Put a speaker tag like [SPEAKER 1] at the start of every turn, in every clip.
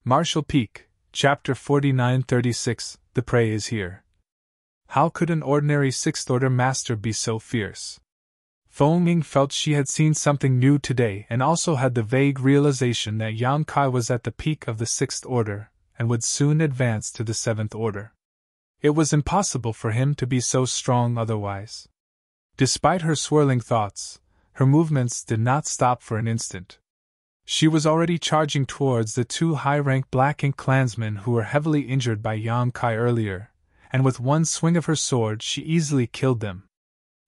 [SPEAKER 1] Marshall Peak, Chapter 4936, The Prey is Here. How could an ordinary Sixth Order master be so fierce? Feng Ying felt she had seen something new today and also had the vague realization that Yang Kai was at the peak of the Sixth Order and would soon advance to the Seventh Order. It was impossible for him to be so strong otherwise. Despite her swirling thoughts, her movements did not stop for an instant. She was already charging towards the two high-rank Black Ink clansmen who were heavily injured by Yang Kai earlier, and with one swing of her sword she easily killed them.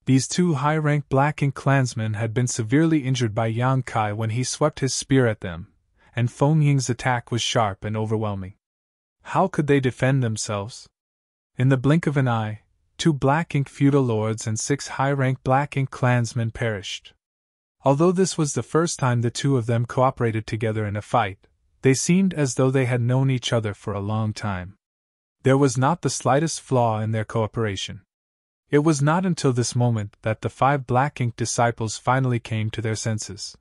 [SPEAKER 1] These two high-rank Black Ink clansmen had been severely injured by Yang Kai when he swept his spear at them, and Feng Ying's attack was sharp and overwhelming. How could they defend themselves? In the blink of an eye, 2 Black Ink feudal lords and 6 high-rank Black Ink clansmen perished. Although this was the first time the two of them cooperated together in a fight, they seemed as though they had known each other for a long time. There was not the slightest flaw in their cooperation. It was not until this moment that the 5 Black Ink disciples finally came to their senses.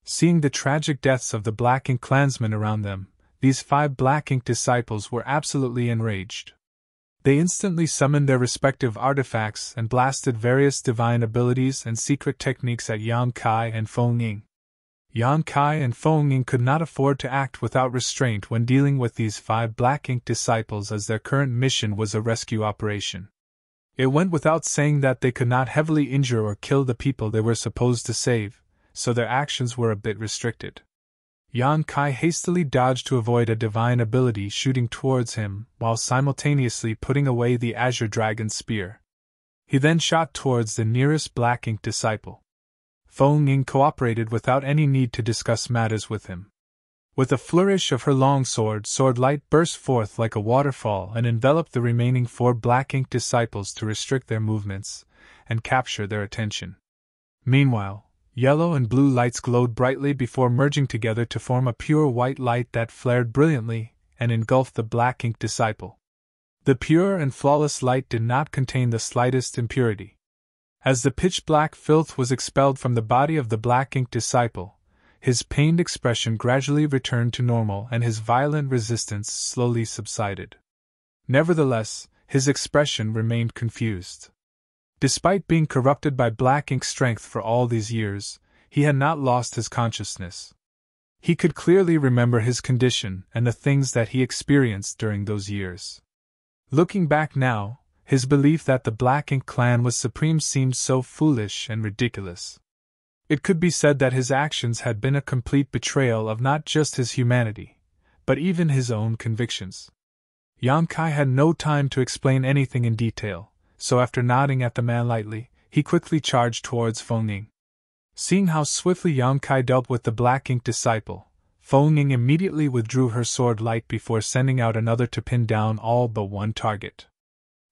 [SPEAKER 1] Seeing the tragic deaths of the Black Ink clansmen around them, these 5 Black Ink disciples were absolutely enraged. They instantly summoned their respective artifacts and blasted various divine abilities and secret techniques at Yang Kai and Feng Ying. Yang Kai and Feng Ying could not afford to act without restraint when dealing with these 5 Black Ink disciples, as their current mission was a rescue operation. It went without saying that they could not heavily injure or kill the people they were supposed to save, so their actions were a bit restricted. Yang Kai hastily dodged to avoid a divine ability shooting towards him, while simultaneously putting away the Azure Dragon's spear. He then shot towards the nearest Black Ink disciple. Feng Ying cooperated without any need to discuss matters with him. With a flourish of her long sword, swordlight burst forth like a waterfall and enveloped the remaining 4 Black Ink disciples to restrict their movements and capture their attention. Meanwhile, yellow and blue lights glowed brightly before merging together to form a pure white light that flared brilliantly and engulfed the Black Ink disciple. The pure and flawless light did not contain the slightest impurity. As the pitch-black filth was expelled from the body of the Black Ink disciple, his pained expression gradually returned to normal and his violent resistance slowly subsided. Nevertheless, his expression remained confused. Despite being corrupted by Black Ink strength for all these years, he had not lost his consciousness. He could clearly remember his condition and the things that he experienced during those years. Looking back now, his belief that the Black Ink clan was supreme seemed so foolish and ridiculous. It could be said that his actions had been a complete betrayal of not just his humanity, but even his own convictions. Yang Kai had no time to explain anything in detail, so after nodding at the man lightly, he quickly charged towards Feng Ying. Seeing how swiftly Yang Kai dealt with the Black Ink disciple, Feng Ying immediately withdrew her sword light before sending out another to pin down all but one target.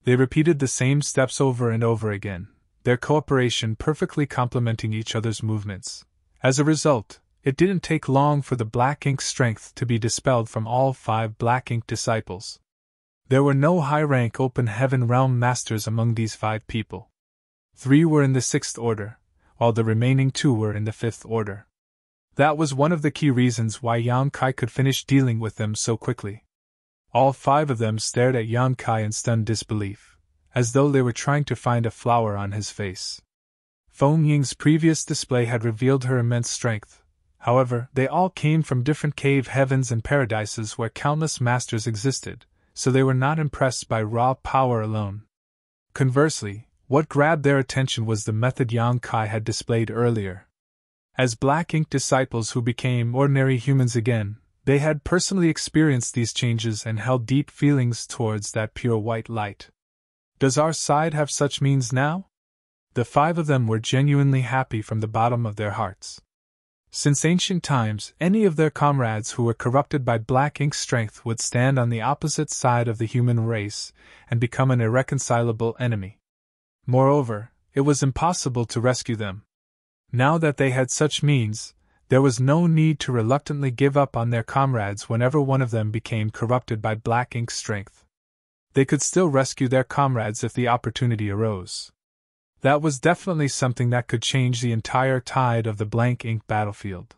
[SPEAKER 1] They repeated the same steps over and over again, their cooperation perfectly complementing each other's movements. As a result, it didn't take long for the Black Ink strength to be dispelled from all 5 Black Ink disciples. There were no high-rank Open Heaven Realm masters among these 5 people. 3 were in the 6th Order, while the remaining 2 were in the 5th Order. That was one of the key reasons why Yang Kai could finish dealing with them so quickly. All 5 of them stared at Yang Kai in stunned disbelief, as though they were trying to find a flower on his face. Feng Ying's previous display had revealed her immense strength. However, they all came from different cave heavens and paradises where countless masters existed, so they were not impressed by raw power alone. Conversely, what grabbed their attention was the method Yang Kai had displayed earlier. As Black Ink disciples who became ordinary humans again, they had personally experienced these changes and held deep feelings towards that pure white light. Does our side have such means now? The 5 of them were genuinely happy from the bottom of their hearts. Since ancient times, any of their comrades who were corrupted by Black Ink strength would stand on the opposite side of the human race and become an irreconcilable enemy. Moreover, it was impossible to rescue them. Now that they had such means, there was no need to reluctantly give up on their comrades whenever one of them became corrupted by Black Ink strength. They could still rescue their comrades if the opportunity arose. That was definitely something that could change the entire tide of the Black Ink battlefield.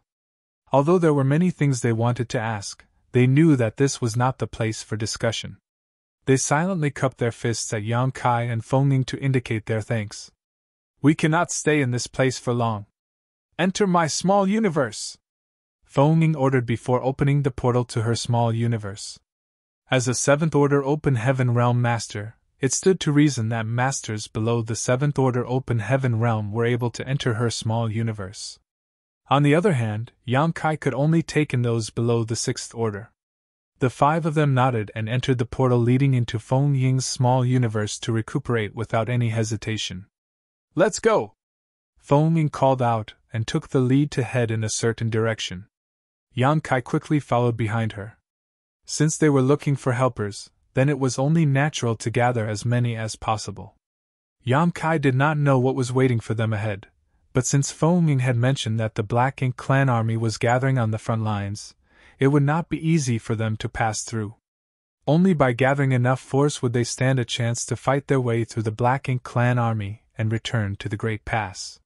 [SPEAKER 1] Although there were many things they wanted to ask, they knew that this was not the place for discussion. They silently cupped their fists at Yang Kai and Feng Ying to indicate their thanks. "We cannot stay in this place for long. Enter my small universe," Feng Ying ordered before opening the portal to her small universe. As a 7th Order Open Heaven Realm Master, it stood to reason that masters below the 7th Order Open Heaven Realm were able to enter her small universe. On the other hand, Yang Kai could only take in those below the 6th Order. The 5 of them nodded and entered the portal leading into Feng Ying's small universe to recuperate without any hesitation. "Let's go!" Feng Ying called out and took the lead to head in a certain direction. Yang Kai quickly followed behind her. Since they were looking for helpers, then it was only natural to gather as many as possible. Yang Kai did not know what was waiting for them ahead, but since Feng Ying had mentioned that the Black Ink clan army was gathering on the front lines, it would not be easy for them to pass through. Only by gathering enough force would they stand a chance to fight their way through the Black Ink clan army and return to the Great Pass.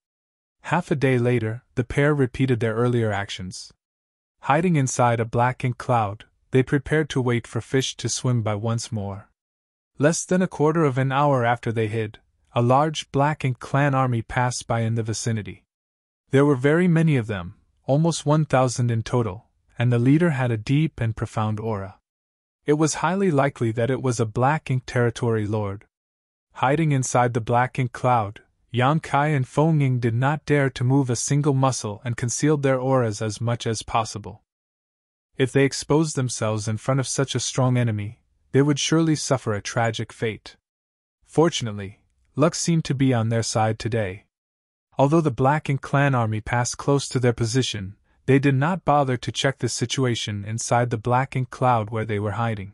[SPEAKER 1] Half a day later, the pair repeated their earlier actions. Hiding inside a black ink cloud, they prepared to wait for fish to swim by once more. Less than a quarter of an hour after they hid, a large black ink clan army passed by in the vicinity. There were very many of them, almost 1,000 in total, and the leader had a deep and profound aura. It was highly likely that it was a Black Ink territory lord. Hiding inside the black ink cloud, Yang Kai and Feng Ying did not dare to move a single muscle and concealed their auras as much as possible. If they exposed themselves in front of such a strong enemy, they would surely suffer a tragic fate. Fortunately, luck seemed to be on their side today. Although the Black Ink clan army passed close to their position, they did not bother to check the situation inside the Black Ink cloud where they were hiding.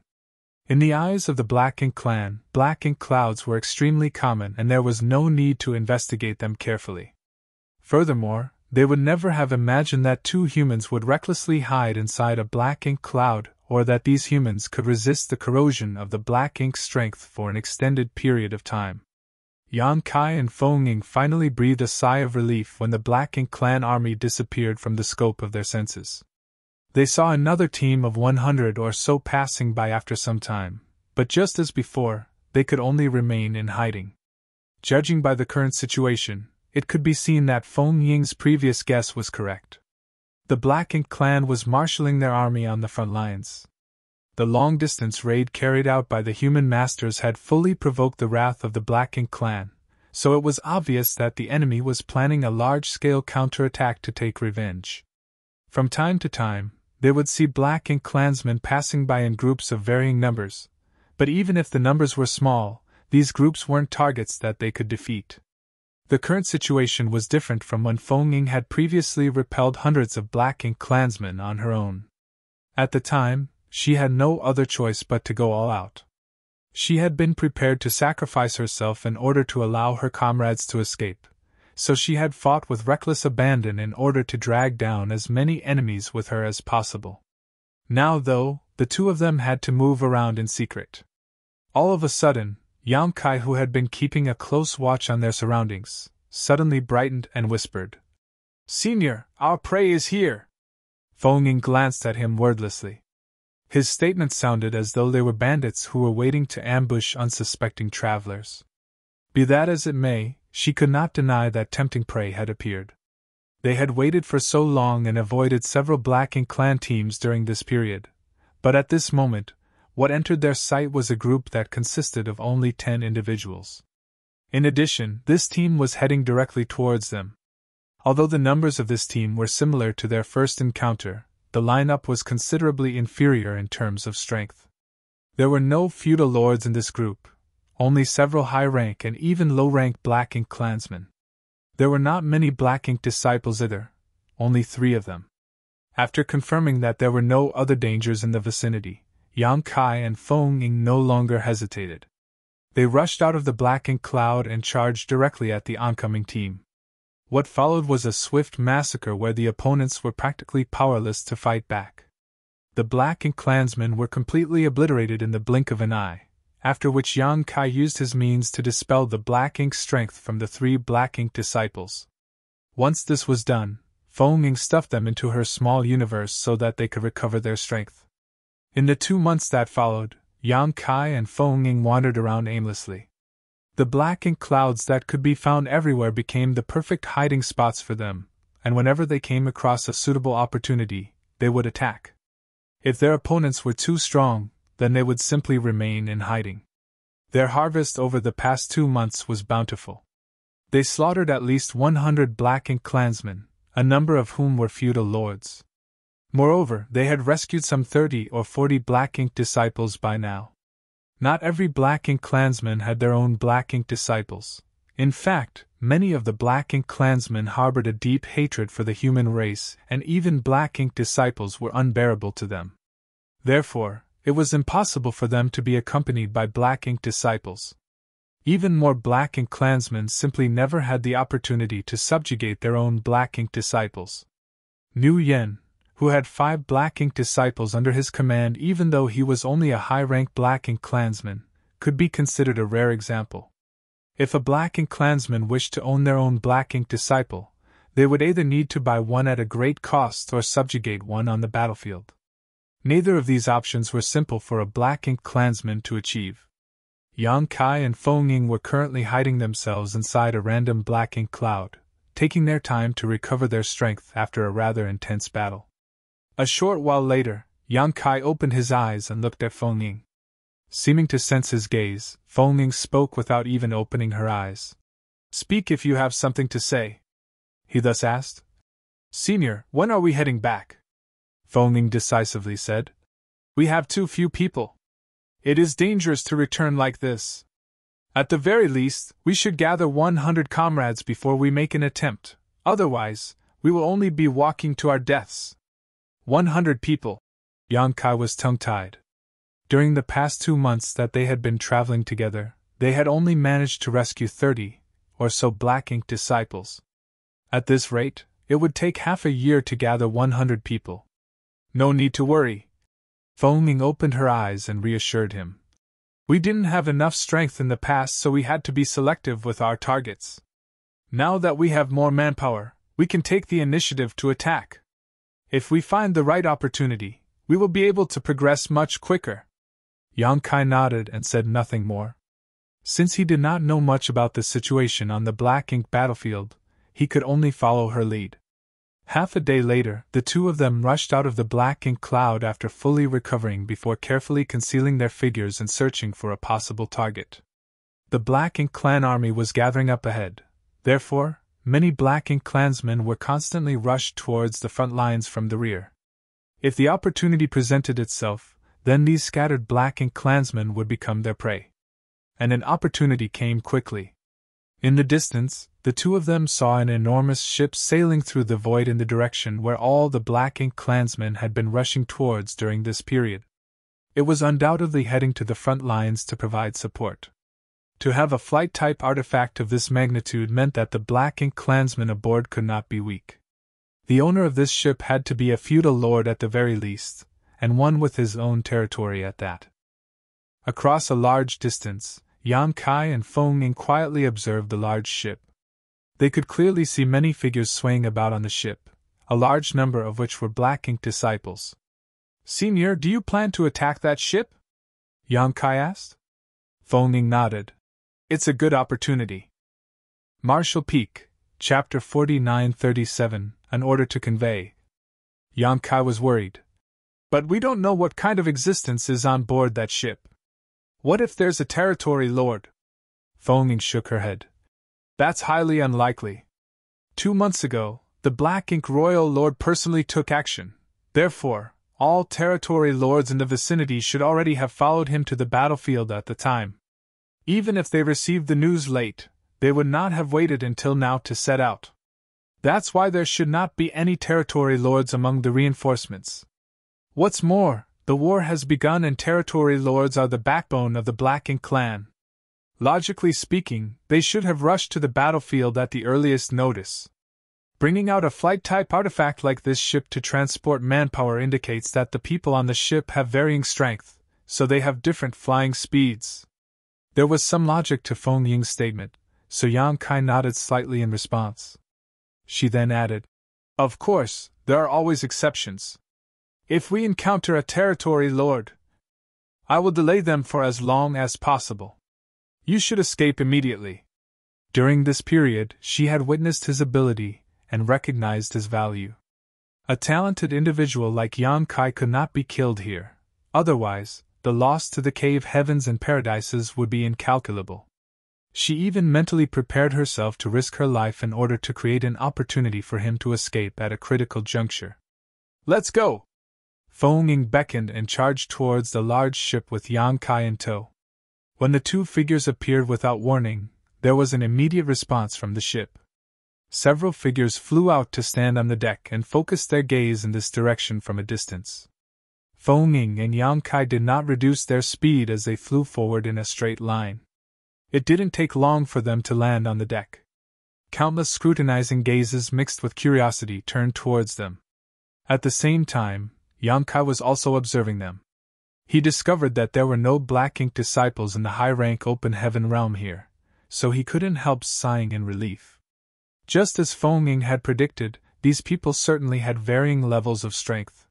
[SPEAKER 1] In the eyes of the Black Ink clan, black ink clouds were extremely common and there was no need to investigate them carefully. Furthermore, they would never have imagined that 2 humans would recklessly hide inside a black ink cloud, or that these humans could resist the corrosion of the black ink's strength for an extended period of time. Yang Kai and Feng Ying finally breathed a sigh of relief when the Black Ink clan army disappeared from the scope of their senses. They saw another team of 100 or so passing by after some time, but just as before, they could only remain in hiding. Judging by the current situation, it could be seen that Feng Ying's previous guess was correct. The Black Ink clan was marshalling their army on the front lines. The long-distance raid carried out by the human masters had fully provoked the wrath of the Black Ink clan, so it was obvious that the enemy was planning a large-scale counterattack to take revenge. From time to time, they would see Black Ink clansmen passing by in groups of varying numbers, but even if the numbers were small, these groups weren't targets that they could defeat. The current situation was different from when Feng Ying had previously repelled hundreds of Black Ink clansmen on her own. At the time, she had no other choice but to go all out. She had been prepared to sacrifice herself in order to allow her comrades to escape, so she had fought with reckless abandon in order to drag down as many enemies with her as possible. Now, though, the 2 of them had to move around in secret. All of a sudden, Yang Kai, who had been keeping a close watch on their surroundings, suddenly brightened and whispered, "Senior, our prey is here!" Feng Ying glanced at him wordlessly. His statement sounded as though they were bandits who were waiting to ambush unsuspecting travelers. Be that as it may, she could not deny that tempting prey had appeared. They had waited for so long and avoided several Black Ink clan teams during this period, but at this moment, what entered their sight was a group that consisted of only 10 individuals. In addition, this team was heading directly towards them. Although the numbers of this team were similar to their first encounter, the lineup was considerably inferior in terms of strength. There were no feudal lords in this group, only several high-rank and even low-rank Black Ink clansmen. There were not many Black Ink disciples either, only 3 of them. After confirming that there were no other dangers in the vicinity, Yang Kai and Feng Ying no longer hesitated. They rushed out of the Black Ink cloud and charged directly at the oncoming team. What followed was a swift massacre where the opponents were practically powerless to fight back. The Black Ink clansmen were completely obliterated in the blink of an eye, after which Yang Kai used his means to dispel the Black Ink strength from the 3 Black Ink disciples. Once this was done, Feng Ying stuffed them into her small universe so that they could recover their strength. In the 2 months that followed, Yang Kai and Feng Ying wandered around aimlessly. The black ink clouds that could be found everywhere became the perfect hiding spots for them, and whenever they came across a suitable opportunity, they would attack. If their opponents were too strong, then they would simply remain in hiding. Their harvest over the past 2 months was bountiful. They slaughtered at least 100 black ink clansmen, a number of whom were feudal lords. Moreover, they had rescued some 30 or 40 black ink disciples by now. Not every black ink clansman had their own black ink disciples. In fact, many of the black ink clansmen harbored a deep hatred for the human race, and even black ink disciples were unbearable to them. Therefore, it was impossible for them to be accompanied by black ink disciples. Even more black ink clansmen simply never had the opportunity to subjugate their own black ink disciples. Nu Yen, who had 5 black ink disciples under his command even though he was only a high-rank black ink clansman, could be considered a rare example. If a black ink clansman wished to own their own black ink disciple, they would either need to buy one at a great cost or subjugate one on the battlefield. Neither of these options were simple for a black ink clansman to achieve. Yang Kai and Feng Ying were currently hiding themselves inside a random black ink cloud, taking their time to recover their strength after a rather intense battle. A short while later, Yang Kai opened his eyes and looked at Feng Ying. Seeming to sense his gaze, Feng Ying spoke without even opening her eyes. "Speak if you have something to say," he thus asked. "Senior, when are we heading back?" Feng Ying decisively said. "We have too few people. It is dangerous to return like this. At the very least, we should gather 100 comrades before we make an attempt, otherwise, we will only be walking to our deaths." 100 people. Yang Kai was tongue-tied. During the past 2 months that they had been traveling together, they had only managed to rescue 30 or so black ink disciples. At this rate, it would take half a year to gather 100 people. "No need to worry." Feng Ying opened her eyes and reassured him. "We didn't have enough strength in the past, so we had to be selective with our targets. Now that we have more manpower, we can take the initiative to attack. If we find the right opportunity, we will be able to progress much quicker." Yang Kai nodded and said nothing more. Since he did not know much about the situation on the black ink battlefield, he could only follow her lead. Half a day later, the two of them rushed out of the black ink cloud after fully recovering before carefully concealing their figures and searching for a possible target. The black ink clan army was gathering up ahead. Therefore, many black ink clansmen were constantly rushed towards the front lines from the rear. If the opportunity presented itself, then these scattered black ink clansmen would become their prey. And an opportunity came quickly. In the distance, the two of them saw an enormous ship sailing through the void in the direction where all the black ink clansmen had been rushing towards during this period. It was undoubtedly heading to the front lines to provide support. To have a flight-type artifact of this magnitude meant that the black ink clansmen aboard could not be weak. The owner of this ship had to be a feudal lord at the very least, and one with his own territory at that. Across a large distance, Yang Kai and Feng Ying quietly observed the large ship. They could clearly see many figures swaying about on the ship, a large number of which were black ink disciples. "Senior, do you plan to attack that ship?" Yang Kai asked. Feng Ying nodded. "It's a good opportunity." Marshall Peak, Chapter 4937, An Order to Convey. Yang Kai was worried. "But we don't know what kind of existence is on board that ship. What if there's a territory lord?" Feng Ying shook her head. "That's highly unlikely. 2 months ago, the Black Ink Royal Lord personally took action. Therefore, all territory lords in the vicinity should already have followed him to the battlefield at the time. Even if they received the news late, they would not have waited until now to set out. That's why there should not be any territory lords among the reinforcements. What's more, the war has begun and territory lords are the backbone of the Black Ink clan. Logically speaking, they should have rushed to the battlefield at the earliest notice. Bringing out a flight-type artifact like this ship to transport manpower indicates that the people on the ship have varying strength, so they have different flying speeds." There was some logic to Feng Ying's statement, so Yang Kai nodded slightly in response. She then added, "Of course, there are always exceptions. If we encounter a territory lord, I will delay them for as long as possible. You should escape immediately. During this period, she had witnessed his ability and recognized his value. A talented individual like Yan Kai could not be killed here, otherwise, the loss to the cave heavens and paradises would be incalculable. She even mentally prepared herself to risk her life in order to create an opportunity for him to escape at a critical juncture. Let's go! Feng Ying beckoned and charged towards the large ship with Yan Kai in tow. When the two figures appeared without warning, there was an immediate response from the ship. Several figures flew out to stand on the deck and focused their gaze in this direction from a distance. Feng Ying and Yan Kai did not reduce their speed as they flew forward in a straight line. It didn't take long for them to land on the deck. Countless scrutinizing gazes mixed with curiosity turned towards them. At the same time, Yan Kai was also observing them. He discovered that there were no black ink disciples in the high-rank open heaven realm here, so he couldn't help sighing in relief. Just as Feng Ying had predicted, these people certainly had varying levels of strength.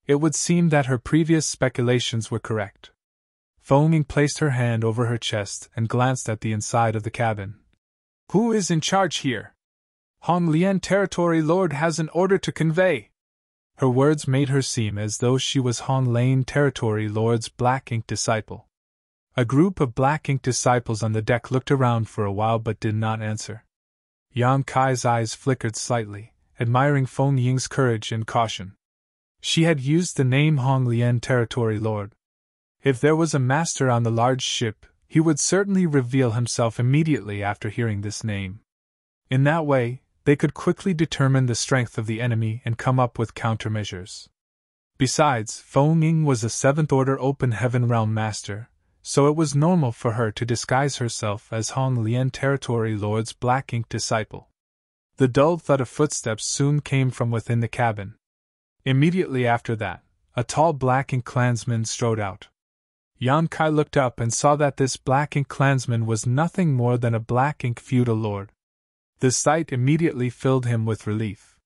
[SPEAKER 1] It would seem that her previous speculations were correct. Feng Ying placed her hand over her chest and glanced at the inside of the cabin. Who is in charge here? Hong Lian Territory Lord has an order to convey. Her words made her seem as though she was Hong Lian Territory Lord's black ink disciple. A group of black ink disciples on the deck looked around for a while but did not answer. Yan Kai's eyes flickered slightly, admiring Feng Ying's courage and caution. She had used the name Hong Lian Territory Lord. If there was a master on the large ship, he would certainly reveal himself immediately after hearing this name. In that way, they could quickly determine the strength of the enemy and come up with countermeasures. Besides, Feng Ying was a 7th Order Open Heaven Realm Master, so it was normal for her to disguise herself as Hong Lian Territory Lord's black ink disciple. The dull thud of footsteps soon came from within the cabin. Immediately after that, a tall black ink clansman strode out. Yan Kai looked up and saw that this black ink clansman was nothing more than a black ink feudal lord. The sight immediately filled him with relief.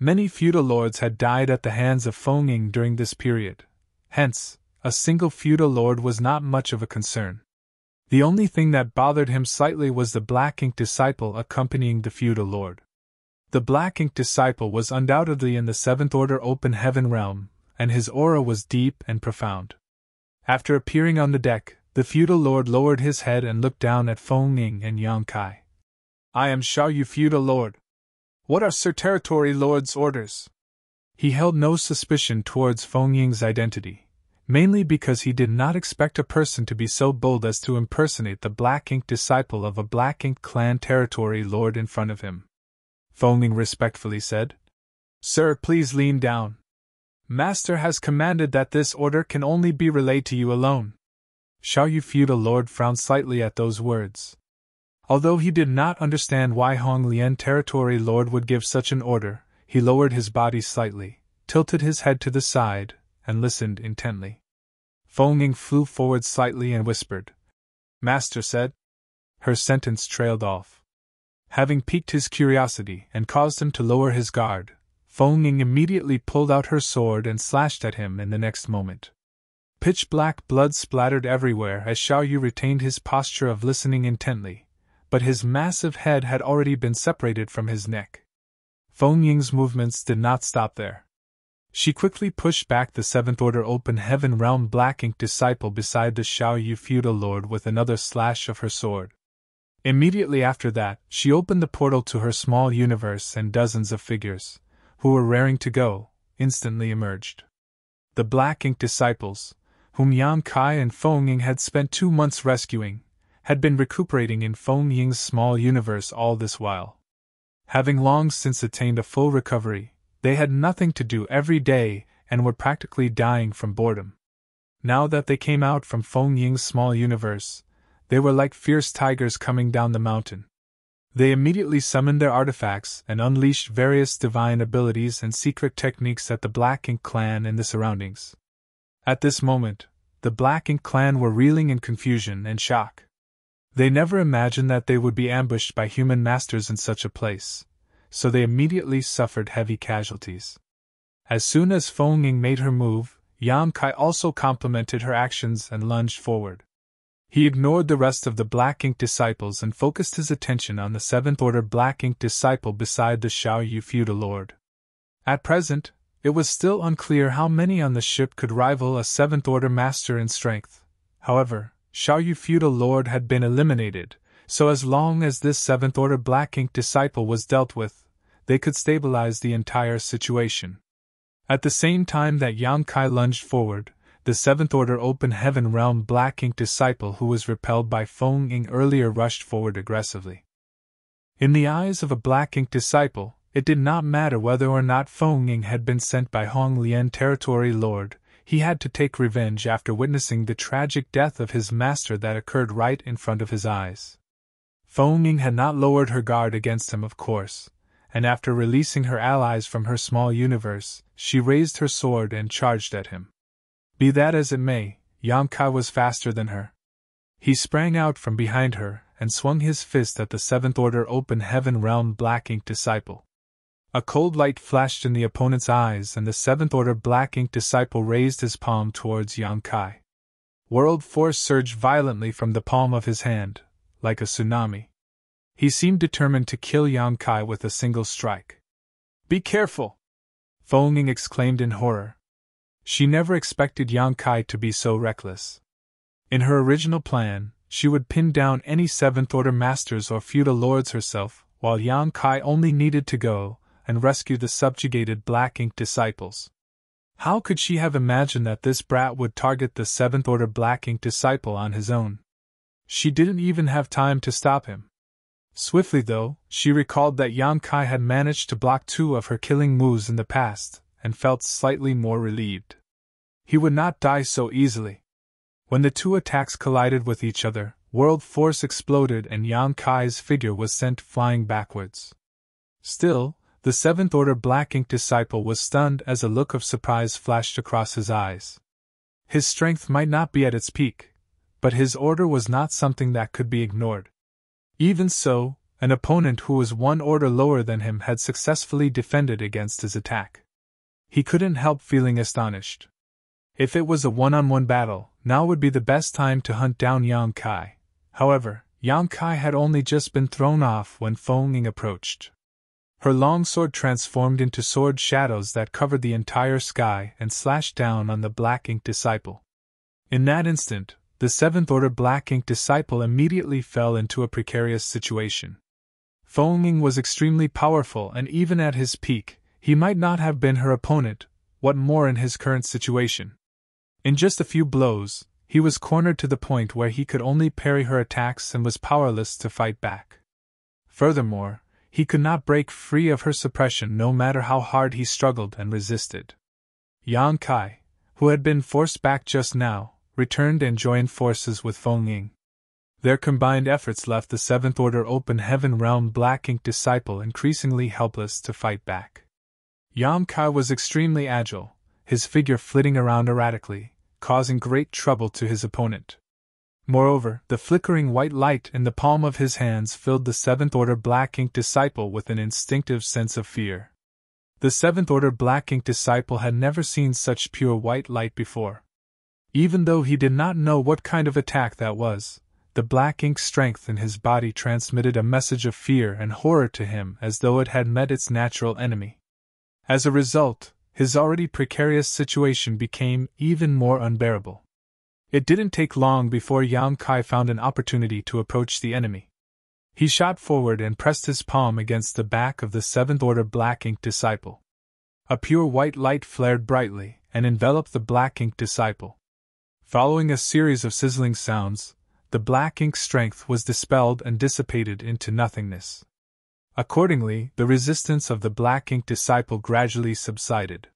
[SPEAKER 1] Many feudal lords had died at the hands of Feng Ying during this period, hence, a single feudal lord was not much of a concern. The only thing that bothered him slightly was the black ink disciple accompanying the feudal lord. The black ink disciple was undoubtedly in the 7th Order Open Heaven realm, and his aura was deep and profound. After appearing on the deck, the feudal lord lowered his head and looked down at Feng Ying and Yan Kai. I am Xiaoyu feudal lord. What are Sir Territory Lord's orders? He held no suspicion towards Feng Ying's identity, mainly because he did not expect a person to be so bold as to impersonate the black ink disciple of a black ink clan territory lord in front of him. Feng Ying respectfully said, Sir, please lean down. Master has commanded that this order can only be relayed to you alone. Xiaoyu feudal lord frowned slightly at those words. Although he did not understand why Hong Lian Territory Lord would give such an order, he lowered his body slightly, tilted his head to the side, and listened intently. Feng Ying flew forward slightly and whispered, Master said. Her sentence trailed off. Having piqued his curiosity and caused him to lower his guard, Feng Ying immediately pulled out her sword and slashed at him in the next moment. Pitch-black blood splattered everywhere as Xiaoyu retained his posture of listening intently, but his massive head had already been separated from his neck. Feng Ying's movements did not stop there. She quickly pushed back the 7th Order Open Heaven Realm black ink disciple beside the Xiaoyu feudal lord with another slash of her sword. Immediately after that, she opened the portal to her small universe and dozens of figures, who were raring to go, instantly emerged. The black ink disciples, whom Yan Kai and Feng Ying had spent 2 months rescuing, had been recuperating in Feng Ying's small universe all this while. Having long since attained a full recovery, they had nothing to do every day and were practically dying from boredom. Now that they came out from Feng Ying's small universe, they were like fierce tigers coming down the mountain. They immediately summoned their artifacts and unleashed various divine abilities and secret techniques at the Black Ink clan and the surroundings. At this moment, the Black Ink clan were reeling in confusion and shock. They never imagined that they would be ambushed by human masters in such a place, so they immediately suffered heavy casualties. As soon as Feng Ying made her move, Yang Kai also complimented her actions and lunged forward. He ignored the rest of the Black Ink disciples and focused his attention on the 7th Order Black Ink disciple beside the Xiaoyu feudal lord. At present, it was still unclear how many on the ship could rival a 7th Order master in strength. However, Xiaoyu feudal lord had been eliminated, so as long as this 7th Order Black Ink disciple was dealt with, they could stabilize the entire situation. At the same time that Yang Kai lunged forward, the 7th Order Open Heaven Realm Black Ink disciple who was repelled by Feng Ying earlier rushed forward aggressively. In the eyes of a Black Ink disciple, it did not matter whether or not Feng Ying had been sent by Hong Lian Territory Lord, he had to take revenge after witnessing the tragic death of his master that occurred right in front of his eyes. Feng Ying had not lowered her guard against him, of course, and after releasing her allies from her small universe, she raised her sword and charged at him. Be that as it may, Yang Kai was faster than her. He sprang out from behind her and swung his fist at the 7th Order Open Heaven Realm Black Ink disciple. A cold light flashed in the opponent's eyes and the 7th Order Black Ink disciple raised his palm towards Yang Kai. World force surged violently from the palm of his hand, like a tsunami. He seemed determined to kill Yang Kai with a single strike. Be careful! Feng Ying exclaimed in horror. She never expected Yang Kai to be so reckless. In her original plan, she would pin down any 7th Order masters or feudal lords herself, while Yang Kai only needed to go and rescue the subjugated Black Ink disciples. How could she have imagined that this brat would target the 7th Order Black Ink disciple on his own? She didn't even have time to stop him. Swiftly, though, she recalled that Yang Kai had managed to block 2 of her killing moves in the past, and felt slightly more relieved. He would not die so easily. When the 2 attacks collided with each other, world force exploded and Yang Kai's figure was sent flying backwards. Still, the 7th Order Black Ink disciple was stunned as a look of surprise flashed across his eyes. His strength might not be at its peak, but his order was not something that could be ignored. Even so, an opponent who was 1 order lower than him had successfully defended against his attack. He couldn't help feeling astonished. If it was a one-on-one battle, now would be the best time to hunt down Yang Kai. However, Yang Kai had only just been thrown off when Feng Ying approached. Her long sword transformed into sword shadows that covered the entire sky and slashed down on the Black Ink disciple. In that instant, the 7th Order Black Ink disciple immediately fell into a precarious situation. Feng Ying was extremely powerful, and even at his peak, he might not have been her opponent, what more in his current situation. In just a few blows, he was cornered to the point where he could only parry her attacks and was powerless to fight back. Furthermore, he could not break free of her suppression no matter how hard he struggled and resisted. Yang Kai, who had been forced back just now, returned and joined forces with Feng Ying. Their combined efforts left the 7th Order Open Heaven Realm Black Ink disciple increasingly helpless to fight back. Yang Kai was extremely agile, his figure flitting around erratically, causing great trouble to his opponent. Moreover, the flickering white light in the palm of his hands filled the 7th Order Black Ink disciple with an instinctive sense of fear. The 7th Order Black Ink disciple had never seen such pure white light before. Even though he did not know what kind of attack that was, the Black Ink strength in his body transmitted a message of fear and horror to him as though it had met its natural enemy. As a result, his already precarious situation became even more unbearable. It didn't take long before Yang Kai found an opportunity to approach the enemy. He shot forward and pressed his palm against the back of the 7th Order Black Ink disciple. A pure white light flared brightly and enveloped the Black Ink disciple. Following a series of sizzling sounds, the Black Ink strength was dispelled and dissipated into nothingness. Accordingly, the resistance of the Black Ink disciple gradually subsided.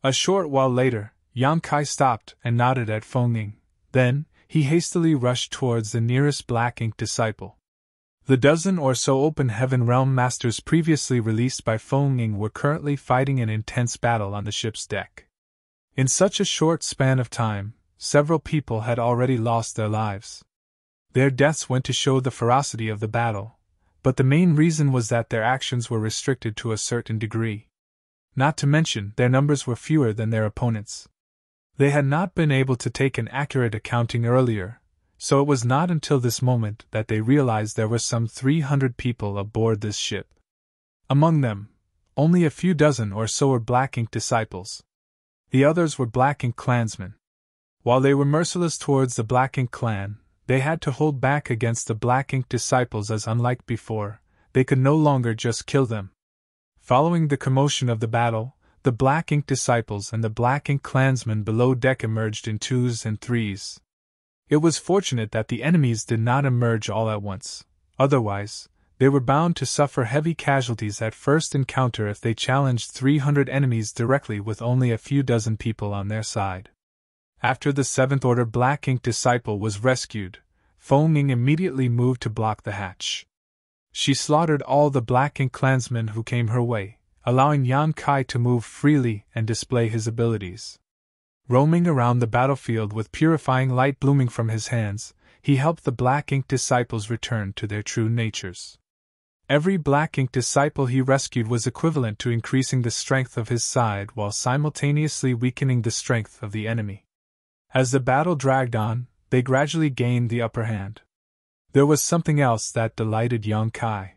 [SPEAKER 1] A short while later, Yang Kai stopped and nodded at Feng Ying. Then, he hastily rushed towards the nearest Black Ink disciple. The dozen or so Open Heaven Realm Masters previously released by Feng Ying were currently fighting an intense battle on the ship's deck. In such a short span of time, several people had already lost their lives. Their deaths went to show the ferocity of the battle, but the main reason was that their actions were restricted to a certain degree. Not to mention, their numbers were fewer than their opponents. They had not been able to take an accurate accounting earlier, so it was not until this moment that they realized there were some 300 people aboard this ship. Among them, only a few dozen or so were Black Ink disciples. The others were Black Ink clansmen. While they were merciless towards the Black Ink clan, they had to hold back against the Black Ink disciples, as unlike before, they could no longer just kill them. Following the commotion of the battle, the Black Ink disciples and the Black Ink clansmen below deck emerged in twos and threes. It was fortunate that the enemies did not emerge all at once, otherwise, they were bound to suffer heavy casualties at first encounter if they challenged 300 enemies directly with only a few dozen people on their side. After the 7th Order Black Ink disciple was rescued, Feng Ming immediately moved to block the hatch. She slaughtered all the Black Ink clansmen who came her way, allowing Yan Kai to move freely and display his abilities. Roaming around the battlefield with purifying light blooming from his hands, he helped the Black Ink disciples return to their true natures. Every Black Ink disciple he rescued was equivalent to increasing the strength of his side while simultaneously weakening the strength of the enemy. As the battle dragged on, they gradually gained the upper hand. There was something else that delighted Yang Kai.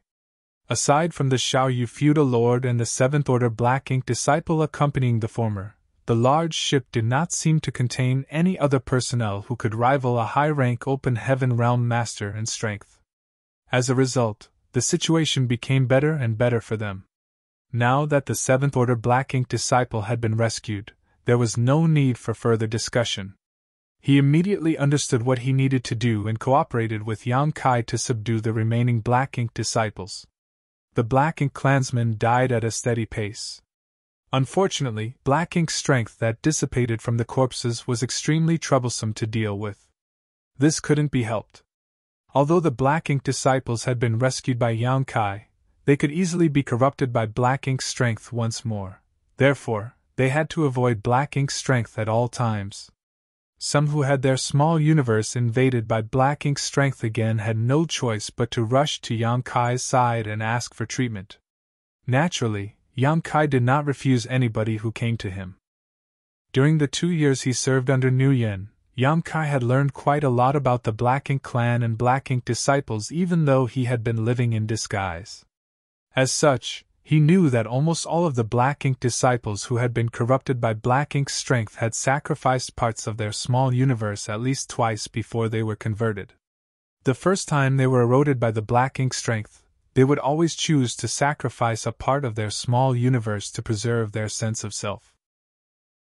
[SPEAKER 1] Aside from the Xiaoyu feudal lord and the 7th Order Black Ink disciple accompanying the former, the large ship did not seem to contain any other personnel who could rival a high-rank Open Heaven Realm Master in strength. As a result, the situation became better and better for them. Now that the 7th Order Black Ink disciple had been rescued, there was no need for further discussion. He immediately understood what he needed to do and cooperated with Yang Kai to subdue the remaining Black Ink disciples. The Black Ink clansmen died at a steady pace. Unfortunately, Black Ink's strength that dissipated from the corpses was extremely troublesome to deal with. This couldn't be helped. Although the Black Ink disciples had been rescued by Yang Kai, they could easily be corrupted by Black Ink's strength once more. Therefore, they had to avoid Black Ink's strength at all times. Some who had their small universe invaded by Black Ink's strength again had no choice but to rush to Yang Kai's side and ask for treatment. Naturally, Yang Kai did not refuse anybody who came to him. During the 2 years he served under Nguyen, Yang Kai had learned quite a lot about the Black Ink clan and Black Ink disciples, even though he had been living in disguise. As such, he knew that almost all of the Black Ink disciples who had been corrupted by Black Ink's strength had sacrificed parts of their small universe at least twice before they were converted. The first time they were eroded by the Black Ink strength, they would always choose to sacrifice a part of their small universe to preserve their sense of self.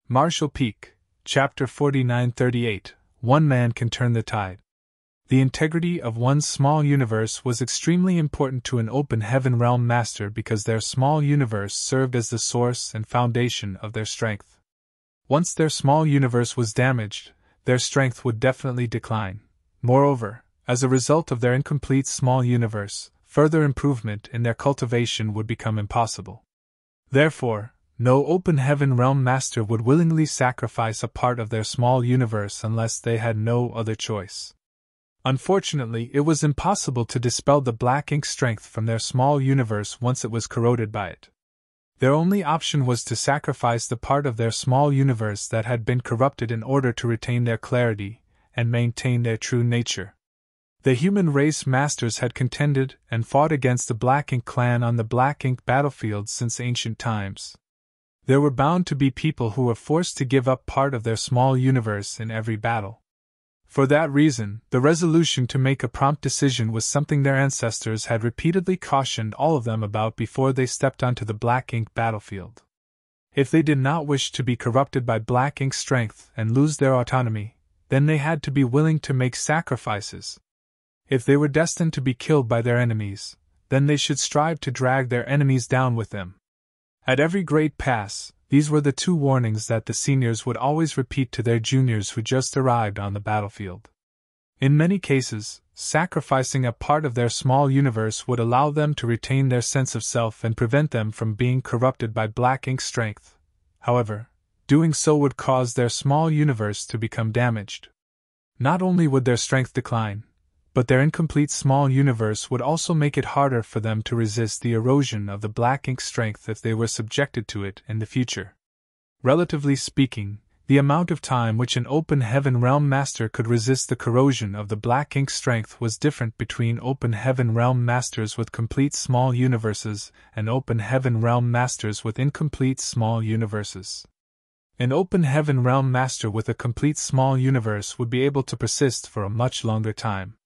[SPEAKER 1] Marshall Peak, Chapter 4938, One Man Can Turn the Tide. The integrity of one's small universe was extremely important to an Open Heaven Realm Master because their small universe served as the source and foundation of their strength. Once their small universe was damaged, their strength would definitely decline. Moreover, as a result of their incomplete small universe, further improvement in their cultivation would become impossible. Therefore, no Open Heaven Realm Master would willingly sacrifice a part of their small universe unless they had no other choice. Unfortunately, it was impossible to dispel the Black Ink strength from their small universe once it was corroded by it. Their only option was to sacrifice the part of their small universe that had been corrupted in order to retain their clarity and maintain their true nature. The human race masters had contended and fought against the Black Ink clan on the Black Ink battlefield since ancient times. There were bound to be people who were forced to give up part of their small universe in every battle. For that reason, the resolution to make a prompt decision was something their ancestors had repeatedly cautioned all of them about before they stepped onto the Black Ink battlefield. If they did not wish to be corrupted by Black Ink's strength and lose their autonomy, then they had to be willing to make sacrifices. If they were destined to be killed by their enemies, then they should strive to drag their enemies down with them. At every great pass, these were the two warnings that the seniors would always repeat to their juniors who just arrived on the battlefield. In many cases, sacrificing a part of their small universe would allow them to retain their sense of self and prevent them from being corrupted by Black Ink strength. However, doing so would cause their small universe to become damaged. Not only would their strength decline, but their incomplete small universe would also make it harder for them to resist the erosion of the black ink strength if they were subjected to it in the future. Relatively speaking, the amount of time which an open heaven realm master could resist the corrosion of the black ink strength was different between open heaven realm masters with complete small universes and open heaven realm masters with incomplete small universes. An open heaven realm master with a complete small universe would be able to persist for a much longer time.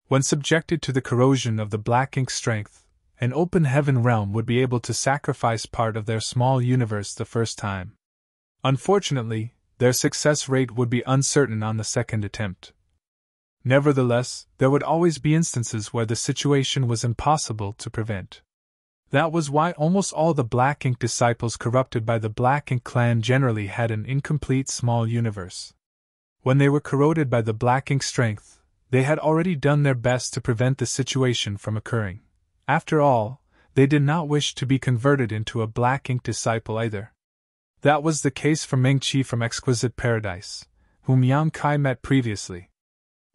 [SPEAKER 1] When subjected to the corrosion of the black ink strength, an open heaven realm would be able to sacrifice part of their small universe the first time. Unfortunately, their success rate would be uncertain on the second attempt. Nevertheless, there would always be instances where the situation was impossible to prevent. That was why almost all the Black Ink disciples corrupted by the Black Ink clan generally had an incomplete small universe. When they were corroded by the Black Ink strength, they had already done their best to prevent the situation from occurring. After all, they did not wish to be converted into a Black Ink disciple either. That was the case for Meng Qi from Exquisite Paradise, whom Yang Kai met previously.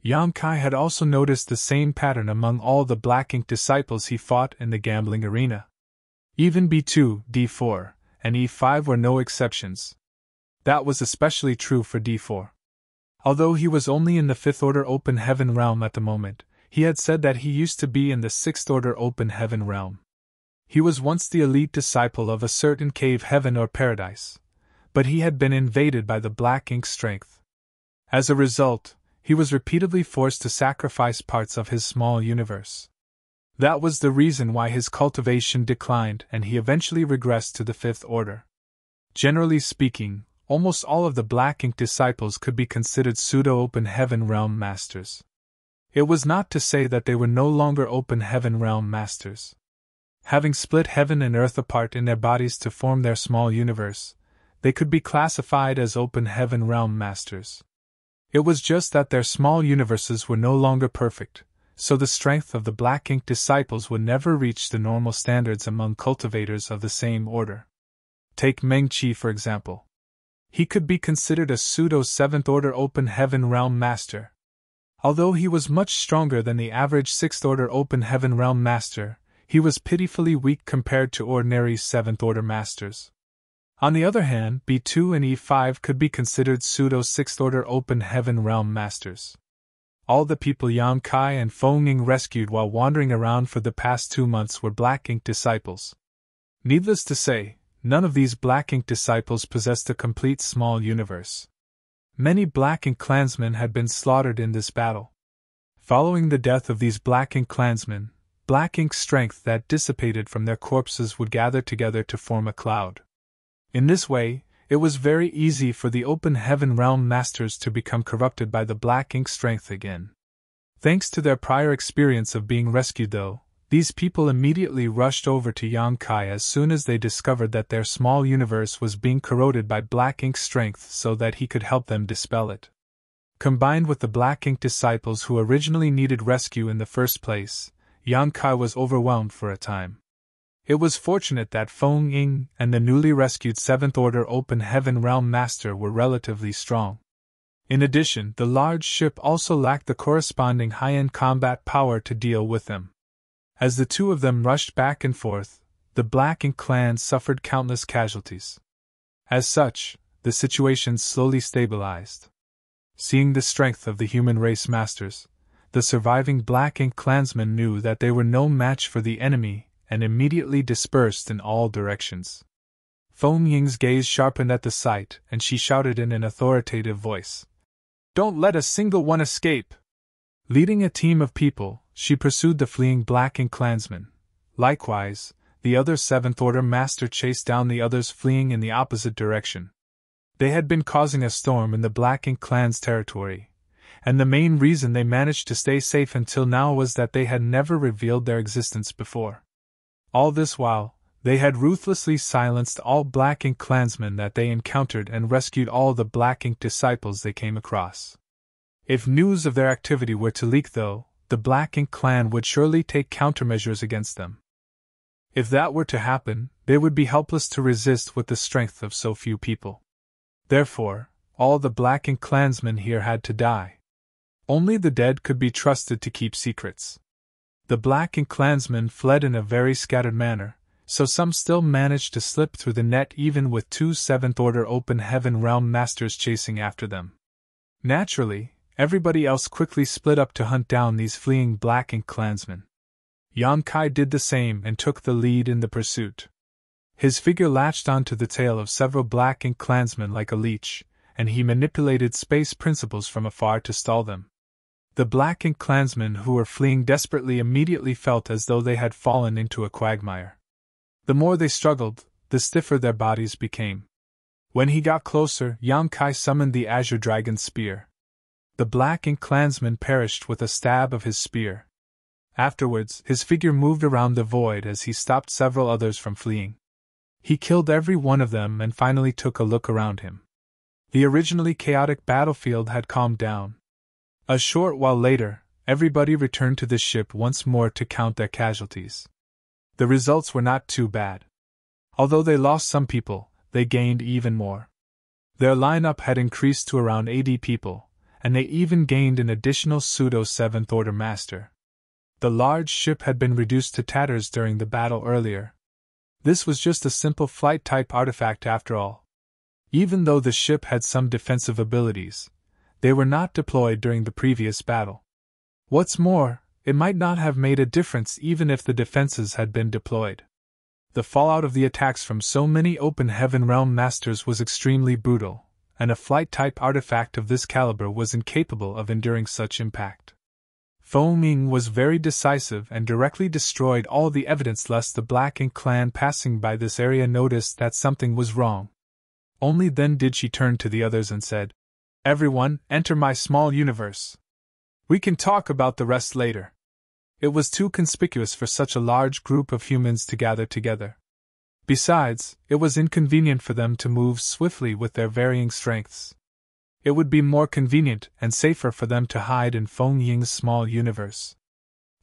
[SPEAKER 1] Yang Kai had also noticed the same pattern among all the Black Ink disciples he fought in the gambling arena. Even B2, D4, and E5 were no exceptions. That was especially true for D4. Although he was only in the 5th Order Open Heaven realm at the moment, he had said that he used to be in the 6th Order Open Heaven realm. He was once the elite disciple of a certain cave heaven or paradise, but he had been invaded by the Black Ink strength. As a result, he was repeatedly forced to sacrifice parts of his small universe. That was the reason why his cultivation declined and he eventually regressed to the 5th Order. Generally speaking, almost all of the Black Ink disciples could be considered pseudo-Open Heaven Realm Masters. It was not to say that they were no longer Open Heaven Realm Masters. Having split heaven and earth apart in their bodies to form their small universe, they could be classified as Open Heaven Realm Masters. It was just that their small universes were no longer perfect, so the strength of the Black Ink disciples would never reach the normal standards among cultivators of the same order. Take Meng Qi for example. He could be considered a pseudo-7th Order Open Heaven Realm Master. Although he was much stronger than the average 6th Order Open Heaven Realm Master, he was pitifully weak compared to ordinary 7th Order Masters. On the other hand, B2 and E5 could be considered pseudo-6th Order Open Heaven Realm Masters. All the people Yang Kai and Feng Ying rescued while wandering around for the past 2 months were Black Ink disciples. Needless to say, none of these Black Ink disciples possessed a complete small universe. Many Black Ink clansmen had been slaughtered in this battle. Following the death of these Black Ink clansmen, Black Ink strength that dissipated from their corpses would gather together to form a cloud. In this way, it was very easy for the Open Heaven Realm Masters to become corrupted by the Black Ink strength again. Thanks to their prior experience of being rescued though, these people immediately rushed over to Yang Kai as soon as they discovered that their small universe was being corroded by Black Ink strength so that he could help them dispel it. Combined with the Black Ink disciples who originally needed rescue in the first place, Yang Kai was overwhelmed for a time. It was fortunate that Feng Ying and the newly rescued 7th Order Open Heaven Realm Master were relatively strong. In addition, the large ship also lacked the corresponding high-end combat power to deal with them. As the two of them rushed back and forth, the Black Ink clan suffered countless casualties. As such, the situation slowly stabilized. Seeing the strength of the human race masters, the surviving Black Ink clansmen knew that they were no match for the enemy and immediately dispersed in all directions. Feng Ying's gaze sharpened at the sight, and she shouted in an authoritative voice, "Don't let a single one escape!" Leading a team of people, she pursued the fleeing Black Ink clansmen. Likewise, the other 7th Order Master chased down the others fleeing in the opposite direction. They had been causing a storm in the Black Ink clan's territory, and the main reason they managed to stay safe until now was that they had never revealed their existence before. All this while, they had ruthlessly silenced all Black Ink clansmen that they encountered and rescued all the Black Ink disciples they came across. If news of their activity were to leak though, the Black Ink clan would surely take countermeasures against them. If that were to happen, they would be helpless to resist with the strength of so few people. Therefore, all the Black Ink clansmen here had to die. Only the dead could be trusted to keep secrets. The Black Ink clansmen fled in a very scattered manner, so some still managed to slip through the net even with 2 7th-order Open Heaven Realm Masters chasing after them. Naturally, everybody else quickly split up to hunt down these fleeing Black Ink clansmen. Yang Kai did the same and took the lead in the pursuit. His figure latched onto the tail of several Black Ink clansmen like a leech, and he manipulated space principles from afar to stall them. The Black Ink clansmen who were fleeing desperately immediately felt as though they had fallen into a quagmire. The more they struggled, the stiffer their bodies became. When he got closer, Yang Kai summoned the Azure Dragon Spear. The Black Ink clansman perished with a stab of his spear. Afterwards, his figure moved around the void as he stopped several others from fleeing. He killed every one of them and finally took a look around him. The originally chaotic battlefield had calmed down. A short while later, everybody returned to the ship once more to count their casualties. The results were not too bad. Although they lost some people, they gained even more. Their lineup had increased to around 80 people, and they even gained an additional pseudo 7th Order Master. The large ship had been reduced to tatters during the battle earlier. This was just a simple flight-type artifact after all. Even though the ship had some defensive abilities, they were not deployed during the previous battle. What's more, it might not have made a difference even if the defenses had been deployed. The fallout of the attacks from so many Open Heaven Realm Masters was extremely brutal, and a flight-type artifact of this caliber was incapable of enduring such impact. Feng was very decisive and directly destroyed all the evidence lest the Black Ink clan passing by this area noticed that something was wrong. Only then did she turn to the others and said, "Everyone, enter my small universe. We can talk about the rest later." It was too conspicuous for such a large group of humans to gather together. Besides, it was inconvenient for them to move swiftly with their varying strengths. It would be more convenient and safer for them to hide in Feng Ying's small universe.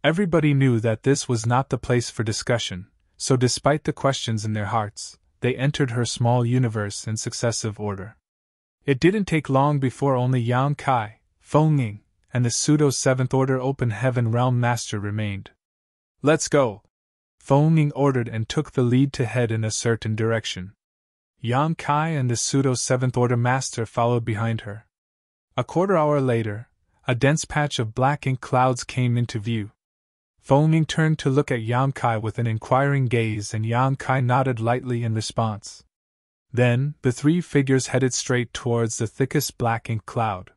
[SPEAKER 1] Everybody knew that this was not the place for discussion, so despite the questions in their hearts, they entered her small universe in successive order. It didn't take long before only Yang Kai, Feng Ying, and the pseudo 7th Order Open Heaven Realm Master remained. "Let's go," Feng Ying ordered and took the lead to head in a certain direction. Yang Kai and the pseudo 7th Order Master followed behind her. A quarter-hour later, a dense patch of black ink clouds came into view. Feng Ying turned to look at Yang Kai with an inquiring gaze and Yang Kai nodded lightly in response. Then, the three figures headed straight towards the thickest black ink cloud.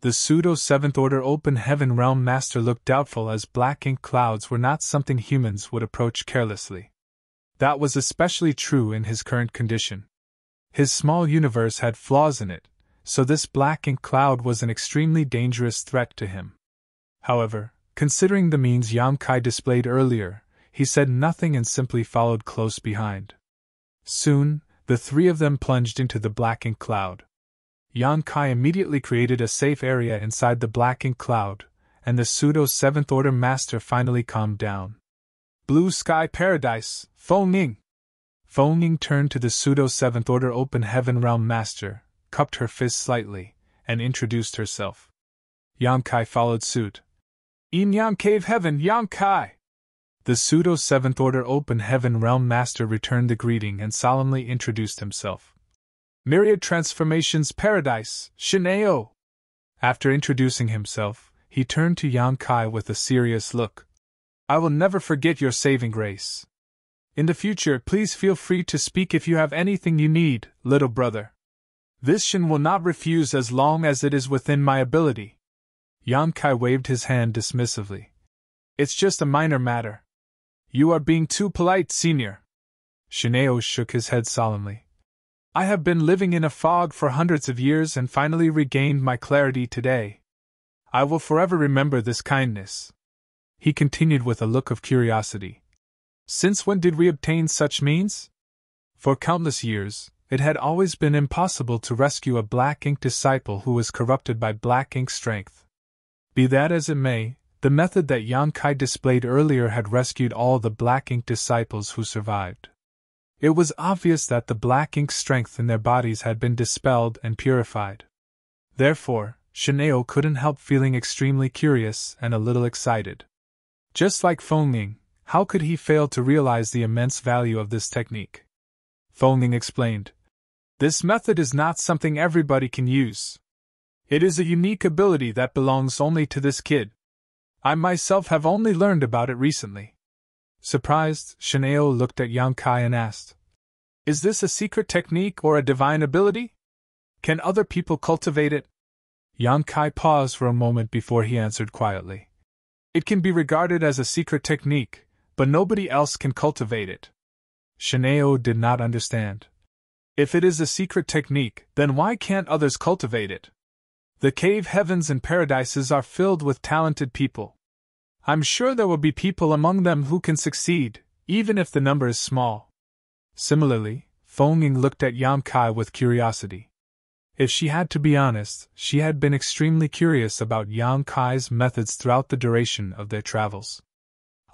[SPEAKER 1] The pseudo 7th Order Open Heaven Realm Master looked doubtful as black ink clouds were not something humans would approach carelessly. That was especially true in his current condition. His small universe had flaws in it, so this black ink cloud was an extremely dangerous threat to him. However, considering the means Yang Kai displayed earlier, he said nothing and simply followed close behind. Soon, the three of them plunged into the black ink cloud. Yang Kai immediately created a safe area inside the black ink cloud, and the pseudo 7th Order Master finally calmed down. "Blue Sky Paradise, Feng Ying!" Feng Ying turned to the pseudo 7th Order Open Heaven Realm Master, cupped her fist slightly, and introduced herself. Yang Kai followed suit. "Yin Yang Cave Heaven Yang Kai!" The pseudo 7th Order Open Heaven Realm Master returned the greeting and solemnly introduced himself. "Myriad Transformations Paradise, Shineo!" After introducing himself, he turned to Yang Kai with a serious look. "I will never forget your saving grace. In the future, please feel free to speak if you have anything you need, little brother. This Shin will not refuse as long as it is within my ability." Yang Kai waved his hand dismissively. "It's just a minor matter. You are being too polite, senior." Shineo shook his head solemnly. "I have been living in a fog for hundreds of years and finally regained my clarity today. I will forever remember this kindness." He continued with a look of curiosity. "Since when did we obtain such means?" For countless years, it had always been impossible to rescue a black ink disciple who was corrupted by black ink strength. Be that as it may, the method that Yang Kai displayed earlier had rescued all the black ink disciples who survived. It was obvious that the black ink strength in their bodies had been dispelled and purified. Therefore, Shineo couldn't help feeling extremely curious and a little excited. Just like Fengming, how could he fail to realize the immense value of this technique? Fengming explained. This method is not something everybody can use. It is a unique ability that belongs only to this kid. I myself have only learned about it recently. Surprised, Shineo looked at Yang Kai and asked, Is this a secret technique or a divine ability? Can other people cultivate it? Yang Kai paused for a moment before he answered quietly. It can be regarded as a secret technique, but nobody else can cultivate it. Shineo did not understand. If it is a secret technique, then why can't others cultivate it? The cave heavens and paradises are filled with talented people. I'm sure there will be people among them who can succeed, even if the number is small. Similarly, Fengming looked at Yang Kai with curiosity. If she had to be honest, she had been extremely curious about Yang Kai's methods throughout the duration of their travels.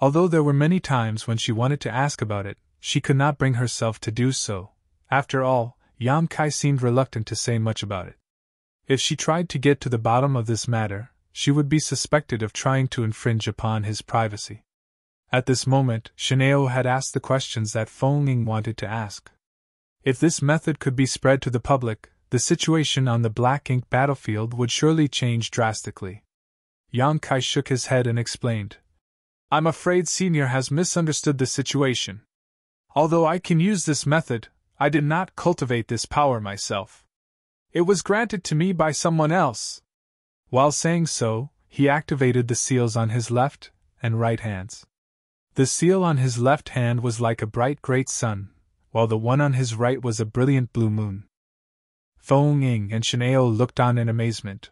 [SPEAKER 1] Although there were many times when she wanted to ask about it, she could not bring herself to do so. After all, Yang Kai seemed reluctant to say much about it. If she tried to get to the bottom of this matter, she would be suspected of trying to infringe upon his privacy. At this moment, Shineo had asked the questions that Fengming wanted to ask. If this method could be spread to the public, the situation on the black ink battlefield would surely change drastically. Yang Kai shook his head and explained. I'm afraid Senior has misunderstood the situation. Although I can use this method, I did not cultivate this power myself. It was granted to me by someone else. While saying so, he activated the seals on his left and right hands. The seal on his left hand was like a bright great sun, while the one on his right was a brilliant blue moon. Fengming and Shineo looked on in amazement.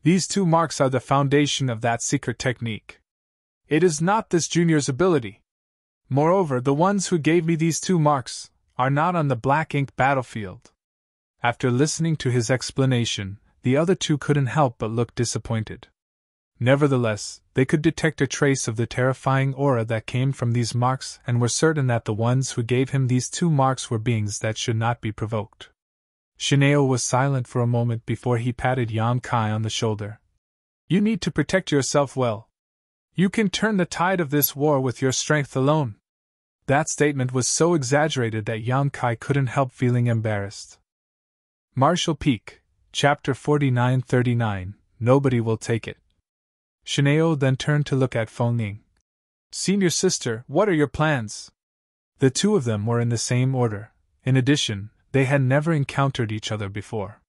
[SPEAKER 1] These two marks are the foundation of that secret technique. It is not this junior's ability. Moreover, the ones who gave me these two marks are not on the black ink battlefield. After listening to his explanation, the other two couldn't help but look disappointed. Nevertheless, they could detect a trace of the terrifying aura that came from these marks and were certain that the ones who gave him these two marks were beings that should not be provoked. Shineo was silent for a moment before he patted Yang Kai on the shoulder. You need to protect yourself well. You can turn the tide of this war with your strength alone. That statement was so exaggerated that Yang Kai couldn't help feeling embarrassed. Marshall Peak, Chapter 4939, Nobody Will Take It. Shineo then turned to look at Fengming. Senior sister, what are your plans? The two of them were in the same order. In addition, they had never encountered each other before.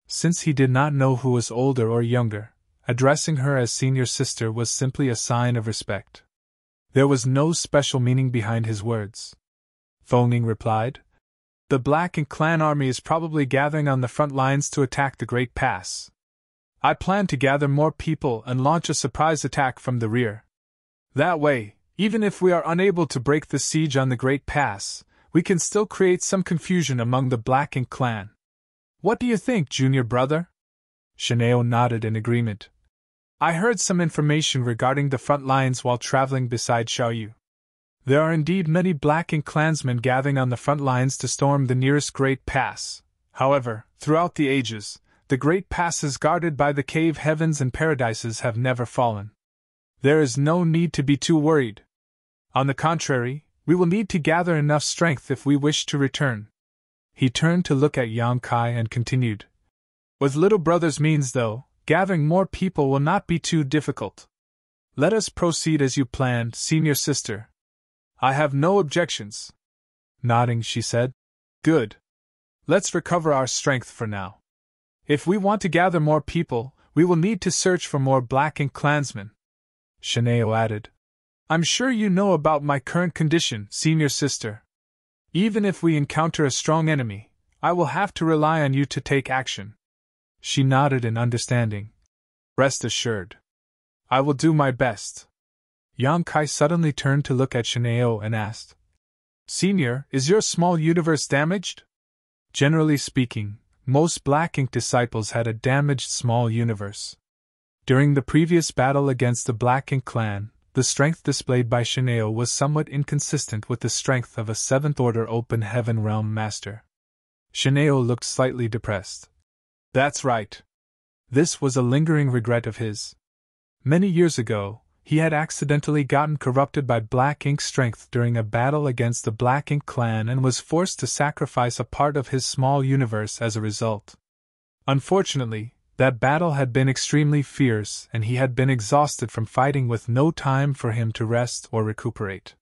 [SPEAKER 1] Since he did not know who was older or younger, addressing her as senior sister was simply a sign of respect. There was no special meaning behind his words. Fengming replied, The Black and Clan army is probably gathering on the front lines to attack the Great Pass. I plan to gather more people and launch a surprise attack from the rear. That way, even if we are unable to break the siege on the Great Pass, we can still create some confusion among the Black Ink clan. What do you think, junior brother? Shineo nodded in agreement. I heard some information regarding the front lines while traveling beside Xiaoyu. There are indeed many Black Ink clansmen gathering on the front lines to storm the nearest Great Pass. However, throughout the ages, the Great Passes guarded by the cave heavens and paradises have never fallen. There is no need to be too worried. On the contrary, we will need to gather enough strength if we wish to return. He turned to look at Yang Kai and continued. With little brother's means, though, gathering more people will not be too difficult. Let us proceed as you planned, senior sister. I have no objections. Nodding, she said. Good. Let's recover our strength for now. If we want to gather more people, we will need to search for more Black Ink clansmen. Shineo added. I'm sure you know about my current condition, senior sister. Even if we encounter a strong enemy, I will have to rely on you to take action. She nodded in understanding. Rest assured. I will do my best. Yang Kai suddenly turned to look at Shineo and asked, Senior, is your small universe damaged? Generally speaking, most Black Ink disciples had a damaged small universe. During the previous battle against the Black Ink clan, the strength displayed by Shineo was somewhat inconsistent with the strength of a 7th-order open heaven realm master. Shineo looked slightly depressed. That's right. This was a lingering regret of his. Many years ago, he had accidentally gotten corrupted by black ink strength during a battle against the Black Ink clan and was forced to sacrifice a part of his small universe as a result. Unfortunately, that battle had been extremely fierce and he had been exhausted from fighting with no time for him to rest or recuperate.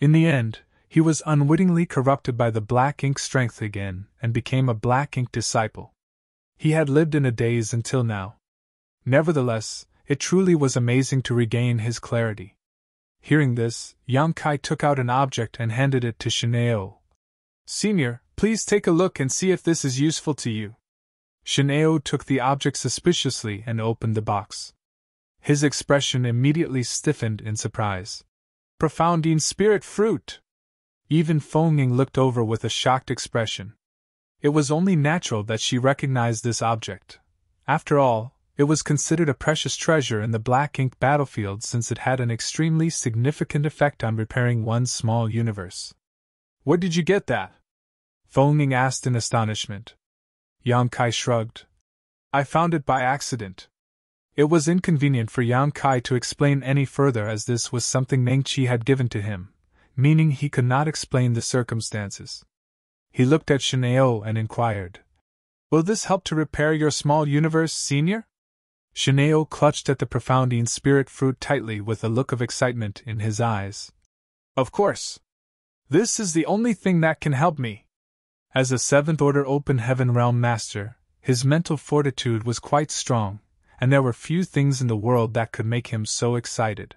[SPEAKER 1] In the end, he was unwittingly corrupted by the black ink strength again and became a black ink disciple. He had lived in a daze until now. Nevertheless, it truly was amazing to regain his clarity. Hearing this, Yang Kai took out an object and handed it to Shineo. "Senior, please take a look and see if this is useful to you." Shineo took the object suspiciously and opened the box. His expression immediately stiffened in surprise. "Profounding spirit fruit!" Even Feng Ying looked over with a shocked expression. It was only natural that she recognized this object. After all, it was considered a precious treasure in the black ink battlefield since it had an extremely significant effect on repairing one's small universe. "Where did you get that?" Feng Ying asked in astonishment. Yang Kai shrugged. "I found it by accident." It was inconvenient for Yang Kai to explain any further as this was something Neng Qi had given to him, meaning he could not explain the circumstances. He looked at Shineo and inquired, "Will this help to repair your small universe, senior?" Shineo clutched at the profounding spirit fruit tightly with a look of excitement in his eyes. "Of course. This is the only thing that can help me." As a 7th Order Open Heaven Realm Master, his mental fortitude was quite strong, and there were few things in the world that could make him so excited.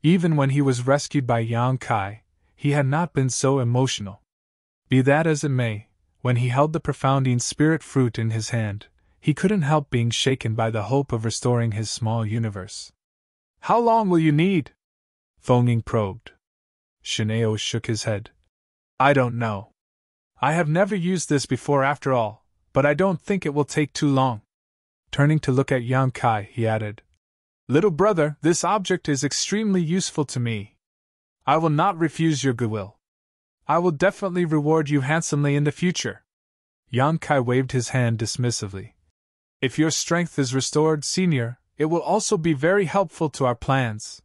[SPEAKER 1] Even when he was rescued by Yang Kai, he had not been so emotional. Be that as it may, when he held the profounding spirit fruit in his hand, he couldn't help being shaken by the hope of restoring his small universe. "How long will you need?" Feng Ying probed. Shineo shook his head. "I don't know. I have never used this before after all, but I don't think it will take too long." Turning to look at Yang Kai, he added, "Little brother, this object is extremely useful to me. I will not refuse your goodwill. I will definitely reward you handsomely in the future." Yang Kai waved his hand dismissively. "If your strength is restored, senior, it will also be very helpful to our plans."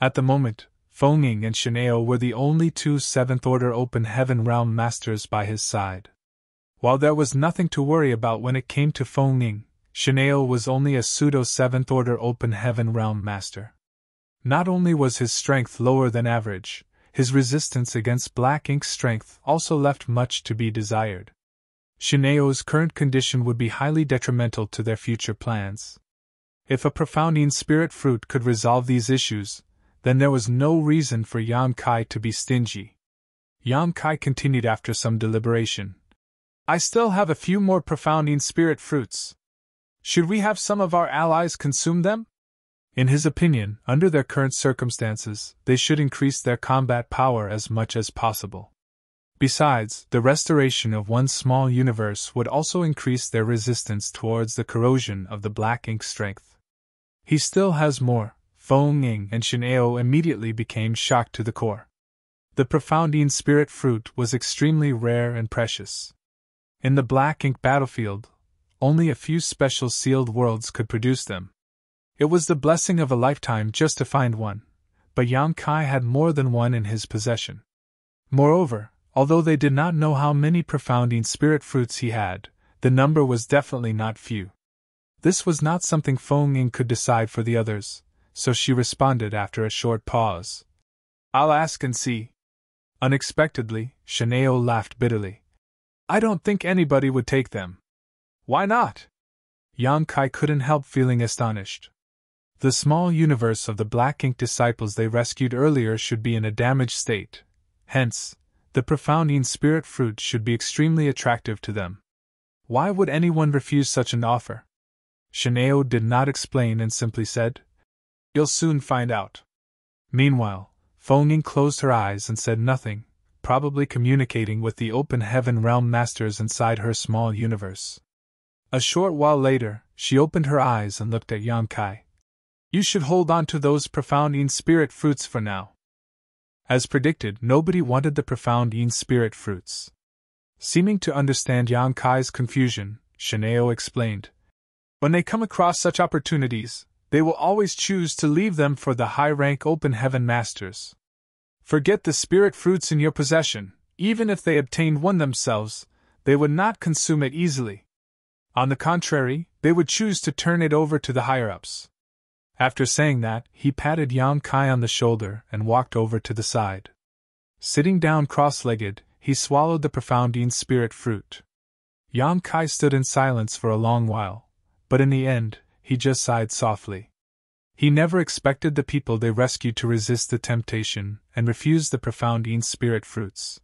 [SPEAKER 1] At the moment, Feng Ying and Shineo were the only two 7th Order Open Heaven Realm Masters by his side. While there was nothing to worry about when it came to Feng Ying, Shineo was only a pseudo 7th Order Open Heaven Realm Master. Not only was his strength lower than average, his resistance against black ink strength also left much to be desired. Shineo's current condition would be highly detrimental to their future plans. If a profounding spirit fruit could resolve these issues, then there was no reason for Yang Kai to be stingy. Yang Kai continued after some deliberation. "I still have a few more profounding spirit fruits. Should we have some of our allies consume them?" In his opinion, under their current circumstances, they should increase their combat power as much as possible. Besides, the restoration of one small universe would also increase their resistance towards the corrosion of the black ink strength. "He still has more." Feng Ying and Shineo immediately became shocked to the core. The profounding spirit fruit was extremely rare and precious. In the black ink battlefield, only a few special sealed worlds could produce them. It was the blessing of a lifetime just to find one, but Yang Kai had more than one in his possession. Moreover, although they did not know how many profounding spirit fruits he had, the number was definitely not few. This was not something Feng Ying could decide for the others, so she responded after a short pause. "I'll ask and see." Unexpectedly, Shineo laughed bitterly. "I don't think anybody would take them." "Why not?" Yang Kai couldn't help feeling astonished. The small universe of the black ink disciples they rescued earlier should be in a damaged state. Hence, the profounding spirit fruit should be extremely attractive to them. Why would anyone refuse such an offer? Shineo did not explain and simply said, "You'll soon find out." Meanwhile, Feng Ying closed her eyes and said nothing, probably communicating with the Open Heaven Realm Masters inside her small universe. A short while later, she opened her eyes and looked at Yang Kai. "You should hold on to those profounding spirit fruits for now." As predicted, nobody wanted the profounding spirit fruits. Seeming to understand Yang Kai's confusion, Shineo explained, When they come across such opportunities, they will always choose to leave them for the high-rank open heaven masters. Forget the spirit fruits in your possession. Even if they obtained one themselves, they would not consume it easily. On the contrary, they would choose to turn it over to the higher-ups. After saying that, he patted Yang Kai on the shoulder and walked over to the side. Sitting down cross-legged, he swallowed the profoundine spirit fruit. Yang Kai stood in silence for a long while, but in the end, he just sighed softly. He never expected the people they rescued to resist the temptation and refuse the profoundine spirit fruits.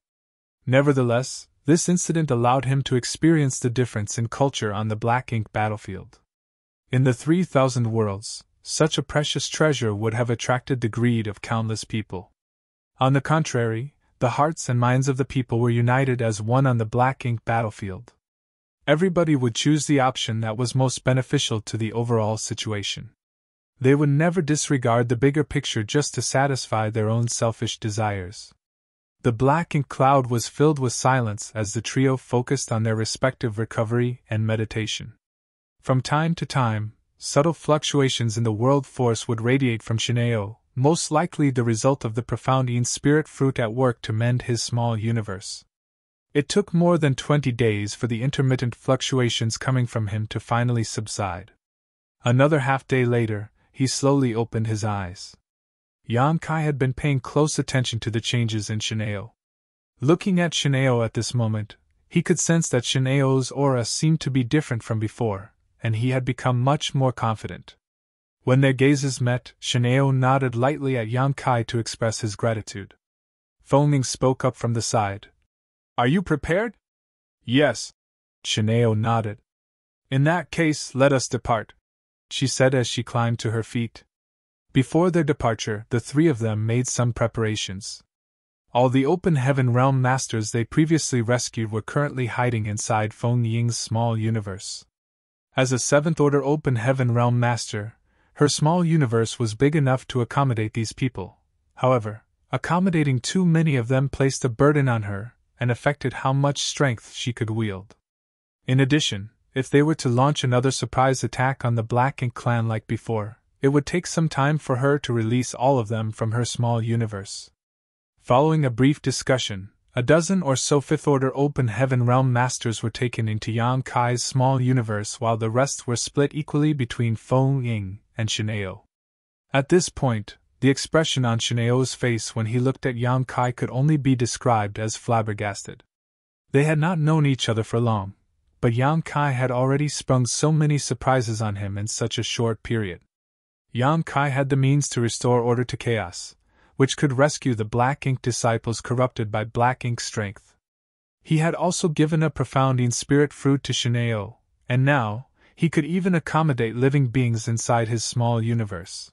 [SPEAKER 1] Nevertheless, this incident allowed him to experience the difference in culture on the black ink battlefield. In the 3,000 worlds, such a precious treasure would have attracted the greed of countless people. On the contrary, the hearts and minds of the people were united as one on the black ink battlefield. Everybody would choose the option that was most beneficial to the overall situation. They would never disregard the bigger picture just to satisfy their own selfish desires. The black ink cloud was filled with silence as the trio focused on their respective recovery and meditation. From time to time, subtle fluctuations in the world force would radiate from Shineo, most likely the result of the profoundine spirit fruit at work to mend his small universe. It took more than 20 days for the intermittent fluctuations coming from him to finally subside. Another half-day later, he slowly opened his eyes. Yang Kai had been paying close attention to the changes in Shineo. Looking at Shineo at this moment, he could sense that Shineo's aura seemed to be different from before, and he had become much more confident. When their gazes met, Shineo nodded lightly at Yang Kai to express his gratitude. Fengming spoke up from the side. "Are you prepared?" "Yes." Shineo nodded. "In that case, let us depart," she said as she climbed to her feet. Before their departure, the three of them made some preparations. All the open heaven realm masters they previously rescued were currently hiding inside Feng Ying's small universe. As a 7th order open heaven realm master, her small universe was big enough to accommodate these people. However, accommodating too many of them placed a burden on her and affected how much strength she could wield. In addition, if they were to launch another surprise attack on the Black Ink clan like before, it would take some time for her to release all of them from her small universe. Following a brief discussion, a dozen or so 5th order open heaven realm masters were taken into Yang Kai's small universe while the rest were split equally between Feng Ying and Shineo. At this point, the expression on Shineo's face when he looked at Yang Kai could only be described as flabbergasted. They had not known each other for long, but Yang Kai had already sprung so many surprises on him in such a short period. Yang Kai had the means to restore order to chaos, which could rescue the Black Ink disciples corrupted by Black Ink strength. He had also given a profounding spirit fruit to Shineo, and now, he could even accommodate living beings inside his small universe.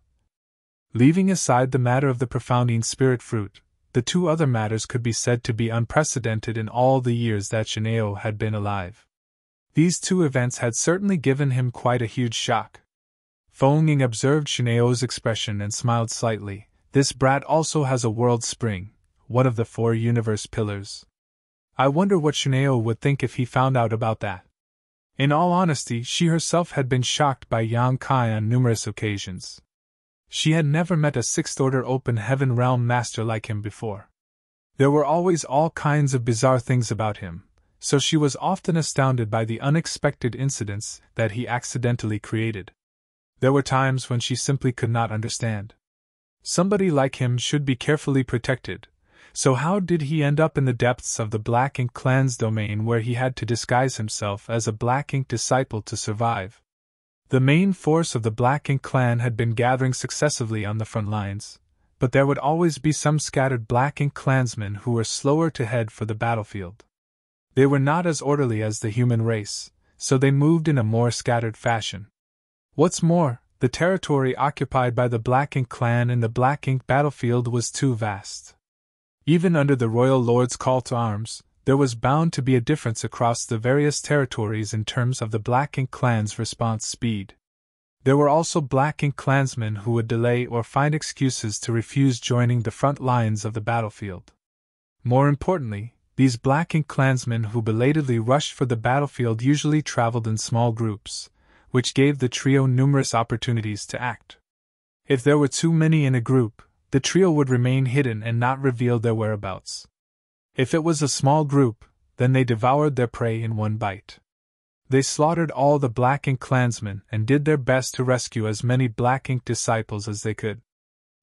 [SPEAKER 1] Leaving aside the matter of the profounding spirit fruit, the two other matters could be said to be unprecedented in all the years that Shineo had been alive. These two events had certainly given him quite a huge shock. Feng Ying observed Shineo's expression and smiled slightly. This brat also has a world spring, one of the 4 universe pillars. I wonder what Shineo would think if he found out about that. In all honesty, she herself had been shocked by Yang Kai on numerous occasions. She had never met a 6th order open heaven realm master like him before. There were always all kinds of bizarre things about him, so she was often astounded by the unexpected incidents that he accidentally created. There were times when she simply could not understand. Somebody like him should be carefully protected, so how did he end up in the depths of the Black Ink clan's domain where he had to disguise himself as a Black Ink disciple to survive? The main force of the Black Ink clan had been gathering successively on the front lines, but there would always be some scattered Black Ink clansmen who were slower to head for the battlefield. They were not as orderly as the human race, so they moved in a more scattered fashion. What's more, the territory occupied by the Black Ink clan in the Black Ink battlefield was too vast. Even under the royal lord's call to arms, there was bound to be a difference across the various territories in terms of the Black Ink clan's response speed. There were also Black Ink clansmen who would delay or find excuses to refuse joining the front lines of the battlefield. More importantly, these Black Ink clansmen who belatedly rushed for the battlefield usually traveled in small groups, which gave the trio numerous opportunities to act. If there were too many in a group, the trio would remain hidden and not reveal their whereabouts. If it was a small group, then they devoured their prey in one bite. They slaughtered all the Black Ink clansmen and did their best to rescue as many Black Ink disciples as they could.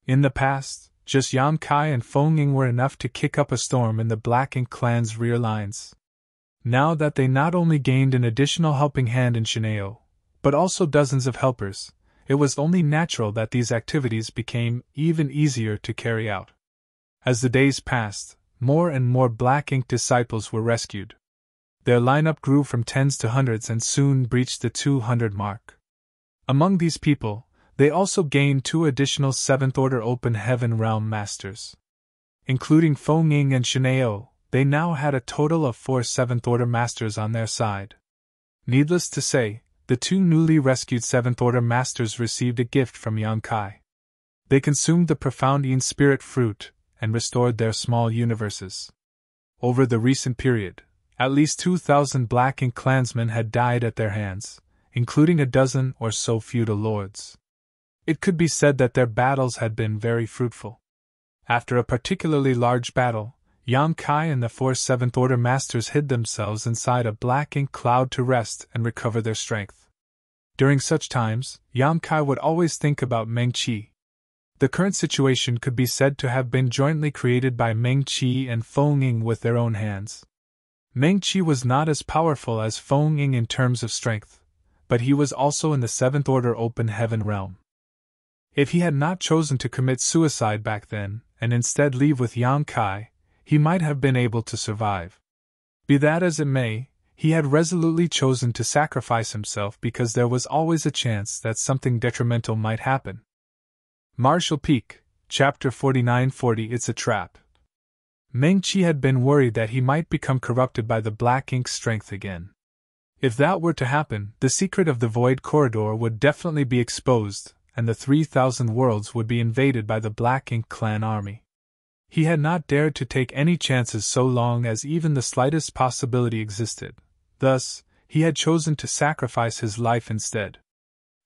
[SPEAKER 1] In the past, just Yan Kai and Feng Ying were enough to kick up a storm in the Black Ink clan's rear lines. Now that they not only gained an additional helping hand in Shineo, but also dozens of helpers, it was only natural that these activities became even easier to carry out. As the days passed, more and more Black Ink disciples were rescued. Their lineup grew from tens to hundreds and soon breached the 200 mark. Among these people, they also gained 2 additional 7th Order Open Heaven Realm Masters. Including Feng Ying and Shineo, they now had a total of 4 7th Order Masters on their side. Needless to say, the 2 newly rescued 7th Order Masters received a gift from Yan Kai. They consumed the profound Yin Spirit Fruit and restored their small universes. Over the recent period, at least 2,000 Black Ink clansmen had died at their hands, including a dozen or so feudal lords. It could be said that their battles had been very fruitful. After a particularly large battle, Yan Kai and the 4 7th Order Masters hid themselves inside a Black Ink cloud to rest and recover their strength. During such times, Yan Kai would always think about Meng Qi. The current situation could be said to have been jointly created by Meng Qi and Feng Ying with their own hands. Meng Qi was not as powerful as Feng Ying in terms of strength, but he was also in the 7th Order Open Heaven realm. If he had not chosen to commit suicide back then, and instead leave with Yan Kai, he might have been able to survive. Be that as it may, he had resolutely chosen to sacrifice himself because there was always a chance that something detrimental might happen. Martial Peak, Chapter 4940 It's a Trap. Meng Qi had been worried that he might become corrupted by the Black Ink strength again. If that were to happen, the secret of the Void Corridor would definitely be exposed, and the 3,000 worlds would be invaded by the Black Ink clan army. He had not dared to take any chances so long as even the slightest possibility existed. Thus, he had chosen to sacrifice his life instead.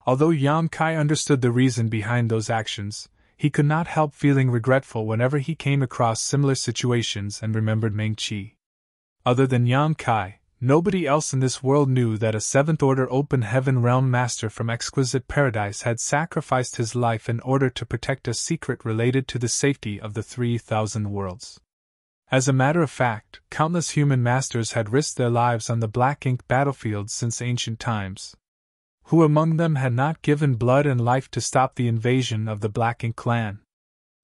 [SPEAKER 1] Although Yan Kai understood the reason behind those actions, he could not help feeling regretful whenever he came across similar situations and remembered Meng Qi. Other than Yan Kai, nobody else in this world knew that a 7th Order Open Heaven Realm Master from Exquisite Paradise had sacrificed his life in order to protect a secret related to the safety of the 3,000 worlds. As a matter of fact, countless human masters had risked their lives on the Black Ink battlefield since ancient times. Who among them had not given blood and life to stop the invasion of the Black Ink clan?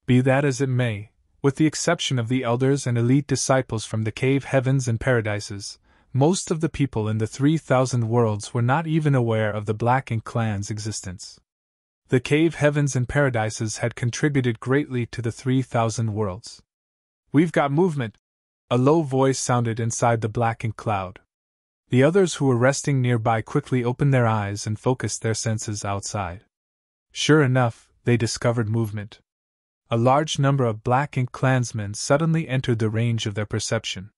[SPEAKER 1] Be that as it may, with the exception of the elders and elite disciples from the cave heavens and paradises, most of the people in the 3,000 worlds were not even aware of the Black Ink clan's existence. The cave heavens and paradises had contributed greatly to the 3,000 worlds. "We've got movement," a low voice sounded inside the Black Ink cloud. The others who were resting nearby quickly opened their eyes and focused their senses outside. Sure enough, they discovered movement. A large number of Black Ink clansmen suddenly entered the range of their perception.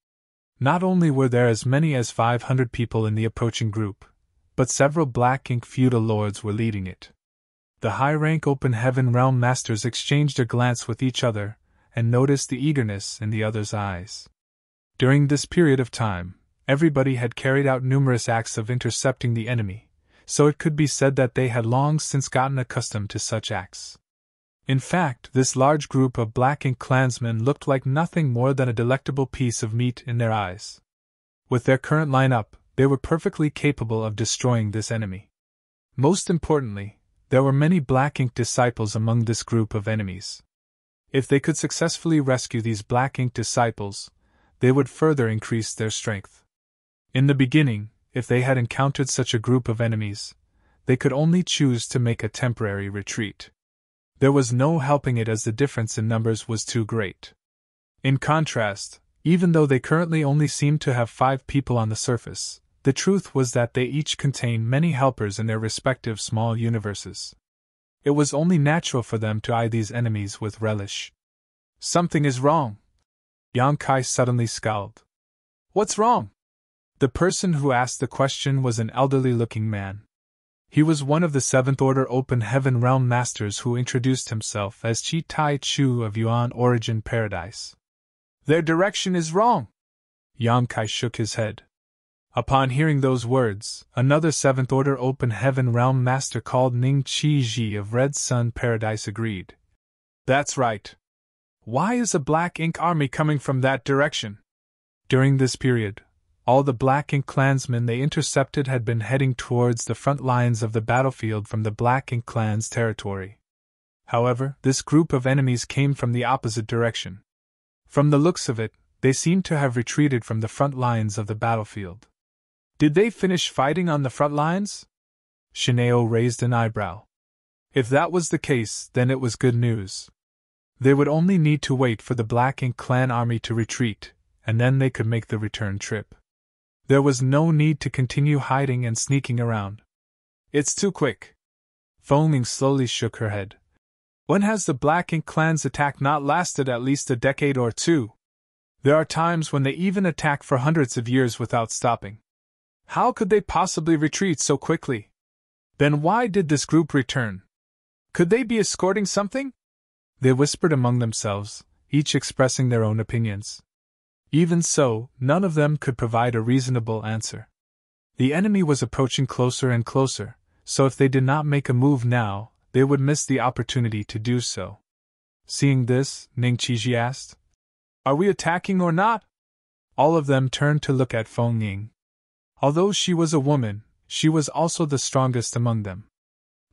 [SPEAKER 1] Not only were there as many as 500 people in the approaching group, but several Black Ink feudal lords were leading it. The high-rank Open Heaven Realm Masters exchanged a glance with each other, and noticed the eagerness in the other's eyes. During this period of time, everybody had carried out numerous acts of intercepting the enemy, so it could be said that they had long since gotten accustomed to such acts. In fact, this large group of Black Ink clansmen looked like nothing more than a delectable piece of meat in their eyes. With their current lineup, they were perfectly capable of destroying this enemy. Most importantly, there were many Black Ink disciples among this group of enemies. If they could successfully rescue these Black Ink disciples, they would further increase their strength. In the beginning, if they had encountered such a group of enemies, they could only choose to make a temporary retreat. There was no helping it as the difference in numbers was too great. In contrast, even though they currently only seemed to have 5 people on the surface, the truth was that they each contained many helpers in their respective small universes. It was only natural for them to eye these enemies with relish. "Something is wrong." Yan Kai suddenly scowled. "What's wrong?" The person who asked the question was an elderly-looking man. He was one of the Seventh Order Open Heaven Realm Masters who introduced himself as Chi Tai Chu of Yuan Origin Paradise. Their direction is wrong. Yang Kai shook his head. Upon hearing those words, another Seventh Order Open Heaven Realm Master called Ning Chi Ji of Red Sun Paradise agreed. That's right. Why is a Black Ink army coming from that direction? During this period, all the Black Ink clansmen they intercepted had been heading towards the front lines of the battlefield from the Black Ink clan's territory. However, this group of enemies came from the opposite direction. From the looks of it, they seemed to have retreated from the front lines of the battlefield. Did they finish fighting on the front lines? Shineo raised an eyebrow. If that was the case, then it was good news. They would only need to wait for the Black Ink clan army to retreat, and then they could make the return trip. There was no need to continue hiding and sneaking around. It's too quick. Feng slowly shook her head. When has the Black Ink clan's attack not lasted at least a decade or two? There are times when they even attack for hundreds of years without stopping. How could they possibly retreat so quickly? Then why did this group return? Could they be escorting something? They whispered among themselves, each expressing their own opinions. Even so, none of them could provide a reasonable answer. The enemy was approaching closer and closer, so if they did not make a move now, they would miss the opportunity to do so. Seeing this, Ning Qiji asked, "Are we attacking or not?" All of them turned to look at Feng Ying. Although she was a woman, she was also the strongest among them.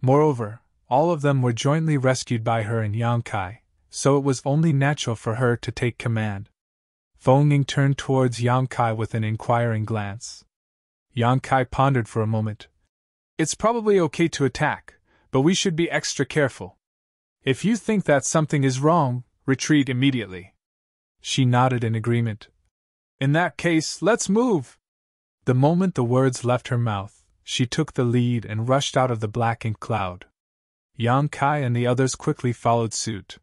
[SPEAKER 1] Moreover, all of them were jointly rescued by her and Yang Kai, so it was only natural for her to take command. Feng Ying turned towards Yang Kai with an inquiring glance. Yang Kai pondered for a moment. It's probably okay to attack, but we should be extra careful. If you think that something is wrong, retreat immediately. She nodded in agreement. In that case, let's move. The moment the words left her mouth, she took the lead and rushed out of the Black Ink cloud. Yang Kai and the others quickly followed suit.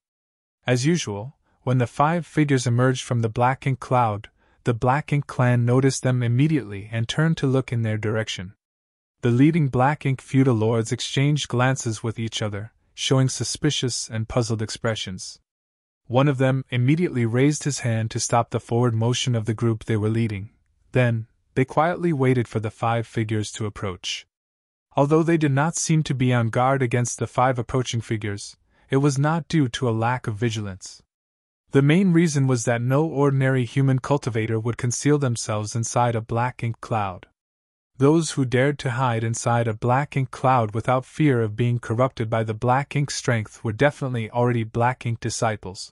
[SPEAKER 1] As usual, when the 5 figures emerged from the Black Ink cloud, the Black Ink clan noticed them immediately and turned to look in their direction. The leading Black Ink feudal lords exchanged glances with each other, showing suspicious and puzzled expressions. One of them immediately raised his hand to stop the forward motion of the group they were leading. Then, they quietly waited for the 5 figures to approach. Although they did not seem to be on guard against the 5 approaching figures, it was not due to a lack of vigilance. The main reason was that no ordinary human cultivator would conceal themselves inside a Black Ink cloud. Those who dared to hide inside a Black Ink cloud without fear of being corrupted by the Black Ink strength were definitely already Black Ink disciples.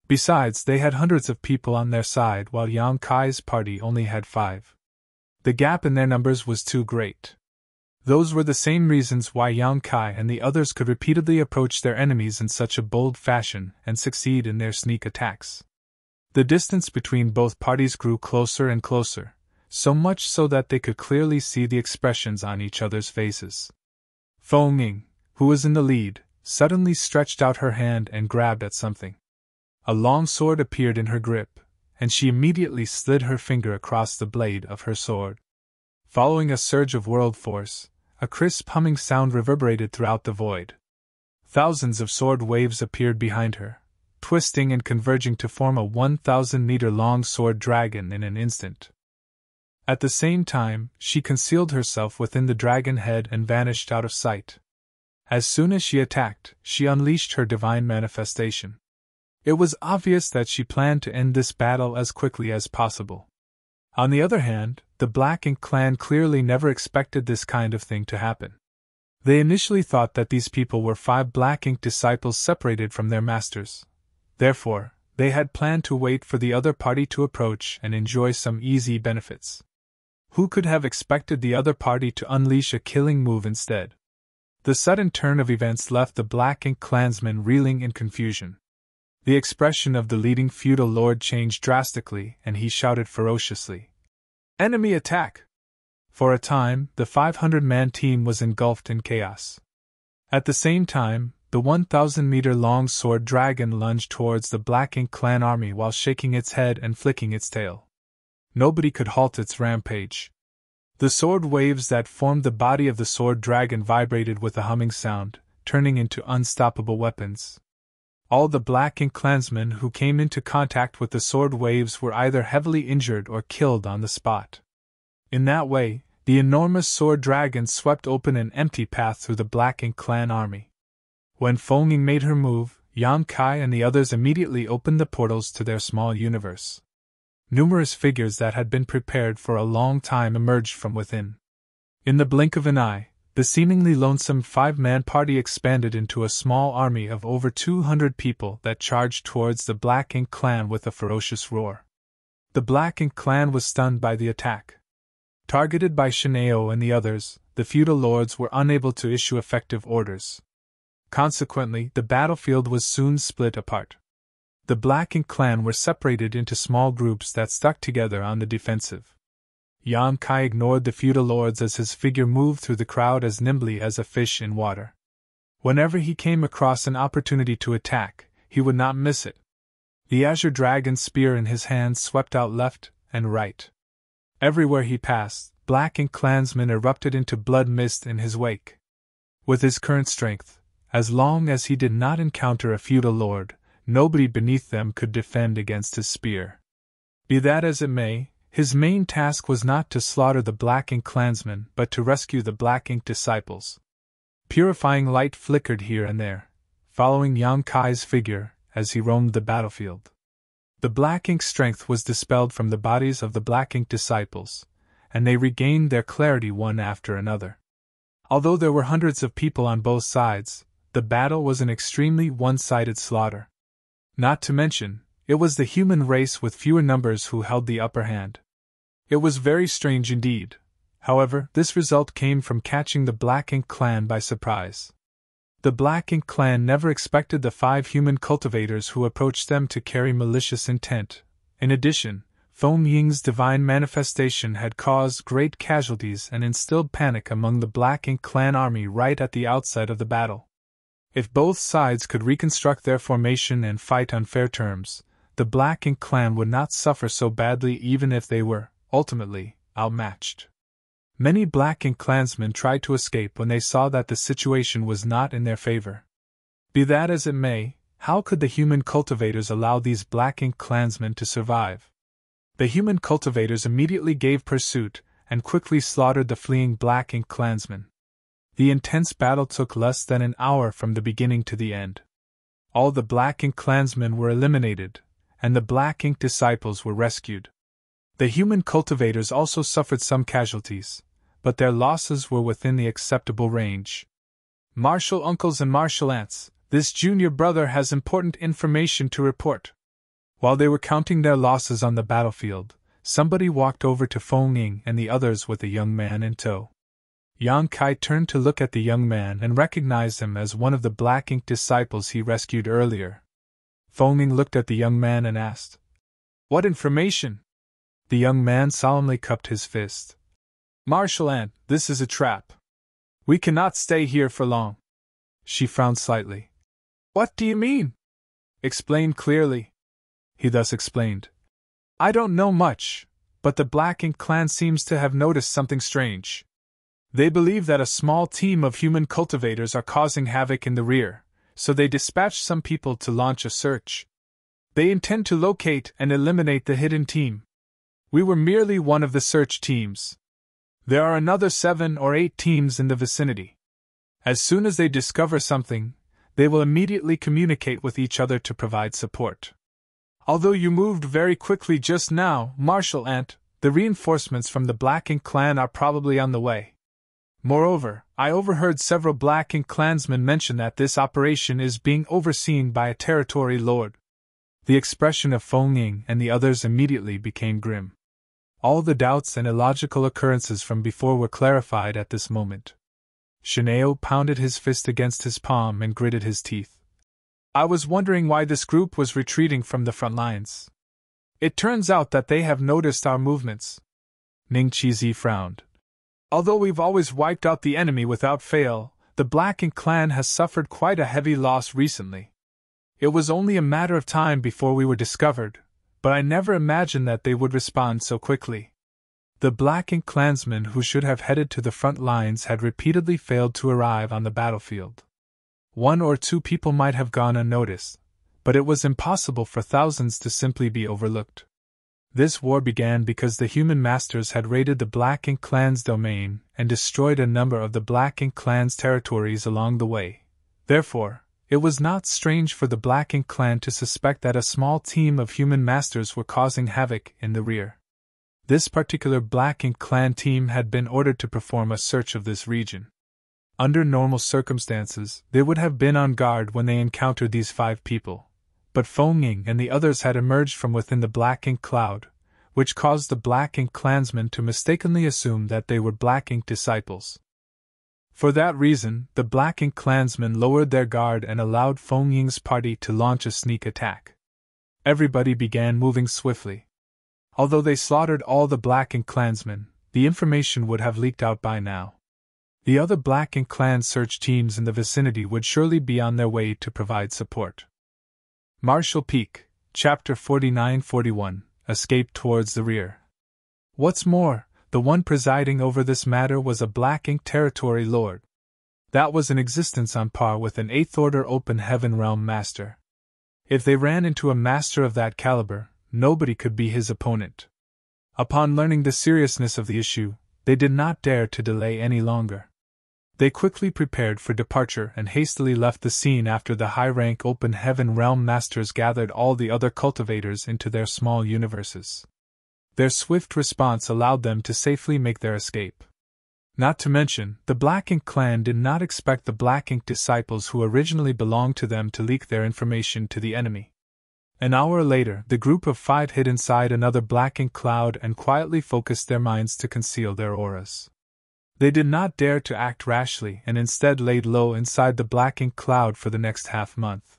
[SPEAKER 1] Besides, they had hundreds of people on their side while Yang Kai's party only had 5. The gap in their numbers was too great. Those were the same reasons why Yang Kai and the others could repeatedly approach their enemies in such a bold fashion and succeed in their sneak attacks. The distance between both parties grew closer and closer, so much so that they could clearly see the expressions on each other's faces. Feng Ying, who was in the lead, suddenly stretched out her hand and grabbed at something. A long sword appeared in her grip, and she immediately slid her finger across the blade of her sword. Following a surge of world force, a crisp humming sound reverberated throughout the void. Thousands of sword waves appeared behind her, twisting and converging to form a 1,000-meter-long sword dragon in an instant. At the same time, she concealed herself within the dragon head and vanished out of sight. As soon as she attacked, she unleashed her divine manifestation. It was obvious that she planned to end this battle as quickly as possible. On the other hand, the Black Ink clan clearly never expected this kind of thing to happen. They initially thought that these people were 5 Black Ink disciples separated from their masters. Therefore, they had planned to wait for the other party to approach and enjoy some easy benefits. Who could have expected the other party to unleash a killing move instead? The sudden turn of events left the Black Ink clansmen reeling in confusion. The expression of the leading feudal lord changed drastically, and he shouted ferociously, "Enemy attack!" For a time, the 500-man team was engulfed in chaos. At the same time, the 1,000-meter-long sword dragon lunged towards the Black Ink clan army while shaking its head and flicking its tail. Nobody could halt its rampage. The sword waves that formed the body of the sword dragon vibrated with a humming sound, turning into unstoppable weapons. All the Black Ink clansmen who came into contact with the sword waves were either heavily injured or killed on the spot. In that way, the enormous sword dragon swept open an empty path through the Black Ink clan army. When Feng Ying made her move, Yang Kai and the others immediately opened the portals to their small universe. Numerous figures that had been prepared for a long time emerged from within. In the blink of an eye, the seemingly lonesome 5-man party expanded into a small army of over 200 people that charged towards the Black Ink clan with a ferocious roar. The Black Ink clan was stunned by the attack. Targeted by Shineo and the others, the feudal lords were unable to issue effective orders. Consequently, the battlefield was soon split apart. The Black Ink clan were separated into small groups that stuck together on the defensive. Yan Kai ignored the feudal lords as his figure moved through the crowd as nimbly as a fish in water. Whenever he came across an opportunity to attack, he would not miss it. The azure dragon spear in his hand swept out left and right. Everywhere he passed, Black Ink clansmen erupted into blood mist in his wake. With his current strength, as long as he did not encounter a feudal lord, nobody beneath them could defend against his spear. Be that as it may, his main task was not to slaughter the Black Ink clansmen but to rescue the Black Ink disciples. Purifying light flickered here and there, following Yang Kai's figure as he roamed the battlefield. The Black Ink strength was dispelled from the bodies of the Black Ink disciples, and they regained their clarity one after another. Although there were hundreds of people on both sides, the battle was an extremely one-sided slaughter. Not to mention, it was the human race with fewer numbers who held the upper hand. It was very strange indeed. However, this result came from catching the Black Ink clan by surprise. The Black Ink clan never expected the 5 human cultivators who approached them to carry malicious intent. In addition, Feng Ying's divine manifestation had caused great casualties and instilled panic among the Black Ink clan army right at the outset of the battle. If both sides could reconstruct their formation and fight on fair terms, the Black Ink clan would not suffer so badly even if they were, ultimately, outmatched. Many Black Ink clansmen tried to escape when they saw that the situation was not in their favor. Be that as it may, how could the human cultivators allow these Black Ink clansmen to survive? The human cultivators immediately gave pursuit and quickly slaughtered the fleeing Black Ink clansmen. The intense battle took less than an hour from the beginning to the end. All the Black Ink clansmen were eliminated, and the Black Ink disciples were rescued. The human cultivators also suffered some casualties, but their losses were within the acceptable range. Martial uncles and martial aunts, this junior brother has important information to report. While they were counting their losses on the battlefield, somebody walked over to Feng Ying and the others with a young man in tow. Yang Kai turned to look at the young man and recognized him as one of the Black Ink disciples he rescued earlier. Feng Ying looked at the young man and asked, "What information?" The young man solemnly cupped his fist. "Martial aunt, this is a trap. We cannot stay here for long." She frowned slightly. "What do you mean?" "Explain clearly." He thus explained. "I don't know much, but the Black Ink clan seems to have noticed something strange. They believe that a small team of human cultivators are causing havoc in the rear, so they dispatched some people to launch a search. They intend to locate and eliminate the hidden team. We were merely one of the search teams. There are another 7 or 8 teams in the vicinity. As soon as they discover something, they will immediately communicate with each other to provide support. Although you moved very quickly just now, Martial Aunt, the reinforcements from the Black Ink clan are probably on the way. Moreover, I overheard several Black Ink clansmen mention that this operation is being overseen by a territory lord." The expression of Feng Ying and the others immediately became grim. All the doubts and illogical occurrences from before were clarified at this moment. Shineo pounded his fist against his palm and gritted his teeth. "I was wondering why this group was retreating from the front lines. It turns out that they have noticed our movements." Ning Chizi frowned. "Although we've always wiped out the enemy without fail, the Black Ink clan has suffered quite a heavy loss recently. It was only a matter of time before we were discovered, but I never imagined that they would respond so quickly." The Black Ink clansmen who should have headed to the front lines had repeatedly failed to arrive on the battlefield. One or two people might have gone unnoticed, but it was impossible for thousands to simply be overlooked. This war began because the human masters had raided the Black Ink clan's domain and destroyed a number of the Black Ink clan's territories along the way. Therefore, it was not strange for the Black Ink clan to suspect that a small team of human masters were causing havoc in the rear. This particular Black Ink clan team had been ordered to perform a search of this region. Under normal circumstances, they would have been on guard when they encountered these 5 people, but Feng Ying and the others had emerged from within the Black Ink cloud, which caused the Black Ink clansmen to mistakenly assume that they were Black Ink disciples. For that reason, the Black Ink clansmen lowered their guard and allowed Feng Ying's party to launch a sneak attack. Everybody began moving swiftly. Although they slaughtered all the Black Ink clansmen, the information would have leaked out by now. The other Black Ink clan search teams in the vicinity would surely be on their way to provide support. Marshall Peak, Chapter 49-41, escaped towards the rear. What's more, the one presiding over this matter was a Black Ink territory lord. That was in existence on par with an 8th Order Open Heaven Realm Master. If they ran into a master of that caliber, nobody could be his opponent. Upon learning the seriousness of the issue, they did not dare to delay any longer. They quickly prepared for departure and hastily left the scene after the high-rank Open Heaven Realm Masters gathered all the other cultivators into their small universes. Their swift response allowed them to safely make their escape. Not to mention, the Black Ink clan did not expect the Black Ink disciples who originally belonged to them to leak their information to the enemy. An hour later, the group of 5 hid inside another Black Ink cloud and quietly focused their minds to conceal their auras. They did not dare to act rashly and instead laid low inside the Black Ink cloud for the next half-month.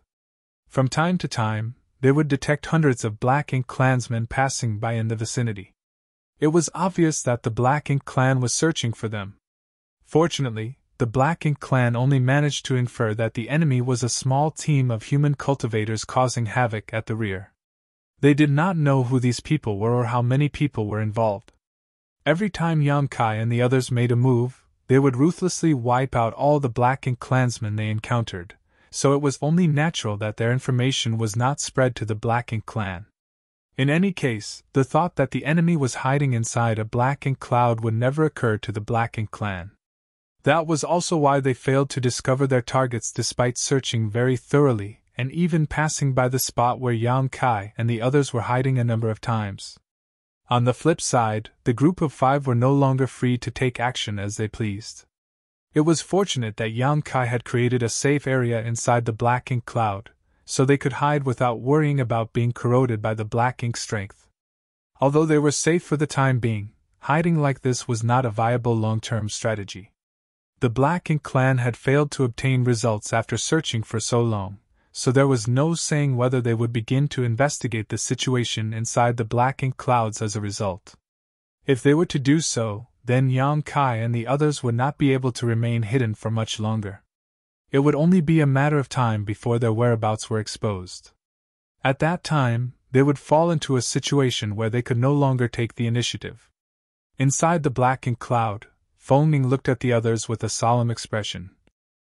[SPEAKER 1] From time to time, they would detect hundreds of Black Ink clansmen passing by in the vicinity. It was obvious that the Black Ink clan was searching for them. Fortunately, the Black Ink clan only managed to infer that the enemy was a small team of human cultivators causing havoc at the rear. They did not know who these people were or how many people were involved. Every time Yang Kai and the others made a move, they would ruthlessly wipe out all the Black Ink clansmen they encountered, so it was only natural that their information was not spread to the Black Ink clan. In any case, the thought that the enemy was hiding inside a Black Ink cloud would never occur to the Black Ink clan. That was also why they failed to discover their targets despite searching very thoroughly and even passing by the spot where Yang Kai and the others were hiding a number of times. On the flip side, the group of 5 were no longer free to take action as they pleased. It was fortunate that Yang Kai had created a safe area inside the Black Ink cloud, so they could hide without worrying about being corroded by the Black Ink strength. Although they were safe for the time being, hiding like this was not a viable long-term strategy. The Black Ink clan had failed to obtain results after searching for so long, so there was no saying whether they would begin to investigate the situation inside the Black Ink clouds as a result. If they were to do so, then Yang Kai and the others would not be able to remain hidden for much longer. It would only be a matter of time before their whereabouts were exposed. At that time, they would fall into a situation where they could no longer take the initiative. Inside the Black Ink cloud, Feng Ning looked at the others with a solemn expression.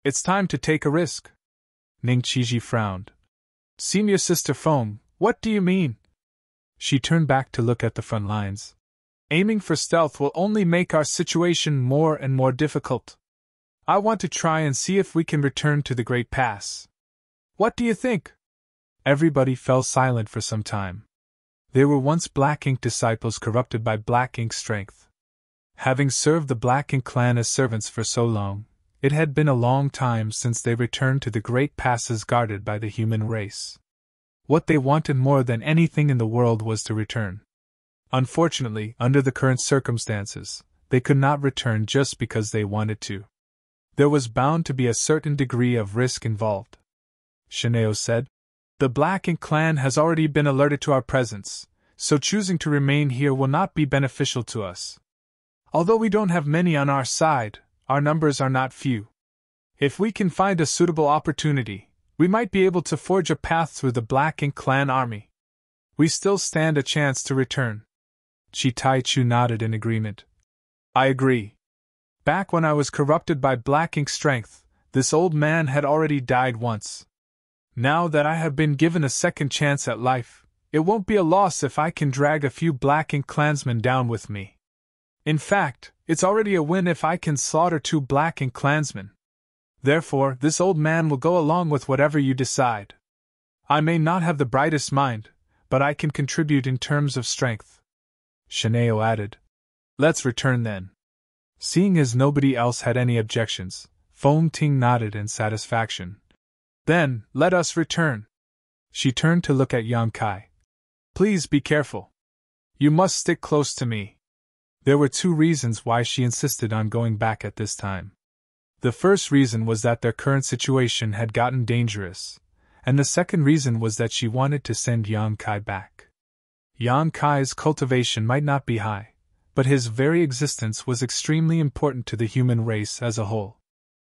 [SPEAKER 1] "It's time to take a risk." Ning Qiji frowned. "Senior Sister Feng, what do you mean?" She turned back to look at the front lines. "Aiming for stealth will only make our situation more and more difficult. I want to try and see if we can return to the Great Pass. What do you think?" Everybody fell silent for some time. They were once Black Ink disciples corrupted by Black Ink strength. Having served the Black Ink clan as servants for so long, it had been a long time since they returned to the great passes guarded by the human race. What they wanted more than anything in the world was to return. Unfortunately, under the current circumstances, they could not return just because they wanted to. There was bound to be a certain degree of risk involved. Shineo said, "The Black Ink clan has already been alerted to our presence, so choosing to remain here will not be beneficial to us. Although we don't have many on our side, our numbers are not few. If we can find a suitable opportunity, we might be able to forge a path through the Black Ink clan army. We still stand a chance to return." Chi Tai Chu nodded in agreement. I agree. Back when I was corrupted by black ink strength, this old man had already died once. Now that I have been given a second chance at life, it won't be a loss if I can drag a few black ink clansmen down with me. In fact, it's already a win if I can slaughter 2 black ink clansmen. Therefore, this old man will go along with whatever you decide. I may not have the brightest mind, but I can contribute in terms of strength. Shineo added. Let's return then. Seeing as nobody else had any objections, Feng Ting nodded in satisfaction. Then, let us return. She turned to look at Yang Kai. Please be careful. You must stick close to me. There were 2 reasons why she insisted on going back at this time. The first reason was that their current situation had gotten dangerous, and the second reason was that she wanted to send Yang Kai back. Yang Kai's cultivation might not be high, but his very existence was extremely important to the human race as a whole.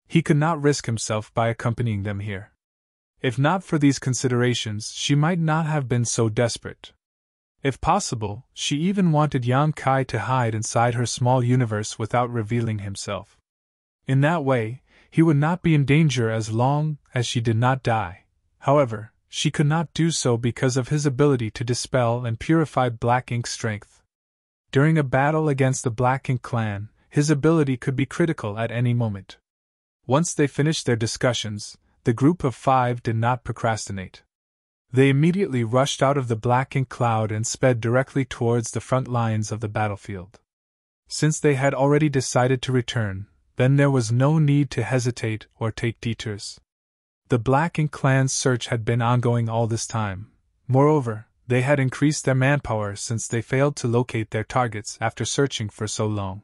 [SPEAKER 1] He could not risk himself by accompanying them here. If not for these considerations, she might not have been so desperate. If possible, she even wanted Yang Kai to hide inside her small universe without revealing himself. In that way, he would not be in danger as long as she did not die. However, she could not do so because of his ability to dispel and purify black ink strength. During a battle against the Black Ink clan, his ability could be critical at any moment. Once they finished their discussions, the group of 5 did not procrastinate. They immediately rushed out of the black ink cloud and sped directly towards the front lines of the battlefield. Since they had already decided to return, then there was no need to hesitate or take detours. The Black Ink clan's search had been ongoing all this time. Moreover, they had increased their manpower since they failed to locate their targets after searching for so long.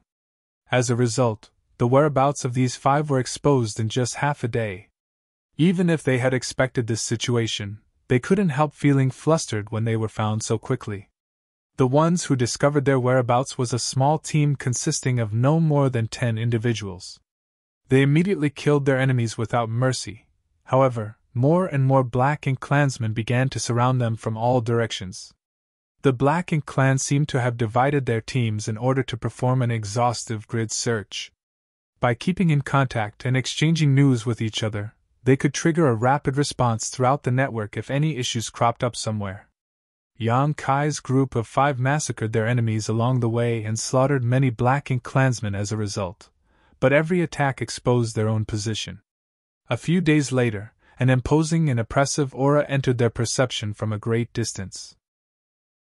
[SPEAKER 1] As a result, the whereabouts of these 5 were exposed in just half a day. Even if they had expected this situation, they couldn't help feeling flustered when they were found so quickly. The ones who discovered their whereabouts was a small team consisting of no more than 10 individuals. They immediately killed their enemies without mercy. However, more and more Black Ink clansmen began to surround them from all directions. The Black Ink clan seemed to have divided their teams in order to perform an exhaustive grid search. By keeping in contact and exchanging news with each other, they could trigger a rapid response throughout the network if any issues cropped up somewhere. Yang Kai's group of 5 massacred their enemies along the way and slaughtered many Black Ink clansmen as a result, but every attack exposed their own position. A few days later, an imposing and oppressive aura entered their perception from a great distance.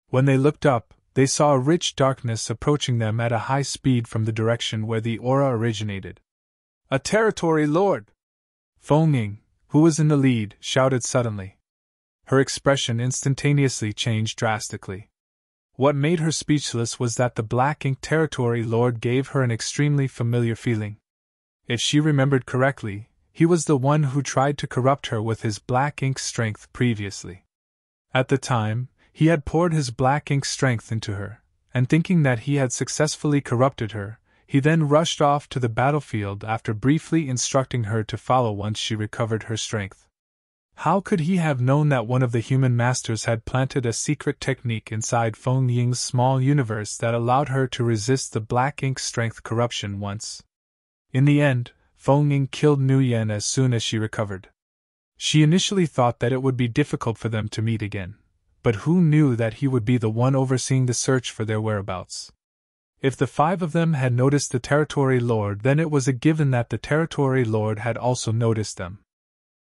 [SPEAKER 1] When they looked up, they saw a rich darkness approaching them at a high speed from the direction where the aura originated. A territory lord! Feng Ying, who was in the lead, shouted suddenly. Her expression instantaneously changed drastically. What made her speechless was that the Black Ink territory lord gave her an extremely familiar feeling. If she remembered correctly, he was the one who tried to corrupt her with his black ink strength previously. At the time, he had poured his black ink strength into her, and thinking that he had successfully corrupted her, he then rushed off to the battlefield after briefly instructing her to follow once she recovered her strength. How could he have known that one of the human masters had planted a secret technique inside Feng Ying's small universe that allowed her to resist the black ink strength corruption once? In the end, Feng Ying killed Nguyen as soon as she recovered. She initially thought that it would be difficult for them to meet again, but who knew that he would be the one overseeing the search for their whereabouts? If the 5 of them had noticed the Territory Lord, then it was a given that the Territory Lord had also noticed them.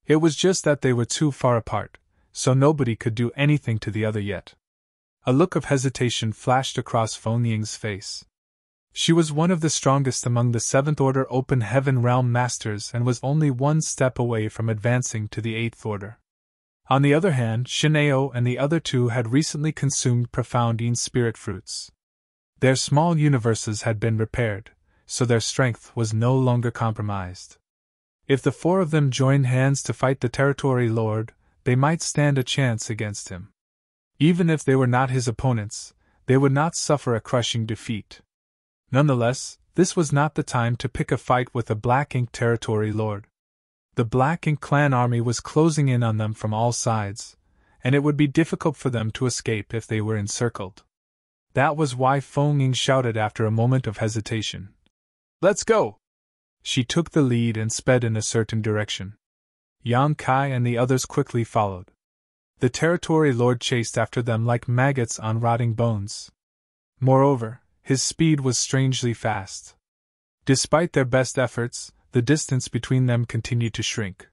[SPEAKER 1] It was just that they were too far apart, so nobody could do anything to the other yet. A look of hesitation flashed across Feng Ying's face. She was one of the strongest among the 7th Order Open Heaven Realm Masters and was only one step away from advancing to the 8th Order. On the other hand, Shineo and the other 2 had recently consumed profound Yin spirit fruits. Their small universes had been repaired, so their strength was no longer compromised. If the 4 of them joined hands to fight the Territory Lord, they might stand a chance against him. Even if they were not his opponents, they would not suffer a crushing defeat. Nonetheless, this was not the time to pick a fight with the Black Ink Territory Lord. The Black Ink clan army was closing in on them from all sides, and it would be difficult for them to escape if they were encircled. That was why Feng Ying shouted after a moment of hesitation. Let's go! She took the lead and sped in a certain direction. Yang Kai and the others quickly followed. The territory lord chased after them like maggots on rotting bones. Moreover, his speed was strangely fast. Despite their best efforts, the distance between them continued to shrink.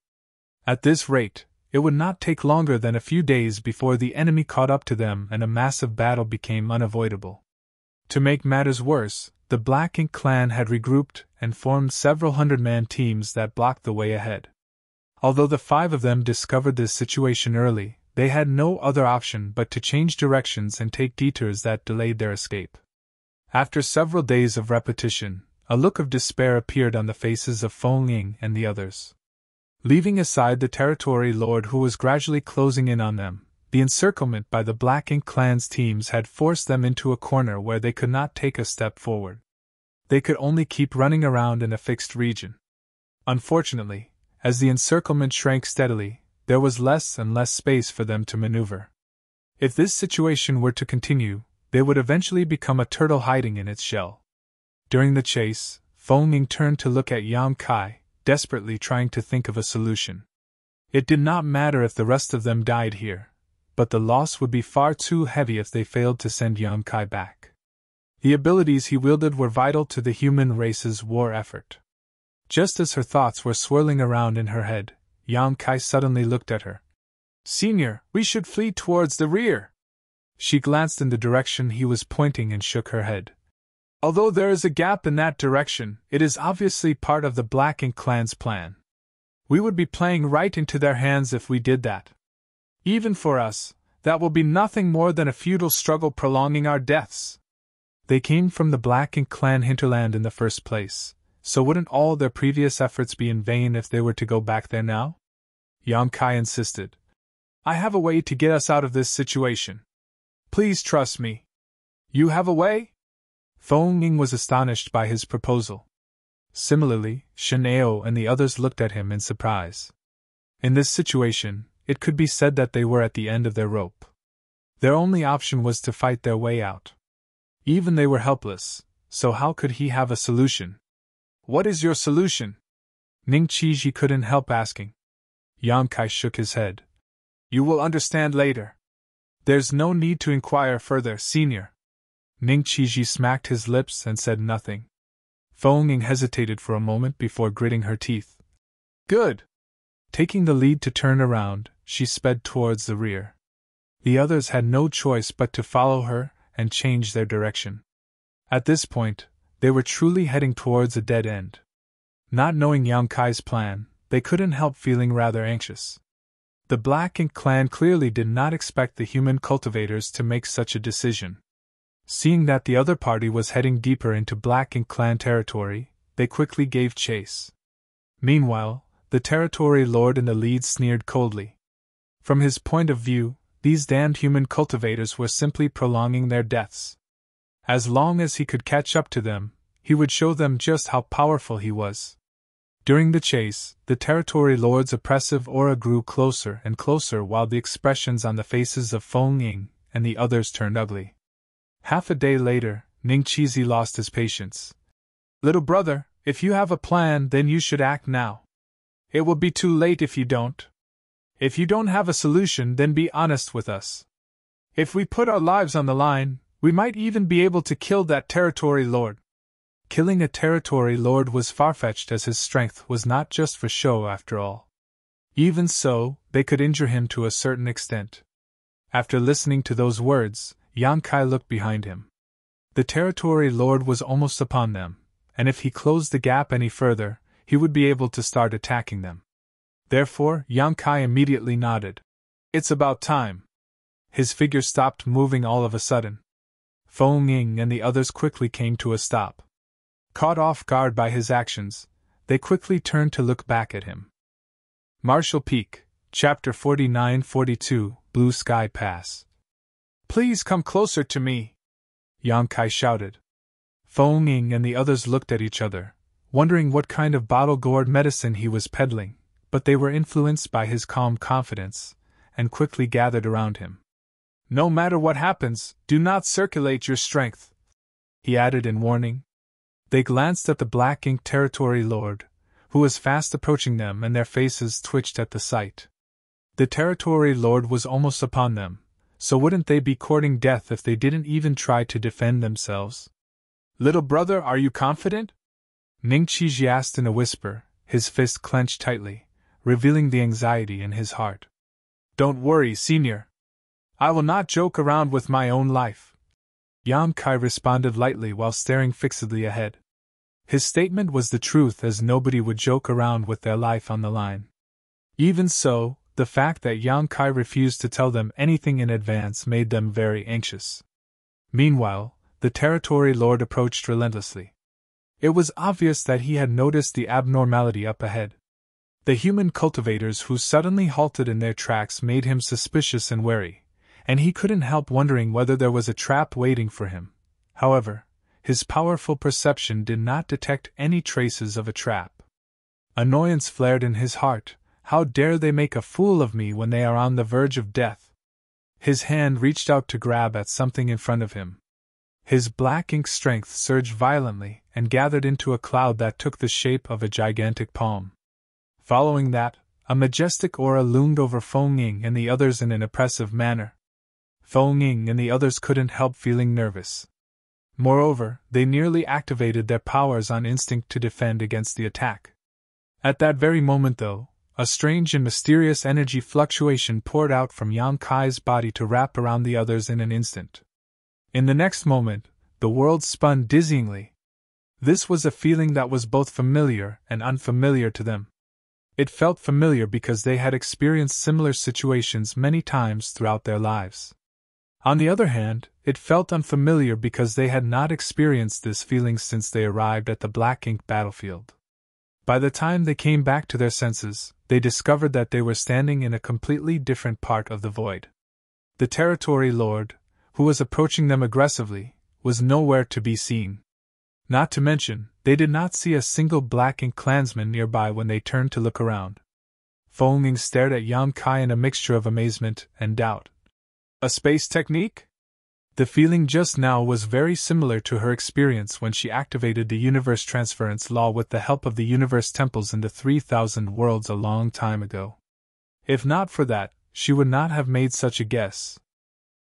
[SPEAKER 1] At this rate, it would not take longer than a few days before the enemy caught up to them and a massive battle became unavoidable. To make matters worse, the Black Ink clan had regrouped and formed several hundred-man teams that blocked the way ahead. Although the 5 of them discovered this situation early, they had no other option but to change directions and take detours that delayed their escape. After several days of repetition, a look of despair appeared on the faces of Feng Ying and the others. Leaving aside the territory lord who was gradually closing in on them, the encirclement by the Black Ink clan's teams had forced them into a corner where they could not take a step forward. They could only keep running around in a fixed region. Unfortunately, as the encirclement shrank steadily, there was less and less space for them to maneuver. If this situation were to continue, they would eventually become a turtle hiding in its shell. During the chase, Feng Ying turned to look at Yang Kai, desperately trying to think of a solution. It did not matter if the rest of them died here, but the loss would be far too heavy if they failed to send Yang Kai back. The abilities he wielded were vital to the human race's war effort. Just as her thoughts were swirling around in her head, Yang Kai suddenly looked at her. "Senior, we should flee towards the rear." She glanced in the direction he was pointing and shook her head. "Although there is a gap in that direction, it is obviously part of the Black Ink clan's plan. We would be playing right into their hands if we did that. Even for us, that will be nothing more than a futile struggle prolonging our deaths." They came from the Black Ink clan hinterland in the first place, so wouldn't all their previous efforts be in vain if they were to go back there now? Yang Kai insisted. "I have a way to get us out of this situation. Please trust me." "You have a way?" Feng Ying was astonished by his proposal. Similarly, Shineo and the others looked at him in surprise. In this situation, it could be said that they were at the end of their rope. Their only option was to fight their way out. Even they were helpless, so how could he have a solution? "What is your solution?" Ning Qiji couldn't help asking. Yang Kai shook his head. "You will understand later. There's no need to inquire further, senior." Ning Qiji smacked his lips and said nothing. Feng Ying hesitated for a moment before gritting her teeth. "Good." Taking the lead to turn around, she sped towards the rear. The others had no choice but to follow her and change their direction. At this point, they were truly heading towards a dead end. Not knowing Yang Kai's plan, they couldn't help feeling rather anxious. The Black Ink clan clearly did not expect the human cultivators to make such a decision. Seeing that the other party was heading deeper into Black Ink clan territory, they quickly gave chase. Meanwhile, the territory lord in the lead sneered coldly. From his point of view, these damned human cultivators were simply prolonging their deaths. As long as he could catch up to them, he would show them just how powerful he was. During the chase, the territory lord's oppressive aura grew closer and closer while the expressions on the faces of Feng Ying and the others turned ugly. Half a day later, Ning Qizi lost his patience. "Little brother, if you have a plan, then you should act now. It will be too late if you don't. If you don't have a solution, then be honest with us. If we put our lives on the line, we might even be able to kill that territory lord." Killing a territory lord was far-fetched, as his strength was not just for show after all. Even so, they could injure him to a certain extent. After listening to those words, Yang Kai looked behind him. The territory lord was almost upon them, and if he closed the gap any further, he would be able to start attacking them. Therefore, Yang Kai immediately nodded. "It's about time." His figure stopped moving all of a sudden. Feng Ying and the others quickly came to a stop. Caught off guard by his actions, they quickly turned to look back at him. Marshall Peak, Chapter 49-42, Blue Sky Pass. "Please come closer to me," Yang Kai shouted. Feng Ying and the others looked at each other, wondering what kind of bottle-gourd medicine he was peddling, but they were influenced by his calm confidence, and quickly gathered around him. No matter what happens, do not circulate your strength," he added in warning. They glanced at the black ink territory lord, who was fast approaching them, and their faces twitched at the sight. The territory lord was almost upon them, so wouldn't they be courting death if they didn't even try to defend themselves? "Little brother, are you confident?" Ning Qiji asked in a whisper, his fist clenched tightly, revealing the anxiety in his heart. "Don't worry, senior. I will not joke around with my own life," Yan Kai responded lightly while staring fixedly ahead. His statement was the truth, as nobody would joke around with their life on the line. Even so, the fact that Yang Kai refused to tell them anything in advance made them very anxious. Meanwhile, the territory lord approached relentlessly. It was obvious that he had noticed the abnormality up ahead. The human cultivators who suddenly halted in their tracks made him suspicious and wary, and he couldn't help wondering whether there was a trap waiting for him. However, his powerful perception did not detect any traces of a trap. Annoyance flared in his heart. How dare they make a fool of me when they are on the verge of death? His hand reached out to grab at something in front of him. His black ink strength surged violently and gathered into a cloud that took the shape of a gigantic palm. Following that, a majestic aura loomed over Feng Ying and the others in an oppressive manner. Feng Ying and the others couldn't help feeling nervous. Moreover, they nearly activated their powers on instinct to defend against the attack. At that very moment, though, a strange and mysterious energy fluctuation poured out from Yang Kai's body to wrap around the others in an instant. In the next moment, the world spun dizzyingly. This was a feeling that was both familiar and unfamiliar to them. It felt familiar because they had experienced similar situations many times throughout their lives. On the other hand, it felt unfamiliar because they had not experienced this feeling since they arrived at the black ink battlefield. By the time they came back to their senses, they discovered that they were standing in a completely different part of the void. The territory lord, who was approaching them aggressively, was nowhere to be seen. Not to mention, they did not see a single black ink clansman nearby when they turned to look around. Feng Ying stared at Yang Kai in a mixture of amazement and doubt. A space technique? The feeling just now was very similar to her experience when she activated the universe transference law with the help of the universe temples in the 3,000 worlds a long time ago. If not for that, she would not have made such a guess.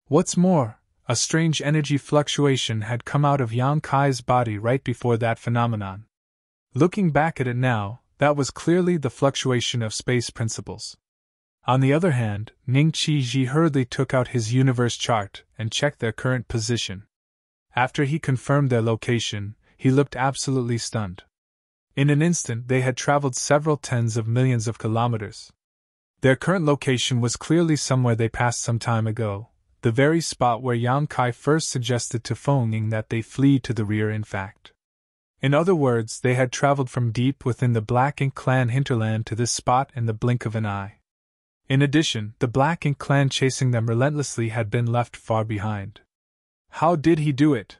[SPEAKER 1] What's more, a strange energy fluctuation had come out of Yang Kai's body right before that phenomenon. Looking back at it now, that was clearly the fluctuation of space principles. On the other hand, Ning Qiji hurriedly took out his universe chart and checked their current position. After he confirmed their location, he looked absolutely stunned. In an instant, they had traveled several tens of millions of kilometers. Their current location was clearly somewhere they passed some time ago, the very spot where Yang Kai first suggested to Feng Ying that they flee to the rear, in fact. In other words, they had traveled from deep within the Black Ink clan hinterland to this spot in the blink of an eye. In addition, the Black Ink clan chasing them relentlessly had been left far behind. How did he do it?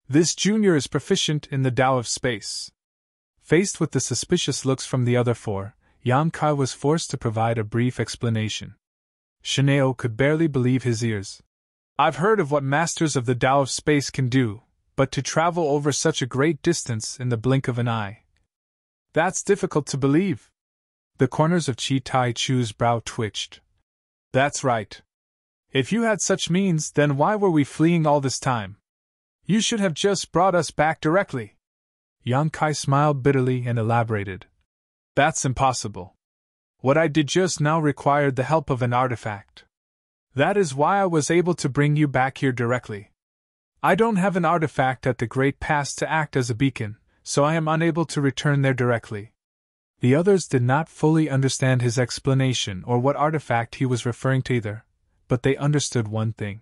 [SPEAKER 1] This junior is proficient in the Tao of space. Faced with the suspicious looks from the other four, Yang Kai was forced to provide a brief explanation. Shineo could barely believe his ears. I've heard of what masters of the Tao of space can do, but to travel over such a great distance in the blink of an eye. That's difficult to believe. The corners of Chi Tai Chu's brow twitched. That's right. If you had such means, then why were we fleeing all this time? You should have just brought us back directly. Yang Kai smiled bitterly and elaborated. That's impossible. What I did just now required the help of an artifact. That is why I was able to bring you back here directly. I don't have an artifact at the Great Pass to act as a beacon, so I am unable to return there directly. The others did not fully understand his explanation or what artifact he was referring to either, but they understood one thing.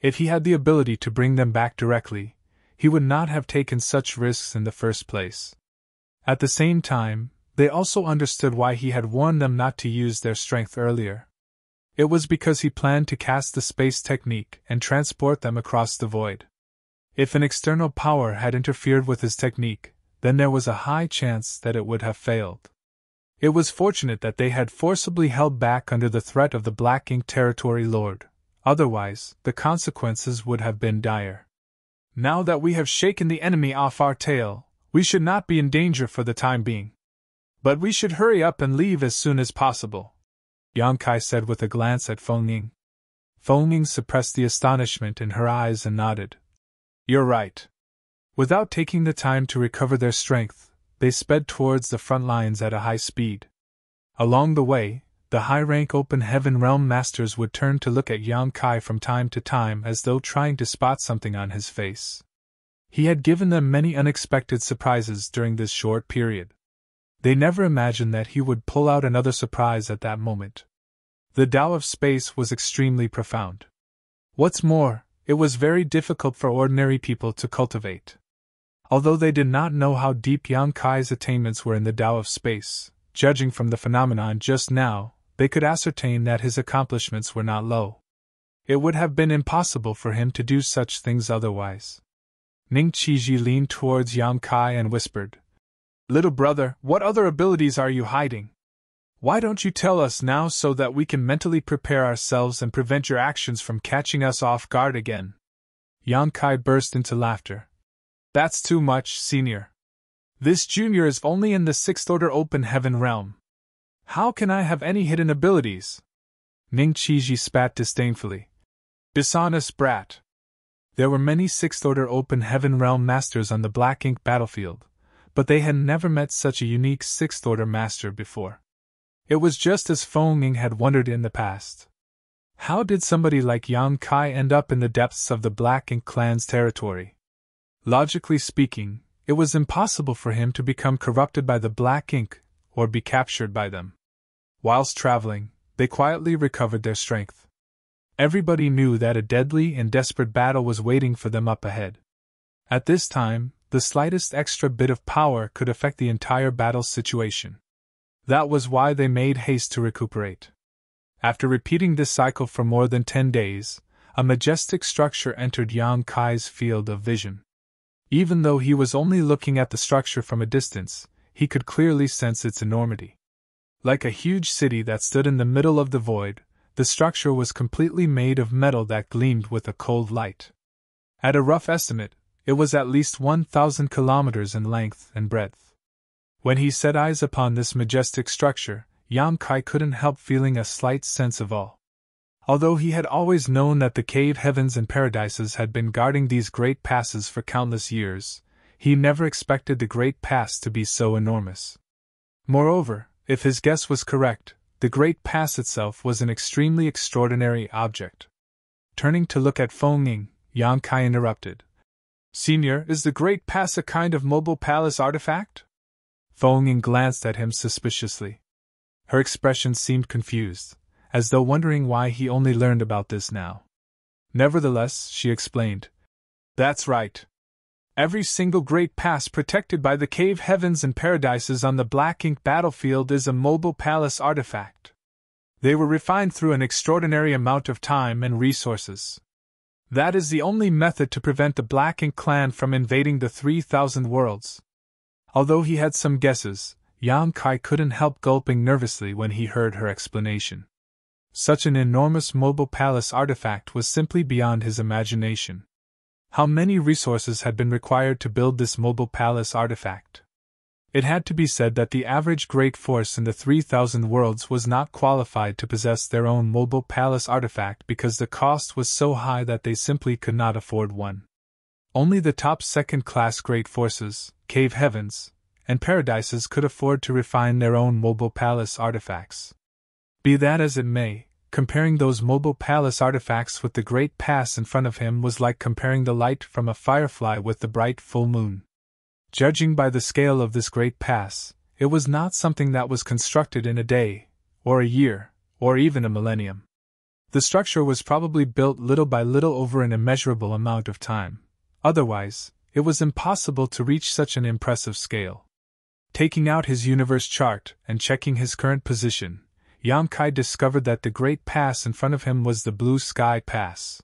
[SPEAKER 1] If he had the ability to bring them back directly, he would not have taken such risks in the first place. At the same time, they also understood why he had warned them not to use their strength earlier. It was because he planned to cast the space technique and transport them across the void. If an external power had interfered with his technique, then there was a high chance that it would have failed. It was fortunate that they had forcibly held back under the threat of the Black Ink territory lord, Otherwise, the consequences would have been dire. Now that we have shaken the enemy off our tail, we should not be in danger for the time being. But we should hurry up and leave as soon as possible, Yang Kai said with a glance at Feng Ying. Feng Ying suppressed the astonishment in her eyes and nodded. You're right. Without taking the time to recover their strength, they sped towards the front lines at a high speed. Along the way, the high-rank Open Heaven Realm Masters would turn to look at Yang Kai from time to time as though trying to spot something on his face. He had given them many unexpected surprises during this short period. They never imagined that he would pull out another surprise at that moment. The Tao of space was extremely profound. What's more, it was very difficult for ordinary people to cultivate. Although they did not know how deep Yang Kai's attainments were in the Tao of space, judging from the phenomenon just now, they could ascertain that his accomplishments were not low. It would have been impossible for him to do such things otherwise. Ning Qiji leaned towards Yang Kai and whispered, Little brother, what other abilities are you hiding? Why don't you tell us now so that we can mentally prepare ourselves and prevent your actions from catching us off guard again? Yang Kai burst into laughter. That's too much, senior. This junior is only in the 6th order Open Heaven realm. How can I have any hidden abilities? Ning Qiji spat disdainfully. Dishonest brat. There were many 6th order Open Heaven realm masters on the Black Ink battlefield, but they had never met such a unique 6th order master before. It was just as Feng Ying had wondered in the past. How did somebody like Yang Kai end up in the depths of the Black Ink clan's territory? Logically speaking, it was impossible for him to become corrupted by the Black Ink, or be captured by them. Whilst traveling, they quietly recovered their strength. Everybody knew that a deadly and desperate battle was waiting for them up ahead. At this time, the slightest extra bit of power could affect the entire battle situation. That was why they made haste to recuperate. After repeating this cycle for more than 10 days, a majestic structure entered Yang Kai's field of vision. Even though he was only looking at the structure from a distance, he could clearly sense its enormity. Like a huge city that stood in the middle of the void, the structure was completely made of metal that gleamed with a cold light. At a rough estimate, it was at least 1,000 kilometers in length and breadth. When he set eyes upon this majestic structure, Yang Kai couldn't help feeling a slight sense of awe. Although he had always known that the cave heavens and paradises had been guarding these great passes for countless years, he never expected the great pass to be so enormous. Moreover, if his guess was correct, the great pass itself was an extremely extraordinary object. Turning to look at Feng Ying, Yang Kai interrupted. Senior, is the great pass a kind of mobile palace artifact? Feng Ying glanced at him suspiciously. Her expression seemed confused, as though wondering why he only learned about this now. Nevertheless, she explained. That's right. Every single great pass protected by the cave heavens and paradises on the Black Ink battlefield is a mobile palace artifact. They were refined through an extraordinary amount of time and resources. That is the only method to prevent the Black Ink clan from invading the 3,000 worlds. Although he had some guesses, Yang Kai couldn't help gulping nervously when he heard her explanation. Such an enormous mobile palace artifact was simply beyond his imagination. How many resources had been required to build this mobile palace artifact? It had to be said that the average great force in the 3,000 worlds was not qualified to possess their own mobile palace artifact because the cost was so high that they simply could not afford one. Only the top second-class great forces, cave heavens, and paradises could afford to refine their own mobile palace artifacts. Be that as it may, comparing those mobile palace artifacts with the great pass in front of him was like comparing the light from a firefly with the bright full moon. Judging by the scale of this great pass, it was not something that was constructed in a day, or a year, or even a millennium. The structure was probably built little by little over an immeasurable amount of time. Otherwise, it was impossible to reach such an impressive scale. Taking out his universe chart and checking his current position, Yang Kai discovered that the great pass in front of him was the Blue Sky Pass.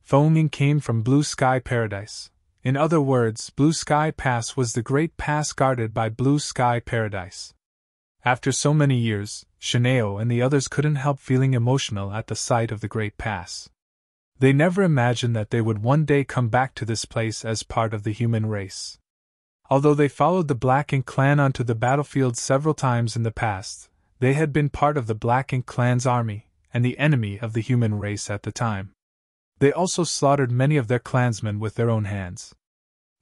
[SPEAKER 1] Feng Ying came from Blue Sky Paradise. In other words, Blue Sky Pass was the great pass guarded by Blue Sky Paradise. After so many years, Shineo and the others couldn't help feeling emotional at the sight of the great pass. They never imagined that they would one day come back to this place as part of the human race. Although they followed the Black Ink clan onto the battlefield several times in the past, they had been part of the Black Ink clan's army, and the enemy of the human race at the time. They also slaughtered many of their clansmen with their own hands.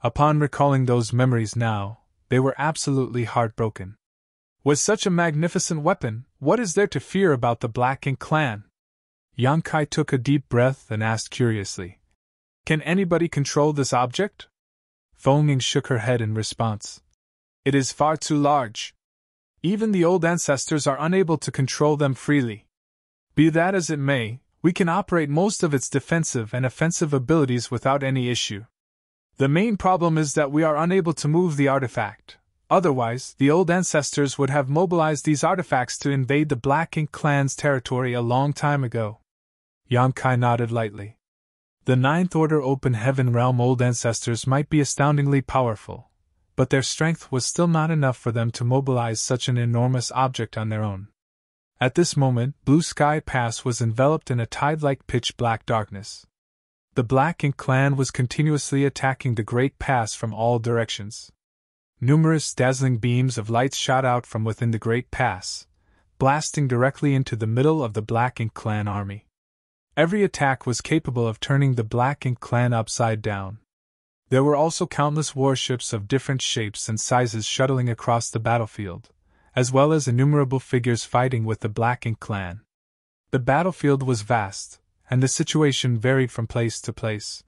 [SPEAKER 1] Upon recalling those memories now, they were absolutely heartbroken. With such a magnificent weapon, what is there to fear about the Black Ink clan? Yankai took a deep breath and asked curiously, "Can anybody control this object?" Fengming shook her head in response. "It is far too large. Even the old ancestors are unable to control them freely. Be that as it may, we can operate most of its defensive and offensive abilities without any issue. The main problem is that we are unable to move the artifact. Otherwise, the old ancestors would have mobilized these artifacts to invade the Black Ink clan's territory a long time ago." Yankai nodded lightly. The Ninth Order Open Heaven Realm old ancestors might be astoundingly powerful, but their strength was still not enough for them to mobilize such an enormous object on their own. At this moment, Blue Sky Pass was enveloped in a tide-like pitch-black darkness. The Black Ink clan was continuously attacking the Great Pass from all directions. Numerous dazzling beams of light shot out from within the Great Pass, blasting directly into the middle of the Black Ink clan army. Every attack was capable of turning the Black Ink clan upside down. There were also countless warships of different shapes and sizes shuttling across the battlefield, as well as innumerable figures fighting with the Black Ink clan. The battlefield was vast, and the situation varied from place to place.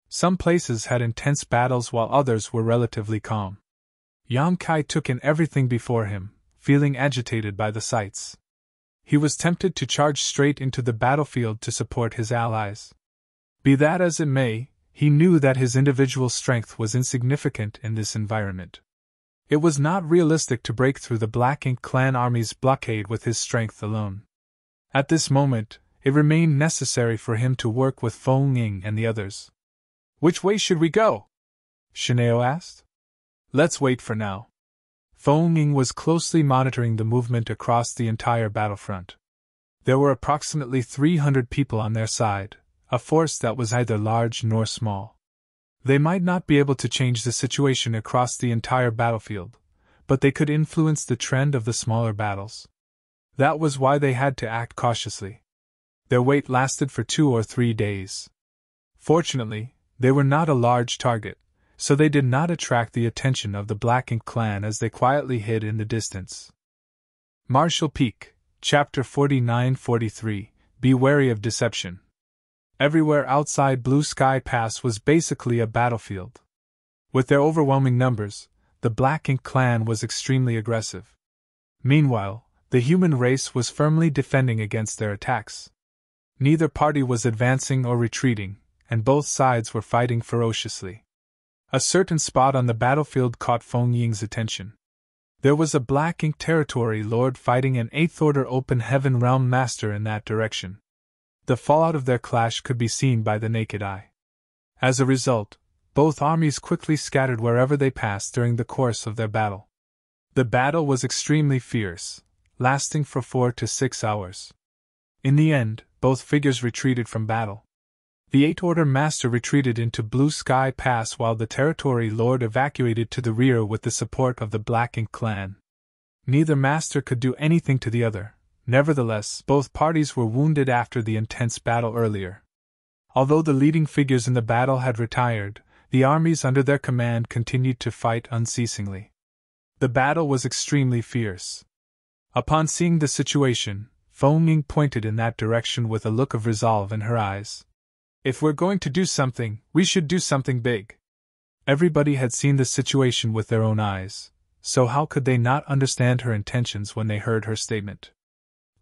[SPEAKER 1] Some places had intense battles while others were relatively calm. Yankai took in everything before him, feeling agitated by the sights. He was tempted to charge straight into the battlefield to support his allies. Be that as it may, he knew that his individual strength was insignificant in this environment. It was not realistic to break through the Black Ink clan army's blockade with his strength alone. At this moment, it remained necessary for him to work with Fengming and the others. "Which way should we go?" Shineo asked. "Let's wait for now." Fengming was closely monitoring the movement across the entire battlefront. There were approximately 300 people on their side, a force that was neither large nor small. They might not be able to change the situation across the entire battlefield, but they could influence the trend of the smaller battles. That was why they had to act cautiously. Their wait lasted for 2 or 3 days. Fortunately, they were not a large target, so they did not attract the attention of the Black Ink clan as they quietly hid in the distance. Marshall Peak, Chapter 49-43, Be Wary of Deception. Everywhere outside Blue Sky Pass was basically a battlefield. With their overwhelming numbers, the Black Ink clan was extremely aggressive. Meanwhile, the human race was firmly defending against their attacks. Neither party was advancing or retreating, and both sides were fighting ferociously. A certain spot on the battlefield caught Fengming's attention. There was a Black Ink territory lord fighting an 8th Order Open Heaven Realm master in that direction. The fallout of their clash could be seen by the naked eye. As a result, both armies quickly scattered wherever they passed during the course of their battle. The battle was extremely fierce, lasting for 4 to 6 hours. In the end, both figures retreated from battle. The 8th Order Master retreated into Blue Sky Pass while the Territory Lord evacuated to the rear with the support of the Black Ink clan. Neither master could do anything to the other. Nevertheless, both parties were wounded after the intense battle earlier. Although the leading figures in the battle had retired, the armies under their command continued to fight unceasingly. The battle was extremely fierce. Upon seeing the situation, Fengming pointed in that direction with a look of resolve in her eyes. "If we're going to do something, we should do something big." Everybody had seen the situation with their own eyes, so how could they not understand her intentions when they heard her statement?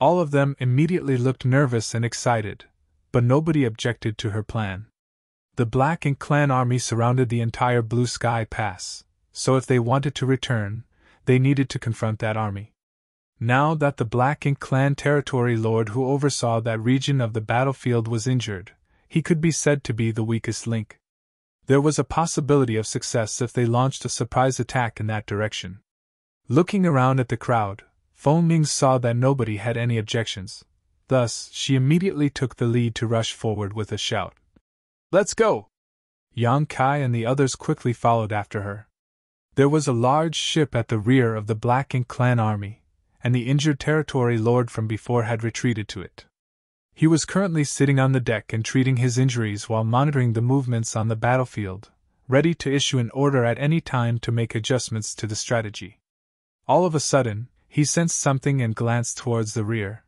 [SPEAKER 1] All of them immediately looked nervous and excited, but nobody objected to her plan. The Black Ink clan army surrounded the entire Blue Sky Pass, so if they wanted to return, they needed to confront that army. Now that the Black Ink clan territory lord who oversaw that region of the battlefield was injured, he could be said to be the weakest link. There was a possibility of success if they launched a surprise attack in that direction. Looking around at the crowd, Fengming saw that nobody had any objections. Thus, she immediately took the lead to rush forward with a shout. "Let's go!" Yang Kai and the others quickly followed after her. There was a large ship at the rear of the Black Ink clan army, and the injured territory lord from before had retreated to it. He was currently sitting on the deck and treating his injuries while monitoring the movements on the battlefield, ready to issue an order at any time to make adjustments to the strategy. All of a sudden, he sensed something and glanced towards the rear.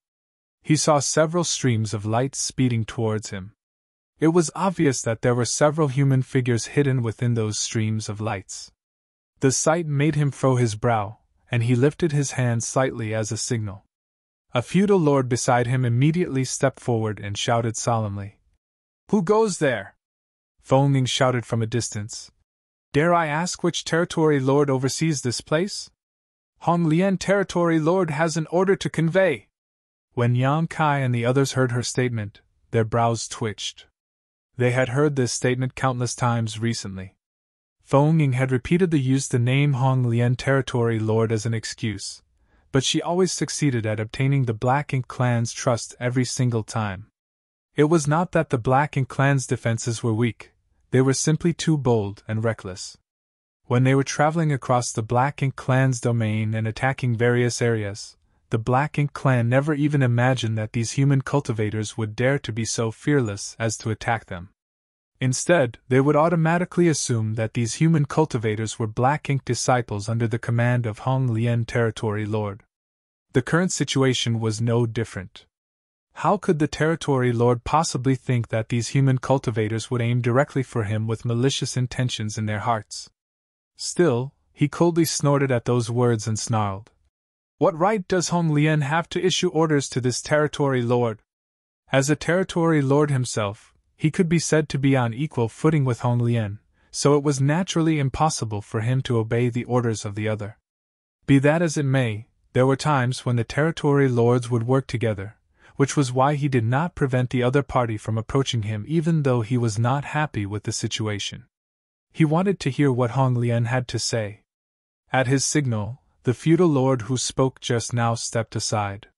[SPEAKER 1] He saw several streams of light speeding towards him. It was obvious that there were several human figures hidden within those streams of lights. The sight made him furrow his brow, and he lifted his hand slightly as a signal. A feudal lord beside him immediately stepped forward and shouted solemnly. "Who goes there?" Feng Ning shouted from a distance. "Dare I ask which territory lord oversees this place?" "Hong Lian territory lord has an order to convey." When Yang Kai and the others heard her statement, their brows twitched. They had heard this statement countless times recently. Feng Ning had repeatedly used the name Hong Lian territory lord as an excuse, but she always succeeded at obtaining the Black Ink clan's trust every single time. It was not that the Black Ink clan's defenses were weak, they were simply too bold and reckless. When they were traveling across the Black Ink clan's domain and attacking various areas, the Black Ink clan never even imagined that these human cultivators would dare to be so fearless as to attack them. Instead, they would automatically assume that these human cultivators were Black Ink disciples under the command of Hong Lian territory lord. The current situation was no different. How could the territory lord possibly think that these human cultivators would aim directly for him with malicious intentions in their hearts? Still, he coldly snorted at those words and snarled. "What right does Hong Lian have to issue orders to this territory lord?" As a territory lord himself, he could be said to be on equal footing with Hong Lian, so it was naturally impossible for him to obey the orders of the other. Be that as it may, there were times when the territory lords would work together, which was why he did not prevent the other party from approaching him even though he was not happy with the situation. He wanted to hear what Hong Lian had to say. At his signal, the feudal lord who spoke just now stepped aside.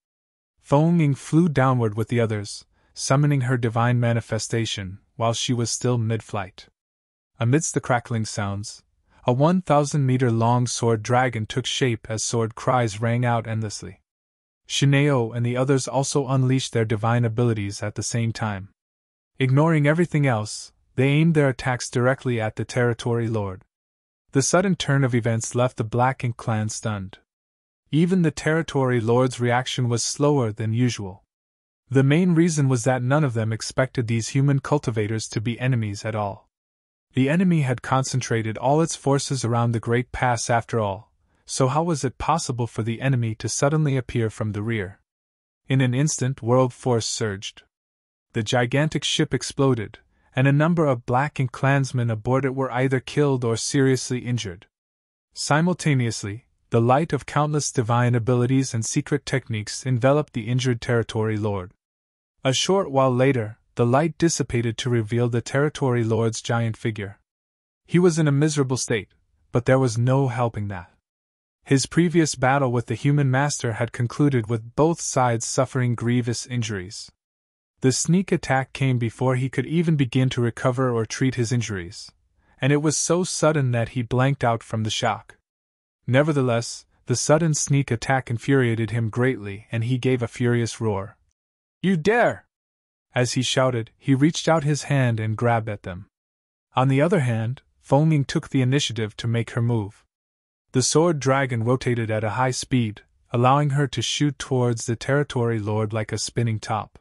[SPEAKER 1] Feng Ning flew downward with the others, summoning her divine manifestation, while she was still mid-flight. Amidst the crackling sounds, a 1,000-meter-long sword dragon took shape as sword cries rang out endlessly. Shineo and the others also unleashed their divine abilities at the same time. Ignoring everything else, they aimed their attacks directly at the territory lord. The sudden turn of events left the Black Ink clan stunned. Even the territory lord's reaction was slower than usual. The main reason was that none of them expected these human cultivators to be enemies at all. The enemy had concentrated all its forces around the Great Pass after all, so how was it possible for the enemy to suddenly appear from the rear? In an instant, world force surged. The gigantic ship exploded, and a number of Black Ink clansmen aboard it were either killed or seriously injured. Simultaneously, the light of countless divine abilities and secret techniques enveloped the injured territory lord. A short while later, the light dissipated to reveal the territory lord's giant figure. He was in a miserable state, but there was no helping that. His previous battle with the human master had concluded with both sides suffering grievous injuries. The sneak attack came before he could even begin to recover or treat his injuries, and it was so sudden that he blanked out from the shock. Nevertheless, the sudden sneak attack infuriated him greatly and he gave a furious roar. "You dare!" As he shouted, he reached out his hand and grabbed at them. On the other hand, Feng Ning took the initiative to make her move. The sword dragon rotated at a high speed, allowing her to shoot towards the territory lord like a spinning top.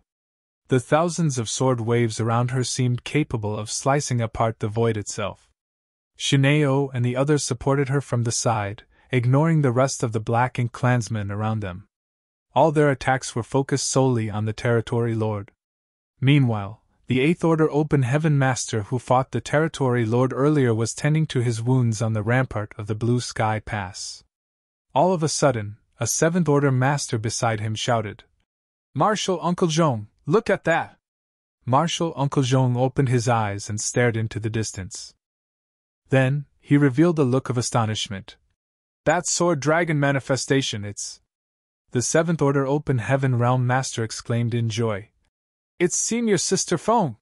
[SPEAKER 1] The thousands of sword waves around her seemed capable of slicing apart the void itself. Shineo and the others supported her from the side, ignoring the rest of the Black Ink clansmen around them. All their attacks were focused solely on the territory lord. Meanwhile, the Eighth Order Open Heaven Master who fought the territory lord earlier was tending to his wounds on the rampart of the Blue Sky Pass. All of a sudden, a Seventh Order Master beside him shouted, "Marshal Uncle Zhong, look at that!" Marshal Uncle Zhong opened his eyes and stared into the distance. Then, he revealed a look of astonishment. "That sword dragon manifestation, it's..." The Seventh Order Open Heaven Realm Master exclaimed in joy. It's Senior Sister Feng!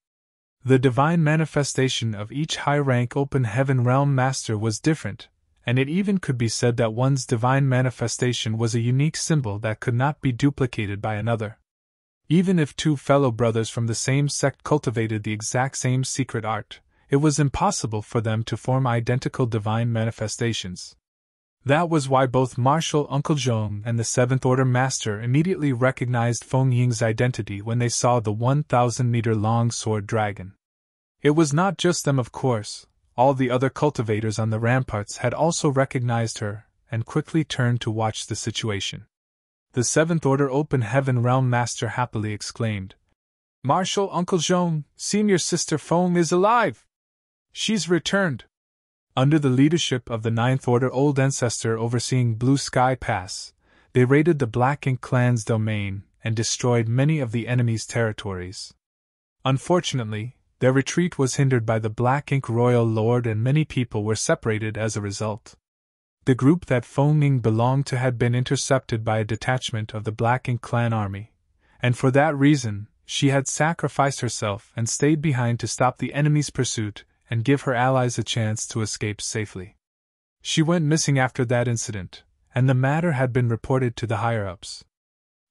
[SPEAKER 1] The divine manifestation of each high-rank Open Heaven Realm Master was different, and it even could be said that one's divine manifestation was a unique symbol that could not be duplicated by another. Even if two fellow brothers from the same sect cultivated the exact same secret art, it was impossible for them to form identical divine manifestations. That was why both Martial Uncle Zhong and the Seventh Order Master immediately recognized Feng Ying's identity when they saw the 1,000-meter-long sword dragon. It was not just them, of course. All the other cultivators on the ramparts had also recognized her, and quickly turned to watch the situation. The Seventh Order Open Heaven Realm Master happily exclaimed, Martial Uncle Zhong, Senior Sister Feng is alive! She's returned! Under the leadership of the Ninth Order Old Ancestor overseeing Blue Sky Pass, they raided the Black Ink clan's domain and destroyed many of the enemy's territories. Unfortunately, their retreat was hindered by the Black Ink Royal Lord and many people were separated as a result. The group that Feng Ying belonged to had been intercepted by a detachment of the Black Ink clan army, and for that reason, she had sacrificed herself and stayed behind to stop the enemy's pursuit and give her allies a chance to escape safely. She went missing after that incident, and the matter had been reported to the higher-ups.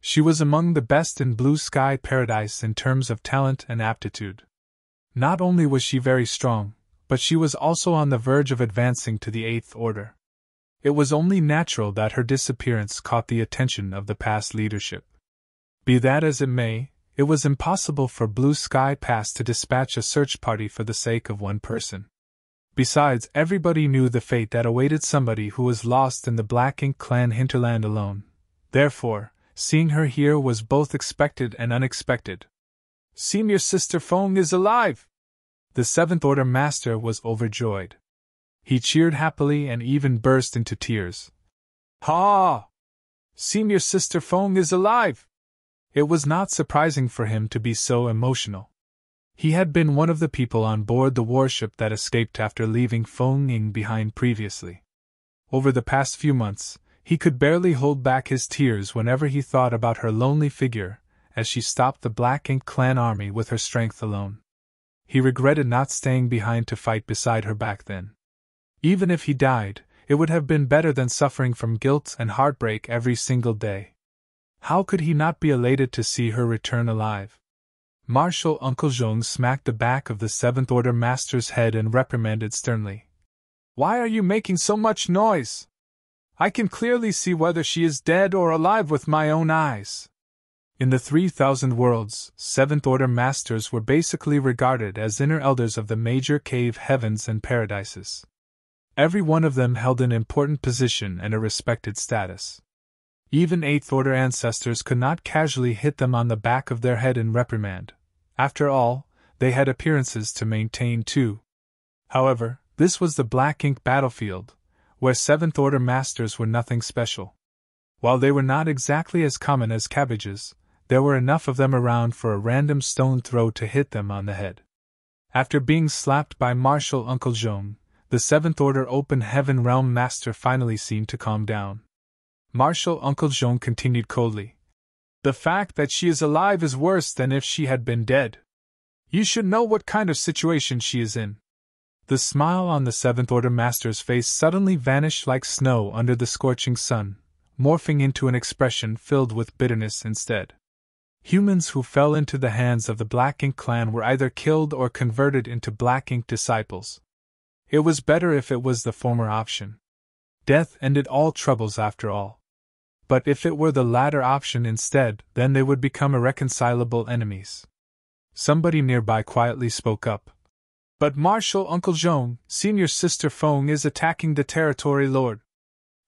[SPEAKER 1] She was among the best in Blue Sky Paradise in terms of talent and aptitude. Not only was she very strong, but she was also on the verge of advancing to the Eighth Order. It was only natural that her disappearance caught the attention of the past leadership. Be that as it may, it was impossible for Blue Sky Pass to dispatch a search party for the sake of one person. Besides, everybody knew the fate that awaited somebody who was lost in the Black Ink clan hinterland alone. Therefore, seeing her here was both expected and unexpected. Senior Sister Feng is alive! The Seventh Order Master was overjoyed. He cheered happily and even burst into tears. Ha! Senior Sister Feng is alive! It was not surprising for him to be so emotional. He had been one of the people on board the warship that escaped after leaving Feng Ying behind previously. Over the past few months, he could barely hold back his tears whenever he thought about her lonely figure as she stopped the Black Ink clan army with her strength alone. He regretted not staying behind to fight beside her back then. Even if he died, it would have been better than suffering from guilt and heartbreak every single day. How could he not be elated to see her return alive? Martial Uncle Zhong smacked the back of the Seventh Order Master's head and reprimanded sternly. Why are you making so much noise? I can clearly see whether she is dead or alive with my own eyes. In the 3,000 worlds, Seventh Order Masters were basically regarded as inner elders of the major cave heavens and paradises. Every one of them held an important position and a respected status. Even Eighth Order ancestors could not casually hit them on the back of their head in reprimand. After all, they had appearances to maintain too. However, this was the Black Ink battlefield, where Seventh Order Masters were nothing special. While they were not exactly as common as cabbages, there were enough of them around for a random stone throw to hit them on the head. After being slapped by Martial Uncle Zhong, the Seventh Order Open Heaven Realm Master finally seemed to calm down. Martial Uncle Zhong continued coldly. The fact that she is alive is worse than if she had been dead. You should know what kind of situation she is in. The smile on the Seventh Order Master's face suddenly vanished like snow under the scorching sun, morphing into an expression filled with bitterness instead. Humans who fell into the hands of the Black Ink clan were either killed or converted into Black Ink disciples. It was better if it was the former option. Death ended all troubles after all. But if it were the latter option instead, then they would become irreconcilable enemies. Somebody nearby quietly spoke up. But Martial Uncle Zhong, Senior Sister Feng is attacking the Territory Lord.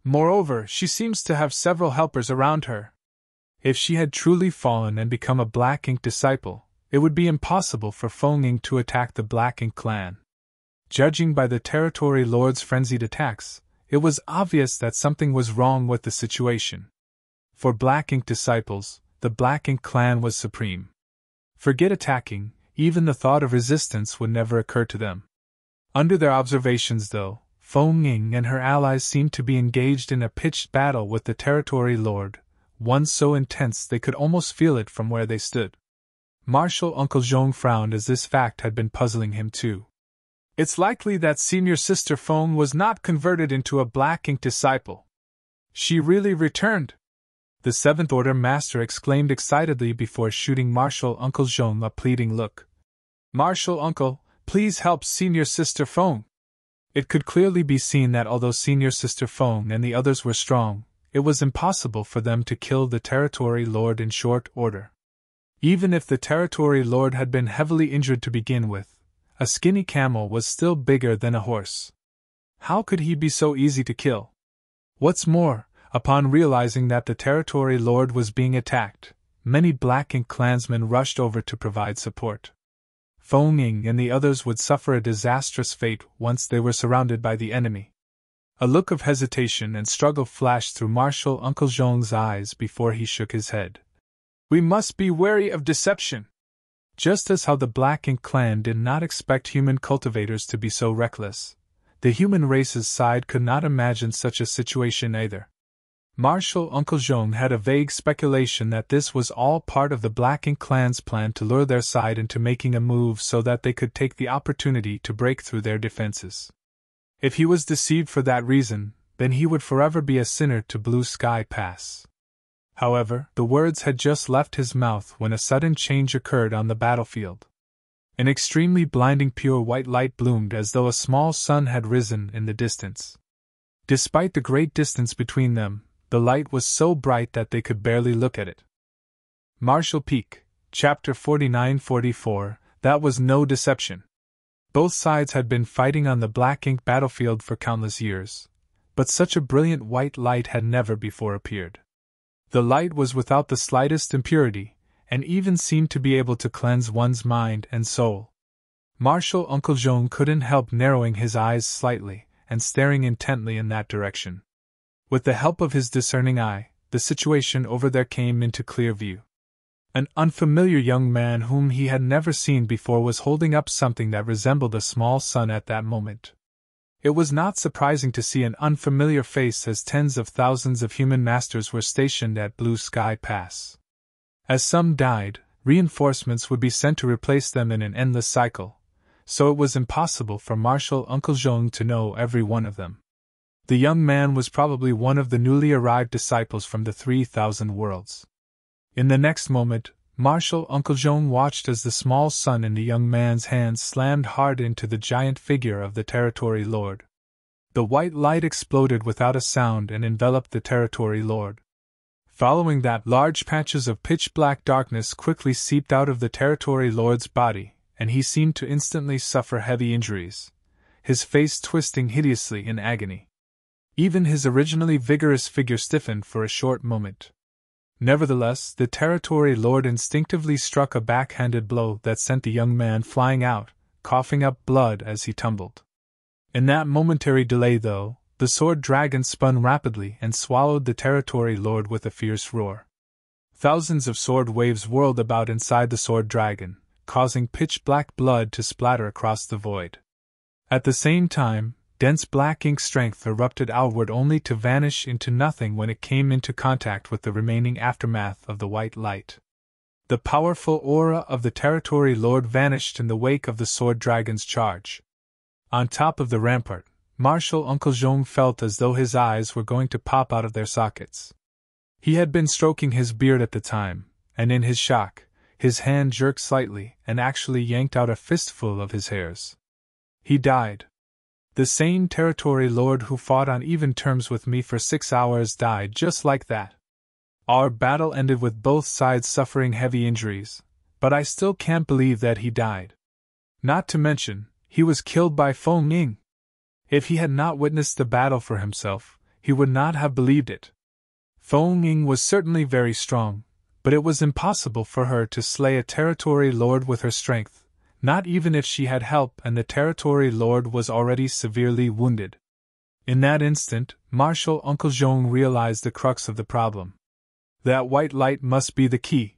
[SPEAKER 1] Moreover, she seems to have several helpers around her. If she had truly fallen and become a Black Ink disciple, it would be impossible for Feng Ying to attack the Black Ink clan. Judging by the Territory Lord's frenzied attacks, it was obvious that something was wrong with the situation. For Black Ink disciples, the Black Ink clan was supreme. Forget attacking, even the thought of resistance would never occur to them. Under their observations, though, Feng Ying and her allies seemed to be engaged in a pitched battle with the Territory Lord, one so intense they could almost feel it from where they stood. Marshal Uncle Zhong frowned as this fact had been puzzling him too. It's likely that Senior Sister Feng was not converted into a Black Ink disciple. She really returned! The Seventh Order Master exclaimed excitedly before shooting Marshal Uncle Zhong a pleading look. Marshal Uncle, please help Senior Sister Feng! It could clearly be seen that although Senior Sister Feng and the others were strong, it was impossible for them to kill the Territory Lord in short order. Even if the Territory Lord had been heavily injured to begin with, a skinny camel was still bigger than a horse. How could he be so easy to kill? What's more, upon realizing that the Territory Lord was being attacked, many Black Ink clansmen rushed over to provide support. Feng Ying and the others would suffer a disastrous fate once they were surrounded by the enemy. A look of hesitation and struggle flashed through Marshal Uncle Zhong's eyes before he shook his head. We must be wary of deception. Just as how the Black Ink clan did not expect human cultivators to be so reckless, the human race's side could not imagine such a situation either. Marshal Uncle Zhong had a vague speculation that this was all part of the Black Ink clan's plan to lure their side into making a move so that they could take the opportunity to break through their defenses. If he was deceived for that reason, then he would forever be a sinner to Blue Sky Pass. However, the words had just left his mouth when a sudden change occurred on the battlefield. An extremely blinding pure white light bloomed as though a small sun had risen in the distance. Despite the great distance between them, the light was so bright that they could barely look at it. Marshal Peak, Chapter 49-44, that was no deception. Both sides had been fighting on the Black Ink battlefield for countless years, but such a brilliant white light had never before appeared. The light was without the slightest impurity, and even seemed to be able to cleanse one's mind and soul. Marshal Uncle Zhong couldn't help narrowing his eyes slightly and staring intently in that direction. With the help of his discerning eye, the situation over there came into clear view. An unfamiliar young man whom he had never seen before was holding up something that resembled a small sun at that moment. It was not surprising to see an unfamiliar face as tens of thousands of human masters were stationed at Blue Sky Pass. As some died, reinforcements would be sent to replace them in an endless cycle, so it was impossible for Marshal Uncle Zhong to know every one of them. The young man was probably one of the newly arrived disciples from the 3,000 worlds. In the next moment, Marshal Uncle Zhong watched as the small sun in the young man's hands slammed hard into the giant figure of the Territory Lord. The white light exploded without a sound and enveloped the Territory Lord. Following that, large patches of pitch-black darkness quickly seeped out of the Territory Lord's body, and he seemed to instantly suffer heavy injuries, his face twisting hideously in agony. Even his originally vigorous figure stiffened for a short moment. Nevertheless, the Territory Lord instinctively struck a backhanded blow that sent the young man flying out, coughing up blood as he tumbled. In that momentary delay, though, the sword dragon spun rapidly and swallowed the Territory Lord with a fierce roar. Thousands of sword waves whirled about inside the sword dragon, causing pitch-black blood to splatter across the void. At the same time, dense Black Ink strength erupted outward only to vanish into nothing when it came into contact with the remaining aftermath of the white light. The powerful aura of the Territory Lord vanished in the wake of the sword dragon's charge. On top of the rampart, Marshal Uncle Zhong felt as though his eyes were going to pop out of their sockets. He had been stroking his beard at the time, and in his shock, his hand jerked slightly and actually yanked out a fistful of his hairs. He died. The same Territory Lord who fought on even terms with me for 6 hours died just like that. Our battle ended with both sides suffering heavy injuries, but I still can't believe that he died. Not to mention, he was killed by Feng Ying. If he had not witnessed the battle for himself, he would not have believed it. Feng Ying was certainly very strong, but it was impossible for her to slay a Territory Lord with her strength, not even if she had help and the Territory Lord was already severely wounded. In that instant, Marshal Uncle Zhong realized the crux of the problem. That white light must be the key.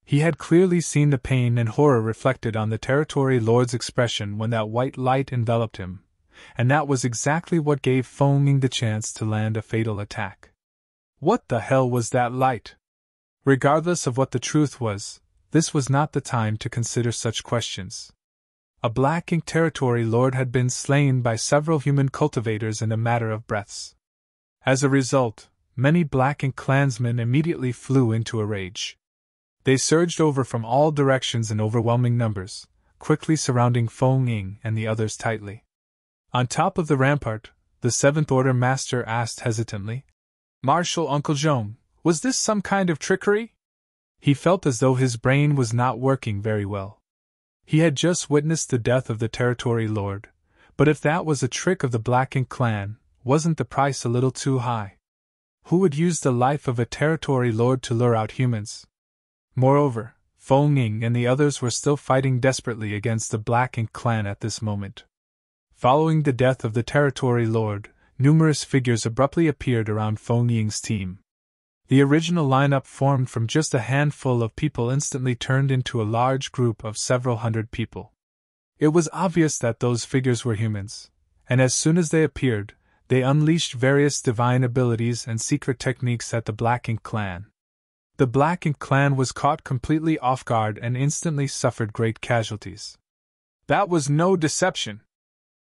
[SPEAKER 1] He had clearly seen the pain and horror reflected on the Territory Lord's expression when that white light enveloped him, and that was exactly what gave Feng Ying the chance to land a fatal attack. What the hell was that light? Regardless of what the truth was, this was not the time to consider such questions. A Black Ink territory lord had been slain by several human cultivators in a matter of breaths. As a result, many Black Ink clansmen immediately flew into a rage. They surged over from all directions in overwhelming numbers, quickly surrounding Feng Ying and the others tightly. On top of the rampart, the Seventh Order Master asked hesitantly, "Marshal Uncle Zhong, was this some kind of trickery?" He felt as though his brain was not working very well. He had just witnessed the death of the territory lord, but if that was a trick of the Black Ink clan, wasn't the price a little too high? Who would use the life of a territory lord to lure out humans? Moreover, Feng Ying and the others were still fighting desperately against the Black Ink clan at this moment. Following the death of the territory lord, numerous figures abruptly appeared around Feng Ying's team. The original lineup formed from just a handful of people instantly turned into a large group of several hundred people. It was obvious that those figures were humans, and as soon as they appeared, they unleashed various divine abilities and secret techniques at the Black Ink clan. The Black Ink clan was caught completely off guard and instantly suffered great casualties. That was no deception.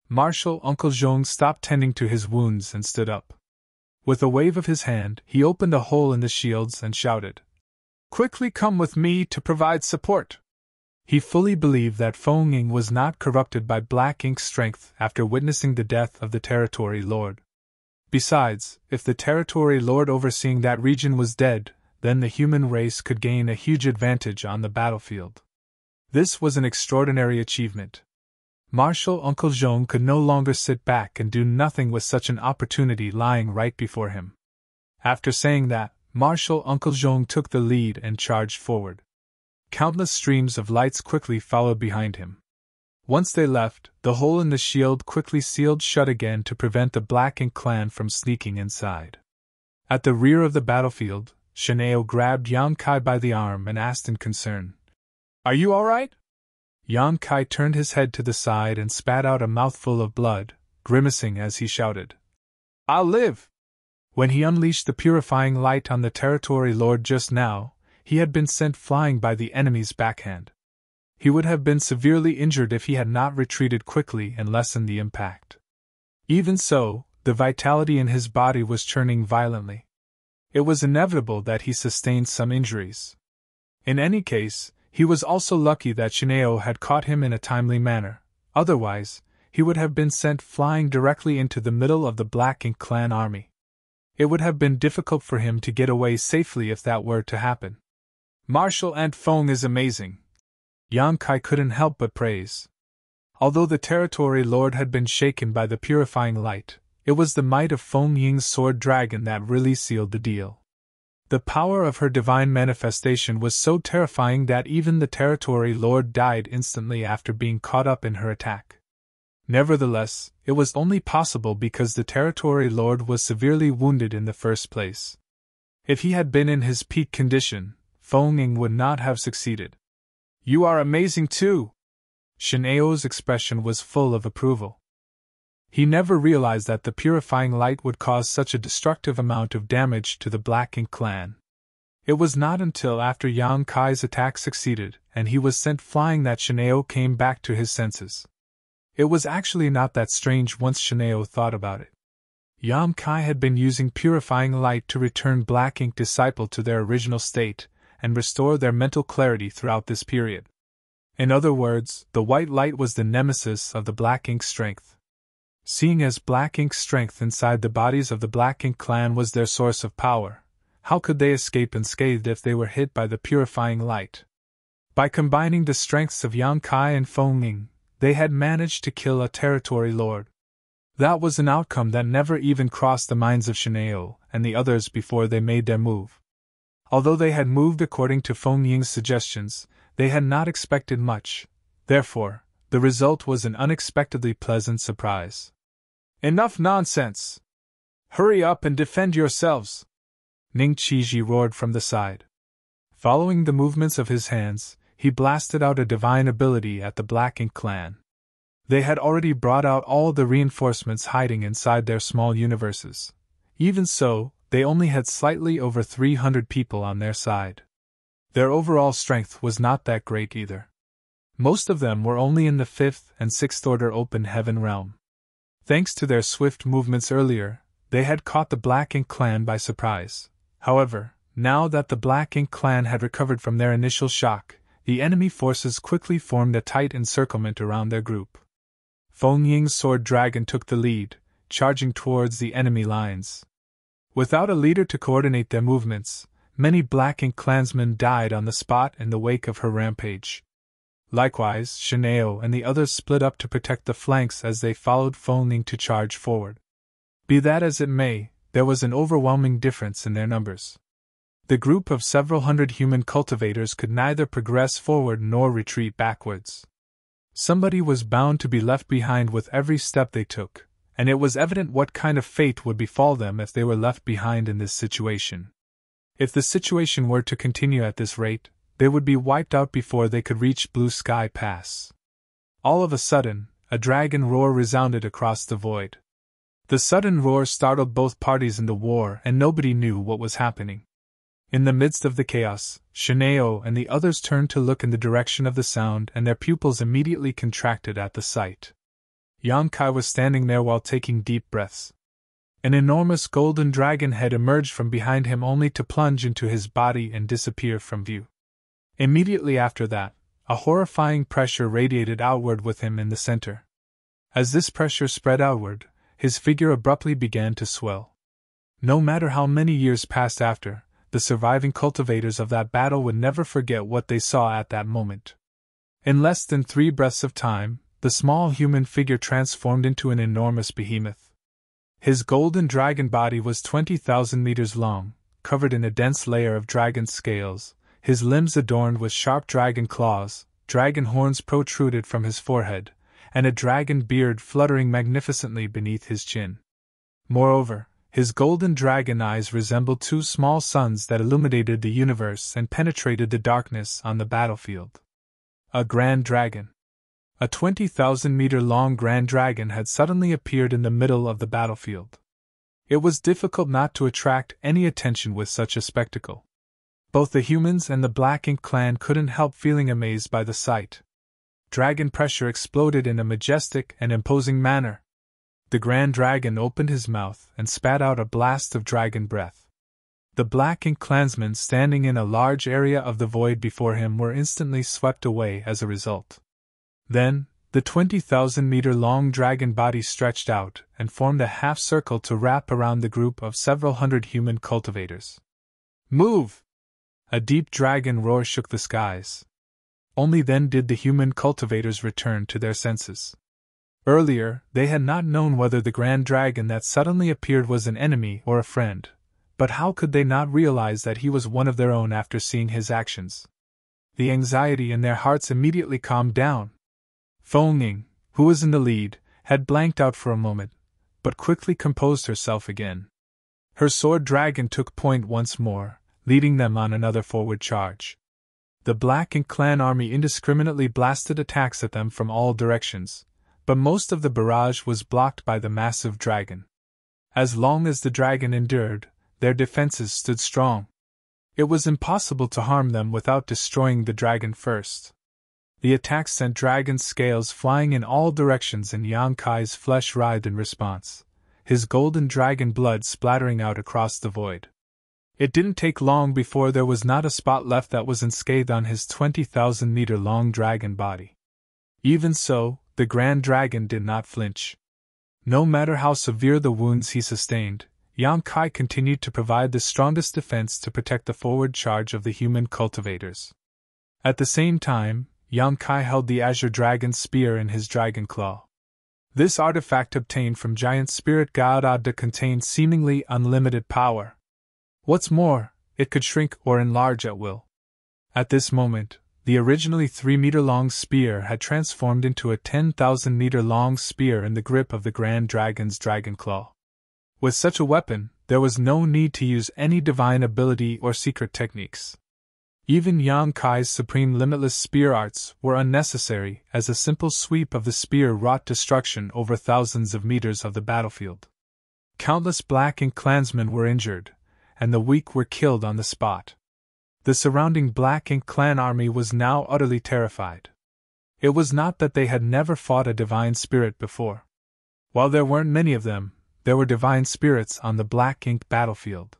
[SPEAKER 1] Marshal Uncle Zhong stopped tending to his wounds and stood up. With a wave of his hand, he opened a hole in the shields and shouted, "Quickly come with me to provide support." He fully believed that Feng Ying was not corrupted by Black Ink's strength after witnessing the death of the territory lord. Besides, if the territory lord overseeing that region was dead, then the human race could gain a huge advantage on the battlefield. This was an extraordinary achievement. Marshal Uncle Zhong could no longer sit back and do nothing with such an opportunity lying right before him. After saying that, Marshal Uncle Zhong took the lead and charged forward. Countless streams of lights quickly followed behind him. Once they left, the hole in the shield quickly sealed shut again to prevent the Black Ink clan from sneaking inside. At the rear of the battlefield, Shineo grabbed Yang Kai by the arm and asked in concern, "Are you all right?" Yang Kai turned his head to the side and spat out a mouthful of blood, grimacing as he shouted, "I'll live!" When he unleashed the purifying light on the territory lord just now, he had been sent flying by the enemy's backhand. He would have been severely injured if he had not retreated quickly and lessened the impact. Even so, the vitality in his body was churning violently. It was inevitable that he sustained some injuries. In any case, he was also lucky that Shineo had caught him in a timely manner, otherwise, he would have been sent flying directly into the middle of the Black Ink clan army. It would have been difficult for him to get away safely if that were to happen. "Marshal Ant Feng is amazing," Yang Kai couldn't help but praise. Although the territory lord had been shaken by the purifying light, it was the might of Feng Ying's sword dragon that really sealed the deal. The power of her divine manifestation was so terrifying that even the territory lord died instantly after being caught up in her attack. Nevertheless, it was only possible because the territory lord was severely wounded in the first place. If he had been in his peak condition, Feng Ying would not have succeeded. "You are amazing too!" Shineo's expression was full of approval. He never realized that the purifying light would cause such a destructive amount of damage to the Black Ink clan. It was not until after Yang Kai's attack succeeded and he was sent flying that Shineo came back to his senses. It was actually not that strange once Shineo thought about it. Yang Kai had been using purifying light to return Black Ink disciple to their original state and restore their mental clarity throughout this period. In other words, the white light was the nemesis of the Black Ink strength. Seeing as Black Ink's strength inside the bodies of the Black Ink clan was their source of power, how could they escape unscathed if they were hit by the purifying light? By combining the strengths of Yang Kai and Feng Ying, they had managed to kill a territory lord. That was an outcome that never even crossed the minds of Shineo and the others before they made their move. Although they had moved according to Feng Ying's suggestions, they had not expected much. Therefore, the result was an unexpectedly pleasant surprise. "Enough nonsense! Hurry up and defend yourselves!" Ning Qiji roared from the side. Following the movements of his hands, he blasted out a divine ability at the Black Ink clan. They had already brought out all the reinforcements hiding inside their small universes. Even so, they only had slightly over 300 people on their side. Their overall strength was not that great either. Most of them were only in the 5th and 6th order open heaven realm. Thanks to their swift movements earlier, they had caught the Black Ink clan by surprise. However, now that the Black Ink clan had recovered from their initial shock, the enemy forces quickly formed a tight encirclement around their group. Feng Ying's sword dragon took the lead, charging towards the enemy lines. Without a leader to coordinate their movements, many Black Ink clansmen died on the spot in the wake of her rampage. Likewise, Shineo and the others split up to protect the flanks as they followed Feng Ying to charge forward. Be that as it may, there was an overwhelming difference in their numbers. The group of several hundred human cultivators could neither progress forward nor retreat backwards. Somebody was bound to be left behind with every step they took, and it was evident what kind of fate would befall them if they were left behind in this situation. If the situation were to continue at this rate, they would be wiped out before they could reach Blue Sky Pass. All of a sudden, a dragon roar resounded across the void. The sudden roar startled both parties in the war, and nobody knew what was happening. In the midst of the chaos, Shineo and the others turned to look in the direction of the sound, and their pupils immediately contracted at the sight. Yang Kai was standing there while taking deep breaths. An enormous golden dragon head emerged from behind him only to plunge into his body and disappear from view. Immediately after that, a horrifying pressure radiated outward with him in the center. As this pressure spread outward, his figure abruptly began to swell. No matter how many years passed after, the surviving cultivators of that battle would never forget what they saw at that moment. In less than 3 breaths of time, the small human figure transformed into an enormous behemoth. His golden dragon body was 20,000 meters long, covered in a dense layer of dragon scales, his limbs adorned with sharp dragon claws, dragon horns protruded from his forehead, and a dragon beard fluttering magnificently beneath his chin. Moreover, his golden dragon eyes resembled 2 small suns that illuminated the universe and penetrated the darkness on the battlefield. A grand dragon. A 20,000-meter-long grand dragon had suddenly appeared in the middle of the battlefield. It was difficult not to attract any attention with such a spectacle. Both the humans and the Black Ink clan couldn't help feeling amazed by the sight. Dragon pressure exploded in a majestic and imposing manner. The grand dragon opened his mouth and spat out a blast of dragon breath. The Black Ink clansmen standing in a large area of the void before him were instantly swept away as a result. Then, the 20,000-meter-long dragon body stretched out and formed a half-circle to wrap around the group of several hundred human cultivators. Move! A deep dragon roar shook the skies. Only then did the human cultivators return to their senses. Earlier, they had not known whether the grand dragon that suddenly appeared was an enemy or a friend, but how could they not realize that he was one of their own after seeing his actions? The anxiety in their hearts immediately calmed down. Feng Ying, who was in the lead, had blanked out for a moment, but quickly composed herself again. Her sword dragon took point once more, leading them on another forward charge. The Black Ink clan army indiscriminately blasted attacks at them from all directions, but most of the barrage was blocked by the massive dragon. As long as the dragon endured, their defenses stood strong. It was impossible to harm them without destroying the dragon first. The attack sent dragon scales flying in all directions, and Yang Kai's flesh writhed in response, his golden dragon blood splattering out across the void. It didn't take long before there was not a spot left that was unscathed on his 20,000-meter-long dragon body. Even so, the grand dragon did not flinch. No matter how severe the wounds he sustained, Yang Kai continued to provide the strongest defense to protect the forward charge of the human cultivators. At the same time, Yang Kai held the Azure Dragon's spear in his dragon claw. This artifact obtained from giant spirit god Adda contained seemingly unlimited power. What's more, it could shrink or enlarge at will. At this moment, the originally 3-meter-long spear had transformed into a 10,000-meter-long spear in the grip of the Grand Dragon's dragon claw. With such a weapon, there was no need to use any divine ability or secret techniques. Even Yang Kai's supreme limitless spear arts were unnecessary, as a simple sweep of the spear wrought destruction over thousands of meters of the battlefield. Countless Black Ink clansmen were injured, and the weak were killed on the spot. The surrounding Black Ink clan army was now utterly terrified. It was not that they had never fought a divine spirit before. While there weren't many of them, there were divine spirits on the Black Ink battlefield.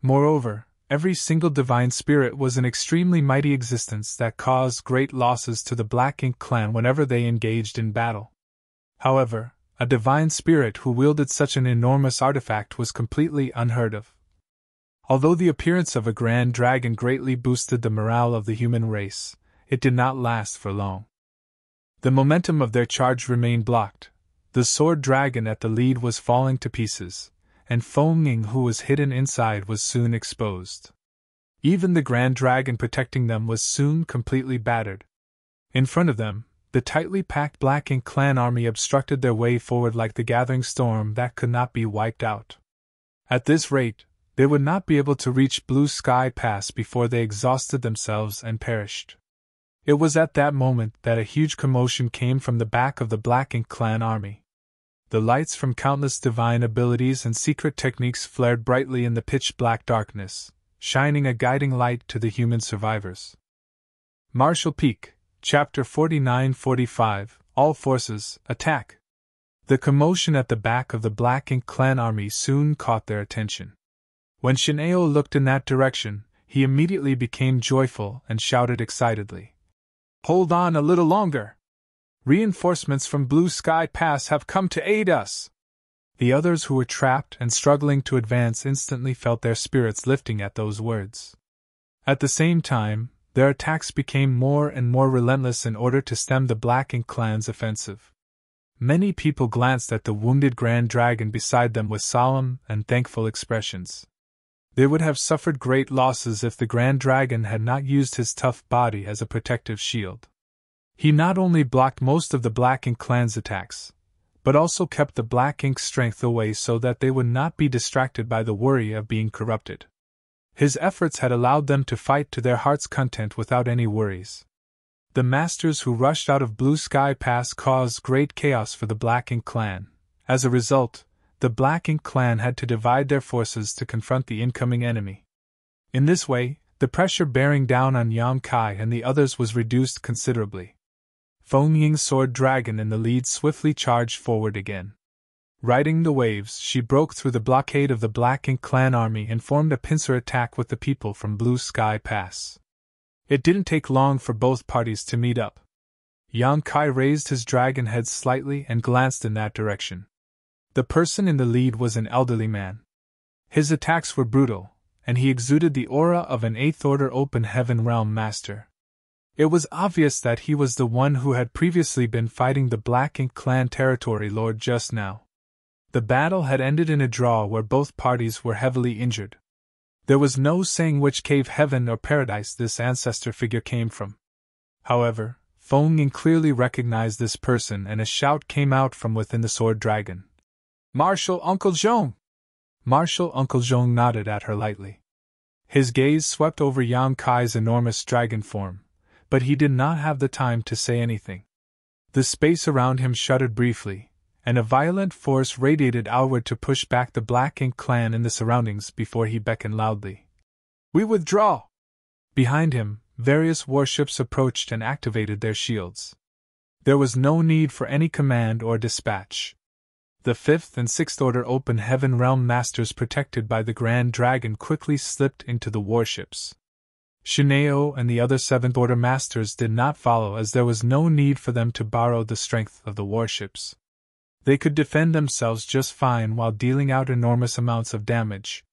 [SPEAKER 1] Moreover, every single divine spirit was an extremely mighty existence that caused great losses to the Black Ink clan whenever they engaged in battle. However, a divine spirit who wielded such an enormous artifact was completely unheard of. Although the appearance of a grand dragon greatly boosted the morale of the human race, it did not last for long. The momentum of their charge remained blocked. The sword dragon at the lead was falling to pieces, and Feng, who was hidden inside, was soon exposed. Even the grand dragon protecting them was soon completely battered. In front of them, the tightly packed Black Ink clan army obstructed their way forward like the gathering storm that could not be wiped out. At this rate, they would not be able to reach Blue Sky Pass before they exhausted themselves and perished. It was at that moment that a huge commotion came from the back of the Black Ink clan army. The lights from countless divine abilities and secret techniques flared brightly in the pitch-black darkness, shining a guiding light to the human survivors. Martial Peak, Chapter 49-45, All Forces, Attack! The commotion at the back of the Black Ink clan army soon caught their attention. When Shineo looked in that direction, he immediately became joyful and shouted excitedly, "Hold on a little longer! Reinforcements from Blue Sky Pass have come to aid us!" The others who were trapped and struggling to advance instantly felt their spirits lifting at those words. At the same time, their attacks became more and more relentless in order to stem the Black Ink clan's offensive. Many people glanced at the wounded Grand Dragon beside them with solemn and thankful expressions. They would have suffered great losses if the Grand Dragon had not used his tough body as a protective shield. He not only blocked most of the Black Ink clan's attacks, but also kept the Black Ink's strength away so that they would not be distracted by the worry of being corrupted. His efforts had allowed them to fight to their heart's content without any worries. The masters who rushed out of Blue Sky Pass caused great chaos for the Black Ink clan. As a result, the Black Ink clan had to divide their forces to confront the incoming enemy. In this way, the pressure bearing down on Yang Kai and the others was reduced considerably. Feng Ying's sword dragon in the lead swiftly charged forward again. Riding the waves, she broke through the blockade of the Black Ink clan army and formed a pincer attack with the people from Blue Sky Pass. It didn't take long for both parties to meet up. Yang Kai raised his dragon head slightly and glanced in that direction. The person in the lead was an elderly man. His attacks were brutal, and he exuded the aura of an 8th Order Open Heaven Realm Master. It was obvious that he was the one who had previously been fighting the Black Ink clan territory lord just now. The battle had ended in a draw where both parties were heavily injured. There was no saying which cave, heaven or paradise, this ancestor figure came from. However, Feng Ying clearly recognized this person and a shout came out from within the sword dragon. "Martial Uncle Zhong!" Martial Uncle Zhong nodded at her lightly. His gaze swept over Yang Kai's enormous dragon form, but he did not have the time to say anything. The space around him shuddered briefly, and a violent force radiated outward to push back the Black Ink clan in the surroundings before he beckoned loudly. "We withdraw!" Behind him, various warships approached and activated their shields. There was no need for any command or dispatch. The 5th and 6th Order Open Heaven Realm Masters protected by the Grand Dragon quickly slipped into the warships. Shineo and the other 7th Order Masters did not follow as there was no need for them to borrow the strength of the warships. They could defend themselves just fine while dealing out enormous amounts of damage.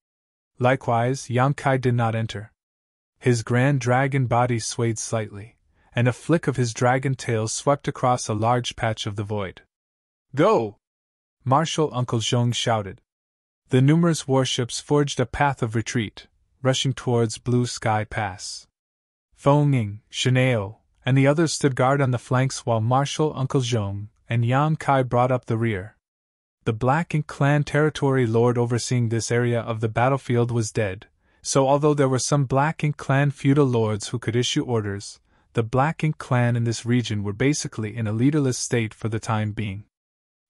[SPEAKER 1] Likewise, Yang Kai did not enter. His Grand Dragon body swayed slightly, and a flick of his dragon tail swept across a large patch of the void. "Go!" Martial Uncle Zhong shouted. The numerous warships forged a path of retreat, rushing towards Blue Sky Pass. Feng Ying, Shineo, and the others stood guard on the flanks while Martial Uncle Zhong and Yang Kai brought up the rear. The Black Ink clan territory lord overseeing this area of the battlefield was dead, so although there were some Black Ink clan feudal lords who could issue orders, the Black Ink clan in this region were basically in a leaderless state for the time being.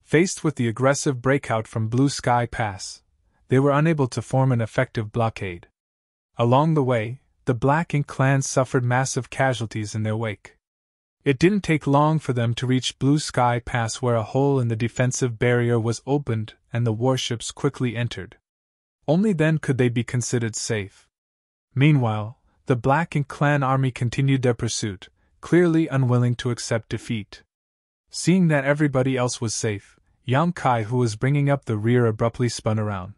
[SPEAKER 1] Faced with the aggressive breakout from Blue Sky Pass, they were unable to form an effective blockade. Along the way, the Black Ink clans suffered massive casualties in their wake. It didn't take long for them to reach Blue Sky Pass, where a hole in the defensive barrier was opened and the warships quickly entered. Only then could they be considered safe. Meanwhile, the Black Ink clan army continued their pursuit, clearly unwilling to accept defeat. Seeing that everybody else was safe, Yang Kai, who was bringing up the rear, abruptly spun around.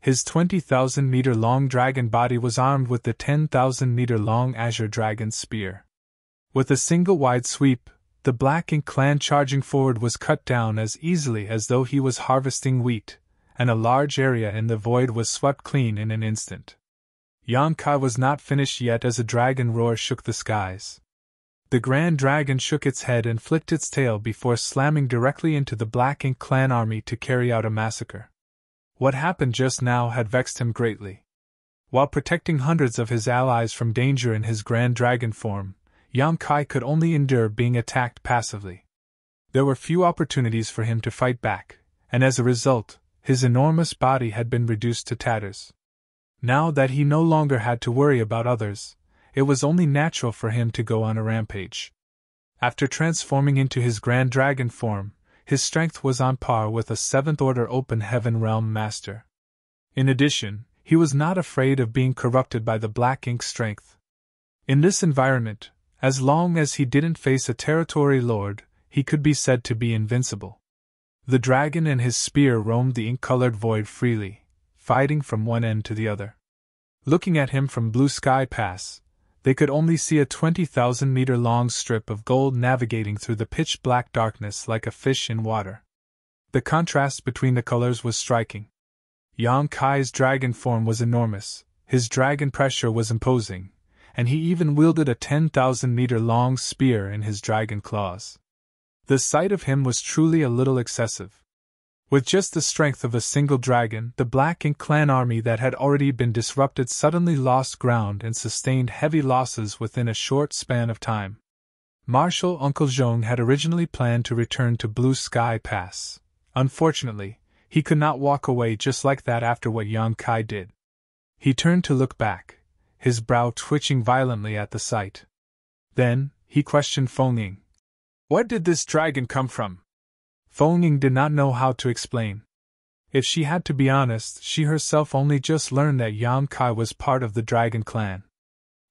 [SPEAKER 1] His 20,000-meter-long dragon body was armed with the 10,000-meter-long Azure Dragon Spear. With a single wide sweep, the Black Ink clan charging forward was cut down as easily as though he was harvesting wheat, and a large area in the void was swept clean in an instant. Yang Kai was not finished yet as a dragon roar shook the skies. The Grand Dragon shook its head and flicked its tail before slamming directly into the Black Ink clan army to carry out a massacre. What happened just now had vexed him greatly. While protecting hundreds of his allies from danger in his Grand Dragon form, Yang Kai could only endure being attacked passively. There were few opportunities for him to fight back, and as a result, his enormous body had been reduced to tatters. Now that he no longer had to worry about others, it was only natural for him to go on a rampage. After transforming into his Grand Dragon form, his strength was on par with a 7th-order Open Heaven Realm Master. In addition, he was not afraid of being corrupted by the Black Ink strength. In this environment, as long as he didn't face a territory lord, he could be said to be invincible. The dragon and his spear roamed the ink-colored void freely, fighting from one end to the other. Looking at him from Blue Sky Pass, they could only see a 20,000-meter-long strip of gold navigating through the pitch-black darkness like a fish in water. The contrast between the colors was striking. Yang Kai's dragon form was enormous, his dragon pressure was imposing, and he even wielded a 10,000-meter-long spear in his dragon claws. The sight of him was truly a little excessive. With just the strength of a single dragon, the Black Ink clan army that had already been disrupted suddenly lost ground and sustained heavy losses within a short span of time. Marshal Uncle Zhong had originally planned to return to Blue Sky Pass. Unfortunately, he could not walk away just like that after what Yang Kai did. He turned to look back, his brow twitching violently at the sight. Then, he questioned Feng Ying. "Where did this dragon come from?" Feng Ying did not know how to explain. If she had to be honest, she herself only just learned that Yang Kai was part of the Dragon Clan.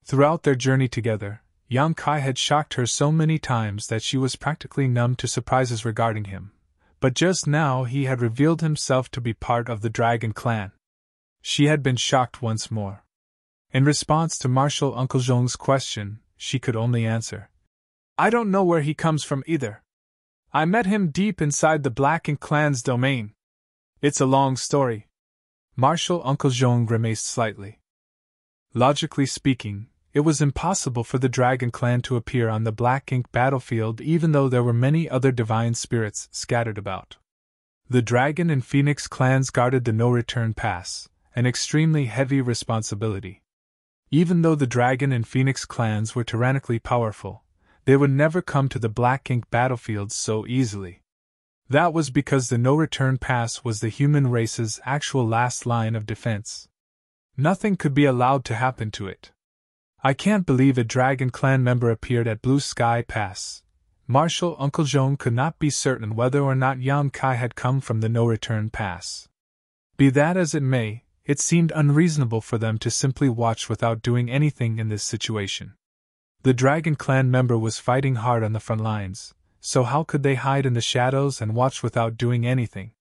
[SPEAKER 1] Throughout their journey together, Yang Kai had shocked her so many times that she was practically numb to surprises regarding him. But just now he had revealed himself to be part of the Dragon Clan. She had been shocked once more. In response to Marshal Uncle Zhong's question, she could only answer, "I don't know where he comes from either. I met him deep inside the Black Ink clan's domain. It's a long story." Marshal Uncle Zhong grimaced slightly. Logically speaking, it was impossible for the Dragon Clan to appear on the Black Ink battlefield even though there were many other divine spirits scattered about. The Dragon and Phoenix clans guarded the no-return pass, an extremely heavy responsibility. Even though the Dragon and Phoenix clans were tyrannically powerful, they would never come to the Black Ink battlefield so easily. That was because the no-return pass was the human race's actual last line of defense. Nothing could be allowed to happen to it. "I can't believe a Dragon Clan member appeared at Blue Sky Pass." Marshal Uncle Zhong could not be certain whether or not Yang Kai had come from the no-return pass. Be that as it may, it seemed unreasonable for them to simply watch without doing anything in this situation. The Dragon Clan member was fighting hard on the front lines, so how could they hide in the shadows and watch without doing anything?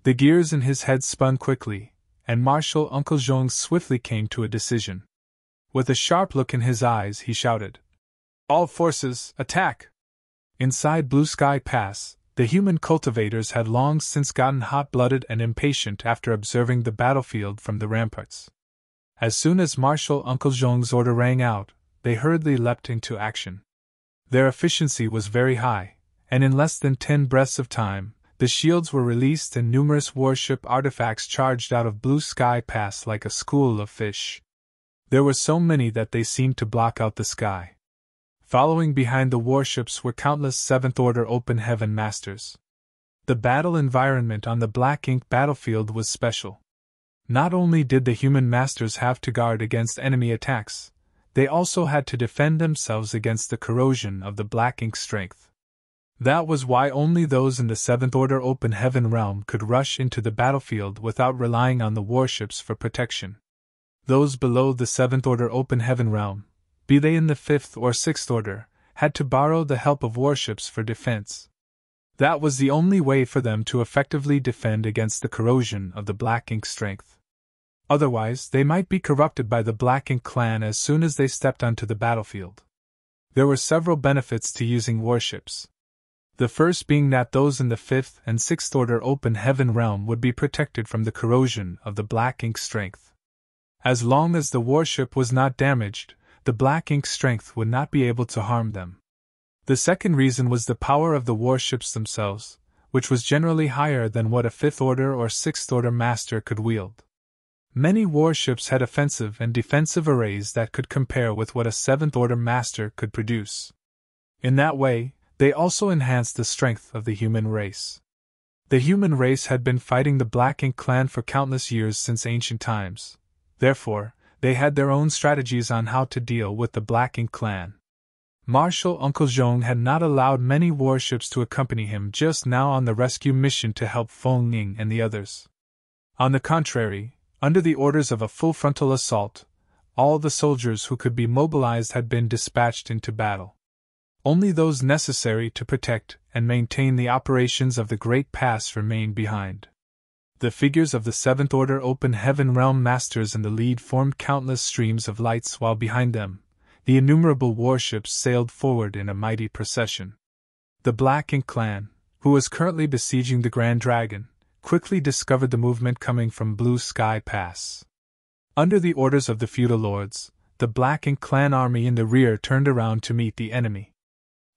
[SPEAKER 1] The gears in his head spun quickly, and Marshal Uncle Zhong swiftly came to a decision. With a sharp look in his eyes, he shouted, "All forces, attack!" Inside Blue Sky Pass, the human cultivators had long since gotten hot-blooded and impatient after observing the battlefield from the ramparts. As soon as Marshal Uncle Zhong's order rang out, they hurriedly leapt into action. Their efficiency was very high, and in less than 10 breaths of time, the shields were released and numerous warship artifacts charged out of Blue Sky Pass like a school of fish. There were so many that they seemed to block out the sky. Following behind the warships were countless 7th-order Open Heaven Masters. The battle environment on the Black Ink battlefield was special. Not only did the human masters have to guard against enemy attacks, they also had to defend themselves against the corrosion of the black ink strength. That was why only those in the Seventh Order Open Heaven realm could rush into the battlefield without relying on the warships for protection. Those below the Seventh Order Open Heaven realm, be they in the Fifth or Sixth Order, had to borrow the help of warships for defense. That was the only way for them to effectively defend against the corrosion of the black ink strength. Otherwise, they might be corrupted by the Black Ink clan as soon as they stepped onto the battlefield. There were several benefits to using warships. The first being that those in the Fifth and Sixth Order Open Heaven realm would be protected from the corrosion of the black ink strength. As long as the warship was not damaged, the black ink strength would not be able to harm them. The second reason was the power of the warships themselves, which was generally higher than what a Fifth Order or Sixth Order master could wield. Many warships had offensive and defensive arrays that could compare with what a Seventh Order master could produce. In that way, they also enhanced the strength of the human race. The human race had been fighting the Black Ink clan for countless years since ancient times. Therefore, they had their own strategies on how to deal with the Black Ink clan. Marshal Uncle Zhong had not allowed many warships to accompany him just now on the rescue mission to help Feng Ying and the others. On the contrary, under the orders of a full frontal assault, all the soldiers who could be mobilized had been dispatched into battle. Only those necessary to protect and maintain the operations of the Great Pass remained behind. The figures of the Seventh Order Open Heaven realm masters in the lead formed countless streams of lights, while behind them, the innumerable warships sailed forward in a mighty procession. The Black Ink clan, who was currently besieging the Grand Dragon, quickly discovered the movement coming from Blue Sky Pass. Under the orders of the feudal lords, the Black Ink clan army in the rear turned around to meet the enemy.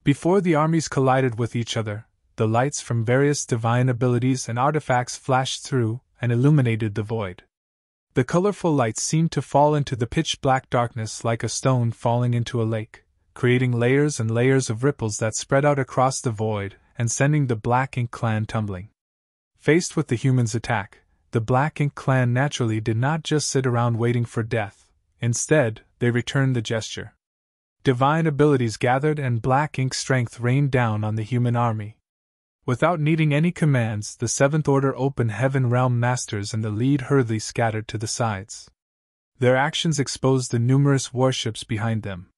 [SPEAKER 1] Before the armies collided with each other, the lights from various divine abilities and artifacts flashed through and illuminated the void. The colorful lights seemed to fall into the pitch-black darkness like a stone falling into a lake, creating layers and layers of ripples that spread out across the void and sending the Black Ink clan tumbling. Faced with the humans' attack, the Black Ink clan naturally did not just sit around waiting for death. Instead, they returned the gesture. Divine abilities gathered and black ink strength rained down on the human army. Without needing any commands, the Seventh Order Open Heaven realm masters and the lead hurriedly scattered to the sides. Their actions exposed the numerous warships behind them.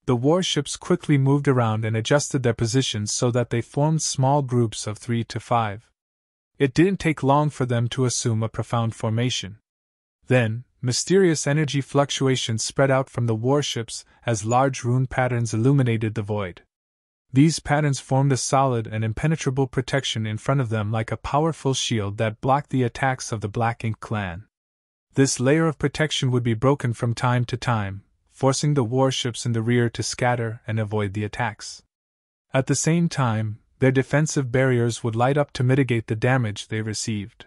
[SPEAKER 1] The warships quickly moved around and adjusted their positions so that they formed small groups of 3 to 5. It didn't take long for them to assume a profound formation. Then, mysterious energy fluctuations spread out from the warships as large rune patterns illuminated the void. These patterns formed a solid and impenetrable protection in front of them, like a powerful shield that blocked the attacks of the Black Ink clan. This layer of protection would be broken from time to time, forcing the warships in the rear to scatter and avoid the attacks. At the same time, their defensive barriers would light up to mitigate the damage they received.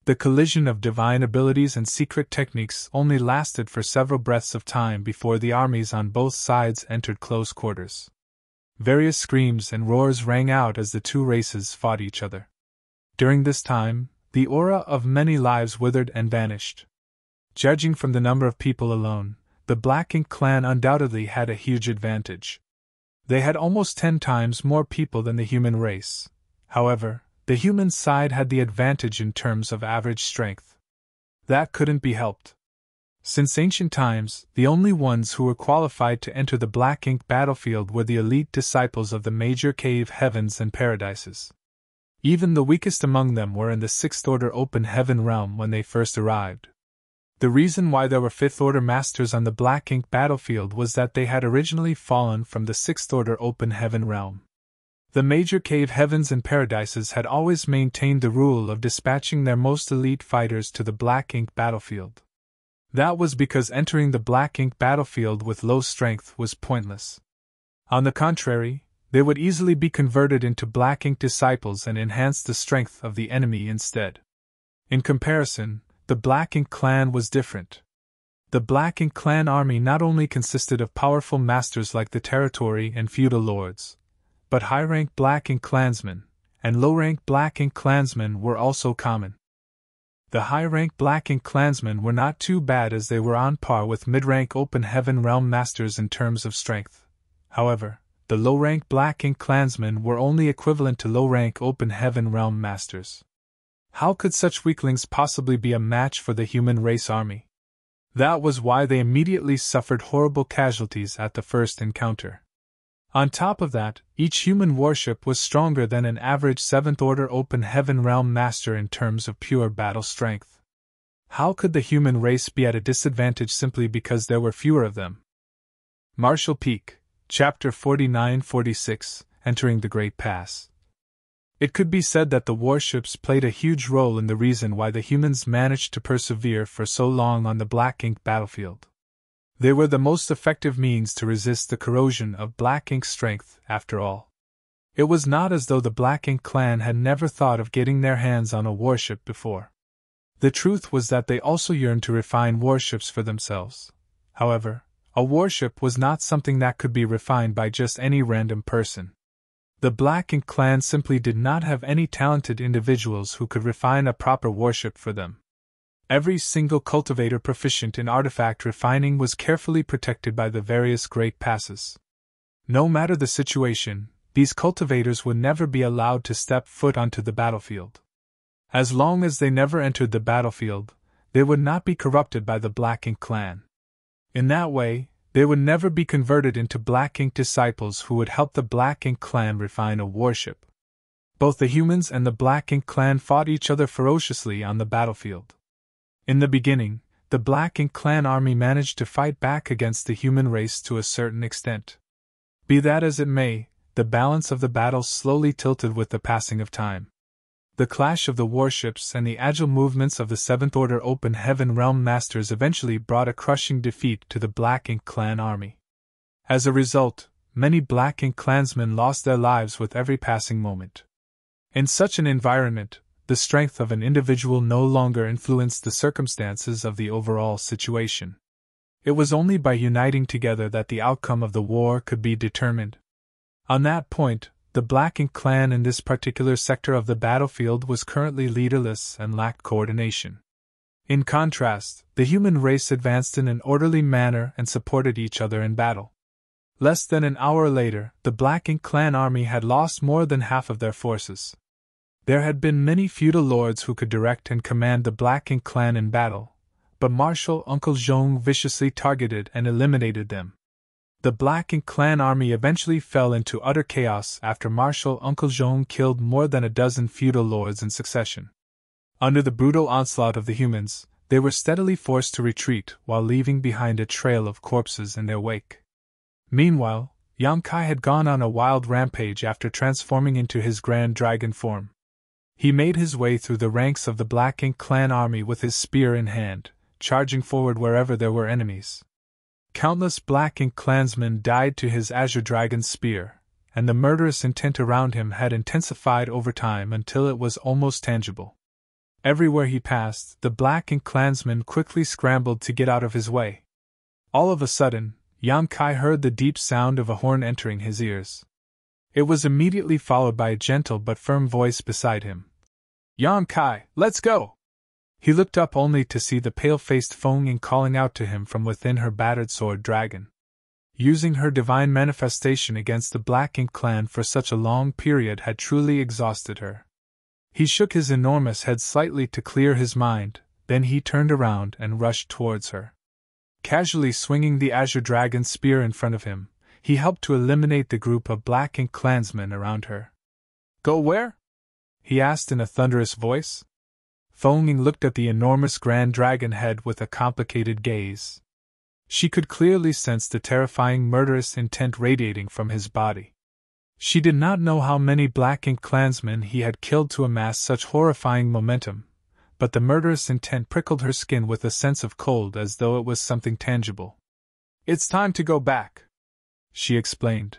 [SPEAKER 1] The collision of divine abilities and secret techniques only lasted for several breaths of time before the armies on both sides entered close quarters. Various screams and roars rang out as the two races fought each other. During this time, the aura of many lives withered and vanished. Judging from the number of people alone, the Black Ink clan undoubtedly had a huge advantage. They had almost 10 times more people than the human race. However, the human side had the advantage in terms of average strength. That couldn't be helped. Since ancient times, the only ones who were qualified to enter the Black Ink battlefield were the elite disciples of the major cave heavens and paradises. Even the weakest among them were in the Sixth Order Open Heaven realm when they first arrived. The reason why there were Fifth Order masters on the Black Ink battlefield was that they had originally fallen from the Sixth Order Open Heaven realm. The major cave heavens and paradises had always maintained the rule of dispatching their most elite fighters to the Black Ink battlefield. That was because entering the Black Ink battlefield with low strength was pointless. On the contrary, they would easily be converted into Black Ink disciples and enhance the strength of the enemy instead. In comparison, the Black Ink clan was different. The Black Ink clan army not only consisted of powerful masters like the territory and feudal lords, but high-rank Black Ink clansmen and low-rank Black Ink clansmen were also common. The high-rank Black Ink clansmen were not too bad, as they were on par with mid-rank Open Heaven Realm Masters in terms of strength. However, the low-rank Black Ink clansmen were only equivalent to low-rank Open Heaven Realm Masters. How could such weaklings possibly be a match for the human race army? That was why they immediately suffered horrible casualties at the first encounter. On top of that, each human warship was stronger than an average 7th Order Open Heaven Realm Master in terms of pure battle strength. How could the human race be at a disadvantage simply because there were fewer of them? Marshall Peak, Chapter 49-46, Entering the Great Pass. It could be said that the warships played a huge role in the reason why the humans managed to persevere for so long on the Black Ink battlefield. They were the most effective means to resist the corrosion of Black Ink's strength, after all. It was not as though the Black Ink clan had never thought of getting their hands on a warship before. The truth was that they also yearned to refine warships for themselves. However, a warship was not something that could be refined by just any random person. The Black Ink clan simply did not have any talented individuals who could refine a proper warship for them. Every single cultivator proficient in artifact refining was carefully protected by the various great passes. No matter the situation, these cultivators would never be allowed to step foot onto the battlefield. As long as they never entered the battlefield, they would not be corrupted by the Black Ink clan. In that way, they would never be converted into Black Ink disciples who would help the Black Ink clan refine a warship. Both the humans and the Black Ink clan fought each other ferociously on the battlefield. In the beginning, the Black Ink clan army managed to fight back against the human race to a certain extent. Be that as it may, the balance of the battle slowly tilted with the passing of time. The clash of the warships and the agile movements of the 7th Order Open Heaven Realm Masters eventually brought a crushing defeat to the Black Ink clan army. As a result, many Black Ink clansmen lost their lives with every passing moment. In such an environment, the strength of an individual no longer influenced the circumstances of the overall situation. It was only by uniting together that the outcome of the war could be determined. On that point, the Black Ink clan in this particular sector of the battlefield was currently leaderless and lacked coordination. In contrast, the human race advanced in an orderly manner and supported each other in battle. Less than an hour later, the Black Ink clan army had lost more than half of their forces. There had been many feudal lords who could direct and command the Black Ink clan in battle, but Marshal Uncle Zhong viciously targeted and eliminated them. The Black Ink clan army eventually fell into utter chaos after Marshal Uncle Zhong killed more than a dozen feudal lords in succession. Under the brutal onslaught of the humans, they were steadily forced to retreat while leaving behind a trail of corpses in their wake. Meanwhile, Yang Kai had gone on a wild rampage after transforming into his grand dragon form. He made his way through the ranks of the Black Ink clan army with his spear in hand, charging forward wherever there were enemies. Countless Black Ink clansmen died to his azure dragon spear, and the murderous intent around him had intensified over time until it was almost tangible. Everywhere he passed, the Black Ink clansmen quickly scrambled to get out of his way. All of a sudden, Yang Kai heard the deep sound of a horn entering his ears. It was immediately followed by a gentle but firm voice beside him. "Yang Kai, let's go!" He looked up only to see the pale-faced Feng Ying calling out to him from within her battered sword dragon. Using her divine manifestation against the Black Ink clan for such a long period had truly exhausted her. He shook his enormous head slightly to clear his mind, then he turned around and rushed towards her. Casually swinging the azure dragon spear in front of him, he helped to eliminate the group of Black Ink clansmen around her. "Go where?" he asked in a thunderous voice. Feng Ying looked at the enormous grand dragon head with a complicated gaze. She could clearly sense the terrifying murderous intent radiating from his body. She did not know how many Black Ink clansmen he had killed to amass such horrifying momentum, but the murderous intent prickled her skin with a sense of cold as though it was something tangible. "It's time to go back," she explained.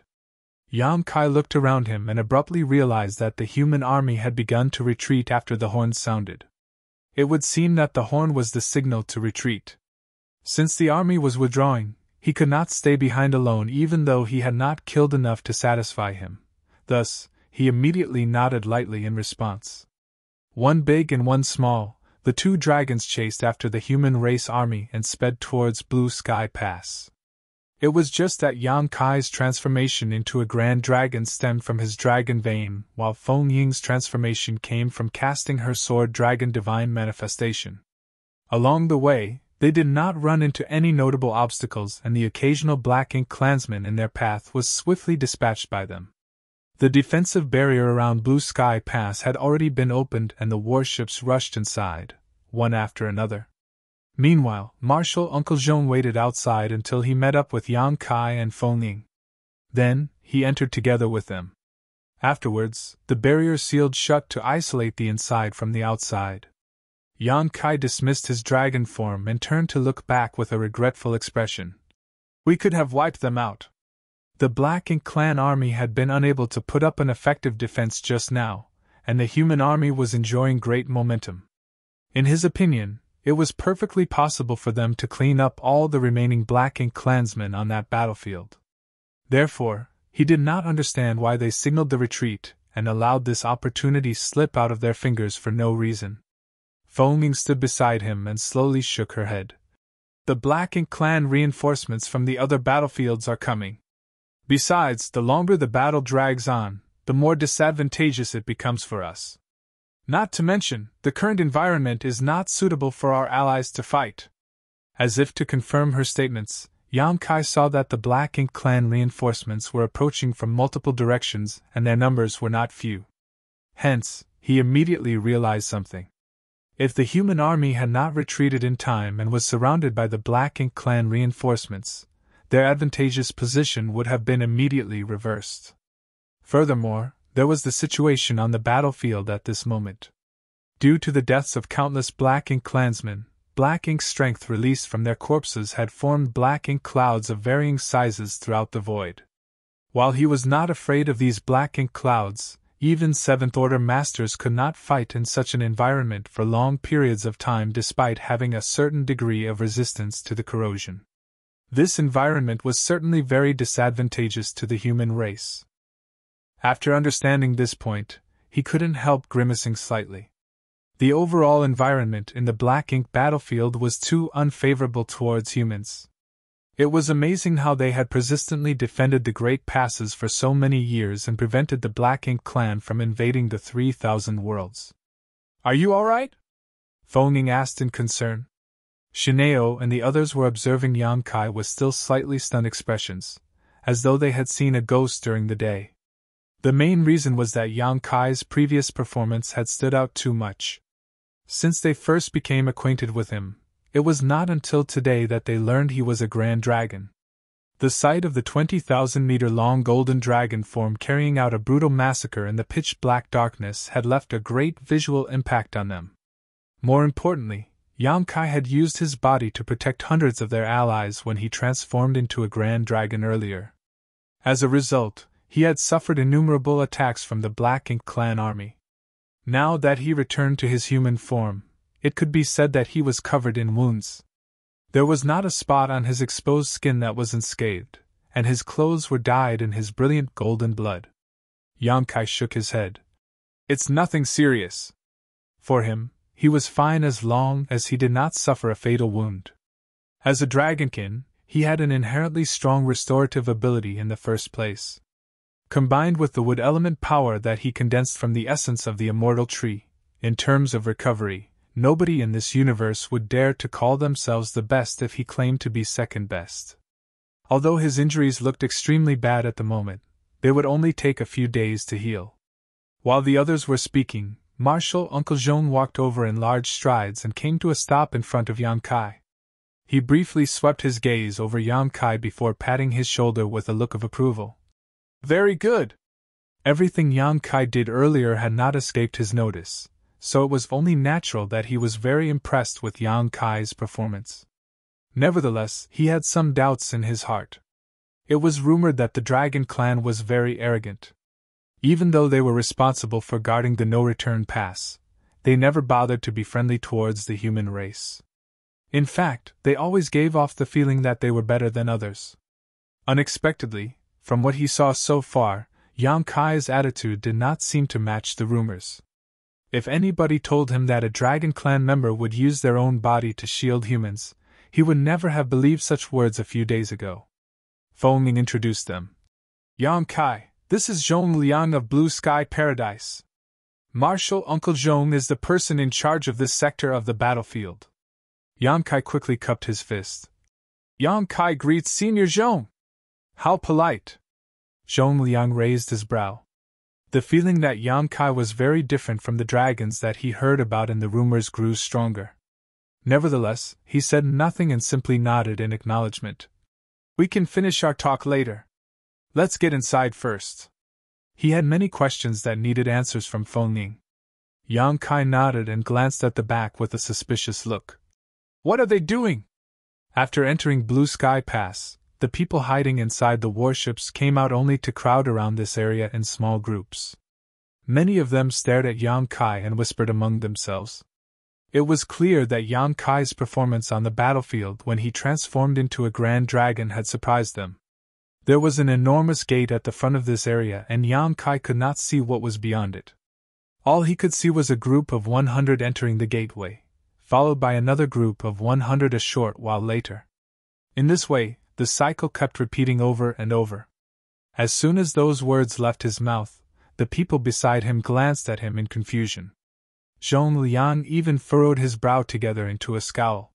[SPEAKER 1] Yang Kai looked around him and abruptly realized that the human army had begun to retreat after the horn sounded. It would seem that the horn was the signal to retreat. Since the army was withdrawing, he could not stay behind alone even though he had not killed enough to satisfy him. Thus, he immediately nodded lightly in response. One big and one small, The two dragons chased after the human race army and sped towards Blue Sky Pass. It was just that Yang Kai's transformation into a grand dragon stemmed from his dragon vein, while Feng Ying's transformation came from casting her sword dragon divine manifestation. Along the way, they did not run into any notable obstacles, and the occasional Black Ink clansman in their path was swiftly dispatched by them. The defensive barrier around Blue Sky Pass had already been opened and the warships rushed inside, one after another. Meanwhile, Marshal Uncle Jean waited outside until he met up with Yang Kai and Feng Ying. Then, he entered together with them. Afterwards, the barrier sealed shut to isolate the inside from the outside. Yang Kai dismissed his dragon form and turned to look back with a regretful expression. We could have wiped them out. The Black Ink clan army had been unable to put up an effective defense just now, and the human army was enjoying great momentum. In his opinion, it was perfectly possible for them to clean up all the remaining Black Ink clansmen on that battlefield. Therefore, he did not understand why they signaled the retreat and allowed this opportunity slip out of their fingers for no reason. Feng Ying stood beside him and slowly shook her head. The Black Ink clan reinforcements from the other battlefields are coming. Besides, the longer the battle drags on, the more disadvantageous it becomes for us. Not to mention, the current environment is not suitable for our allies to fight. As if to confirm her statements, Yang Kai saw that the Black Ink clan reinforcements were approaching from multiple directions and their numbers were not few. Hence, he immediately realized something. If the human army had not retreated in time and was surrounded by the Black Ink clan reinforcements, their advantageous position would have been immediately reversed. Furthermore, there was the situation on the battlefield at this moment. Due to the deaths of countless Black Ink clansmen, Black Ink strength released from their corpses had formed Black Ink clouds of varying sizes throughout the void. While he was not afraid of these Black Ink clouds, even Seventh-Order Masters could not fight in such an environment for long periods of time despite having a certain degree of resistance to the corrosion. This environment was certainly very disadvantageous to the human race. After understanding this point, he couldn't help grimacing slightly. The overall environment in the Black Ink battlefield was too unfavorable towards humans. It was amazing how they had persistently defended the Great Passes for so many years and prevented the Black Ink clan from invading the 3,000 worlds. Are you all right? Feng Ying asked in concern. Shineo and the others were observing Yang Kai with still slightly stunned expressions, as though they had seen a ghost during the day. The main reason was that Yang Kai's previous performance had stood out too much. Since they first became acquainted with him, it was not until today that they learned he was a grand dragon. The sight of the 20,000-meter-long golden dragon form carrying out a brutal massacre in the pitch-black darkness had left a great visual impact on them. More importantly, Yang Kai had used his body to protect hundreds of their allies when he transformed into a grand dragon earlier. As a result, he had suffered innumerable attacks from the Black Ink clan army. Now that he returned to his human form, it could be said that he was covered in wounds. There was not a spot on his exposed skin that was unscathed, and his clothes were dyed in his brilliant golden blood. Yang Kai shook his head. It's nothing serious. For him, he was fine as long as he did not suffer a fatal wound. As a dragonkin, he had an inherently strong restorative ability in the first place. Combined with the wood element power that he condensed from the essence of the immortal tree, in terms of recovery, nobody in this universe would dare to call themselves the best if he claimed to be second best. Although his injuries looked extremely bad at the moment, they would only take a few days to heal. While the others were speaking, Marshal Uncle Jean walked over in large strides and came to a stop in front of Yang Kai. He briefly swept his gaze over Yang Kai before patting his shoulder with a look of approval. Very good! Everything Yang Kai did earlier had not escaped his notice, so it was only natural that he was very impressed with Yang Kai's performance. Nevertheless, he had some doubts in his heart. It was rumored that the Dragon Clan was very arrogant. Even though they were responsible for guarding the no-return pass, they never bothered to be friendly towards the human race. In fact, they always gave off the feeling that they were better than others. Unexpectedly, from what he saw so far, Yang Kai's attitude did not seem to match the rumors. If anybody told him that a Dragon Clan member would use their own body to shield humans, he would never have believed such words a few days ago. Feng introduced them. Yang Kai, this is Zhong Liang of Blue Sky Paradise. Marshal Uncle Zhong is the person in charge of this sector of the battlefield. Yang Kai quickly cupped his fist. Yang Kai greets Senior Zhong. How polite. Zhong Liang raised his brow. The feeling that Yang Kai was very different from the dragons that he heard about in the rumors grew stronger. Nevertheless, he said nothing and simply nodded in acknowledgement. We can finish our talk later. Let's get inside first. He had many questions that needed answers from Feng. Yang Kai nodded and glanced at the back with a suspicious look. What are they doing? After entering Blue Sky Pass, the people hiding inside the warships came out only to crowd around this area in small groups. Many of them stared at Yang Kai and whispered among themselves. It was clear that Yang Kai's performance on the battlefield when he transformed into a grand dragon had surprised them. There was an enormous gate at the front of this area and Yang Kai could not see what was beyond it. All he could see was a group of 100 entering the gateway, followed by another group of 100 a short while later. In this way, the cycle kept repeating over and over. As soon as those words left his mouth, the people beside him glanced at him in confusion. Zhong Liang even furrowed his brow together into a scowl.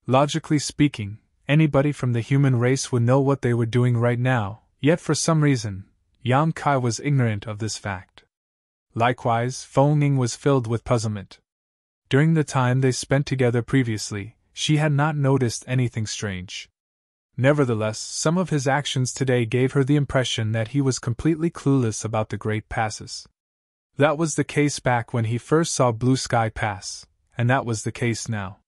[SPEAKER 1] Logically speaking, anybody from the human race would know what they were doing right now, yet for some reason, Yang Kai was ignorant of this fact. Likewise, Feng was filled with puzzlement. During the time they spent together previously, she had not noticed anything strange. Nevertheless, some of his actions today gave her the impression that he was completely clueless about the Great Passes. That was the case back when he first saw Blue Sky Pass, and that was the case now.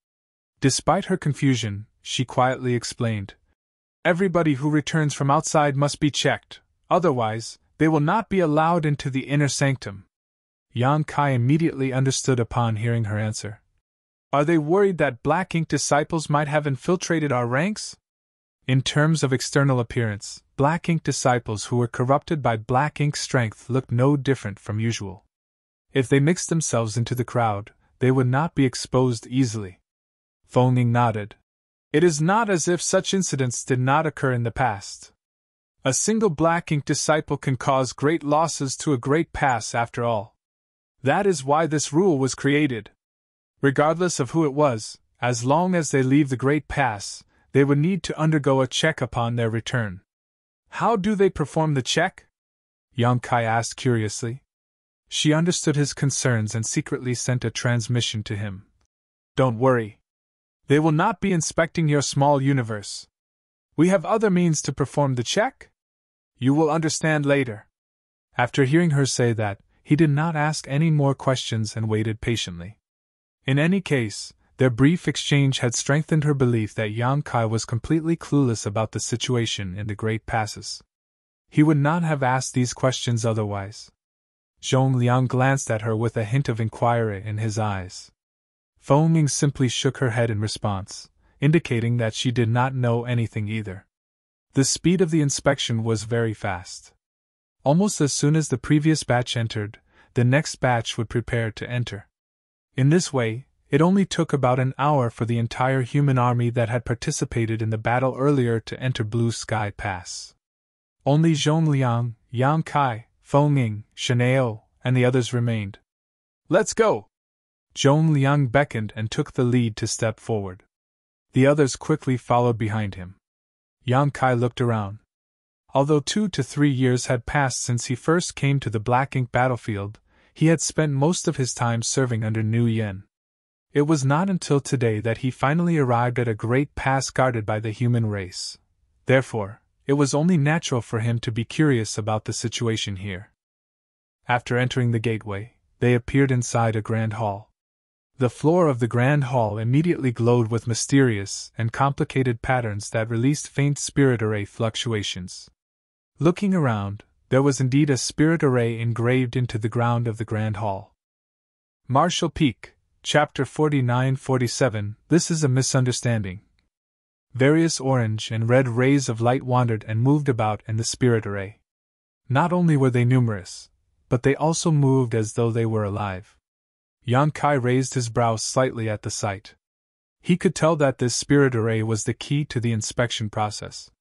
[SPEAKER 1] Despite her confusion, she quietly explained, Everybody who returns from outside must be checked, otherwise, they will not be allowed into the inner sanctum. Yang Kai immediately understood upon hearing her answer. Are they worried that black ink disciples might have infiltrated our ranks? In terms of external appearance, black ink disciples who were corrupted by black ink strength looked no different from usual. If they mixed themselves into the crowd, they would not be exposed easily. Feng nodded. It is not as if such incidents did not occur in the past. A single black ink disciple can cause great losses to a great pass after all. That is why this rule was created. Regardless of who it was, as long as they leave the Great Pass, they would need to undergo a check upon their return. How do they perform the check? Yang Kai asked curiously. She understood his concerns and secretly sent a transmission to him. Don't worry. They will not be inspecting your small universe. We have other means to perform the check. You will understand later. After hearing her say that, he did not ask any more questions and waited patiently. In any case, their brief exchange had strengthened her belief that Yang Kai was completely clueless about the situation in the Great Passes. He would not have asked these questions otherwise. Zhong Liang glanced at her with a hint of inquiry in his eyes. Feng simply shook her head in response, indicating that she did not know anything either. The speed of the inspection was very fast. Almost as soon as the previous batch entered, the next batch would prepare to enter. In this way, it only took about an hour for the entire human army that had participated in the battle earlier to enter Blue Sky Pass. Only Zhong Liang, Yang Kai, Feng, Shenao, and the others remained. Let's go! Zhong Liang beckoned and took the lead to step forward. The others quickly followed behind him. Yang Kai looked around. Although 2 to 3 years had passed since he first came to the Black Ink battlefield, he had spent most of his time serving under Nu Yen. It was not until today that he finally arrived at a great pass guarded by the human race. Therefore, it was only natural for him to be curious about the situation here. After entering the gateway, they appeared inside a grand hall. The floor of the grand hall immediately glowed with mysterious and complicated patterns that released faint spirit array fluctuations. Looking around, there was indeed a spirit array engraved into the ground of the grand hall. Marshall Peak, Chapter 49-47. This is a misunderstanding. Various orange and red rays of light wandered and moved about in the spirit array. Not only were they numerous, but they also moved as though they were alive. Yang Kai raised his brows slightly at the sight. He could tell that this spirit array was the key to the inspection process.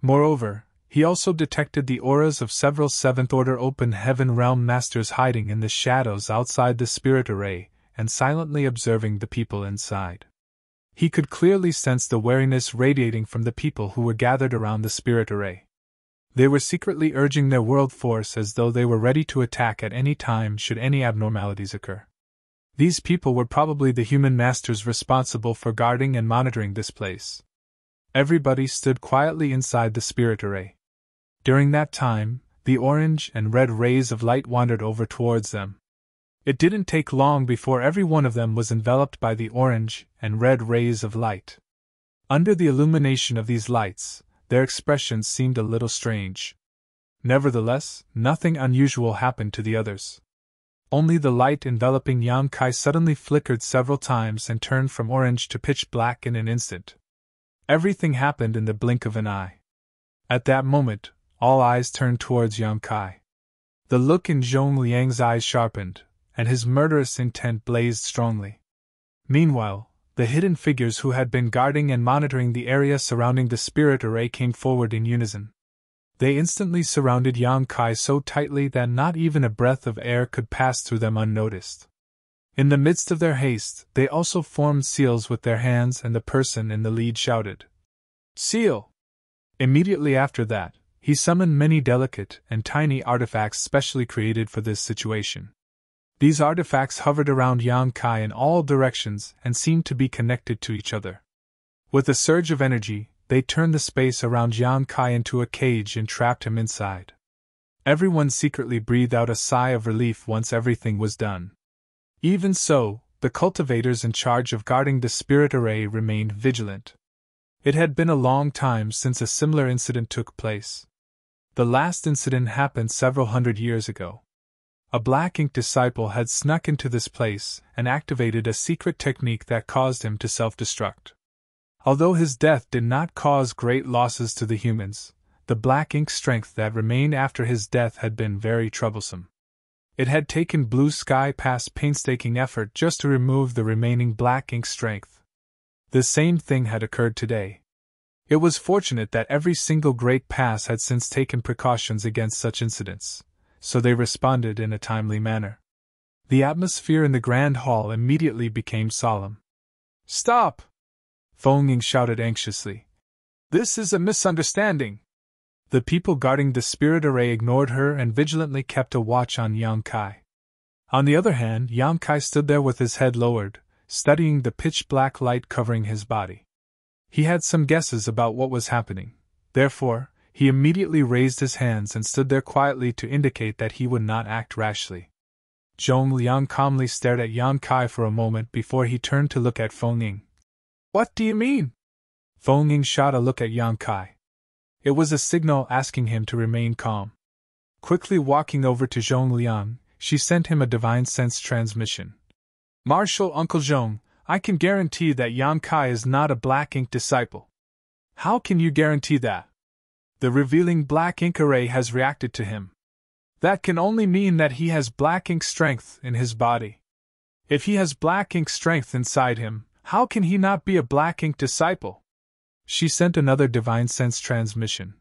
[SPEAKER 1] Moreover, he also detected the auras of several seventh-order open heaven realm masters hiding in the shadows outside the spirit array and silently observing the people inside. He could clearly sense the wariness radiating from the people who were gathered around the spirit array. They were secretly urging their world force as though they were ready to attack at any time should any abnormalities occur. These people were probably the human masters responsible for guarding and monitoring this place. Everybody stood quietly inside the spirit array. During that time, the orange and red rays of light wandered over towards them. It didn't take long before every one of them was enveloped by the orange and red rays of light. Under the illumination of these lights, their expressions seemed a little strange. Nevertheless, nothing unusual happened to the others. Only the light enveloping Yang Kai suddenly flickered several times and turned from orange to pitch black in an instant. Everything happened in the blink of an eye. At that moment, all eyes turned towards Yang Kai. The look in Zhong Liang's eyes sharpened, and his murderous intent blazed strongly. Meanwhile, the hidden figures who had been guarding and monitoring the area surrounding the spirit array came forward in unison. They instantly surrounded Yang Kai so tightly that not even a breath of air could pass through them unnoticed. In the midst of their haste, they also formed seals with their hands, and the person in the lead shouted, "Seal!" Immediately after that, he summoned many delicate and tiny artifacts specially created for this situation. These artifacts hovered around Yang Kai in all directions and seemed to be connected to each other. With a surge of energy, they turned the space around Yang Kai into a cage and trapped him inside. Everyone secretly breathed out a sigh of relief once everything was done. Even so, the cultivators in charge of guarding the spirit array remained vigilant. It had been a long time since a similar incident took place. The last incident happened several hundred years ago. A black ink disciple had snuck into this place and activated a secret technique that caused him to self-destruct. Although his death did not cause great losses to the humans, the black ink strength that remained after his death had been very troublesome. It had taken Blue Sky past painstaking effort just to remove the remaining black ink strength. The same thing had occurred today. It was fortunate that every single great pass had since taken precautions against such incidents, so they responded in a timely manner. The atmosphere in the grand hall immediately became solemn. "Stop!" Feng Ying shouted anxiously. "This is a misunderstanding." The people guarding the spirit array ignored her and vigilantly kept a watch on Yang Kai. On the other hand, Yang Kai stood there with his head lowered, studying the pitch-black light covering his body. He had some guesses about what was happening. Therefore, he immediately raised his hands and stood there quietly to indicate that he would not act rashly. Zhong Liang calmly stared at Yang Kai for a moment before he turned to look at Feng Ying. "What do you mean?" Feng Ying shot a look at Yang Kai. It was a signal asking him to remain calm. Quickly walking over to Zhong Liang, she sent him a divine sense transmission. "Marshal Uncle Zhong, I can guarantee that Yang Kai is not a black ink disciple." "How can you guarantee that?" "The revealing black ink array has reacted to him." "That can only mean that he has black ink strength in his body." "If he has black ink strength inside him, how can he not be a black ink disciple?" She sent another divine sense transmission.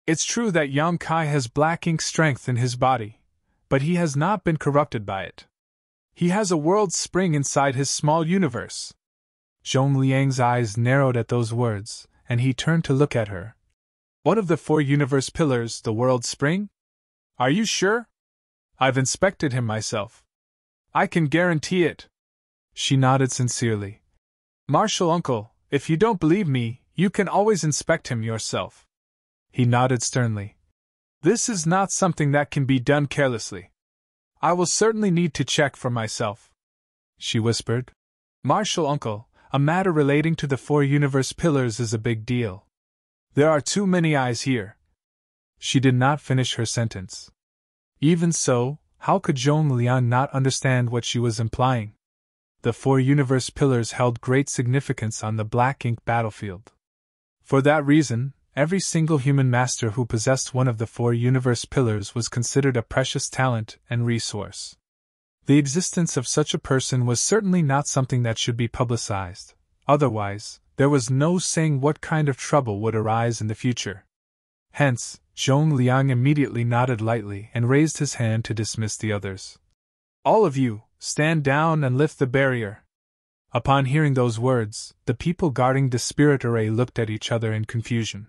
[SPEAKER 1] "It's true that Yang Kai has black ink strength in his body, but he has not been corrupted by it. He has a world spring inside his small universe." Zhong Liang's eyes narrowed at those words, and he turned to look at her. "One of the 4 universe pillars, the world spring? Are you sure?" "I've inspected him myself. I can guarantee it." She nodded sincerely. "Marshal Uncle, if you don't believe me, you can always inspect him yourself." He nodded sternly. "This is not something that can be done carelessly. I will certainly need to check for myself," she whispered. "Marshal Uncle, a matter relating to the 4 universe pillars is a big deal. There are too many eyes here." She did not finish her sentence. Even so, how could Zhong Liang not understand what she was implying? The 4 universe pillars held great significance on the black ink battlefield. For that reason, every single human master who possessed one of the 4 universe pillars was considered a precious talent and resource. The existence of such a person was certainly not something that should be publicized, otherwise, there was no saying what kind of trouble would arise in the future. Hence, Zhong Liang immediately nodded lightly and raised his hand to dismiss the others. All of you, stand down and lift the barrier. Upon hearing those words, the people guarding the spirit array looked at each other in confusion.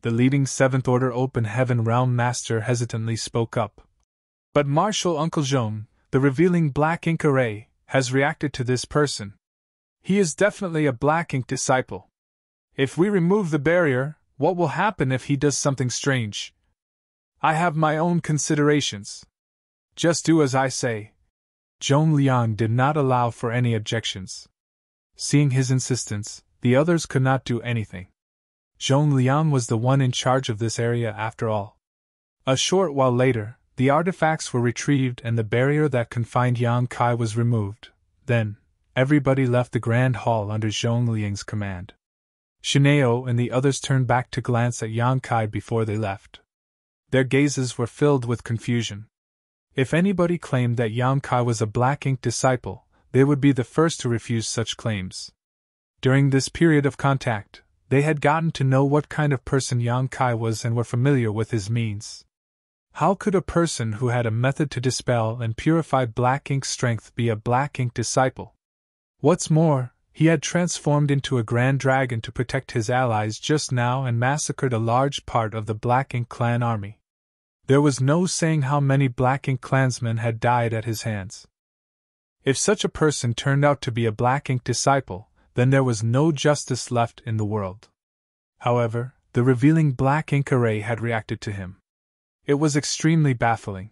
[SPEAKER 1] The leading Seventh Order Open Heaven Realm Master hesitantly spoke up. But Martial Uncle Zhong, the revealing black ink array, has reacted to this person. He is definitely a black ink disciple. If we remove the barrier, what will happen if he does something strange? I have my own considerations. Just do as I say. Zhong Liang did not allow for any objections. Seeing his insistence, the others could not do anything. Zhong Liang was the one in charge of this area after all. A short while later, the artifacts were retrieved and the barrier that confined Yang Kai was removed. Then, everybody left the Grand Hall under Zhong Liang's command. Shineo and the others turned back to glance at Yang Kai before they left. Their gazes were filled with confusion. If anybody claimed that Yang Kai was a black ink disciple, they would be the first to refuse such claims. During this period of contact, they had gotten to know what kind of person Yang Kai was and were familiar with his means. How could a person who had a method to dispel and purify black ink strength be a black ink disciple? What's more, he had transformed into a grand dragon to protect his allies just now and massacred a large part of the Black Ink clan army. There was no saying how many Black Ink clansmen had died at his hands. If such a person turned out to be a Black Ink disciple, then there was no justice left in the world. However, the revealing black ink array had reacted to him. It was extremely baffling.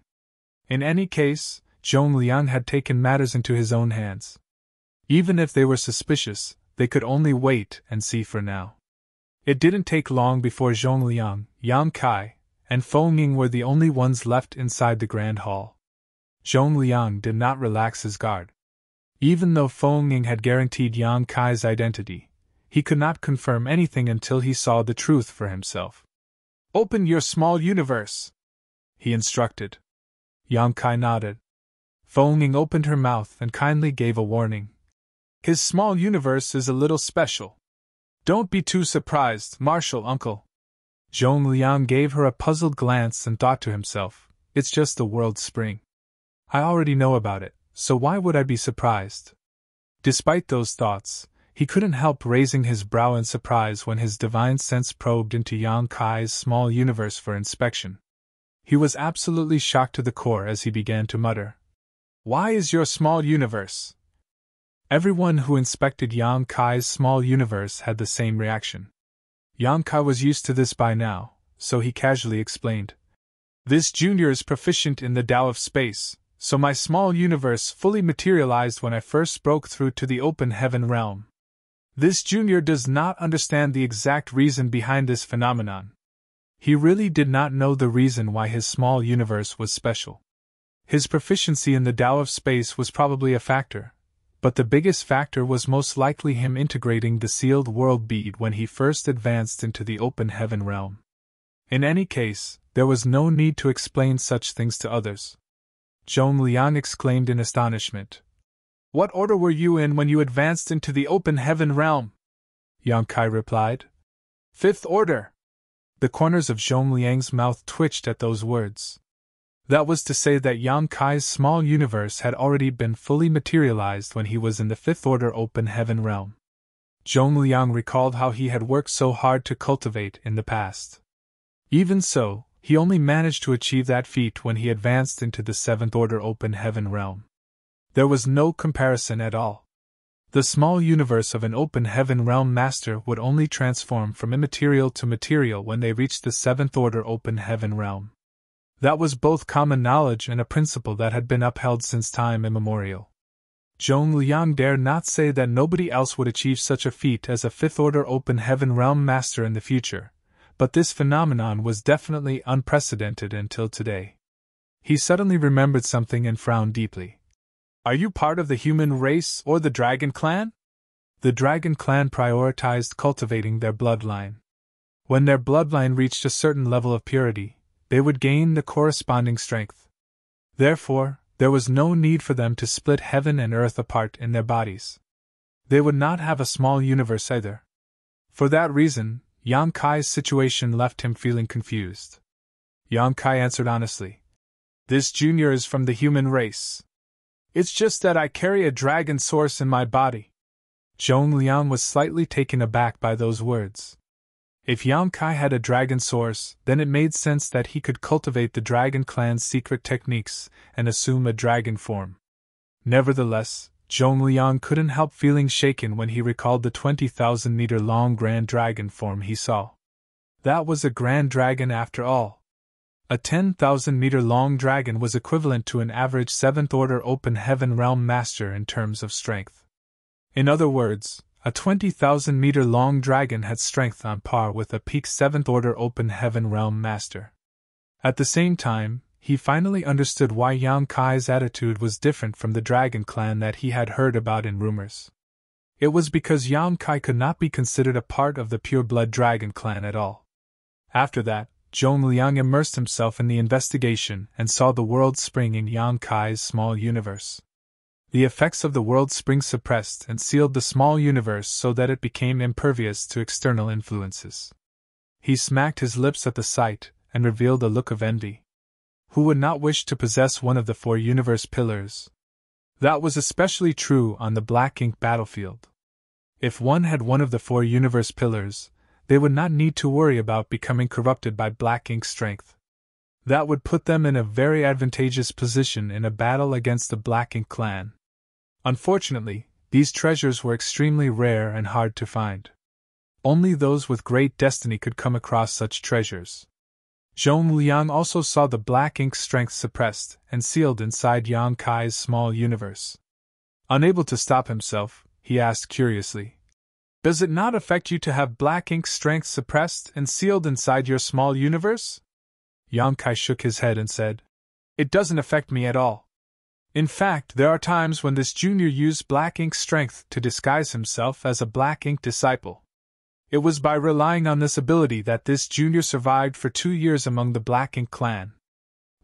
[SPEAKER 1] In any case, Zhong Liang had taken matters into his own hands. Even if they were suspicious, they could only wait and see for now. It didn't take long before Zhong Liang, Yang Kai, and Feng Ying were the only ones left inside the Grand Hall. Zhong Liang did not relax his guard. Even though Feng Ying had guaranteed Yang Kai's identity, he could not confirm anything until he saw the truth for himself. "Open your small universe," he instructed. Yang Kai nodded. Feng Ying opened her mouth and kindly gave a warning. "His small universe is a little special. Don't be too surprised, Martial Uncle." Zhong Liang gave her a puzzled glance and thought to himself, "It's just the world spring. I already know about it, so why would I be surprised?" Despite those thoughts, he couldn't help raising his brow in surprise when his divine sense probed into Yang Kai's small universe for inspection. He was absolutely shocked to the core as he began to mutter, "Why is your small universe?" Everyone who inspected Yang Kai's small universe had the same reaction. Yang Kai was used to this by now, so he casually explained, "This junior is proficient in the Tao of space, so my small universe fully materialized when I first broke through to the open heaven realm. This junior does not understand the exact reason behind this phenomenon. He really did not know the reason why his small universe was special. His proficiency in the Tao of space was probably a factor, but the biggest factor was most likely him integrating the sealed world bead when he first advanced into the open heaven realm. In any case, there was no need to explain such things to others." Zhong Liang exclaimed in astonishment. "What order were you in when you advanced into the open heaven realm?" Yang Kai replied. "Fifth order." The corners of Zhong Liang's mouth twitched at those words. That was to say that Yang Kai's small universe had already been fully materialized when he was in the fifth order open heaven realm. Zhong Liang recalled how he had worked so hard to cultivate in the past. Even so, he only managed to achieve that feat when he advanced into the seventh order open heaven realm. There was no comparison at all. The small universe of an open heaven realm master would only transform from immaterial to material when they reached the seventh order open heaven realm. That was both common knowledge and a principle that had been upheld since time immemorial. Zhong Liang dared not say that nobody else would achieve such a feat as a fifth order open heaven realm master in the future, but this phenomenon was definitely unprecedented until today. He suddenly remembered something and frowned deeply. "Are you part of the human race or the dragon clan?" The dragon clan prioritized cultivating their bloodline. When their bloodline reached a certain level of purity, they would gain the corresponding strength. Therefore, There was no need for them to split heaven and earth apart in their bodies. They would not have a small universe either. For that reason, Yang Kai's situation left him feeling confused. Yang Kai answered honestly. This junior is from the human race. It's just that I carry a dragon source in my body. Zhong Liang was slightly taken aback by those words. If Yang Kai had a dragon source, then it made sense that he could cultivate the dragon clan's secret techniques and assume a dragon form. Nevertheless, Zhong Liang couldn't help feeling shaken when he recalled the 20,000-meter-long grand dragon form he saw. That was a grand dragon after all. A 10,000-meter-long dragon was equivalent to an average 7th-order open heaven realm master in terms of strength. In other words, a 20,000-meter-long dragon had strength on par with a peak 7th-order open heaven realm master. At the same time, he finally understood why Yang Kai's attitude was different from the dragon clan that he had heard about in rumors. It was because Yang Kai could not be considered a part of the pure-blood dragon clan at all. After that, Zhong Liang immersed himself in the investigation and saw the world spring in Yang Kai's small universe. The effects of the world spring suppressed and sealed the small universe so that it became impervious to external influences. He smacked his lips at the sight and revealed a look of envy. Who would not wish to possess one of the 4 universe pillars? That was especially true on the black ink battlefield. If one had one of the 4 universe pillars, they would not need to worry about becoming corrupted by black ink strength. That would put them in a very advantageous position in a battle against the Black Ink clan. Unfortunately, these treasures were extremely rare and hard to find. Only those with great destiny could come across such treasures. Zhong Liang also saw the black ink strength suppressed and sealed inside Yang Kai's small universe. Unable to stop himself, he asked curiously, "Does it not affect you to have black ink strength suppressed and sealed inside your small universe?" Yang Kai shook his head and said, "It doesn't affect me at all. In fact, there are times when this junior used black ink strength to disguise himself as a black ink disciple. It was by relying on this ability that this junior survived for 2 years among the Black Ink clan."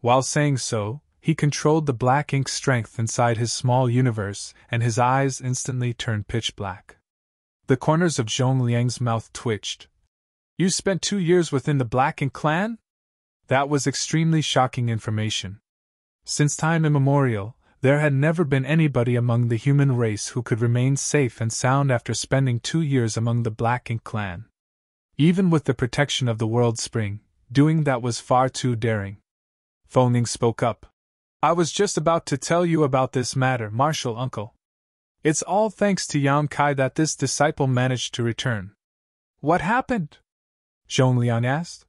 [SPEAKER 1] While saying so, he controlled the black ink strength inside his small universe, and his eyes instantly turned pitch black. The corners of Zhong Liang's mouth twitched. "You spent 2 years within the Black Ink clan?" That was extremely shocking information. Since time immemorial, there had never been anybody among the human race who could remain safe and sound after spending 2 years among the Black Ink clan. Even with the protection of the World Spring, doing that was far too daring. Phoning spoke up. "I was just about to tell you about this matter, Martial Uncle. It's all thanks to Yang Kai that this disciple managed to return." "What happened?" Zhong Liang asked.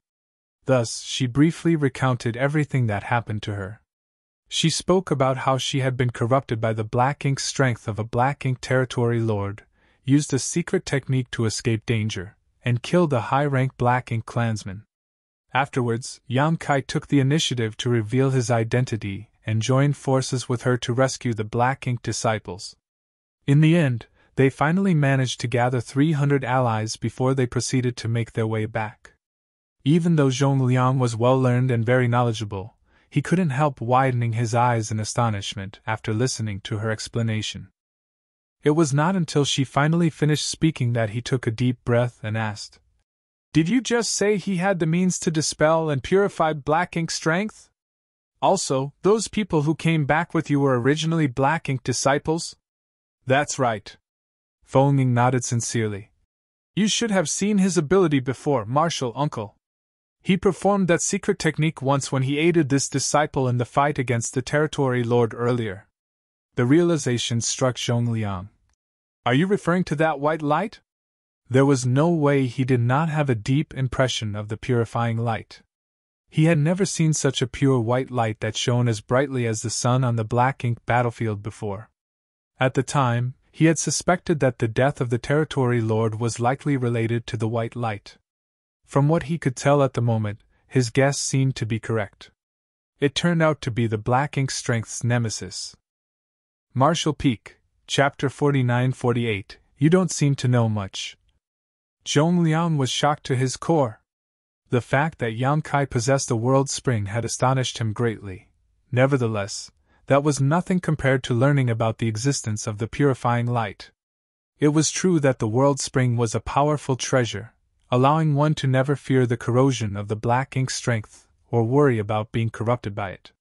[SPEAKER 1] Thus, she briefly recounted everything that happened to her. She spoke about how she had been corrupted by the black ink strength of a black ink territory lord, used a secret technique to escape danger, and killed a high-rank black ink clansman. Afterwards, Yang Kai took the initiative to reveal his identity and joined forces with her to rescue the black ink disciples. In the end, they finally managed to gather 300 allies before they proceeded to make their way back. Even though Zhong Liang was well-learned and very knowledgeable, he couldn't help widening his eyes in astonishment after listening to her explanation. It was not until she finally finished speaking that he took a deep breath and asked, "Did you just say he had the means to dispel and purify black ink strength? Also, those people who came back with you were originally black ink disciples?" "That's right." Feng Ying nodded sincerely. "You should have seen his ability before, Martial Uncle. He performed that secret technique once when he aided this disciple in the fight against the territory lord earlier." The realization struck Zhong Liang. "Are you referring to that white light?" There was no way he did not have a deep impression of the purifying light. He had never seen such a pure white light that shone as brightly as the sun on the black ink battlefield before. At the time, he had suspected that the death of the territory lord was likely related to the white light. From what he could tell at the moment, his guess seemed to be correct. It turned out to be the black ink strength's nemesis. Martial Peak, Chapter 49-48, You Don't Seem to Know Much. Zhong Liang was shocked to his core. The fact that Yang Kai possessed a world spring had astonished him greatly. Nevertheless, that was nothing compared to learning about the existence of the purifying light. It was true that the world spring was a powerful treasure, allowing one to never fear the corrosion of the black ink strength or worry about being corrupted by it.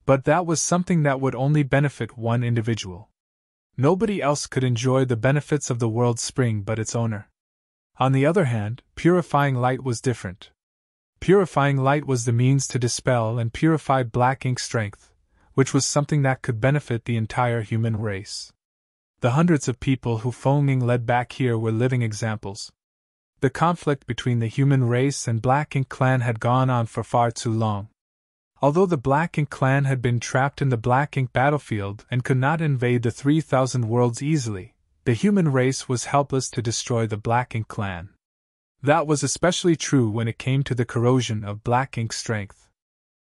[SPEAKER 1] But that was something that would only benefit one individual. Nobody else could enjoy the benefits of the world spring but its owner. On the other hand, purifying light was different. Purifying light was the means to dispel and purify black ink strength, which was something that could benefit the entire human race. The hundreds of people who Feng Ying led back here were living examples. The conflict between the human race and Black Ink clan had gone on for far too long. Although the Black Ink clan had been trapped in the Black Ink battlefield and could not invade the 3,000 worlds easily, the human race was helpless to destroy the Black Ink clan. That was especially true when it came to the corrosion of Black Ink strength.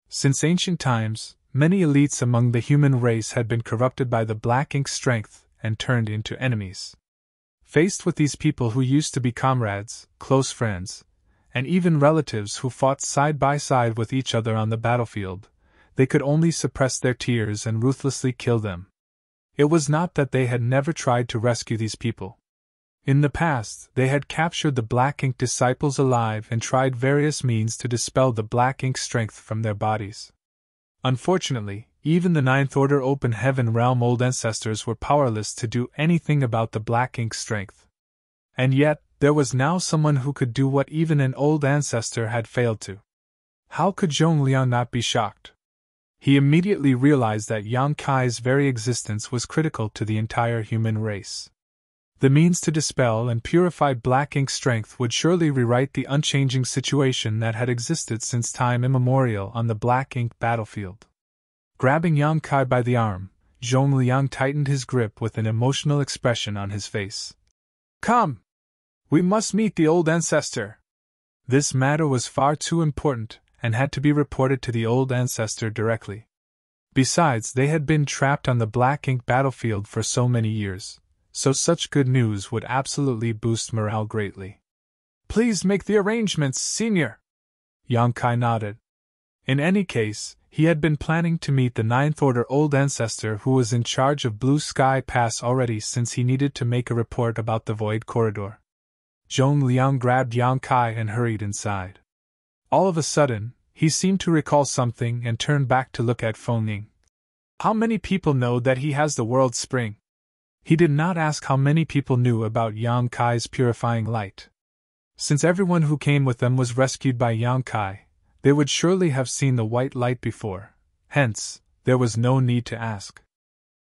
[SPEAKER 1] Since ancient times, many elites among the human race had been corrupted by the Black Ink strength and turned into enemies. Faced with these people who used to be comrades, close friends, and even relatives who fought side by side with each other on the battlefield, they could only suppress their tears and ruthlessly kill them. It was not that they had never tried to rescue these people. In the past, they had captured the Black Ink disciples alive and tried various means to dispel the Black Ink strength from their bodies. Unfortunately, even the Ninth Order Open Heaven Realm old ancestors were powerless to do anything about the Black Ink strength. And yet, there was now someone who could do what even an old ancestor had failed to. How could Zhong Liang not be shocked? He immediately realized that Yang Kai's very existence was critical to the entire human race. The means to dispel and purify Black Ink strength would surely rewrite the unchanging situation that had existed since time immemorial on the Black Ink battlefield. Grabbing Yang Kai by the arm, Zhong Liang tightened his grip with an emotional expression on his face. "Come! We must meet the old ancestor." This matter was far too important and had to be reported to the old ancestor directly. Besides, they had been trapped on the Black Ink battlefield for so many years, so such good news would absolutely boost morale greatly. "Please make the arrangements, Senior." Yang Kai nodded. In any case, he had been planning to meet the Ninth Order old ancestor who was in charge of Blue Sky Pass already, since he needed to make a report about the Void Corridor. Zhong Liang grabbed Yang Kai and hurried inside. All of a sudden, he seemed to recall something and turned back to look at Feng Ying. "How many people know that he has the world spring?" He did not ask how many people knew about Yang Kai's purifying light. Since everyone who came with them was rescued by Yang Kai, they would surely have seen the white light before, hence, there was no need to ask.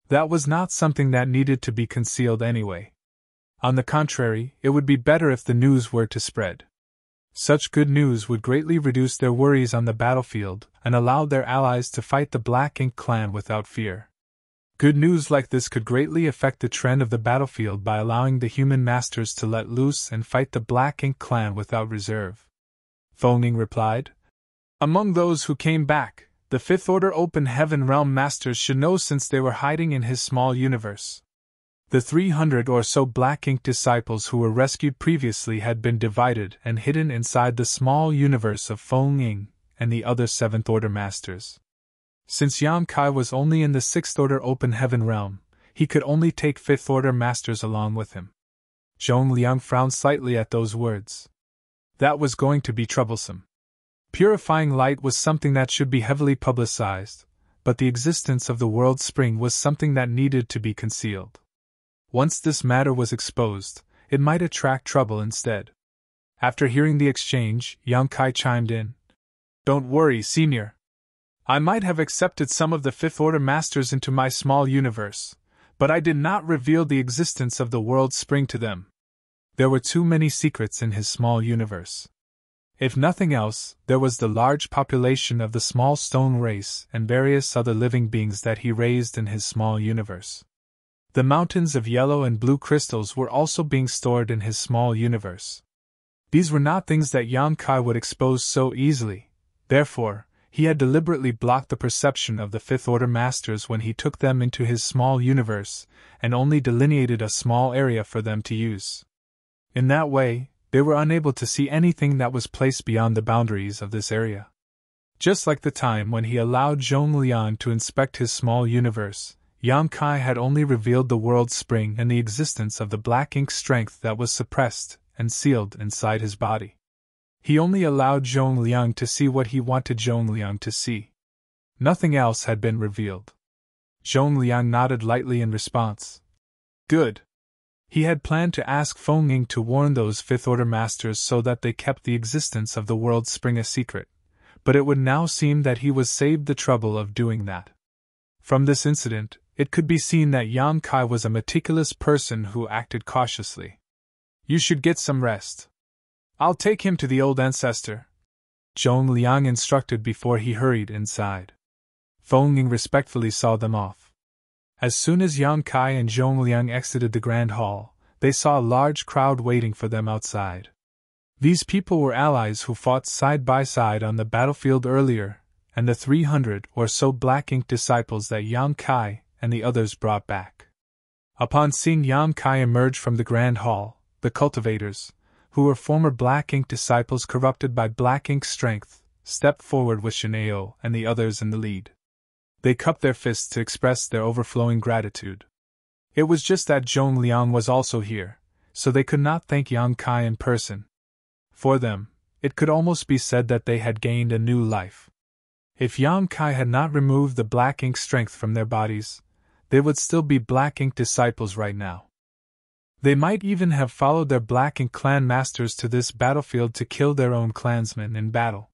[SPEAKER 1] That was not something that needed to be concealed anyway. On the contrary, it would be better if the news were to spread. Such good news would greatly reduce their worries on the battlefield and allow their allies to fight the Black Ink clan without fear. Good news like this could greatly affect the trend of the battlefield by allowing the human masters to let loose and fight the Black Ink clan without reserve. Feng Ying replied. "Among those who came back, the Fifth Order Open Heaven Realm Masters should know, since they were hiding in his small universe." The 300 or so Black Ink disciples who were rescued previously had been divided and hidden inside the small universe of Feng Ying and the other Seventh Order Masters. Since Yang Kai was only in the Sixth Order Open Heaven Realm, he could only take Fifth Order Masters along with him. Zhong Liang frowned slightly at those words. That was going to be troublesome. Purifying light was something that should be heavily publicized, but the existence of the world spring was something that needed to be concealed. Once this matter was exposed, it might attract trouble instead. After hearing the exchange, Yang Kai chimed in. "Don't worry, Senior. I might have accepted some of the Fifth Order Masters into my small universe, but I did not reveal the existence of the world spring to them. There were too many secrets in his small universe. If nothing else, there was the large population of the small stone race and various other living beings that he raised in his small universe. The mountains of yellow and blue crystals were also being stored in his small universe. These were not things that Yang Kai would expose so easily, therefore, he had deliberately blocked the perception of the Fifth Order Masters when he took them into his small universe, and only delineated a small area for them to use. In that way, they were unable to see anything that was placed beyond the boundaries of this area. Just like the time when he allowed Zhongliang to inspect his small universe, Yang Kai had only revealed the world's spring and the existence of the black ink strength that was suppressed and sealed inside his body. He only allowed Zhongliang to see what he wanted Zhongliang to see. Nothing else had been revealed. Zhongliang nodded lightly in response. Good. He had planned to ask Feng Ying to warn those Fifth-Order Masters so that they kept the existence of the world's spring a secret, but it would now seem that he was saved the trouble of doing that. From this incident, it could be seen that Yang Kai was a meticulous person who acted cautiously. You should get some rest. I'll take him to the old ancestor, Zhongliang instructed before he hurried inside. Feng Ying respectfully saw them off. As soon as Yang Kai and Zhongliang exited the grand hall, they saw a large crowd waiting for them outside. These people were allies who fought side by side on the battlefield earlier, and the 300 or so black ink disciples that Yang Kai and the others brought back. Upon seeing Yang Kai emerge from the grand hall, the cultivators, who were former black ink disciples corrupted by black ink strength, stepped forward with Shineo and the others in the lead. They cupped their fists to express their overflowing gratitude. It was just that Zhongliang was also here, so they could not thank Yang Kai in person. For them, it could almost be said that they had gained a new life. If Yang Kai had not removed the black ink strength from their bodies, they would still be black ink disciples right now. They might even have followed their black ink clan masters to this battlefield to kill their own clansmen in battle.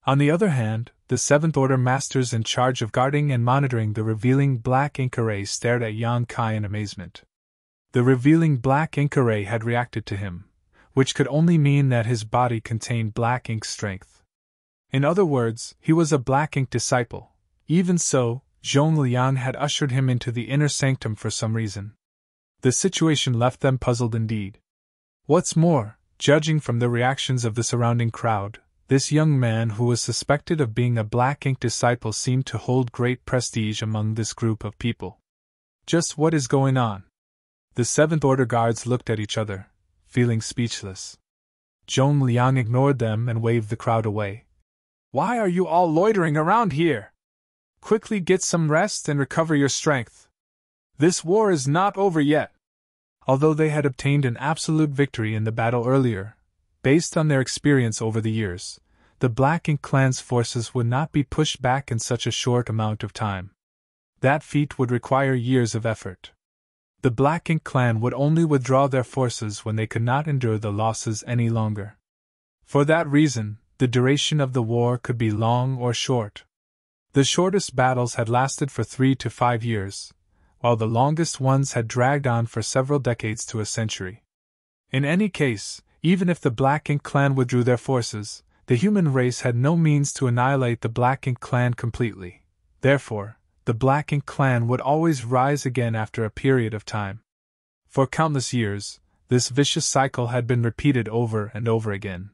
[SPEAKER 1] On the other hand, the Seventh Order Masters in charge of guarding and monitoring the revealing black ink array stared at Yang Kai in amazement. The revealing black ink array had reacted to him, which could only mean that his body contained black ink strength. In other words, he was a black ink disciple. Even so, Zhongliang had ushered him into the inner sanctum for some reason. The situation left them puzzled indeed. What's more, judging from the reactions of the surrounding crowd, this young man who was suspected of being a black ink disciple seemed to hold great prestige among this group of people. Just what is going on? The Seventh Order guards looked at each other, feeling speechless. Zhongliang ignored them and waved the crowd away. Why are you all loitering around here? Quickly get some rest and recover your strength. This war is not over yet. Although they had obtained an absolute victory in the battle earlier, based on their experience over the years, the Black Ink clan's forces would not be pushed back in such a short amount of time. That feat would require years of effort. The Black Ink clan would only withdraw their forces when they could not endure the losses any longer. For that reason, the duration of the war could be long or short. The shortest battles had lasted for 3 to 5 years, while the longest ones had dragged on for several decades to a century. In any case, even if the Black Ink clan withdrew their forces, the human race had no means to annihilate the Black Ink clan completely. Therefore, the Black Ink clan would always rise again after a period of time. For countless years, this vicious cycle had been repeated over and over again.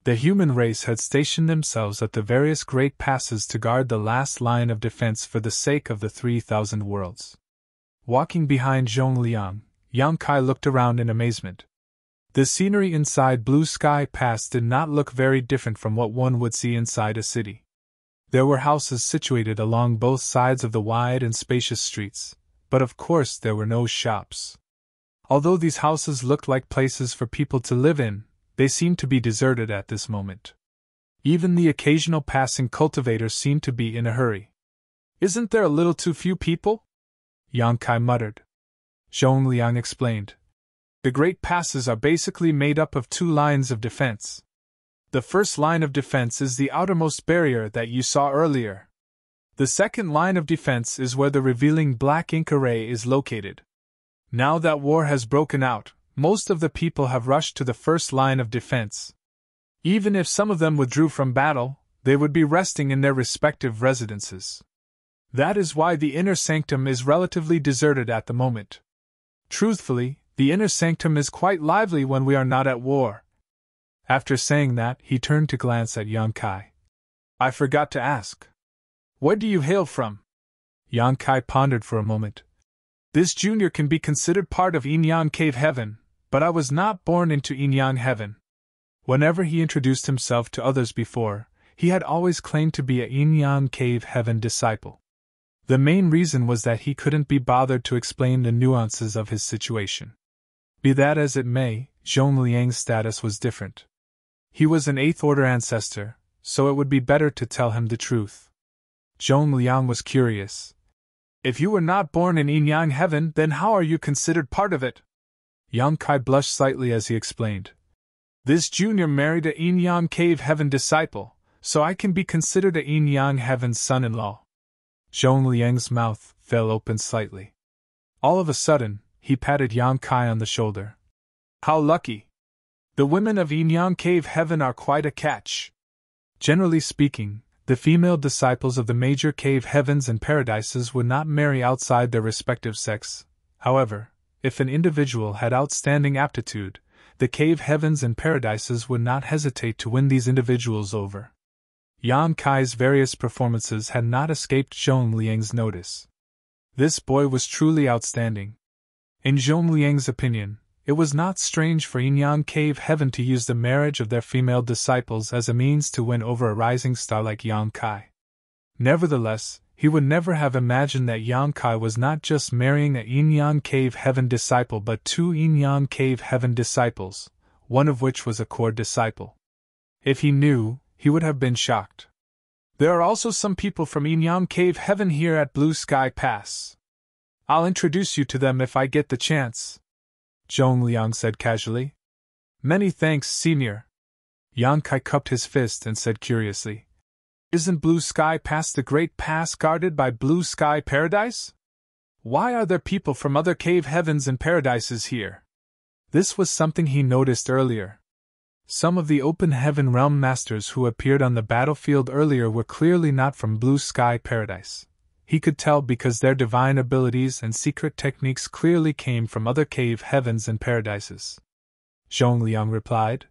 [SPEAKER 1] The human race had stationed themselves at the various great passes to guard the last line of defense for the sake of the 3,000 worlds. Walking behind Zhongliang, Yang Kai looked around in amazement. The scenery inside Blue Sky Pass did not look very different from what one would see inside a city. There were houses situated along both sides of the wide and spacious streets, but of course there were no shops. Although these houses looked like places for people to live in, they seemed to be deserted at this moment. Even the occasional passing cultivator seemed to be in a hurry. Isn't there a little too few people? Yang Kai muttered. Zhongliang explained. The great passes are basically made up of 2 lines of defense. The first line of defense is the outermost barrier that you saw earlier. The second line of defense is where the revealing Black Ink array is located. Now that war has broken out, most of the people have rushed to the first line of defense. Even if some of them withdrew from battle, they would be resting in their respective residences. That is why the inner sanctum is relatively deserted at the moment. Truthfully, the inner sanctum is quite lively when we are not at war. After saying that, he turned to glance at Yang Kai. I forgot to ask. Where do you hail from? Yang Kai pondered for a moment. This junior can be considered part of Inyan Cave Heaven, but I was not born into Inyan Heaven. Whenever he introduced himself to others before, He had always claimed to be a Yin-Yang Cave Heaven disciple. The main reason was that he couldn't be bothered to explain the nuances of his situation. Be that as it may, Zhong Liang's status was different. He was an 8th order ancestor, so it would be better to tell him the truth. Zhong Liang was curious. If you were not born in Yin-Yang Heaven, then how are you considered part of it? Yang Kai blushed slightly as he explained. This junior married a Yin-Yang Cave Heaven disciple, so I can be considered a Yin-Yang Heaven's son-in-law. Zhong Liang's mouth fell open slightly. All of a sudden, he patted Yang Kai on the shoulder. How lucky! The women of Yin-Yang Cave Heaven are quite a catch. Generally speaking, the female disciples of the major cave heavens and paradises would not marry outside their respective sex. However, if an individual had outstanding aptitude, the cave heavens and paradises would not hesitate to win these individuals over. Yang Kai's various performances had not escaped Zhong Liang's notice. This boy was truly outstanding. In Zhong Liang's opinion, it was not strange for Yin-Yang Cave Heaven to use the marriage of their female disciples as a means to win over a rising star like Yang Kai. Nevertheless, he would never have imagined that Yang Kai was not just marrying a Yin-Yang Cave Heaven disciple but 2 Yin-Yang Cave Heaven disciples, one of which was a core disciple. If he knew, he would have been shocked. There are also some people from Yin-Yang Cave Heaven here at Blue Sky Pass. I'll introduce you to them if I get the chance, Zhong Liang said casually. Many thanks, senior. Yang Kai cupped his fist and said curiously. Isn't Blue Sky Pass the great pass guarded by Blue Sky Paradise? Why are there people from other cave heavens and paradises here? This was something he noticed earlier. Some of the Open Heaven Realm Masters who appeared on the battlefield earlier were clearly not from Blue Sky Paradise. He could tell because their divine abilities and secret techniques clearly came from other cave heavens and paradises. Zhong Liang replied.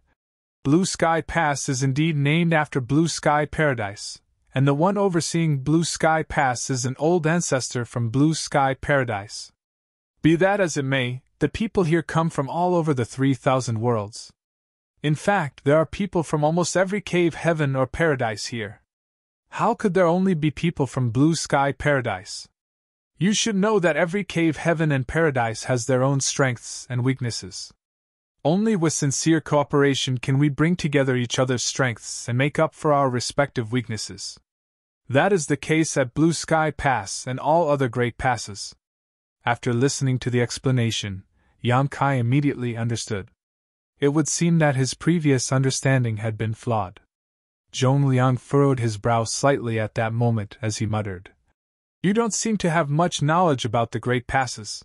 [SPEAKER 1] Blue Sky Pass is indeed named after Blue Sky Paradise, and the one overseeing Blue Sky Pass is an old ancestor from Blue Sky Paradise. Be that as it may, the people here come from all over the 3,000 worlds. In fact, there are people from almost every cave heaven or paradise here. How could there only be people from Blue Sky Paradise? You should know that every cave heaven and paradise has their own strengths and weaknesses. Only with sincere cooperation can we bring together each other's strengths and make up for our respective weaknesses. That is the case at Blue Sky Pass and all other great passes. After listening to the explanation, Yang Kai immediately understood. It would seem that his previous understanding had been flawed. Zhong Liang furrowed his brow slightly at that moment as he muttered. You don't seem to have much knowledge about the great passes.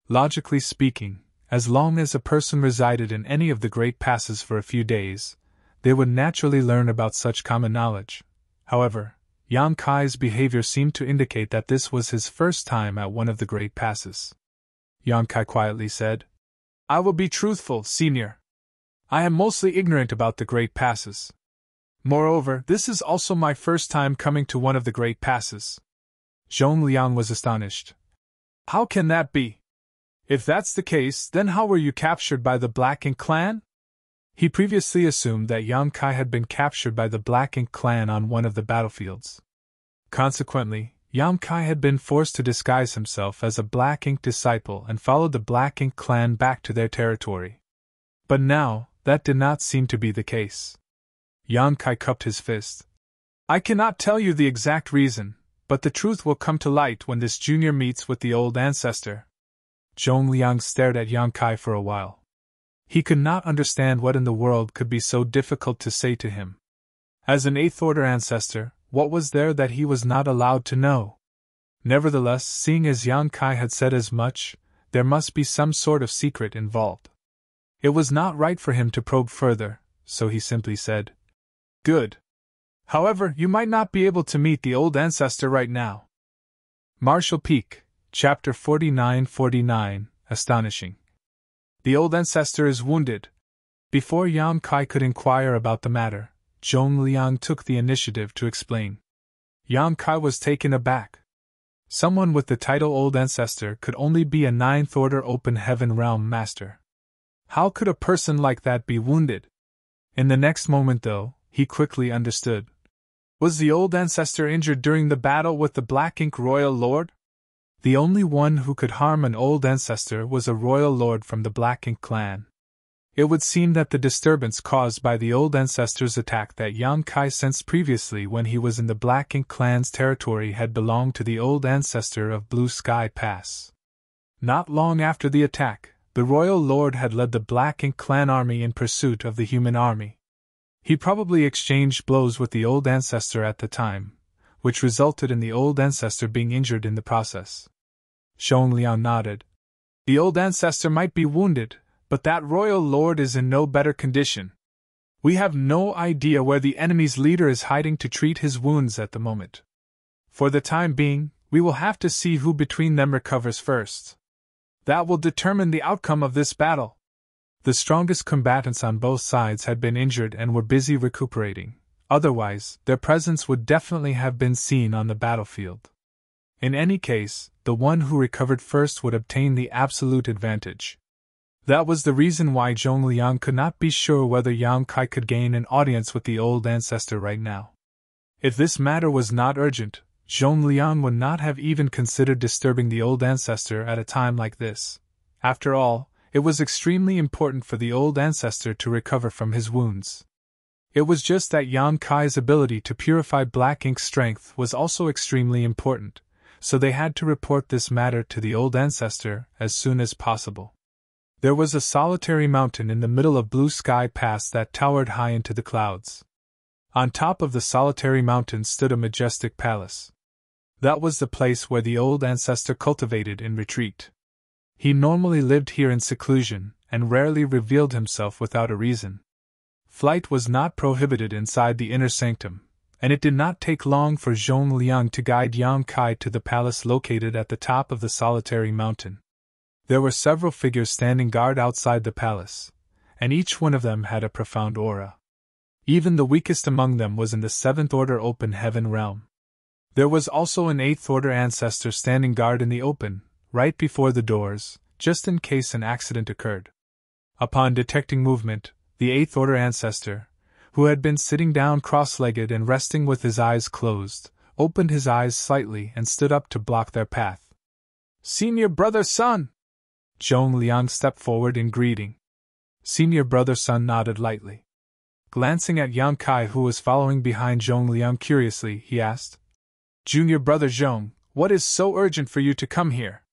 [SPEAKER 1] Logically speaking, as long as a person resided in any of the great passes for a few days, they would naturally learn about such common knowledge. However, Yang Kai's behavior seemed to indicate that this was his first time at one of the great passes. Yang Kai quietly said, I will be truthful, senior. I am mostly ignorant about the great passes. Moreover, this is also my first time coming to one of the great passes. Zhong Liang was astonished. How can that be? If that's the case, then how were you captured by the Black Ink clan? He previously assumed that Yang Kai had been captured by the Black Ink clan on one of the battlefields. Consequently, Yang Kai had been forced to disguise himself as a Black Ink disciple and followed the Black Ink clan back to their territory. But now, that did not seem to be the case. Yang Kai cupped his fist. I cannot tell you the exact reason, but the truth will come to light when this junior meets with the old ancestor. Zhong Liang stared at Yang Kai for a while. He could not understand what in the world could be so difficult to say to him. As an 8th order ancestor, what was there that he was not allowed to know? Nevertheless, seeing as Yang Kai had said as much, there must be some sort of secret involved. It was not right for him to probe further, so he simply said, Good. However, you might not be able to meet the old ancestor right now. Marshall Peak, Chapter 4949, Astonishing. The old ancestor is wounded. Before Yang Kai could inquire about the matter, Zhong Liang took the initiative to explain. Yang Kai was taken aback. Someone with the title Old Ancestor could only be a 9th Order Open Heaven Realm Master. How could a person like that be wounded? In the next moment, though, he quickly understood. Was the old ancestor injured during the battle with the Black Ink Royal Lord? The only one who could harm an old ancestor was a royal lord from the Black Ink clan. It would seem that the disturbance caused by the old ancestor's attack that Yang Kai sensed previously when he was in the Black Ink clan's territory had belonged to the old ancestor of Blue Sky Pass. Not long after the attack, the royal lord had led the Black Ink clan army in pursuit of the human army. He probably exchanged blows with the old ancestor at the time, which resulted in the old ancestor being injured in the process. Zhongliang nodded. The old ancestor might be wounded, but that royal lord is in no better condition. We have no idea where the enemy's leader is hiding to treat his wounds at the moment. For the time being, we will have to see who between them recovers first. That will determine the outcome of this battle. The strongest combatants on both sides had been injured and were busy recuperating, otherwise, their presence would definitely have been seen on the battlefield. In any case, the one who recovered first would obtain the absolute advantage. That was the reason why Zhongliang could not be sure whether Yang Kai could gain an audience with the old ancestor right now. If this matter was not urgent, Zhongliang would not have even considered disturbing the old ancestor at a time like this. After all, it was extremely important for the old ancestor to recover from his wounds. It was just that Yang Kai's ability to purify Black Ink's strength was also extremely important, so they had to report this matter to the old ancestor as soon as possible. There was a solitary mountain in the middle of Blue Sky Pass that towered high into the clouds. On top of the solitary mountain stood a majestic palace. That was the place where the old ancestor cultivated in retreat. He normally lived here in seclusion, and rarely revealed himself without a reason. Flight was not prohibited inside the inner sanctum, and it did not take long for Zhongliang to guide Yang Kai to the palace located at the top of the solitary mountain. There were several figures standing guard outside the palace, and each one of them had a profound aura. Even the weakest among them was in the 7th Order Open Heaven realm. There was also an 8th Order ancestor standing guard in the open, right before the doors, just in case an accident occurred. Upon detecting movement, the 8th Order ancestor, who had been sitting down cross-legged and resting with his eyes closed, opened his eyes slightly and stood up to block their path. "Senior Brother Sun!" Zhongliang stepped forward in greeting. Senior Brother Sun nodded lightly. Glancing at Yang Kai, who was following behind Zhongliang curiously, he asked, "Junior Brother Zhong, what is so urgent for you to come here?"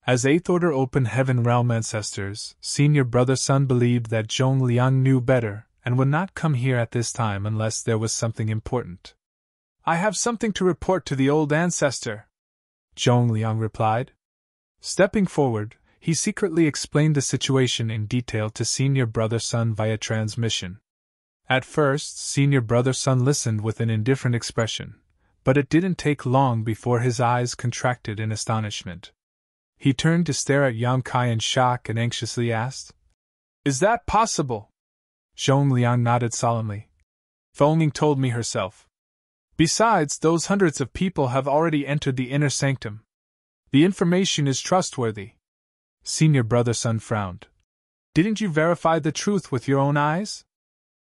[SPEAKER 1] As 8th Order Open Heaven Realm ancestors, Senior Brother Sun believed that Zhongliang knew better and would not come here at this time unless there was something important. "I have something to report to the old ancestor," Zhongliang replied. Stepping forward, he secretly explained the situation in detail to Senior Brother Sun via transmission. At first, Senior Brother Sun listened with an indifferent expression, but it didn't take long before his eyes contracted in astonishment. He turned to stare at Yang Kai in shock and anxiously asked, "Is that possible?" Zhongliang nodded solemnly. "Fengming told me herself. Besides, those hundreds of people have already entered the inner sanctum. The information is trustworthy." Senior Brother Sun frowned. "Didn't you verify the truth with your own eyes?"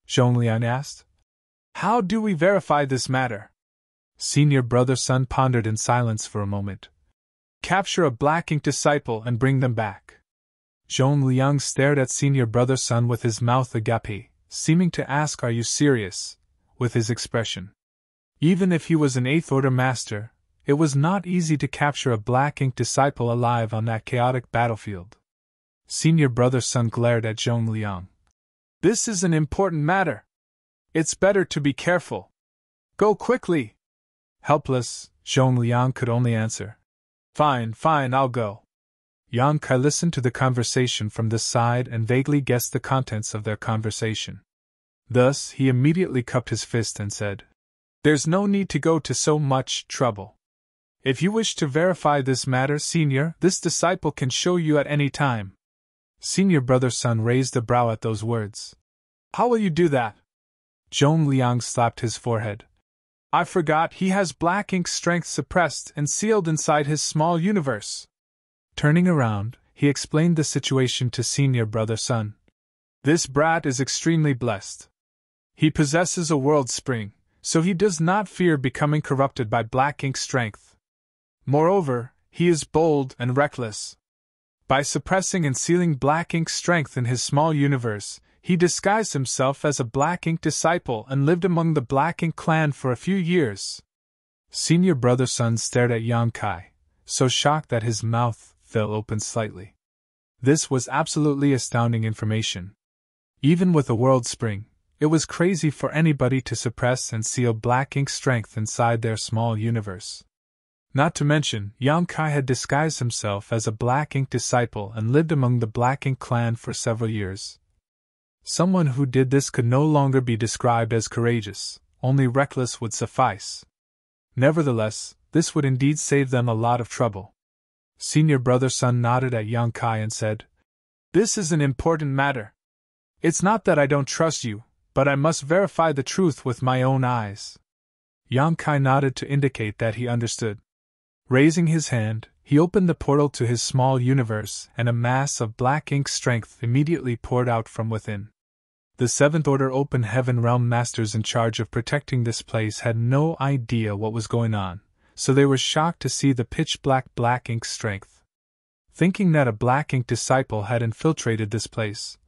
[SPEAKER 1] Zhongliang asked. "How do we verify this matter?" Senior Brother Sun pondered in silence for a moment. "Capture a Black Ink disciple and bring them back." Zhongliang stared at Senior Brother Sun with his mouth agape, seeming to ask, "Are you serious?" with his expression. Even if he was an 8th Order master, it was not easy to capture a Black Ink disciple alive on that chaotic battlefield. Senior Brother Sun glared at Zhongliang. "This is an important matter. It's better to be careful. Go quickly." Helpless, Zhongliang could only answer, Fine, I'll go." Yang Kai listened to the conversation from this side and vaguely guessed the contents of their conversation. Thus, he immediately cupped his fist and said, "There's no need to go to so much trouble. If you wish to verify this matter, Senior, this disciple can show you at any time." Senior Brother Sun raised a brow at those words. "How will you do that?" Zhongliang slapped his forehead. "I forgot he has Black Ink's strength suppressed and sealed inside his small universe." Turning around, he explained the situation to Senior Brother Sun. "This brat is extremely blessed. He possesses a world spring, so he does not fear becoming corrupted by black ink strength. Moreover, he is bold and reckless. By suppressing and sealing black ink strength in his small universe, he disguised himself as a black ink disciple and lived among the black ink clan for a few years. Senior Brother Sun stared at Yang Kai, so shocked that his mouth fell open slightly. This was absolutely astounding information. Even with a world spring, it was crazy for anybody to suppress and seal black ink strength inside their small universe. Not to mention, Yang Kai had disguised himself as a black ink disciple and lived among the black ink clan for several years. Someone who did this could no longer be described as courageous, only reckless would suffice. Nevertheless, this would indeed save them a lot of trouble. Senior Brother Sun nodded at Yang Kai and said, "This is an important matter. It's not that I don't trust you, but I must verify the truth with my own eyes." Yang Kai nodded to indicate that he understood. Raising his hand, he opened the portal to his small universe, and a mass of black ink strength immediately poured out from within. The Seventh Order Open Heaven Realm Masters in charge of protecting this place had no idea what was going on, so they were shocked to see the pitch-black black ink strength. Thinking that a black ink disciple had infiltrated this place,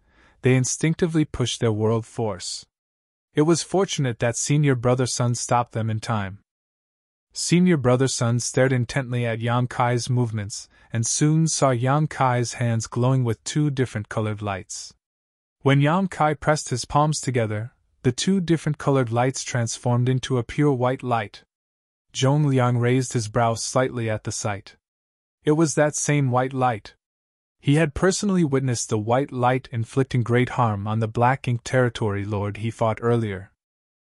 [SPEAKER 1] they instinctively pushed their world force. It was fortunate that Senior Brother Sun stopped them in time. Senior Brother Sun stared intently at Yang Kai's movements, and soon saw Yang Kai's hands glowing with two different colored lights. When Yang Kai pressed his palms together, the two different colored lights transformed into a pure white light. Zhong Liang raised his brows slightly at the sight. It was that same white light. He had personally witnessed the white light inflicting great harm on the Black Ink Territory Lord he fought earlier.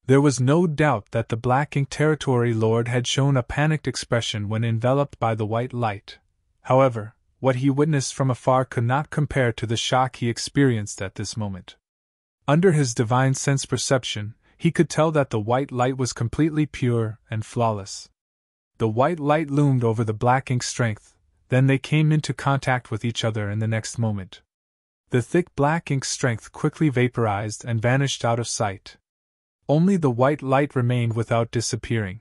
[SPEAKER 1] There was no doubt that the Black Ink Territory Lord had shown a panicked expression when enveloped by the white light. However, what he witnessed from afar could not compare to the shock he experienced at this moment. Under his divine sense perception, he could tell that the white light was completely pure and flawless. The white light loomed over the black ink strength, then they came into contact with each other in the next moment. The thick black ink strength quickly vaporized and vanished out of sight. Only the white light remained without disappearing.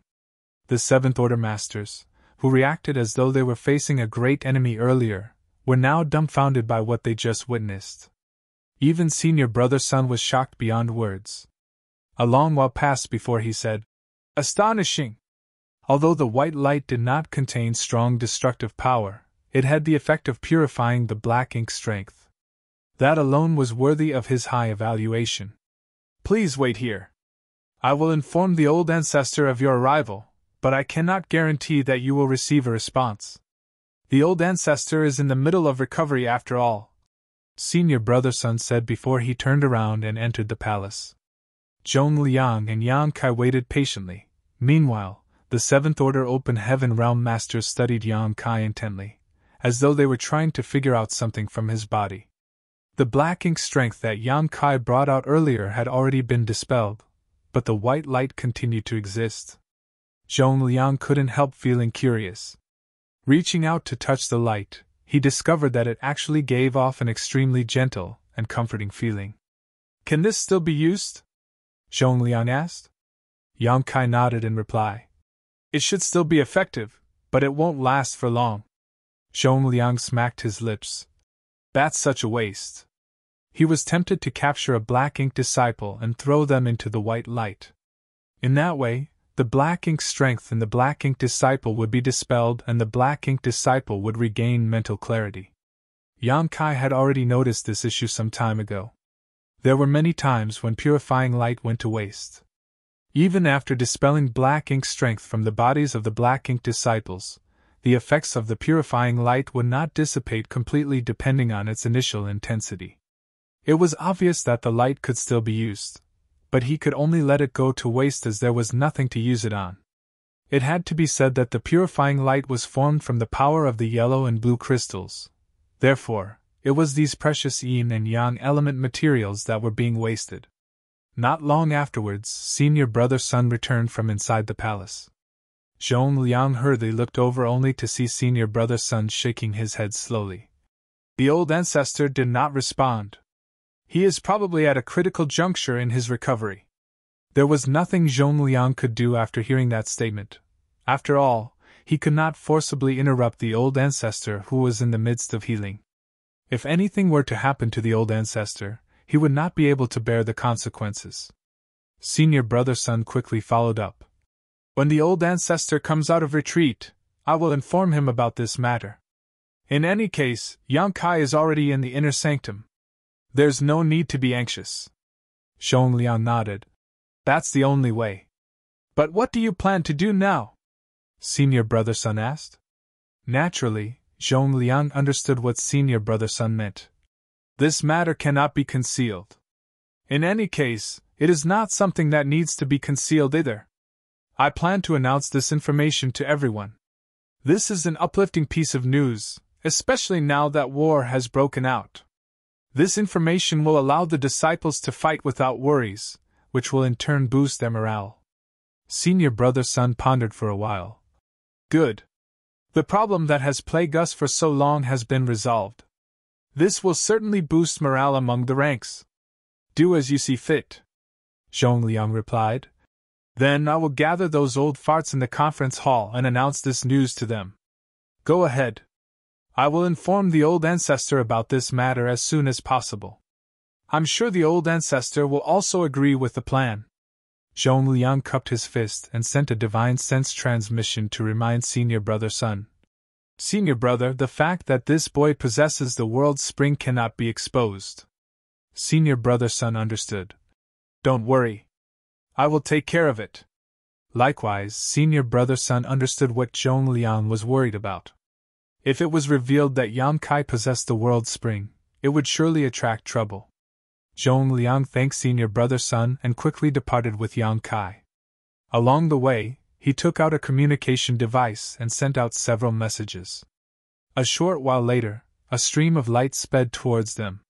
[SPEAKER 1] The Seventh Order Masters, who reacted as though they were facing a great enemy earlier, were now dumbfounded by what they just witnessed. Even Senior Brother Sun was shocked beyond words. A long while passed before he said, "Astonishing!" Although the white light did not contain strong destructive power, it had the effect of purifying the black ink strength. That alone was worthy of his high evaluation. "Please wait here. I will inform the old ancestor of your arrival, but I cannot guarantee that you will receive a response. The old ancestor is in the middle of recovery after all," Senior Brother Sun said before he turned around and entered the palace. Zhong Liang and Yang Kai waited patiently. Meanwhile, the Seventh Order Open Heaven Realm Masters studied Yang Kai intently, as though they were trying to figure out something from his body. The black ink strength that Yang Kai brought out earlier had already been dispelled, but the white light continued to exist. Zhong Liang couldn't help feeling curious. Reaching out to touch the light, he discovered that it actually gave off an extremely gentle and comforting feeling. "Can this still be used?" Zhong Liang asked. Yang Kai nodded in reply. "It should still be effective, but it won't last for long." Zhong Liang smacked his lips. That's such a waste. He was tempted to capture a black ink disciple and throw them into the white light. In that way, the black ink strength in the black ink disciple would be dispelled and the black ink disciple would regain mental clarity. Yang Kai had already noticed this issue some time ago. There were many times when purifying light went to waste. Even after dispelling black ink strength from the bodies of the black ink disciples, the effects of the purifying light would not dissipate completely depending on its initial intensity. It was obvious that the light could still be used, but he could only let it go to waste as there was nothing to use it on. It had to be said that the purifying light was formed from the power of the yellow and blue crystals. Therefore, it was these precious yin and yang element materials that were being wasted. Not long afterwards, Senior Brother Sun returned from inside the palace. Zhong Liang hurriedly looked over only to see Senior Brother Sun shaking his head slowly. The old ancestor did not respond. He is probably at a critical juncture in his recovery. There was nothing Zhong Liang could do after hearing that statement. After all, he could not forcibly interrupt the old ancestor who was in the midst of healing. If anything were to happen to the old ancestor, he would not be able to bear the consequences. Senior brother Sun quickly followed up. When the old ancestor comes out of retreat, I will inform him about this matter. In any case, Yang Kai is already in the inner sanctum. There's no need to be anxious. Zhong Liang nodded. That's the only way. But what do you plan to do now? Senior brother Sun asked. Naturally, Zhong Liang understood what Senior brother Sun meant. This matter cannot be concealed. In any case, it is not something that needs to be concealed either. I plan to announce this information to everyone. This is an uplifting piece of news, especially now that war has broken out. This information will allow the disciples to fight without worries, which will in turn boost their morale. Senior brother Sun pondered for a while. Good. The problem that has plagued us for so long has been resolved. This will certainly boost morale among the ranks. Do as you see fit. Zhong Liang replied. Then I will gather those old farts in the conference hall and announce this news to them. Go ahead. I will inform the old ancestor about this matter as soon as possible. I'm sure the old ancestor will also agree with the plan. Zhong Liang cupped his fist and sent a divine sense transmission to remind Senior brother Sun. Senior brother, the fact that this boy possesses the world's spring cannot be exposed. Senior brother Sun understood. Don't worry. I will take care of it. Likewise, Senior brother Sun understood what Zhong Liang was worried about. If it was revealed that Yang Kai possessed the world's spring, it would surely attract trouble. Zhong Liang thanked Senior brother Sun and quickly departed with Yang Kai. Along the way, he took out a communication device and sent out several messages. A short while later, a stream of light sped towards them.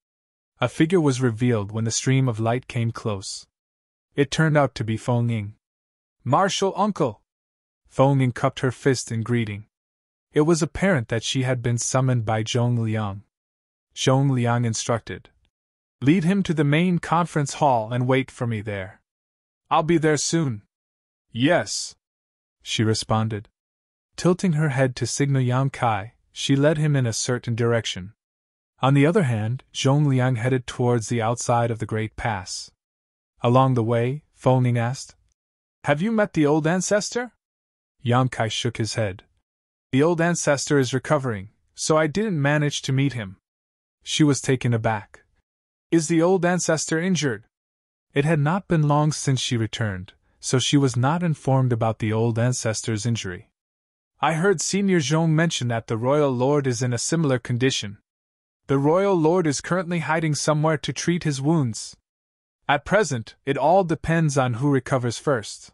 [SPEAKER 1] A figure was revealed when the stream of light came close. It turned out to be Feng Ying. Martial uncle! Feng Ying cupped her fist in greeting. It was apparent that she had been summoned by Zhong Liang. Zhong Liang instructed. Lead him to the main conference hall and wait for me there. I'll be there soon. Yes, she responded. Tilting her head to signal Yang Kai, she led him in a certain direction. On the other hand, Zhong Liang headed towards the outside of the Great Pass. Along the way, Feng Ying asked, Have you met the old ancestor? Yang Kai shook his head. The old ancestor is recovering, so I didn't manage to meet him. She was taken aback. Is the old ancestor injured? It had not been long since she returned, so she was not informed about the old ancestor's injury. I heard Senior Zhong mention that the royal lord is in a similar condition. The royal lord is currently hiding somewhere to treat his wounds. At present, it all depends on who recovers first.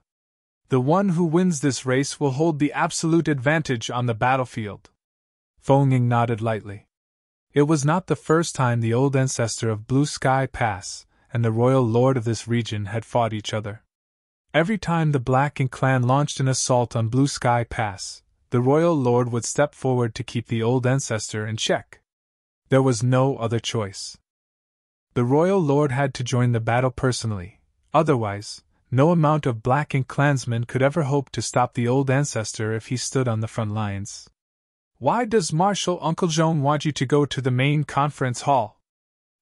[SPEAKER 1] The one who wins this race will hold the absolute advantage on the battlefield. Feng Ying nodded lightly. It was not the first time the old ancestor of Blue Sky Pass and the royal lord of this region had fought each other. Every time the Black Ink clan launched an assault on Blue Sky Pass, the royal lord would step forward to keep the old ancestor in check. There was no other choice. The royal lord had to join the battle personally, otherwise, no amount of Black Ink clansmen could ever hope to stop the old ancestor if he stood on the front lines. Why does Marshal Uncle Zhong want you to go to the main conference hall?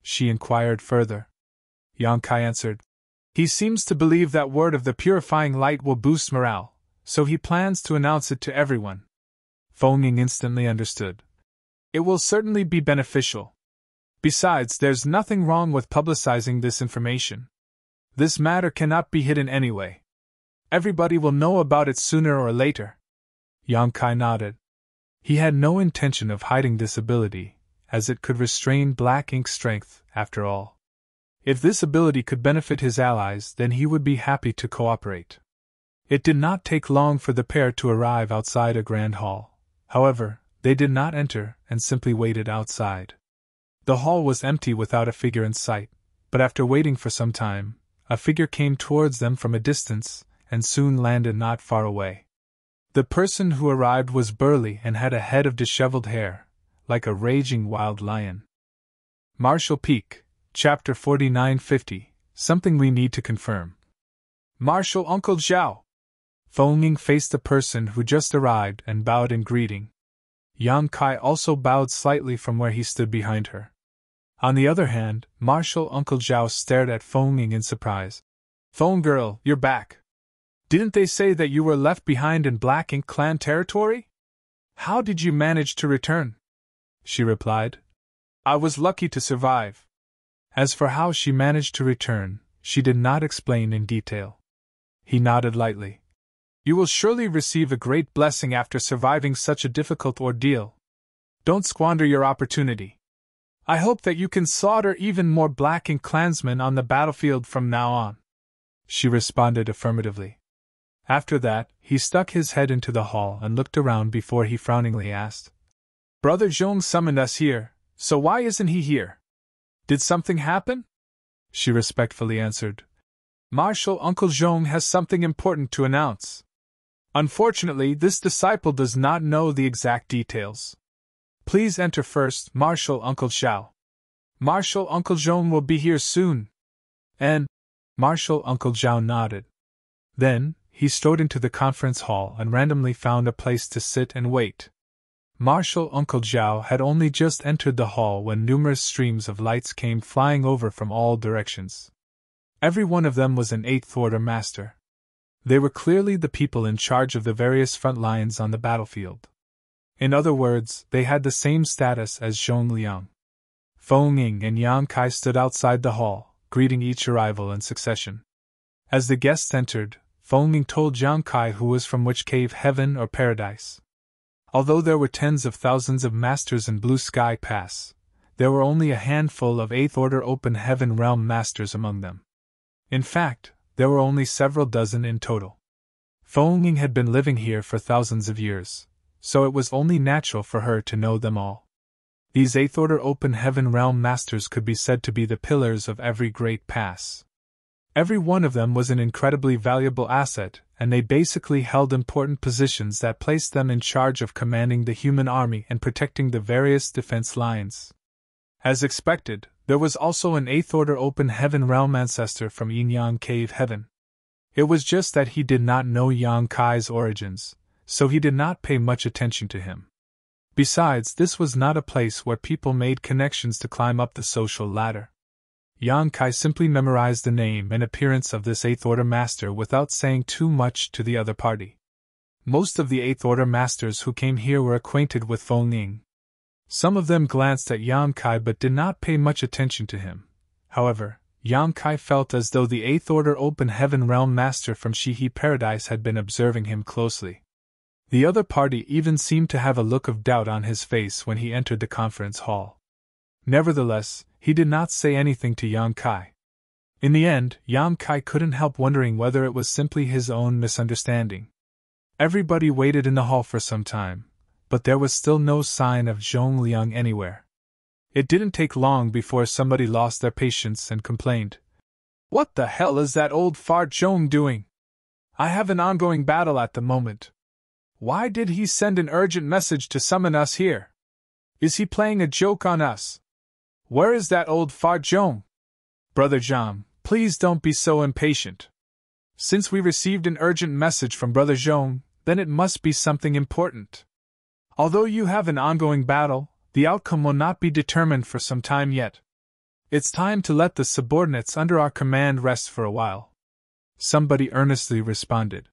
[SPEAKER 1] She inquired further. Yang Kai answered. He seems to believe that word of the purifying light will boost morale, so he plans to announce it to everyone. Feng Ying instantly understood. It will certainly be beneficial. Besides, there's nothing wrong with publicizing this information. This matter cannot be hidden anyway. Everybody will know about it sooner or later. Yang Kai nodded. He had no intention of hiding this ability, as it could restrain Black Ink's strength, after all. If this ability could benefit his allies, then he would be happy to cooperate. It did not take long for the pair to arrive outside a grand hall. However, they did not enter and simply waited outside. The hall was empty without a figure in sight, but after waiting for some time, a figure came towards them from a distance and soon landed not far away. The person who arrived was burly and had a head of disheveled hair, like a raging wild lion. Marshal Peak, Chapter 4950, Something We Need to Confirm. Marshal Uncle Zhao! Feng Ying faced the person who just arrived and bowed in greeting. Yang Kai also bowed slightly from where he stood behind her. On the other hand, Marshal Uncle Zhao stared at Feng Ying in surprise. Feng girl, you're back. Didn't they say that you were left behind in Black Ink clan territory? How did you manage to return? She replied. I was lucky to survive. As for how she managed to return, she did not explain in detail. He nodded lightly. You will surely receive a great blessing after surviving such a difficult ordeal. Don't squander your opportunity. I hope that you can slaughter even more Black Ink clansmen on the battlefield from now on. She responded affirmatively. After that, he stuck his head into the hall and looked around before he frowningly asked. Brother Zhong summoned us here, so why isn't he here? Did something happen? She respectfully answered. Marshal Uncle Zhong has something important to announce. Unfortunately, this disciple does not know the exact details. Please enter first, Marshal Uncle Xiao. Marshal Uncle Zhong will be here soon. And Marshal Uncle Zhao nodded. Then, he strode into the conference hall and randomly found a place to sit and wait. Marshal Uncle Zhao had only just entered the hall when numerous streams of lights came flying over from all directions. Every one of them was an Eighth Order master. They were clearly the people in charge of the various front lines on the battlefield. In other words, they had the same status as Zhong Liang. Feng Ying and Yang Kai stood outside the hall, greeting each arrival in succession. As the guests entered, Feng Ying told Yang Kai who was from which cave, heaven or paradise. Although there were tens of thousands of masters in Blue Sky Pass, there were only a handful of Eighth Order Open Heaven Realm masters among them. In fact, there were only several dozen in total. Feng Ying had been living here for thousands of years, so it was only natural for her to know them all. These Eighth Order Open Heaven Realm masters could be said to be the pillars of every great pass. Every one of them was an incredibly valuable asset, and they basically held important positions that placed them in charge of commanding the human army and protecting the various defense lines. As expected, there was also an Eighth Order Open Heaven Realm ancestor from Yin Yang Cave Heaven. It was just that he did not know Yang Kai's origins, so he did not pay much attention to him. Besides, this was not a place where people made connections to climb up the social ladder. Yang Kai simply memorized the name and appearance of this Eighth Order master without saying too much to the other party. Most of the Eighth Order masters who came here were acquainted with Feng Ying. Some of them glanced at Yang Kai but did not pay much attention to him. However, Yang Kai felt as though the Eighth Order Open Heaven Realm master from Shihi Paradise had been observing him closely. The other party even seemed to have a look of doubt on his face when he entered the conference hall. Nevertheless, he did not say anything to Yang Kai. In the end, Yang Kai couldn't help wondering whether it was simply his own misunderstanding. Everybody waited in the hall for some time, but there was still no sign of Zhong Liang anywhere. It didn't take long before somebody lost their patience and complained. What the hell is that old fart Zhong doing? I have an ongoing battle at the moment. Why did he send an urgent message to summon us here? Is he playing a joke on us? Where is that old fart Zhong? Brother Zhang, please don't be so impatient. Since we received an urgent message from Brother Zhong, then it must be something important. Although you have an ongoing battle, the outcome will not be determined for some time yet. It's time to let the subordinates under our command rest for a while. Somebody earnestly responded.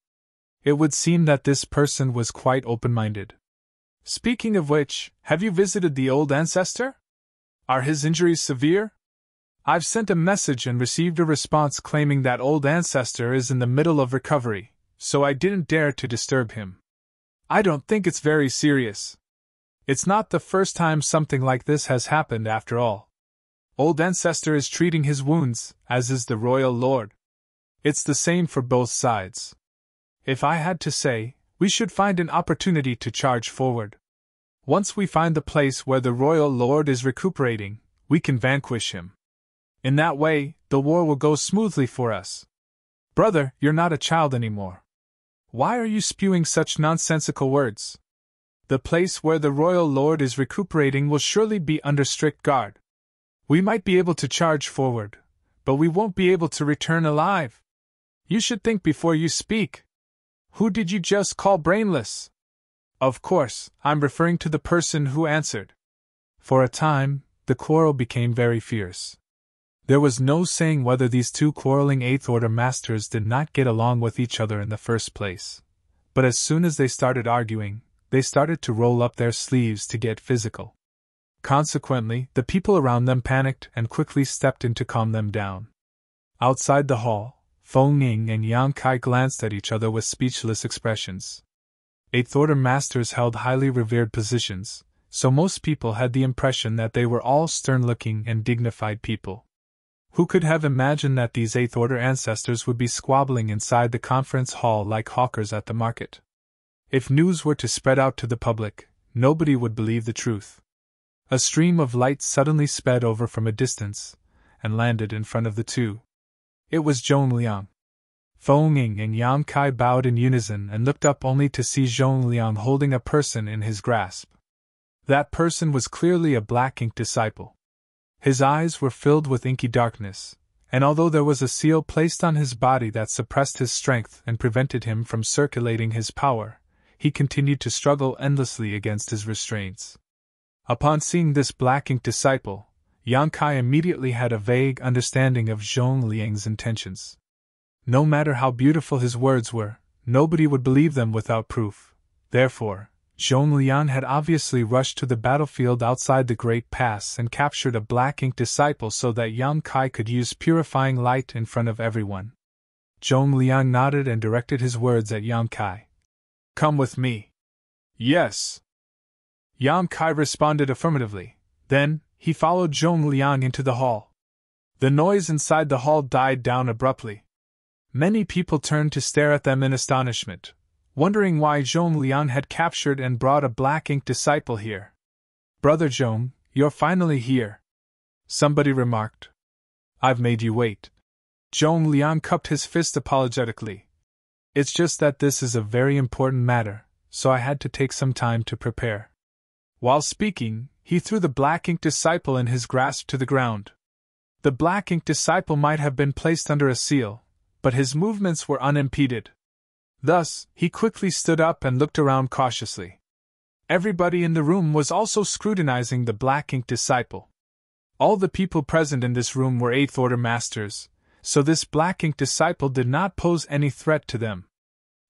[SPEAKER 1] It would seem that this person was quite open-minded. Speaking of which, have you visited the old ancestor? Are his injuries severe? I've sent a message and received a response claiming that old ancestor is in the middle of recovery, so I didn't dare to disturb him. I don't think it's very serious. It's not the first time something like this has happened after all. Old ancestor is treating his wounds, as is the royal lord. It's the same for both sides. If I had to say, we should find an opportunity to charge forward. Once we find the place where the royal lord is recuperating, we can vanquish him. In that way, the war will go smoothly for us. Brother, you're not a child anymore. Why are you spewing such nonsensical words? The place where the royal lord is recuperating will surely be under strict guard. We might be able to charge forward, but we won't be able to return alive. You should think before you speak. Who did you just call brainless? Of course, I'm referring to the person who answered. For a time, the quarrel became very fierce. There was no saying whether these two quarreling Eighth Order masters did not get along with each other in the first place. But as soon as they started arguing, they started to roll up their sleeves to get physical. Consequently, the people around them panicked and quickly stepped in to calm them down. Outside the hall, Feng Ying and Yang Kai glanced at each other with speechless expressions. Eighth Order masters held highly revered positions, so most people had the impression that they were all stern-looking and dignified people. Who could have imagined that these Eighth Order ancestors would be squabbling inside the conference hall like hawkers at the market? If news were to spread out to the public, nobody would believe the truth. A stream of light suddenly sped over from a distance, and landed in front of the two. It was Zhong Liang. Feng Ying and Yang Kai bowed in unison and looked up only to see Zhong Liang holding a person in his grasp. That person was clearly a black-ink disciple. His eyes were filled with inky darkness, and although there was a seal placed on his body that suppressed his strength and prevented him from circulating his power, he continued to struggle endlessly against his restraints. Upon seeing this black-ink disciple, Yang Kai immediately had a vague understanding of Zhong Liang's intentions. No matter how beautiful his words were, nobody would believe them without proof. Therefore, Zhong Liang had obviously rushed to the battlefield outside the Great Pass and captured a black-ink disciple so that Yang Kai could use purifying light in front of everyone. Zhong Liang nodded and directed his words at Yang Kai. "Come with me." "Yes." Yang Kai responded affirmatively. Then, he followed Zhong Liang into the hall. The noise inside the hall died down abruptly. Many people turned to stare at them in astonishment, wondering why Zhong Liang had captured and brought a black-ink disciple here. "Brother Zhong, you're finally here," somebody remarked. "I've made you wait." Zhong Liang cupped his fist apologetically. "It's just that this is a very important matter, so I had to take some time to prepare." While speaking, he threw the black-ink disciple in his grasp to the ground. The black-ink disciple might have been placed under a seal, but his movements were unimpeded. Thus, he quickly stood up and looked around cautiously. Everybody in the room was also scrutinizing the black-ink disciple. All the people present in this room were Eighth Order masters, so this black-ink disciple did not pose any threat to them.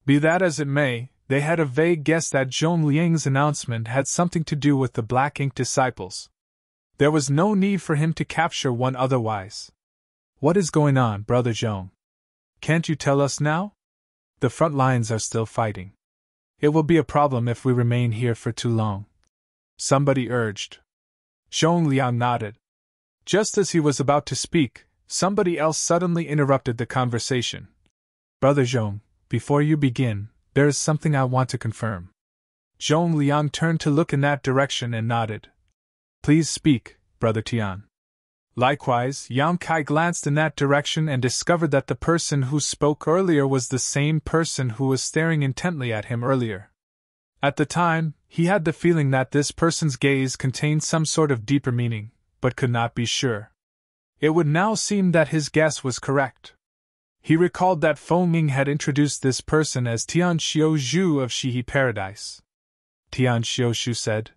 [SPEAKER 1] Be that as it may, they had a vague guess that Zhong Liang's announcement had something to do with the black-ink disciples. There was no need for him to capture one otherwise. "What is going on, Brother Zhong? Can't you tell us now? The front lines are still fighting. It will be a problem if we remain here for too long," somebody urged. Zhong Liang nodded. Just as he was about to speak, somebody else suddenly interrupted the conversation. "Brother Zhong, before you begin, there is something I want to confirm." Zhong Liang turned to look in that direction and nodded. "Please speak, Brother Tian." Likewise, Yang Kai glanced in that direction and discovered that the person who spoke earlier was the same person who was staring intently at him earlier. At the time, he had the feeling that this person's gaze contained some sort of deeper meaning, but could not be sure. It would now seem that his guess was correct. He recalled that Feng Ying had introduced this person as Tian Xiaozhu of Shihi Paradise. Tian Xiaozhu said,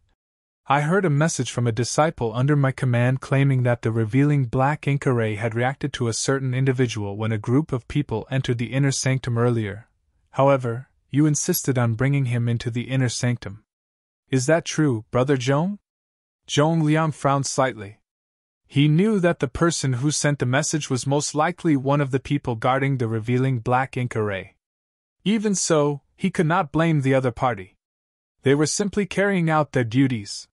[SPEAKER 1] "I heard a message from a disciple under my command claiming that the revealing black ink array had reacted to a certain individual when a group of people entered the inner sanctum earlier. However, you insisted on bringing him into the inner sanctum. Is that true, Brother Zhong?" Zhong Liang frowned slightly. He knew that the person who sent the message was most likely one of the people guarding the revealing black ink array. Even so, he could not blame the other party. They were simply carrying out their duties.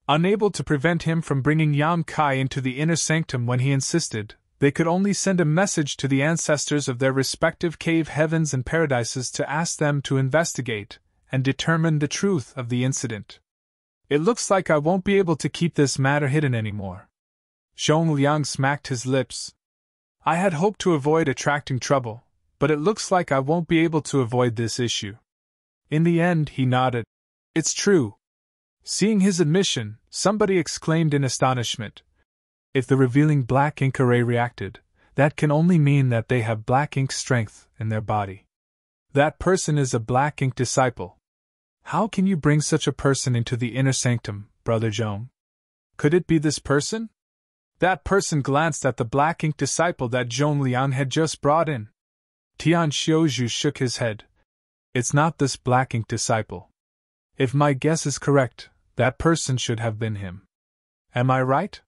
[SPEAKER 1] Unable to prevent him from bringing Yang Kai into the inner sanctum when he insisted, they could only send a message to the ancestors of their respective cave heavens and paradises to ask them to investigate and determine the truth of the incident. "It looks like I won't be able to keep this matter hidden anymore." Zhong Liang smacked his lips. "I had hoped to avoid attracting trouble, but it looks like I won't be able to avoid this issue." In the end, he nodded. "It's true." Seeing his admission, somebody exclaimed in astonishment. "If the revealing black ink array reacted, that can only mean that they have black ink strength in their body. That person is a black ink disciple. How can you bring such a person into the inner sanctum, Brother Zhong? Could it be this person? That person glanced at the black ink disciple that Zhong Liang had just brought in. Tian Xiuzhu shook his head. It's not this black ink disciple. If my guess is correct, that person should have been him. Am I right?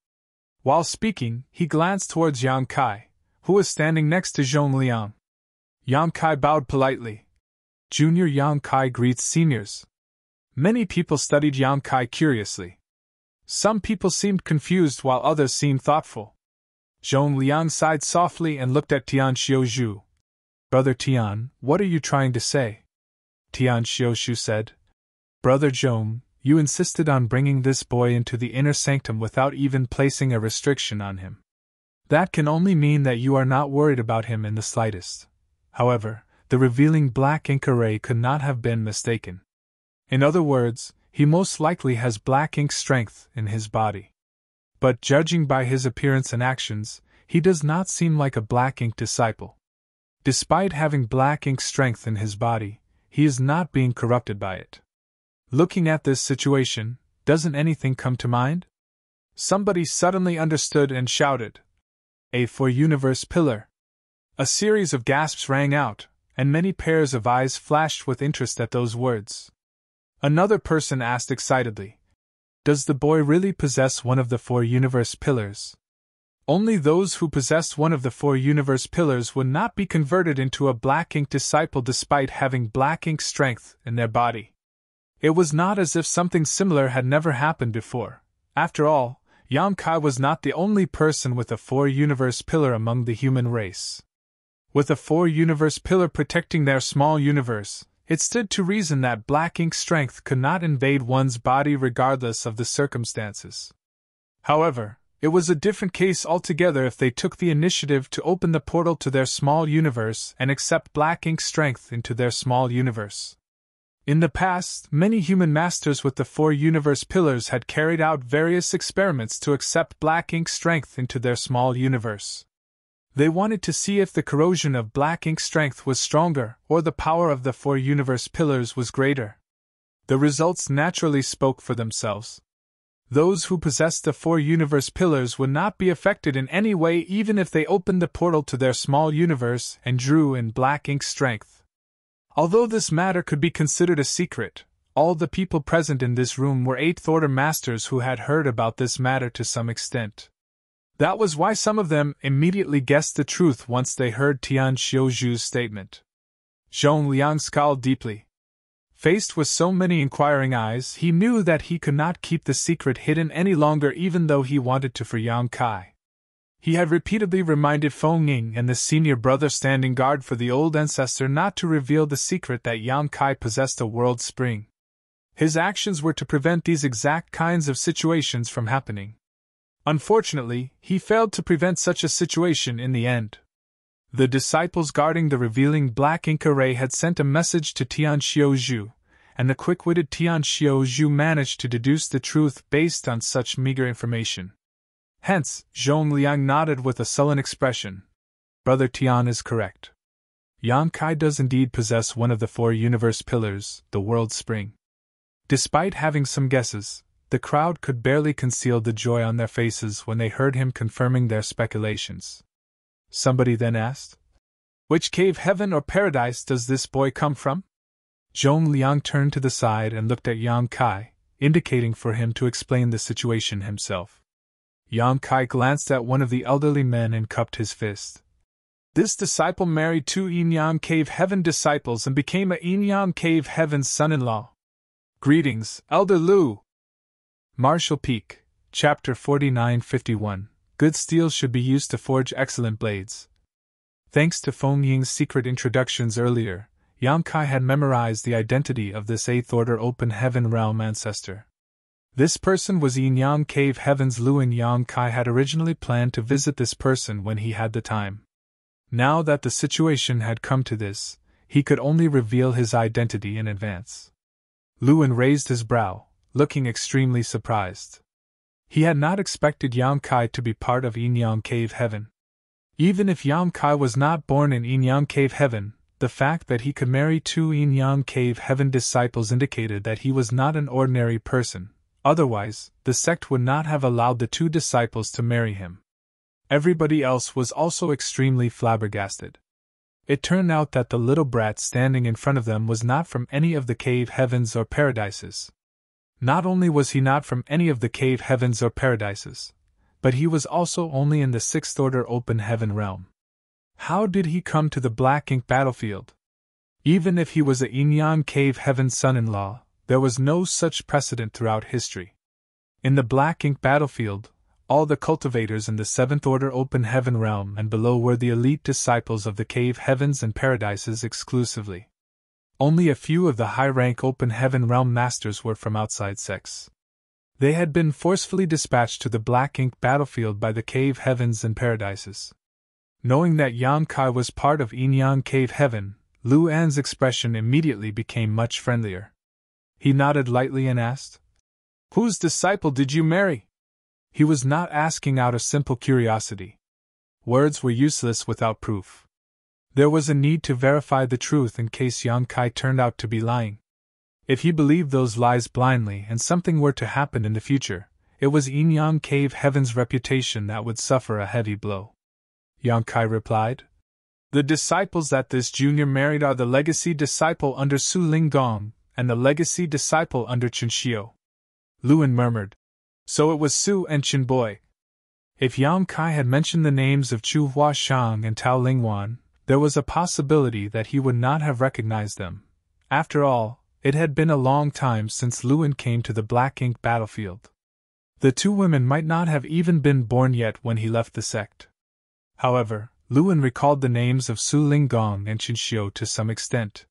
[SPEAKER 1] While speaking, he glanced towards Yang Kai, who was standing next to Zhong Liang. Yang Kai bowed politely. Junior Yang Kai greets seniors. Many people studied Yang Kai curiously. Some people seemed confused while others seemed thoughtful. Zhong Liang sighed softly and looked at Tian Xiuzhu. Brother Tian, what are you trying to say? Tian Xiuzhu said. Brother Zhong, you insisted on bringing this boy into the inner sanctum without even placing a restriction on him. That can only mean that you are not worried about him in the slightest. However, the revealing black ink array could not have been mistaken. In other words, he most likely has black ink strength in his body. But judging by his appearance and actions, he does not seem like a black ink disciple. Despite having black ink strength in his body, he is not being corrupted by it. Looking at this situation, doesn't anything come to mind? Somebody suddenly understood and shouted, "A four-universe pillar!" A series of gasps rang out, and many pairs of eyes flashed with interest at those words. Another person asked excitedly, "Does the boy really possess one of the four universe pillars?" Only those who possessed one of the four universe pillars would not be converted into a black ink disciple despite having black ink strength in their body. It was not as if something similar had never happened before. After all, Yang Kai was not the only person with a four universe pillar among the human race. With a four universe pillar protecting their small universe, it stood to reason that black ink strength could not invade one's body regardless of the circumstances. However, it was a different case altogether if they took the initiative to open the portal to their small universe and accept black ink strength into their small universe. In the past, many human masters with the four universe pillars had carried out various experiments to accept black ink strength into their small universe. They wanted to see if the corrosion of black ink strength was stronger or the power of the four universe pillars was greater. The results naturally spoke for themselves. Those who possessed the four universe pillars would not be affected in any way even if they opened the portal to their small universe and drew in black ink strength. Although this matter could be considered a secret, all the people present in this room were eighth order masters who had heard about this matter to some extent. That was why some of them immediately guessed the truth once they heard Tian Xiuzhu's statement. Zhong Liang scowled deeply. Faced with so many inquiring eyes, he knew that he could not keep the secret hidden any longer even though he wanted to for Yang Kai. He had repeatedly reminded Feng Ying and the senior brother standing guard for the old ancestor not to reveal the secret that Yang Kai possessed a world spring. His actions were to prevent these exact kinds of situations from happening. Unfortunately, he failed to prevent such a situation in the end. The disciples guarding the revealing black ink array had sent a message to Tian Xiuzhu, and the quick-witted Tian Xiuzhu managed to deduce the truth based on such meager information. Hence, Zhong Liang nodded with a sullen expression. Brother Tian is correct. Yang Kai does indeed possess one of the four universe pillars, the world spring. Despite having some guesses, the crowd could barely conceal the joy on their faces when they heard him confirming their speculations. Somebody then asked, "Which cave, heaven or paradise, does this boy come from?" Zhong Liang turned to the side and looked at Yang Kai, indicating for him to explain the situation himself. Yang Kai glanced at one of the elderly men and cupped his fist. This disciple married two Yinyang Cave Heaven disciples and became a Yinyang Cave Heaven's son-in-law. Greetings, Elder Lu! Martial Peak, Chapter 49-51. Good steel should be used to forge excellent blades. Thanks to Feng Ying's secret introductions earlier, Yang Kai had memorized the identity of this eighth order open heaven realm ancestor. This person was Yinyang Cave Heaven's Lu, and Yang Kai had originally planned to visit this person when he had the time. Now that the situation had come to this, he could only reveal his identity in advance. Luan raised his brow, looking extremely surprised. He had not expected Yang Kai to be part of Yinyang Cave Heaven. Even if Yang Kai was not born in Yin-Yang Cave Heaven, the fact that he could marry two Yin-Yang Cave Heaven disciples indicated that he was not an ordinary person. Otherwise, the sect would not have allowed the two disciples to marry him. Everybody else was also extremely flabbergasted. It turned out that the little brat standing in front of them was not from any of the cave heavens or paradises. Not only was he not from any of the cave heavens or paradises, but he was also only in the sixth order open heaven realm. How did he come to the Black Ink battlefield? Even if he was a Yin-Yang Cave Heaven son-in-law, there was no such precedent throughout history. In the Black Ink battlefield, all the cultivators in the seventh order open heaven realm and below were the elite disciples of the cave heavens and paradises exclusively. Only a few of the high-rank open heaven realm masters were from outside sects. They had been forcefully dispatched to the Black Ink battlefield by the cave heavens and paradises. Knowing that Yang Kai was part of Yin-Yang Cave Heaven, Lu An's expression immediately became much friendlier. He nodded lightly and asked, "Whose disciple did you marry?" He was not asking out of simple curiosity. Words were useless without proof. There was a need to verify the truth in case Yang Kai turned out to be lying. If he believed those lies blindly and something were to happen in the future, it was Yin-Yang Cave Heaven's reputation that would suffer a heavy blow. Yang Kai replied, "The disciples that this junior married are the legacy disciple under Su Ling Gong and the legacy disciple under Chen Xiu." Luan murmured, "So it was Su and Chen Boy." If Yang Kai had mentioned the names of Chu Huashang and Tao Lingwan, there was a possibility that he would not have recognized them. After all, it had been a long time since Luan came to the Black Ink battlefield. The two women might not have even been born yet when he left the sect. However, Luan recalled the names of Su Linggong and Chen Xiu to some extent.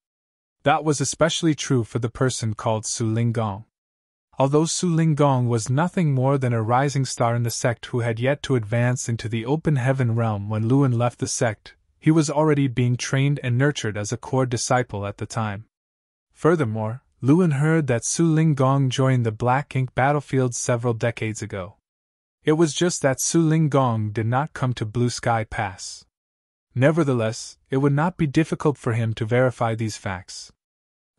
[SPEAKER 1] That was especially true for the person called Su Linggong. Although Su Linggong was nothing more than a rising star in the sect who had yet to advance into the open heaven realm when Luan left the sect, he was already being trained and nurtured as a core disciple at the time. Furthermore, Luan heard that Su Linggong joined the Black Ink battlefield several decades ago. It was just that Su Linggong did not come to Blue Sky Pass. Nevertheless, it would not be difficult for him to verify these facts.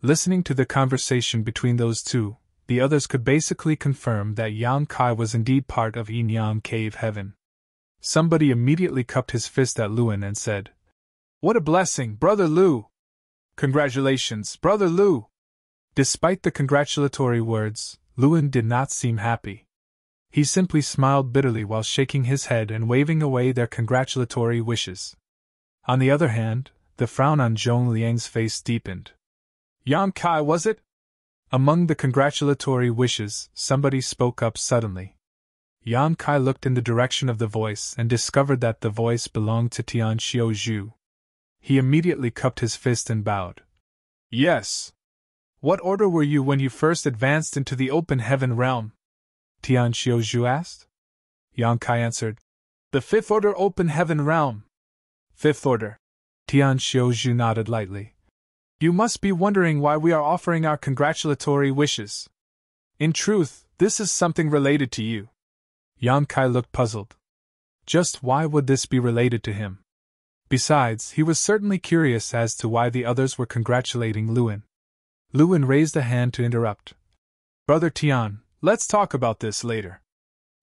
[SPEAKER 1] Listening to the conversation between those two, the others could basically confirm that Yang Kai was indeed part of Yin-Yang Cave Heaven. Somebody immediately cupped his fist at Luan and said, "What a blessing, Brother Lu! Congratulations, Brother Lu!" Despite the congratulatory words, Luan did not seem happy. He simply smiled bitterly while shaking his head and waving away their congratulatory wishes. On the other hand, the frown on Zhong Liang's face deepened. "Yang Kai, was it?" Among the congratulatory wishes, somebody spoke up suddenly. Yang Kai looked in the direction of the voice and discovered that the voice belonged to Tian Xiuzhu. He immediately cupped his fist and bowed. "Yes. What order were you when you first advanced into the open heaven realm?" Tian Xiuzhu asked. Yang Kai answered, "The fifth order open heaven realm." "Fifth order." Tian Xiuzhu nodded lightly. "You must be wondering why we are offering our congratulatory wishes. In truth, this is something related to you." Yang Kai looked puzzled. Just why would this be related to him? Besides, he was certainly curious as to why the others were congratulating Luan. Luan raised a hand to interrupt. "Brother Tian, let's talk about this later."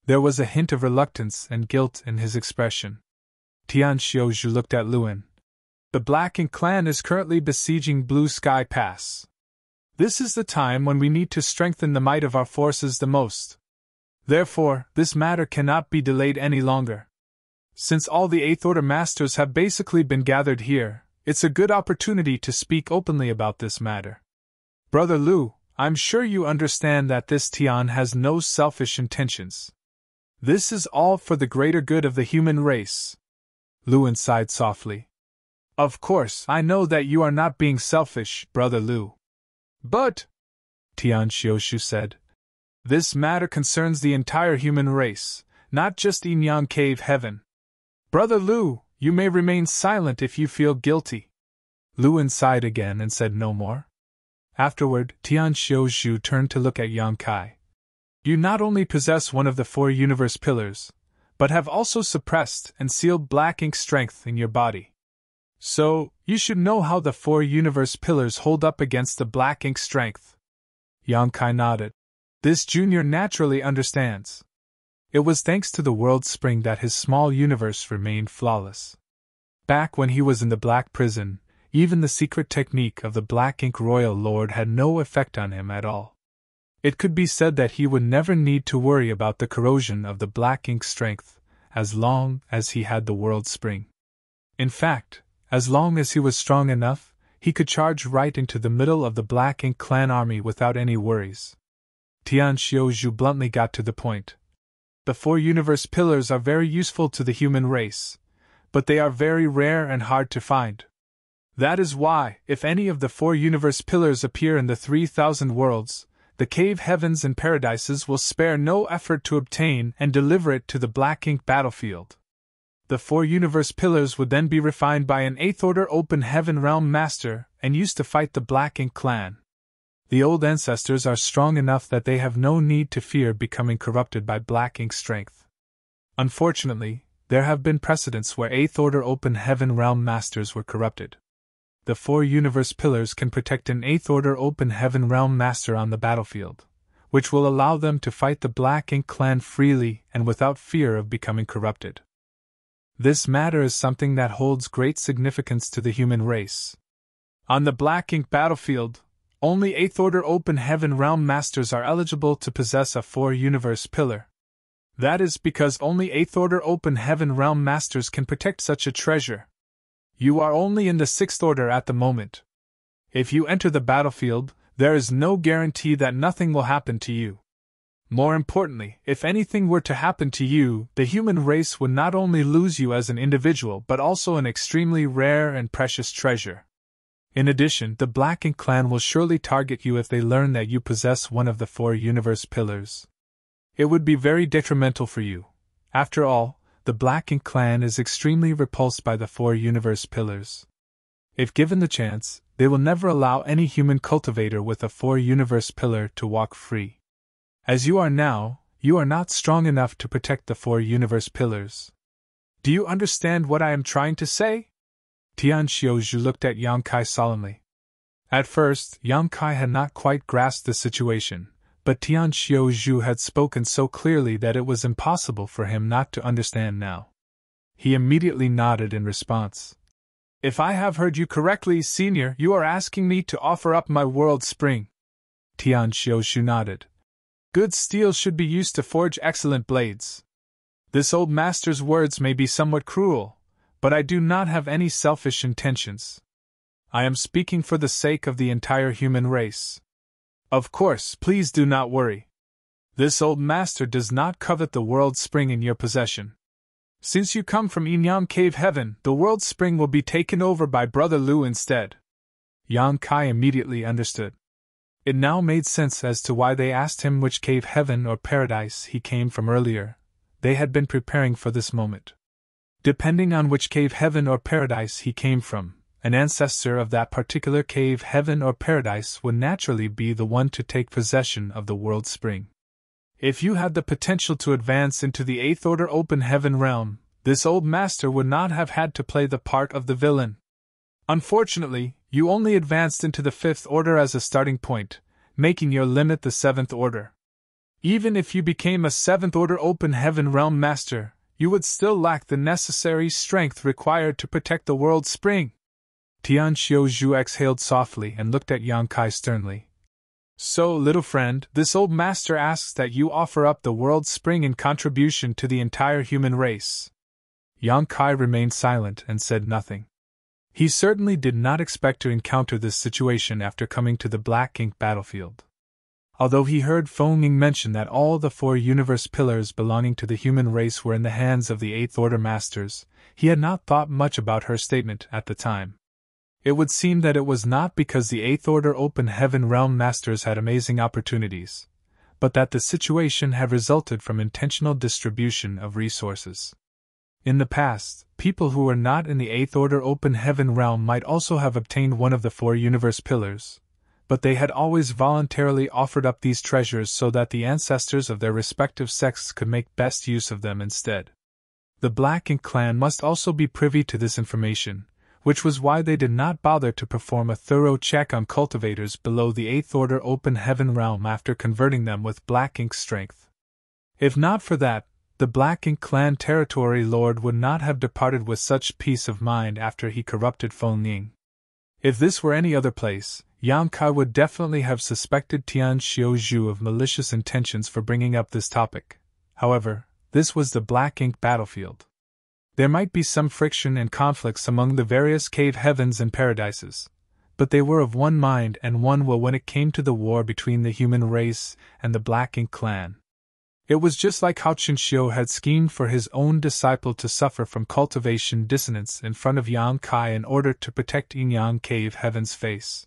[SPEAKER 1] There was a hint of reluctance and guilt in his expression. Tian Xiuzhu looked at Luan. "The Black Ink clan is currently besieging Blue Sky Pass. This is the time when we need to strengthen the might of our forces the most. Therefore, this matter cannot be delayed any longer. Since all the Eighth Order Masters have basically been gathered here, it's a good opportunity to speak openly about this matter. Brother Lu, I'm sure you understand that this Tian has no selfish intentions. This is all for the greater good of the human race." Luan sighed softly. "Of course, I know that you are not being selfish, Brother Lu. But," Tian Xiuzhu said, "this matter concerns the entire human race, not just Yin-Yang Cave Heaven. Brother Lu, you may remain silent if you feel guilty." Luan sighed again and said no more. Afterward, Tian Xiuzhu turned to look at Yang Kai. "You not only possess one of the four universe pillars, but have also suppressed and sealed black ink strength in your body. So, you should know how the 4 universe pillars hold up against the black ink strength. Yang Kai nodded. This junior naturally understands. It was thanks to the world spring that his small universe remained flawless. Back when he was in the Black Prison, even the secret technique of the Black Ink Royal Lord had no effect on him at all. It could be said that he would never need to worry about the corrosion of the black ink strength, as long as he had the world spring. In fact, as long as he was strong enough, he could charge right into the middle of the Black Ink clan army without any worries. Tian Xiaozhu bluntly got to the point. The 4 universe pillars are very useful to the human race, but they are very rare and hard to find. That is why, if any of the 4 universe pillars appear in the 3,000 worlds, the cave heavens and paradises will spare no effort to obtain and deliver it to the Black Ink battlefield. The 4 universe pillars would then be refined by an 8th order open heaven realm master and used to fight the Black Ink clan. The old ancestors are strong enough that they have no need to fear becoming corrupted by black ink strength. Unfortunately, there have been precedents where 8th order open heaven realm masters were corrupted. The 4 universe pillars can protect an 8th order open heaven realm master on the battlefield, which will allow them to fight the Black Ink clan freely and without fear of becoming corrupted. This matter is something that holds great significance to the human race. On the Black Ink battlefield, only 8th order open heaven realm masters are eligible to possess a 4 universe pillar. That is because only 8th order open heaven realm masters can protect such a treasure. You are only in the 6th order at the moment. If you enter the battlefield, there is no guarantee that nothing will happen to you. More importantly, if anything were to happen to you, the human race would not only lose you as an individual but also an extremely rare and precious treasure. In addition, the Black Ink clan will surely target you if they learn that you possess one of the 4 universe pillars. It would be very detrimental for you. After all, the Black Ink clan is extremely repulsed by the 4 universe pillars. If given the chance, they will never allow any human cultivator with a 4 universe pillar to walk free. As you are now, you are not strong enough to protect the 4 universe pillars. Do you understand what I am trying to say? Tian Xiaozhu looked at Yang Kai solemnly. At first, Yang Kai had not quite grasped the situation, but Tian Xiaozhu had spoken so clearly that it was impossible for him not to understand now. He immediately nodded in response. If I have heard you correctly, Senior, you are asking me to offer up my world spring. Tian Xiaozhu nodded. Good steel should be used to forge excellent blades. This old master's words may be somewhat cruel, but I do not have any selfish intentions. I am speaking for the sake of the entire human race. Of course, please do not worry. This old master does not covet the world spring in your possession. Since you come from Yinyang Cave Heaven, the world spring will be taken over by Brother Lu instead. Yang Kai immediately understood. It now made sense as to why they asked him which cave heaven or paradise he came from earlier. They had been preparing for this moment. Depending on which cave heaven or paradise he came from, an ancestor of that particular cave heaven or paradise would naturally be the one to take possession of the world spring. If you had the potential to advance into the 8th order open heaven realm, this old master would not have had to play the part of the villain. Unfortunately, you only advanced into the 5th order as a starting point, making your limit the 7th order. Even if you became a 7th order open heaven realm master, you would still lack the necessary strength required to protect the world spring. Tian Xiaozhu exhaled softly and looked at Yang Kai sternly. So, little friend, this old master asks that you offer up the world spring in contribution to the entire human race. Yang Kai remained silent and said nothing. He certainly did not expect to encounter this situation after coming to the Black Ink battlefield. Although he heard Feng Ying mention that all the 4 universe pillars belonging to the human race were in the hands of the 8th order masters, he had not thought much about her statement at the time. It would seem that it was not because the 8th order open heaven realm masters had amazing opportunities, but that the situation had resulted from intentional distribution of resources. In the past, people who were not in the 8th order open heaven realm might also have obtained one of the 4 universe pillars, but they had always voluntarily offered up these treasures so that the ancestors of their respective sects could make best use of them instead. The Black Ink clan must also be privy to this information, which was why they did not bother to perform a thorough check on cultivators below the 8th Order Open Heaven realm after converting them with Black Ink strength. If not for that, the Black Ink clan territory lord would not have departed with such peace of mind after he corrupted Feng Ying. If this were any other place, Yang Kai would definitely have suspected Tian Xiaozhu of malicious intentions for bringing up this topic. However, this was the Black Ink battlefield. There might be some friction and conflicts among the various cave heavens and paradises, but they were of one mind and one will when it came to the war between the human race and the Black Ink clan. It was just like how Qinxiu had schemed for his own disciple to suffer from cultivation dissonance in front of Yang Kai in order to protect Yin-Yang Cave Heaven's face.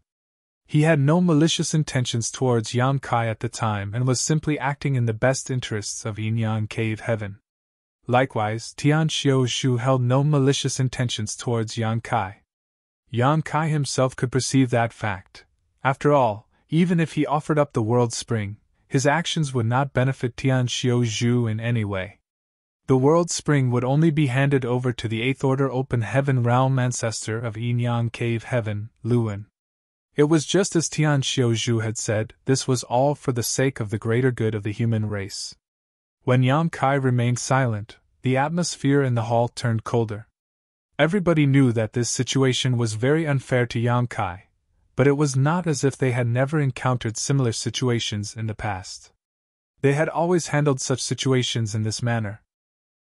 [SPEAKER 1] He had no malicious intentions towards Yang Kai at the time and was simply acting in the best interests of Yin-Yang Cave Heaven. Likewise, Tian Xiaozhu held no malicious intentions towards Yang Kai. Yang Kai himself could perceive that fact. After all, even if he offered up the World Spring, his actions would not benefit Tian Xiaozhu in any way. The World Spring would only be handed over to the 8th Order Open Heaven realm ancestor of Yin-Yang Cave Heaven, Luan. It was just as Tian Xiaozhu had said, this was all for the sake of the greater good of the human race. When Yang Kai remained silent, the atmosphere in the hall turned colder. Everybody knew that this situation was very unfair to Yang Kai, but it was not as if they had never encountered similar situations in the past. They had always handled such situations in this manner.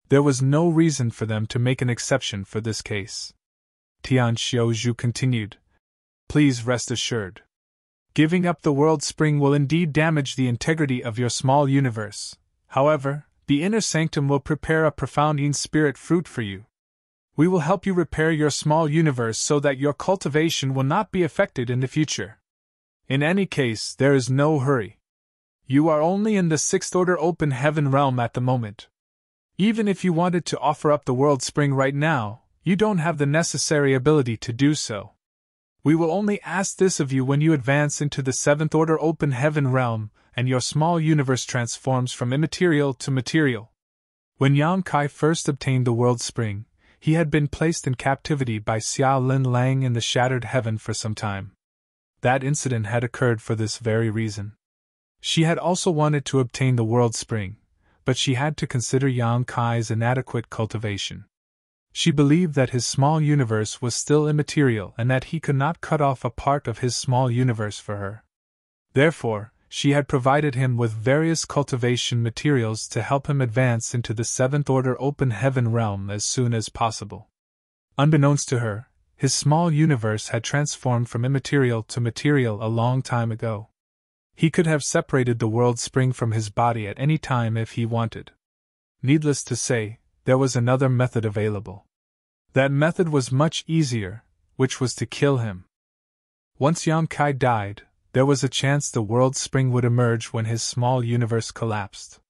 [SPEAKER 1] There was no reason for them to make an exception for this case. Tian Xiaozhu continued, "Please rest assured. Giving up the World Spring will indeed damage the integrity of your small universe. However, the Inner Sanctum will prepare a profound Yin Spirit fruit for you. We will help you repair your small universe so that your cultivation will not be affected in the future. In any case, there is no hurry. You are only in the 6th Order Open Heaven realm at the moment. Even if you wanted to offer up the World Spring right now, you don't have the necessary ability to do so. We will only ask this of you when you advance into the 7th Order Open Heaven realm and your small universe transforms from immaterial to material." When Yang Kai first obtained the World Spring, he had been placed in captivity by Xiao Lin Lang in the Shattered Heaven for some time. That incident had occurred for this very reason. She had also wanted to obtain the World Spring, but she had to consider Yang Kai's inadequate cultivation. She believed that his small universe was still immaterial and that he could not cut off a part of his small universe for her. Therefore, she had provided him with various cultivation materials to help him advance into the 7th Order Open Heaven realm as soon as possible. Unbeknownst to her, his small universe had transformed from immaterial to material a long time ago. He could have separated the World Spring from his body at any time if he wanted. Needless to say, there was another method available. That method was much easier, which was to kill him. Once Yang Kai died, there was a chance the World Spring would emerge when his small universe collapsed.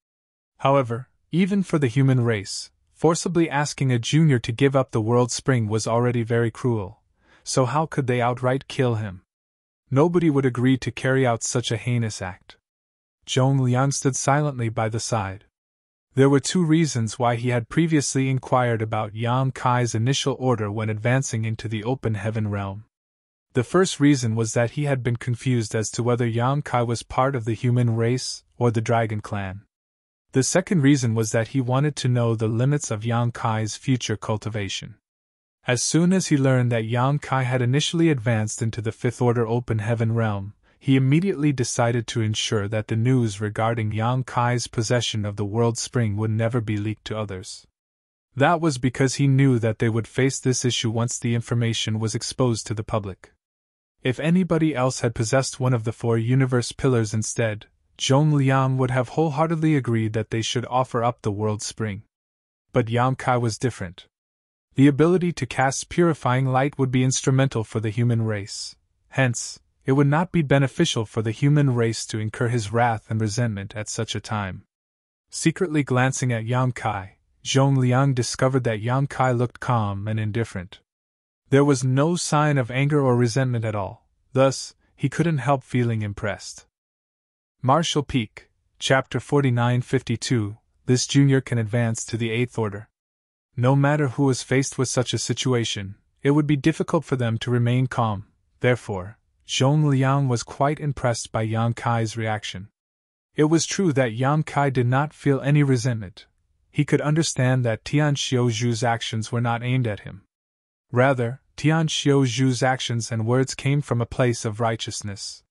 [SPEAKER 1] However, even for the human race, forcibly asking a junior to give up the World Spring was already very cruel, so how could they outright kill him? Nobody would agree to carry out such a heinous act. Zhong Liang stood silently by the side. There were two reasons why he had previously inquired about Yang Kai's initial order when advancing into the Open Heaven realm. The first reason was that he had been confused as to whether Yang Kai was part of the human race or the Dragon Clan. The second reason was that he wanted to know the limits of Yang Kai's future cultivation. As soon as he learned that Yang Kai had initially advanced into the 5th Order Open Heaven realm, he immediately decided to ensure that the news regarding Yang Kai's possession of the World Spring would never be leaked to others. That was because he knew that they would face this issue once the information was exposed to the public. If anybody else had possessed one of the 4 universe pillars instead, Zhong Liang would have wholeheartedly agreed that they should offer up the World Spring. But Yang Kai was different. The ability to cast purifying light would be instrumental for the human race. Hence, it would not be beneficial for the human race to incur his wrath and resentment at such a time. Secretly glancing at Yang Kai, Zhong Liang discovered that Yang Kai looked calm and indifferent. There was no sign of anger or resentment at all, thus, he couldn't help feeling impressed. Martial Peak, Chapter 4952, This Junior Can Advance to the 8th Order. No matter who was faced with such a situation, it would be difficult for them to remain calm. Therefore, Zhong Liang was quite impressed by Yang Kai's reaction. It was true that Yang Kai did not feel any resentment. He could understand that Tian Xiaozhu's actions were not aimed at him. Rather, Tian Xiaozhu's actions and words came from a place of righteousness.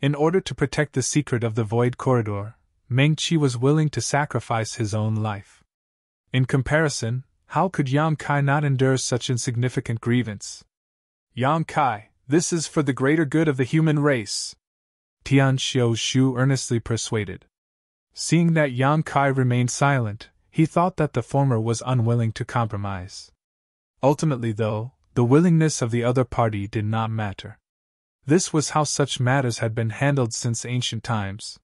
[SPEAKER 1] In order to protect the secret of the Void Corridor, Meng Qi was willing to sacrifice his own life. In comparison, how could Yang Kai not endure such insignificant grievance? Yang Kai, this is for the greater good of the human race, Tian Xiaozhu earnestly persuaded. Seeing that Yang Kai remained silent, he thought that the former was unwilling to compromise. Ultimately, though, the willingness of the other party did not matter. This was how such matters had been handled since ancient times.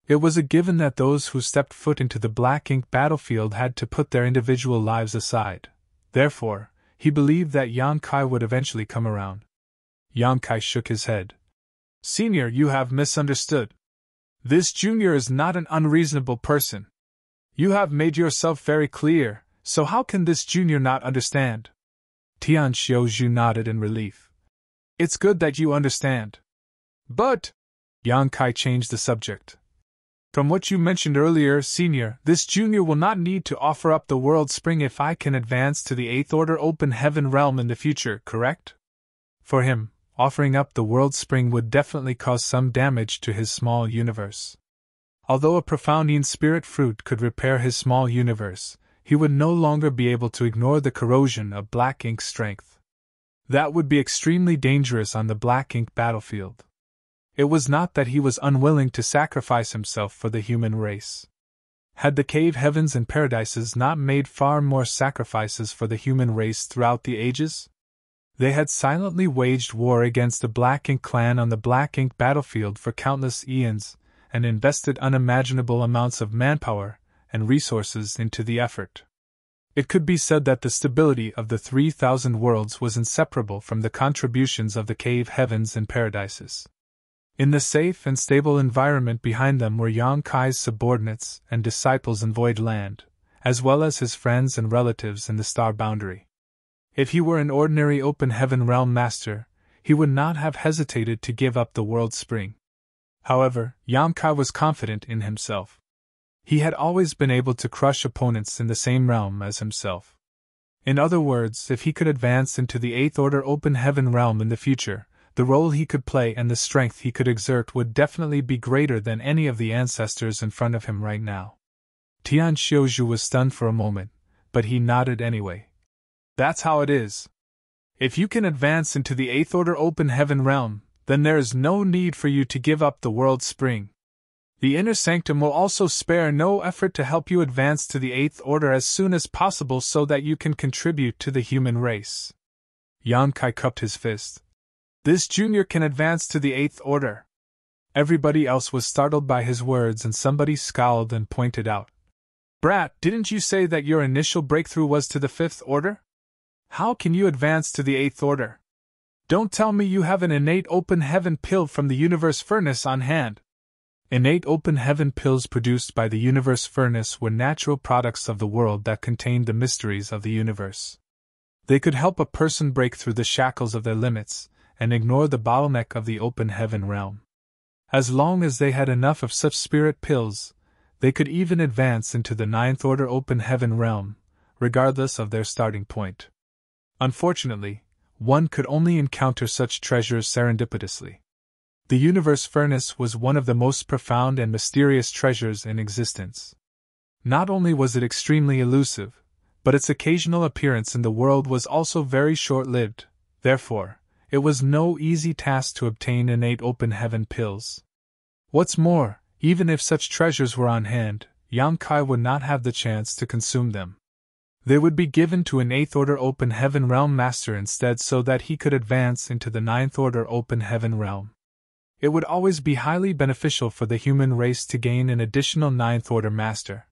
[SPEAKER 1] It was a given that those who stepped foot into the black ink battlefield had to put their individual lives aside. Therefore, he believed that Yang Kai would eventually come around. Yang Kai shook his head. Senior, you have misunderstood. This junior is not an unreasonable person. You have made yourself very clear, so how can this junior not understand? Tian Xiaozhu nodded in relief. It's good that you understand. But, Yang Kai changed the subject. From what you mentioned earlier, Senior, this junior will not need to offer up the World Spring if I can advance to the 8th Order Open Heaven realm in the future, correct? For him, offering up the World Spring would definitely cause some damage to his small universe. Although a profounding spirit fruit could repair his small universe, he would no longer be able to ignore the corrosion of black ink strength. That would be extremely dangerous on the black ink battlefield. It was not that he was unwilling to sacrifice himself for the human race. Had the cave heavens and paradises not made far more sacrifices for the human race throughout the ages? They had silently waged war against the Black Ink clan on the Black Ink battlefield for countless eons, and invested unimaginable amounts of manpower and resources into the effort. It could be said that the stability of the 3,000 worlds was inseparable from the contributions of the cave heavens and paradises. In the safe and stable environment behind them were Yang Kai's subordinates and disciples in Void Land, as well as his friends and relatives in the Star Boundary. If he were an ordinary Open Heaven Realm Master, he would not have hesitated to give up the World Spring. However, Yang Kai was confident in himself. He had always been able to crush opponents in the same realm as himself. In other words, if he could advance into the 8th Order Open Heaven realm in the future, the role he could play and the strength he could exert would definitely be greater than any of the ancestors in front of him right now. Tian Xiaozhu was stunned for a moment, but he nodded anyway. That's how it is. If you can advance into the 8th Order Open Heaven realm, then there is no need for you to give up the World Spring. The Inner Sanctum will also spare no effort to help you advance to the 8th Order as soon as possible so that you can contribute to the human race. Yang Kai cupped his fist. This junior can advance to the 8th Order. Everybody else was startled by his words and somebody scowled and pointed out. Brat, didn't you say that your initial breakthrough was to the 5th Order? How can you advance to the 8th Order? Don't tell me you have an innate Open Heaven pill from the Universe Furnace on hand. Innate Open Heaven pills produced by the Universe Furnace were natural products of the world that contained the mysteries of the universe. They could help a person break through the shackles of their limits and ignore the bottleneck of the Open Heaven realm. As long as they had enough of such spirit pills, they could even advance into the 9th Order Open Heaven realm, regardless of their starting point. Unfortunately, one could only encounter such treasures serendipitously. The Universe Furnace was one of the most profound and mysterious treasures in existence. Not only was it extremely elusive, but its occasional appearance in the world was also very short-lived. Therefore, it was no easy task to obtain innate Open Heaven pills. What's more, even if such treasures were on hand, Yang Kai would not have the chance to consume them. They would be given to an 8th Order Open Heaven Realm Master instead so that he could advance into the 9th Order Open Heaven Realm. It would always be highly beneficial for the human race to gain an additional 9th Order Master.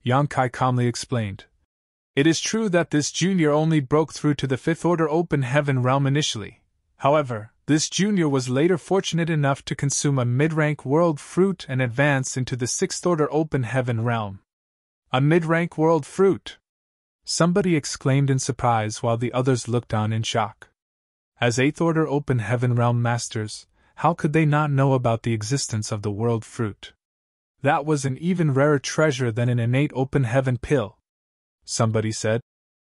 [SPEAKER 1] Yang Kai calmly explained. It is true that this junior only broke through to the 5th Order Open Heaven Realm initially. However, this junior was later fortunate enough to consume a mid-rank world fruit and advance into the 6th Order Open Heaven realm. A mid-rank world fruit? Somebody exclaimed in surprise while the others looked on in shock. As Eighth Order Open Heaven Realm Masters, how could they not know about the existence of the World Fruit? That was an even rarer treasure than an innate Open Heaven pill. Somebody said,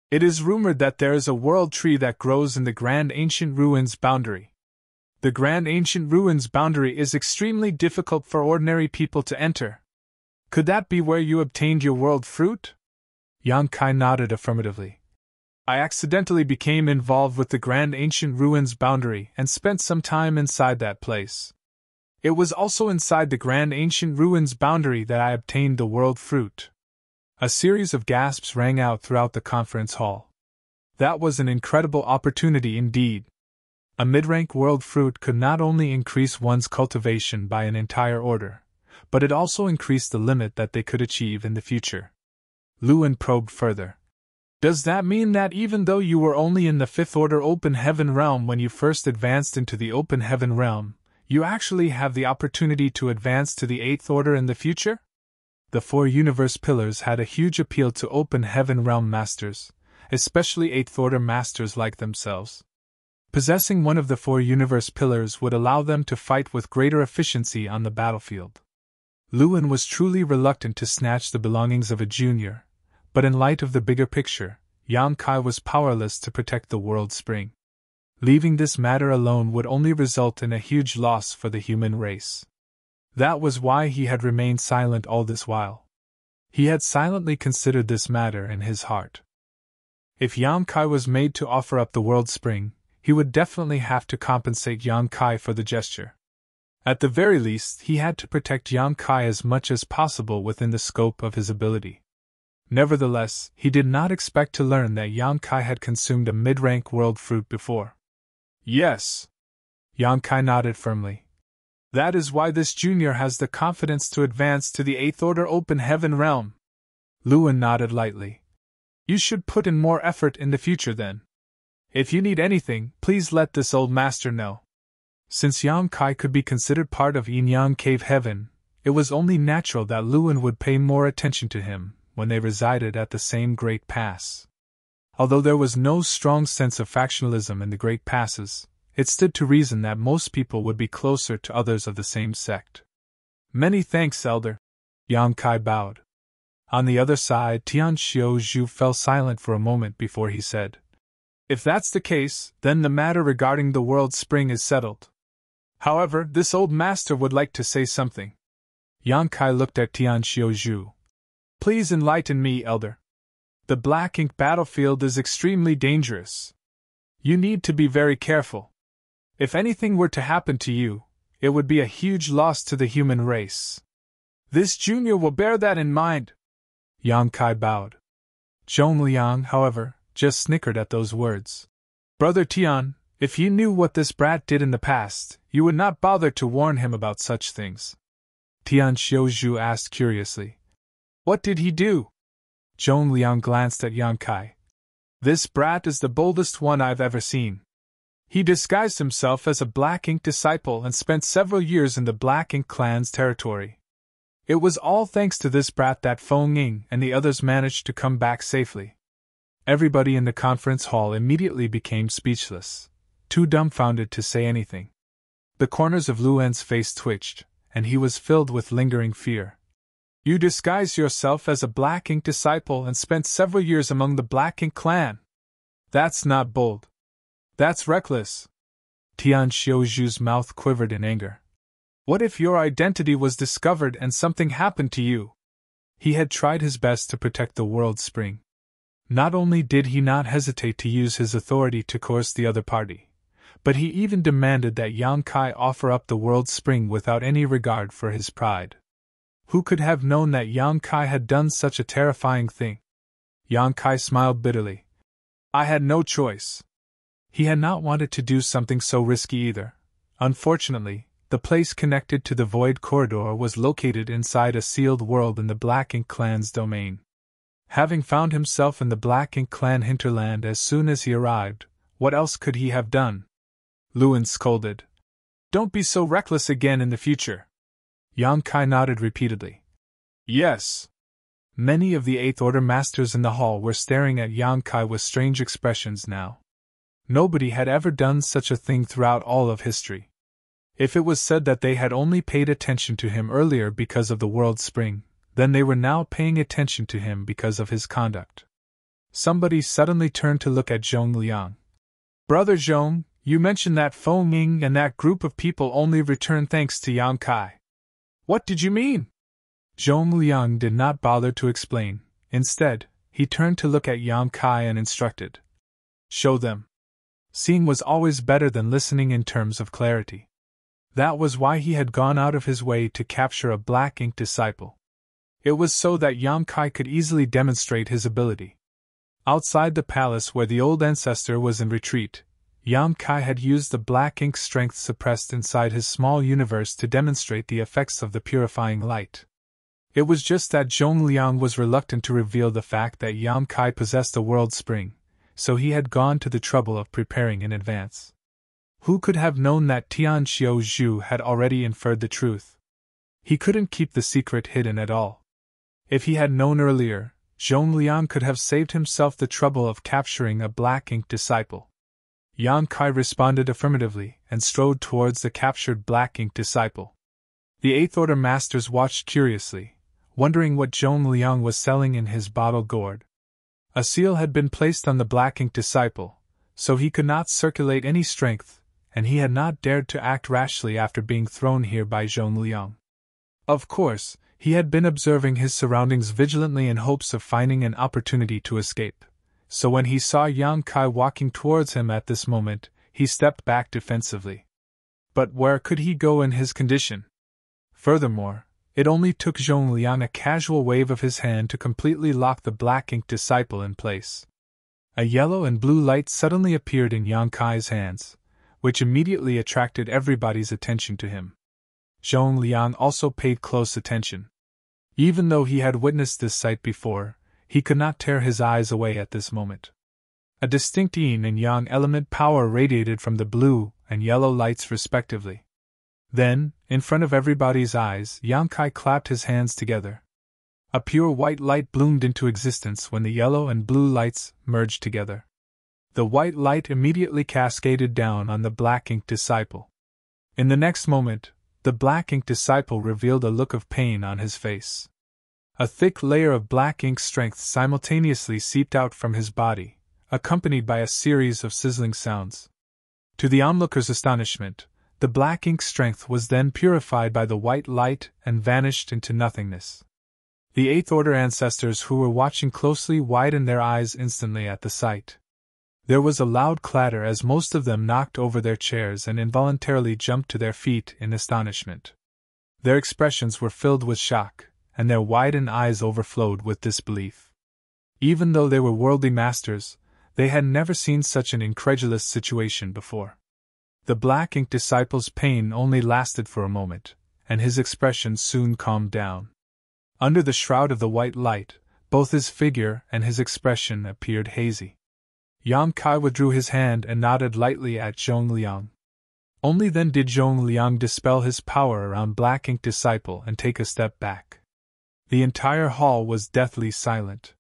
[SPEAKER 1] "It is rumored that there is a world tree that grows in the Grand Ancient Ruins boundary. The Grand Ancient Ruins boundary is extremely difficult for ordinary people to enter. Could that be where you obtained your World Fruit?" Yang Kai nodded affirmatively. "I accidentally became involved with the Grand Ancient Ruins boundary and spent some time inside that place. It was also inside the Grand Ancient Ruins boundary that I obtained the World Fruit." A series of gasps rang out throughout the conference hall. That was an incredible opportunity indeed. A mid-rank World Fruit could not only increase one's cultivation by an entire order, but it also increased the limit that they could achieve in the future. Lewin probed further. "Does that mean that even though you were only in the Fifth Order Open Heaven Realm when you first advanced into the Open Heaven Realm, you actually have the opportunity to advance to the Eighth Order in the future?" The four universe pillars had a huge appeal to Open Heaven Realm Masters, especially Eighth Order Masters like themselves. Possessing one of the four universe pillars would allow them to fight with greater efficiency on the battlefield. Lewin was truly reluctant to snatch the belongings of a junior, but in light of the bigger picture, Yang Kai was powerless to protect the World Spring. Leaving this matter alone would only result in a huge loss for the human race. That was why he had remained silent all this while. He had silently considered this matter in his heart. If Yang Kai was made to offer up the World Spring, he would definitely have to compensate Yang Kai for the gesture. At the very least, he had to protect Yang Kai as much as possible within the scope of his ability. Nevertheless, he did not expect to learn that Yang Kai had consumed a mid-rank World Fruit before. "Yes." Yang Kai nodded firmly. "That is why this junior has the confidence to advance to the Eighth Order Open Heaven Realm." Lewin nodded lightly. "You should put in more effort in the future then. If you need anything, please let this old master know." Since Yang Kai could be considered part of Yin Yang Cave Heaven, it was only natural that Lewin would pay more attention to him when they resided at the same Great Pass. Although there was no strong sense of factionalism in the Great Passes, it stood to reason that most people would be closer to others of the same sect. "Many thanks, Elder." Yang Kai bowed. On the other side, Tian Xiuzhu fell silent for a moment before he said, "If that's the case, then the matter regarding the World Spring is settled. However, this old master would like to say something." Yang Kai looked at Tian Xiuzhu. "Please enlighten me, Elder. The Black Ink battlefield is extremely dangerous. You need to be very careful. If anything were to happen to you, it would be a huge loss to the human race. This junior will bear that in mind." Yang Kai bowed. Zhong Liang, however, just snickered at those words. "Brother Tian, if you knew what this brat did in the past, you would not bother to warn him about such things." Tian Xiuzhu asked curiously. "What did he do?" Zhong Liang glanced at Yang Kai. "This brat is the boldest one I've ever seen. He disguised himself as a Black Ink disciple and spent several years in the Black Ink clan's territory. It was all thanks to this brat that Feng Ying and the others managed to come back safely." Everybody in the conference hall immediately became speechless, too dumbfounded to say anything. The corners of Luen's face twitched, and he was filled with lingering fear. "You disguised yourself as a Black Ink disciple and spent several years among the Black Ink clan? That's not bold. That's reckless." Tian Xiuzhu's mouth quivered in anger. "What if your identity was discovered and something happened to you?" He had tried his best to protect the World Spring. Not only did he not hesitate to use his authority to coerce the other party, but he even demanded that Yang Kai offer up the World Spring without any regard for his pride. Who could have known that Yang Kai had done such a terrifying thing? Yang Kai smiled bitterly. "I had no choice." He had not wanted to do something so risky either. Unfortunately, the place connected to the Void Corridor was located inside a sealed world in the Black Ink clan's domain. Having found himself in the Black Ink clan hinterland as soon as he arrived, what else could he have done? Lewin scolded. "Don't be so reckless again in the future." Yang Kai nodded repeatedly. "Yes." Many of the Eighth Order masters in the hall were staring at Yang Kai with strange expressions now. Nobody had ever done such a thing throughout all of history. If it was said that they had only paid attention to him earlier because of the world spring, then they were now paying attention to him because of his conduct. Somebody suddenly turned to look at Zhong Liang. Brother Zhong, you mentioned that Feng Ying and that group of people only returned thanks to Yang Kai. What did you mean? Zhong Liang did not bother to explain. Instead, he turned to look at Yang Kai and instructed. Show them. Seeing was always better than listening in terms of clarity. That was why he had gone out of his way to capture a black ink disciple. It was so that Yang Kai could easily demonstrate his ability. Outside the palace where the old ancestor was in retreat, Yang Kai had used the black ink strength suppressed inside his small universe to demonstrate the effects of the purifying light. It was just that Zhong Liang was reluctant to reveal the fact that Yang Kai possessed a world spring, so he had gone to the trouble of preparing in advance. Who could have known that Tian Xiao Zhu had already inferred the truth? He couldn't keep the secret hidden at all. If he had known earlier, Zhong Liang could have saved himself the trouble of capturing a black ink disciple. Yang Kai responded affirmatively and strode towards the captured black ink disciple. The Eighth Order masters watched curiously, wondering what Zhong Liang was selling in his bottle gourd. A seal had been placed on the black ink disciple, so he could not circulate any strength, and he had not dared to act rashly after being thrown here by Zhong Liang. Of course, he had been observing his surroundings vigilantly in hopes of finding an opportunity to escape, so when he saw Yang Kai walking towards him at this moment, he stepped back defensively. But where could he go in his condition? Furthermore, it only took Zhong Liang a casual wave of his hand to completely lock the black ink disciple in place. A yellow and blue light suddenly appeared in Yang Kai's hands, which immediately attracted everybody's attention to him. Zhong Liang also paid close attention. Even though he had witnessed this sight before, he could not tear his eyes away at this moment. A distinct yin and yang element power radiated from the blue and yellow lights respectively. Then, in front of everybody's eyes, Yang Kai clapped his hands together. A pure white light bloomed into existence when the yellow and blue lights merged together. The white light immediately cascaded down on the black ink disciple. In the next moment, the black ink disciple revealed a look of pain on his face. A thick layer of black ink strength simultaneously seeped out from his body, accompanied by a series of sizzling sounds. To the onlookers' astonishment, the black ink strength was then purified by the white light and vanished into nothingness. The Eighth Order ancestors who were watching closely widened their eyes instantly at the sight. There was a loud clatter as most of them knocked over their chairs and involuntarily jumped to their feet in astonishment. Their expressions were filled with shock, and their widened eyes overflowed with disbelief. Even though they were worldly masters, they had never seen such an incredulous situation before. The black ink disciple's pain only lasted for a moment, and his expression soon calmed down. Under the shroud of the white light, both his figure and his expression appeared hazy. Yang Kai withdrew his hand and nodded lightly at Zhong Liang. Only then did Zhong Liang dispel his power around black ink disciple and take a step back. The entire hall was deathly silent.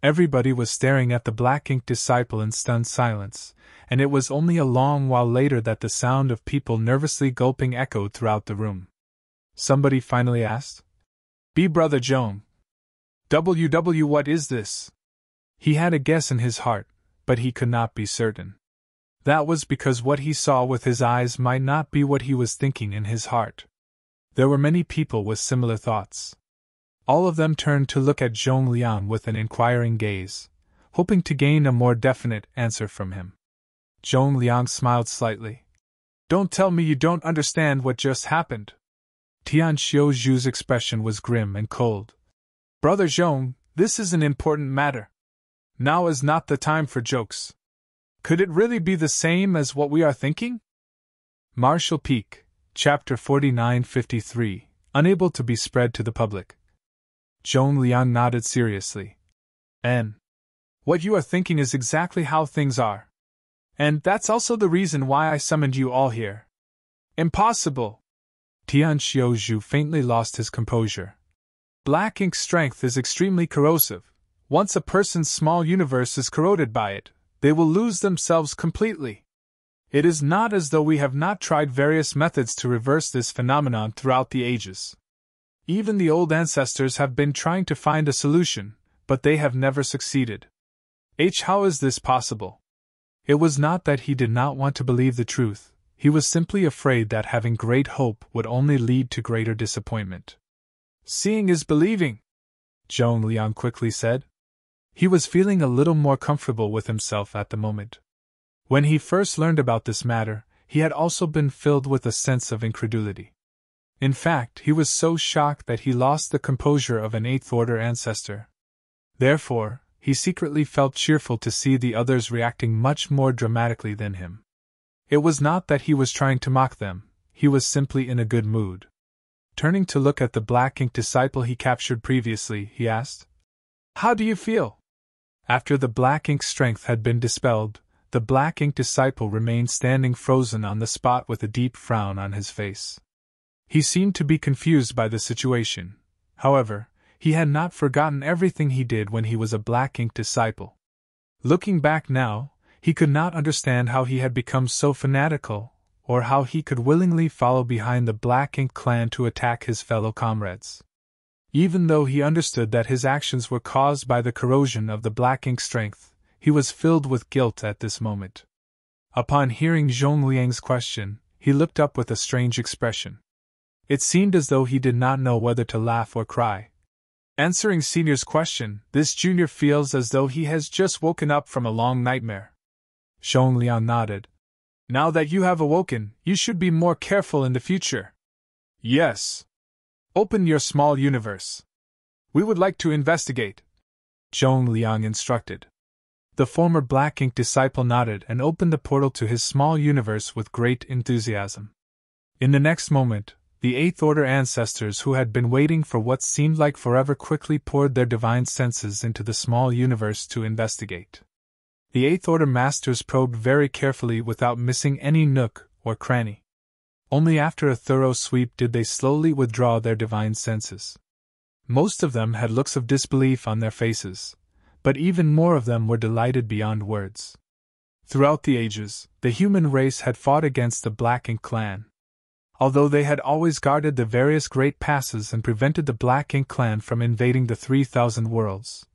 [SPEAKER 1] Everybody was staring at the black ink disciple in stunned silence, and it was only a long while later that the sound of people nervously gulping echoed throughout the room. Somebody finally asked, Brother Zhong. What is this? He had a guess in his heart, but he could not be certain. That was because what he saw with his eyes might not be what he was thinking in his heart. There were many people with similar thoughts. All of them turned to look at Zhong Liang with an inquiring gaze, hoping to gain a more definite answer from him. Zhong Liang smiled slightly. Don't tell me you don't understand what just happened. Tian Xiao Zhu's expression was grim and cold. Brother Zhong, this is an important matter. Now is not the time for jokes. Could it really be the same as what we are thinking? Martial Peak, Chapter 4953, Unable to be spread to the public. Zhong Liang nodded seriously. And what you are thinking is exactly how things are. And that's also the reason why I summoned you all here. Impossible! Tian Xiao Zhu faintly lost his composure. Black ink strength is extremely corrosive. Once a person's small universe is corroded by it, they will lose themselves completely. It is not as though we have not tried various methods to reverse this phenomenon throughout the ages. Even the old ancestors have been trying to find a solution, but they have never succeeded. How is this possible? It was not that he did not want to believe the truth, he was simply afraid that having great hope would only lead to greater disappointment. Seeing is believing, Zhong Liang quickly said. He was feeling a little more comfortable with himself at the moment. When he first learned about this matter, he had also been filled with a sense of incredulity. In fact, he was so shocked that he lost the composure of an eighth-order ancestor. Therefore, he secretly felt cheerful to see the others reacting much more dramatically than him. It was not that he was trying to mock them, he was simply in a good mood. Turning to look at the black ink disciple he captured previously, he asked, "How do you feel?" After the black ink strength had been dispelled, the black ink disciple remained standing frozen on the spot with a deep frown on his face. He seemed to be confused by the situation. However, he had not forgotten everything he did when he was a black ink disciple. Looking back now, he could not understand how he had become so fanatical, or how he could willingly follow behind the Black Ink clan to attack his fellow comrades. Even though he understood that his actions were caused by the corrosion of the Black Ink strength, he was filled with guilt at this moment. Upon hearing Zhong Liang's question, he looked up with a strange expression. It seemed as though he did not know whether to laugh or cry. Answering Senior's question, this junior feels as though he has just woken up from a long nightmare. Zhong Liang nodded. Now that you have awoken, you should be more careful in the future. Yes. Open your small universe. We would like to investigate, Zhong Liang instructed. The former Black Ink disciple nodded and opened the portal to his small universe with great enthusiasm. In the next moment, the Eighth Order ancestors who had been waiting for what seemed like forever quickly poured their divine senses into the small universe to investigate. The Eighth Order masters probed very carefully without missing any nook or cranny. Only after a thorough sweep did they slowly withdraw their divine senses. Most of them had looks of disbelief on their faces, but even more of them were delighted beyond words. Throughout the ages, the human race had fought against the Black Ink clan. Although they had always guarded the various great passes and prevented the Black Ink clan from invading the 3,000 worlds,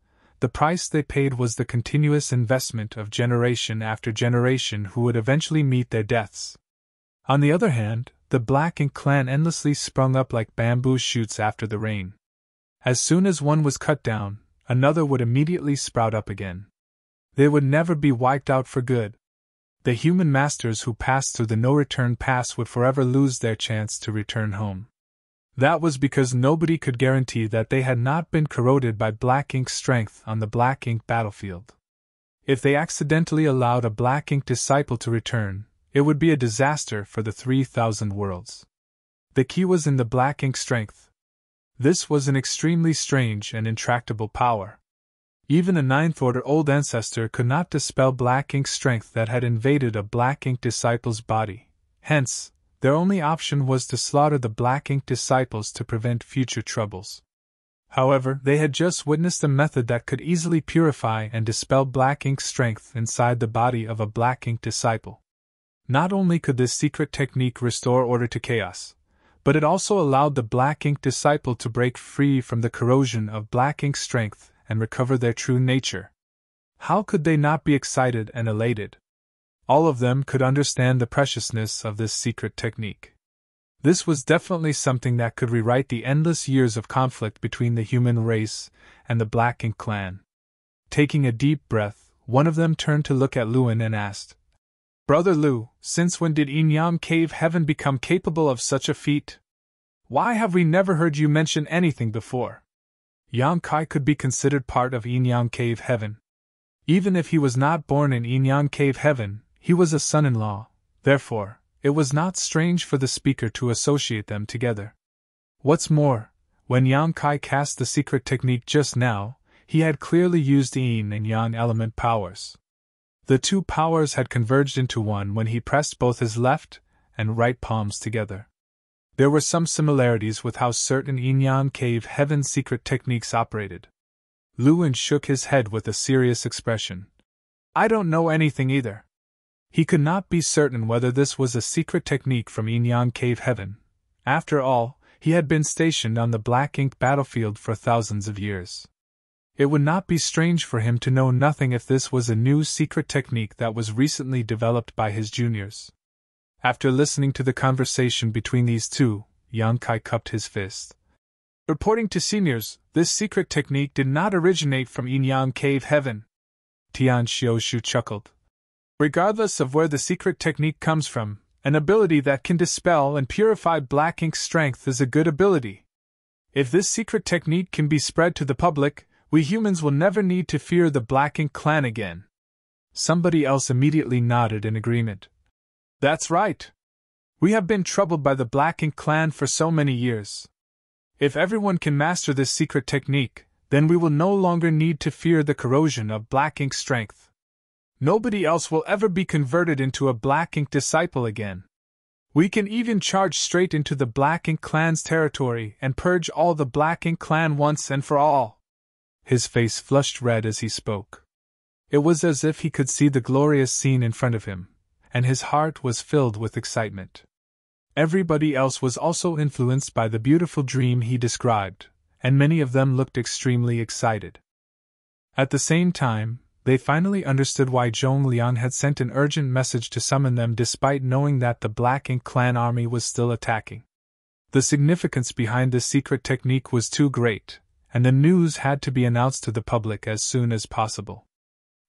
[SPEAKER 1] the price they paid was the continuous investment of generation after generation who would eventually meet their deaths. On the other hand, the Black Ink clan endlessly sprung up like bamboo shoots after the rain. As soon as one was cut down, another would immediately sprout up again. They would never be wiped out for good. The human masters who passed through the no-return pass would forever lose their chance to return home. That was because nobody could guarantee that they had not been corroded by Black Ink's strength on the Black Ink battlefield. If they accidentally allowed a Black Ink disciple to return, it would be a disaster for the 3,000 worlds. The key was in the Black Ink strength. This was an extremely strange and intractable power. Even a Ninth Order old ancestor could not dispel Black Ink's strength that had invaded a Black Ink disciple's body. Hence, their only option was to slaughter the Black Ink disciples to prevent future troubles. However, they had just witnessed a method that could easily purify and dispel Black Ink's strength inside the body of a Black Ink disciple. Not only could this secret technique restore order to chaos, but it also allowed the Black Ink disciple to break free from the corrosion of Black Ink's strength and recover their true nature. How could they not be excited and elated? All of them could understand the preciousness of this secret technique. This was definitely something that could rewrite the endless years of conflict between the human race and the Black Ink clan. Taking a deep breath, one of them turned to look at Luan and asked, "Brother Lu, since when did Yin Cave Heaven become capable of such a feat? Why have we never heard you mention anything before?" Yang Kai could be considered part of Yin Cave Heaven. Even if he was not born in Yin Cave Heaven, he was a son-in-law, therefore, it was not strange for the speaker to associate them together. What's more, when Yang Kai cast the secret technique just now, he had clearly used Yin and Yang element powers. The two powers had converged into one when he pressed both his left and right palms together. There were some similarities with how certain Inyan Cave Heaven secret techniques operated. Luan shook his head with a serious expression. I don't know anything either. He could not be certain whether this was a secret technique from Inyan Cave Heaven. After all, he had been stationed on the Black Ink battlefield for thousands of years. It would not be strange for him to know nothing if this was a new secret technique that was recently developed by his juniors. After listening to the conversation between these two, Yang Kai cupped his fist. Reporting to seniors, this secret technique did not originate from Inyan Cave Heaven. Tian Xioshu chuckled. Regardless of where the secret technique comes from, an ability that can dispel and purify Black Ink's strength is a good ability. If this secret technique can be spread to the public, we humans will never need to fear the Black Ink clan again. Somebody else immediately nodded in agreement. That's right. We have been troubled by the Black Ink clan for so many years. If everyone can master this secret technique, then we will no longer need to fear the corrosion of Black Ink's strength. Nobody else will ever be converted into a Black Ink disciple again. We can even charge straight into the Black Ink clan's territory and purge all the Black Ink clan once and for all. His face flushed red as he spoke. It was as if he could see the glorious scene in front of him, and his heart was filled with excitement. Everybody else was also influenced by the beautiful dream he described, and many of them looked extremely excited. At the same time, they finally understood why Zhong Liang had sent an urgent message to summon them despite knowing that the Black Ink clan army was still attacking. The significance behind this secret technique was too great, and the news had to be announced to the public as soon as possible.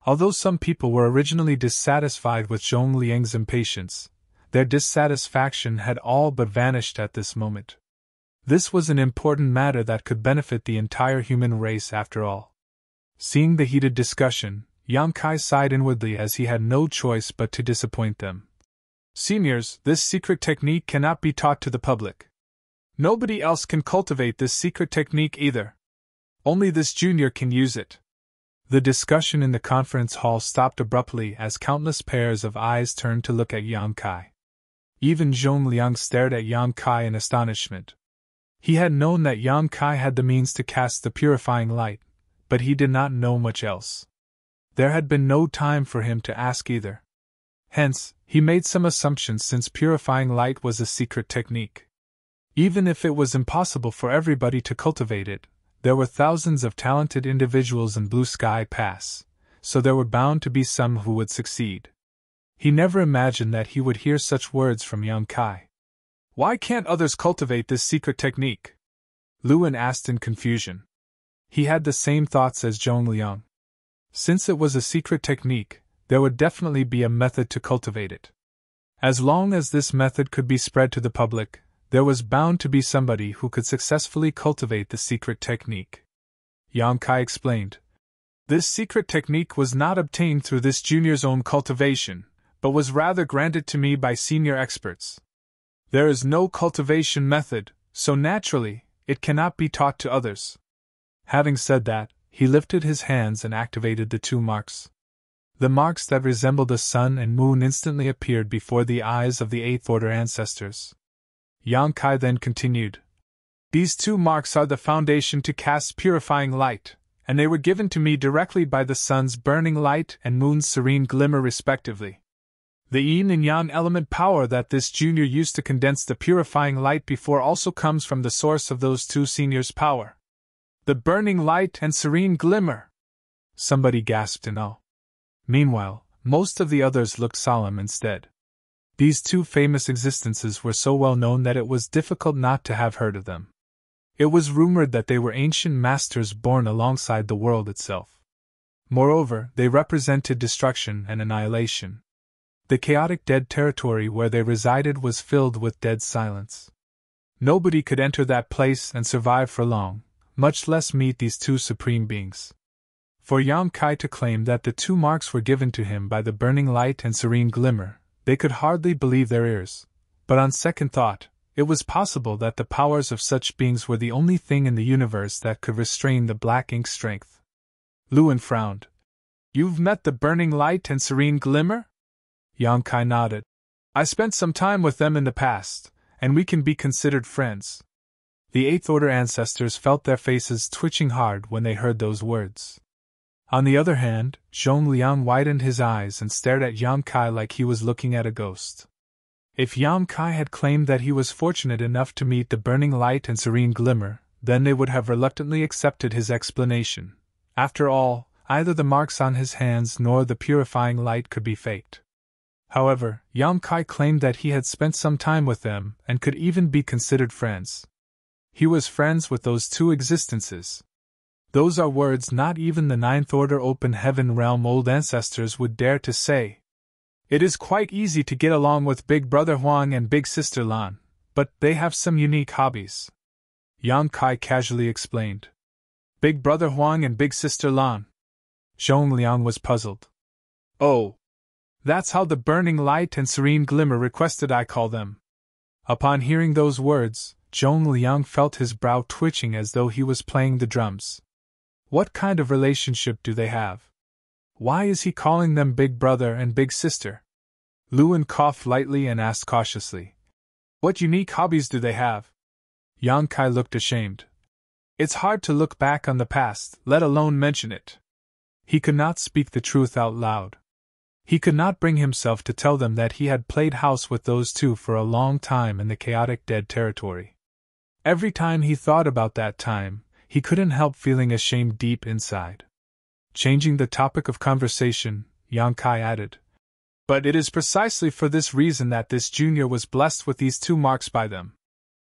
[SPEAKER 1] Although some people were originally dissatisfied with Zhong Liang's impatience, their dissatisfaction had all but vanished at this moment. This was an important matter that could benefit the entire human race after all. Seeing the heated discussion, Yang Kai sighed inwardly as he had no choice but to disappoint them. Seniors, this secret technique cannot be taught to the public. Nobody else can cultivate this secret technique either. Only this junior can use it. The discussion in the conference hall stopped abruptly as countless pairs of eyes turned to look at Yang Kai. Even Zhong Liang stared at Yang Kai in astonishment. He had known that Yang Kai had the means to cast the purifying light, but he did not know much else. There had been no time for him to ask either. Hence, he made some assumptions since purifying light was a secret technique. Even if it was impossible for everybody to cultivate it, there were thousands of talented individuals in Blue Sky Pass, so there were bound to be some who would succeed. He never imagined that he would hear such words from Yang Kai. Why can't others cultivate this secret technique? Luan asked in confusion. He had the same thoughts as Zhong Liang. Since it was a secret technique, there would definitely be a method to cultivate it. As long as this method could be spread to the public, there was bound to be somebody who could successfully cultivate the secret technique. Yang Kai explained. This secret technique was not obtained through this junior's own cultivation, but was rather granted to me by senior experts. There is no cultivation method, so naturally, it cannot be taught to others. Having said that, he lifted his hands and activated the two marks. The marks that resembled the sun and moon instantly appeared before the eyes of the Eighth Order ancestors. Yang Kai then continued. These two marks are the foundation to cast purifying light, and they were given to me directly by the sun's burning light and moon's serene glimmer respectively. The yin and yang element power that this junior used to condense the purifying light before also comes from the source of those two seniors' power. The burning light and serene glimmer! Somebody gasped in awe. Meanwhile, most of the others looked solemn instead. These two famous existences were so well known that it was difficult not to have heard of them. It was rumored that they were ancient masters born alongside the world itself. Moreover, they represented destruction and annihilation. The chaotic dead territory where they resided was filled with dead silence. Nobody could enter that place and survive for long, much less meet these two supreme beings. For Yang Kai to claim that the two marks were given to him by the burning light and serene glimmer, they could hardly believe their ears, but on second thought, it was possible that the powers of such beings were the only thing in the universe that could restrain the Black Ink's strength. Luan frowned. You've met the burning light and serene glimmer? Yang Kai nodded. I spent some time with them in the past, and we can be considered friends. The Eighth Order ancestors felt their faces twitching hard when they heard those words. On the other hand, Zhong Liang widened his eyes and stared at Yang Kai like he was looking at a ghost. If Yang Kai had claimed that he was fortunate enough to meet the burning light and serene glimmer, then they would have reluctantly accepted his explanation. After all, either the marks on his hands nor the purifying light could be faked. However, Yang Kai claimed that he had spent some time with them and could even be considered friends. He was friends with those two existences. Those are words not even the Ninth Order Open Heaven Realm old ancestors would dare to say. It is quite easy to get along with Big Brother Huang and Big Sister Lan, but they have some unique hobbies. Yang Kai casually explained. Big Brother Huang and Big Sister Lan. Zhong Liang was puzzled. Oh. That's how the burning light and serene glimmer requested I call them. Upon hearing those words, Zhong Liang felt his brow twitching as though he was playing the drums. What kind of relationship do they have? Why is he calling them Big Brother and Big Sister? Luan coughed lightly and asked cautiously. What unique hobbies do they have? Yang Kai looked ashamed. It's hard to look back on the past, let alone mention it. He could not speak the truth out loud. He could not bring himself to tell them that he had played house with those two for a long time in the chaotic dead territory. Every time he thought about that time, he couldn't help feeling ashamed deep inside. Changing the topic of conversation, Yang Kai added, but it is precisely for this reason that this junior was blessed with these two marks by them.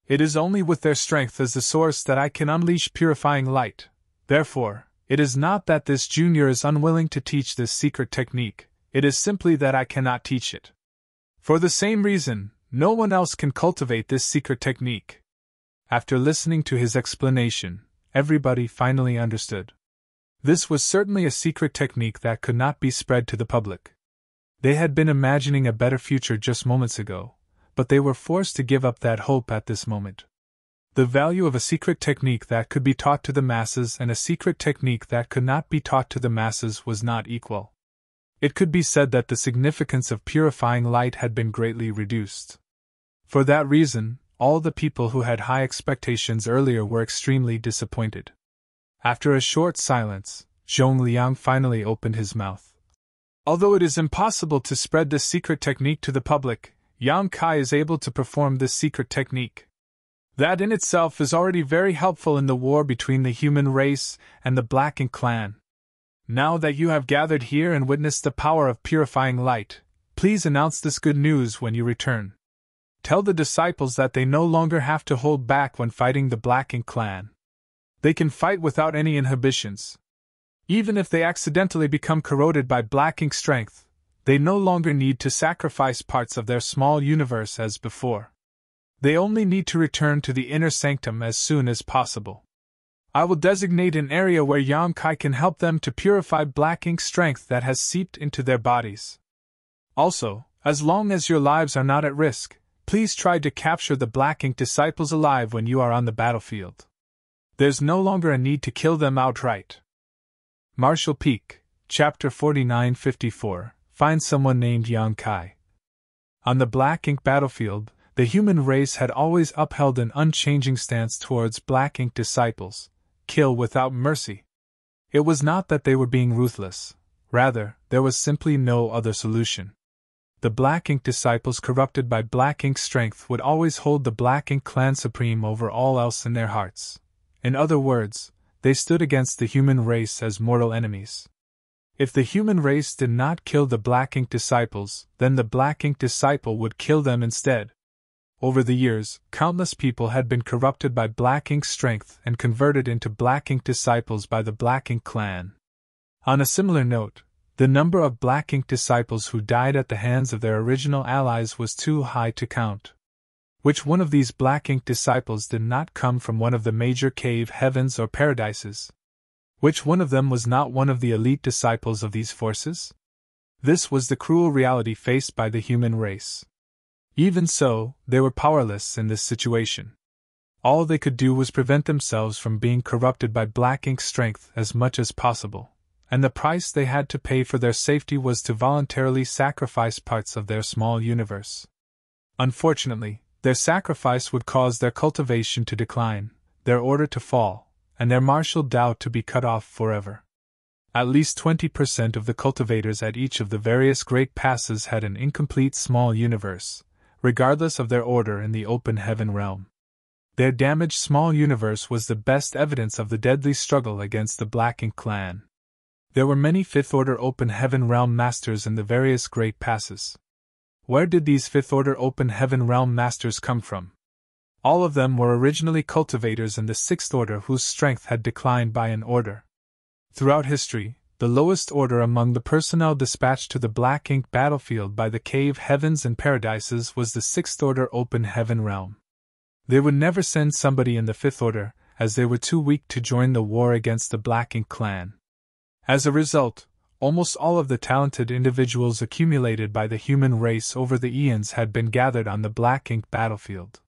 [SPEAKER 1] It is only with their strength as the source that I can unleash purifying light. Therefore, it is not that this junior is unwilling to teach this secret technique, it is simply that I cannot teach it. For the same reason, no one else can cultivate this secret technique. After listening to his explanation, everybody finally understood. This was certainly a secret technique that could not be spread to the public. They had been imagining a better future just moments ago, but they were forced to give up that hope at this moment. The value of a secret technique that could be taught to the masses and a secret technique that could not be taught to the masses was not equal. It could be said that the significance of purifying light had been greatly reduced. For that reason, all the people who had high expectations earlier were extremely disappointed. After a short silence, Zhong Liang finally opened his mouth. Although it is impossible to spread this secret technique to the public, Yang Kai is able to perform this secret technique. That in itself is already very helpful in the war between the human race and the Black Ink clan. Now that you have gathered here and witnessed the power of purifying light, please announce this good news when you return. Tell the disciples that they no longer have to hold back when fighting the Black Ink clan. They can fight without any inhibitions. Even if they accidentally become corroded by Black Ink strength, they no longer need to sacrifice parts of their small universe as before. They only need to return to the inner sanctum as soon as possible. I will designate an area where Yang Kai can help them to purify Black Ink strength that has seeped into their bodies. Also, as long as your lives are not at risk, please try to capture the Black Ink disciples alive when you are on the battlefield. There's no longer a need to kill them outright. Marshall Peak, Chapter 4954, Find Someone Named Yang Kai. On the Black Ink battlefield, the human race had always upheld an unchanging stance towards Black Ink disciples. Kill without mercy. It was not that they were being ruthless, rather, there was simply no other solution. The Black Ink disciples corrupted by Black Ink strength would always hold the Black Ink clan supreme over all else in their hearts. In other words, they stood against the human race as mortal enemies. If the human race did not kill the Black Ink disciples, then the Black Ink disciple would kill them instead. Over the years, countless people had been corrupted by Black Ink strength and converted into Black Ink disciples by the Black Ink clan. On a similar note, the number of Black Ink disciples who died at the hands of their original allies was too high to count. Which one of these Black Ink disciples did not come from one of the major cave heavens or paradises? Which one of them was not one of the elite disciples of these forces? This was the cruel reality faced by the human race. Even so, they were powerless in this situation. All they could do was prevent themselves from being corrupted by Black Ink strength as much as possible, and the price they had to pay for their safety was to voluntarily sacrifice parts of their small universe. Unfortunately, Their sacrifice would cause their cultivation to decline, their order to fall, and their martial Tao to be cut off forever. At least 20% of the cultivators at each of the various great passes had an incomplete small universe, regardless of their order in the open heaven realm. Their damaged small universe was the best evidence of the deadly struggle against the Black Ink clan. There were many Fifth-Order Open Heaven Realm Masters in the various great passes. Where did these Fifth-Order Open Heaven Realm Masters come from? All of them were originally cultivators in the Sixth Order whose strength had declined by an order. Throughout history, the lowest order among the personnel dispatched to the Black Ink battlefield by the Cave Heavens and Paradises was the Sixth Order Open Heaven Realm. They would never send somebody in the Fifth Order, as they were too weak to join the war against the Black Ink clan. As a result, almost all of the talented individuals accumulated by the human race over the eons had been gathered on the Black Ink battlefield.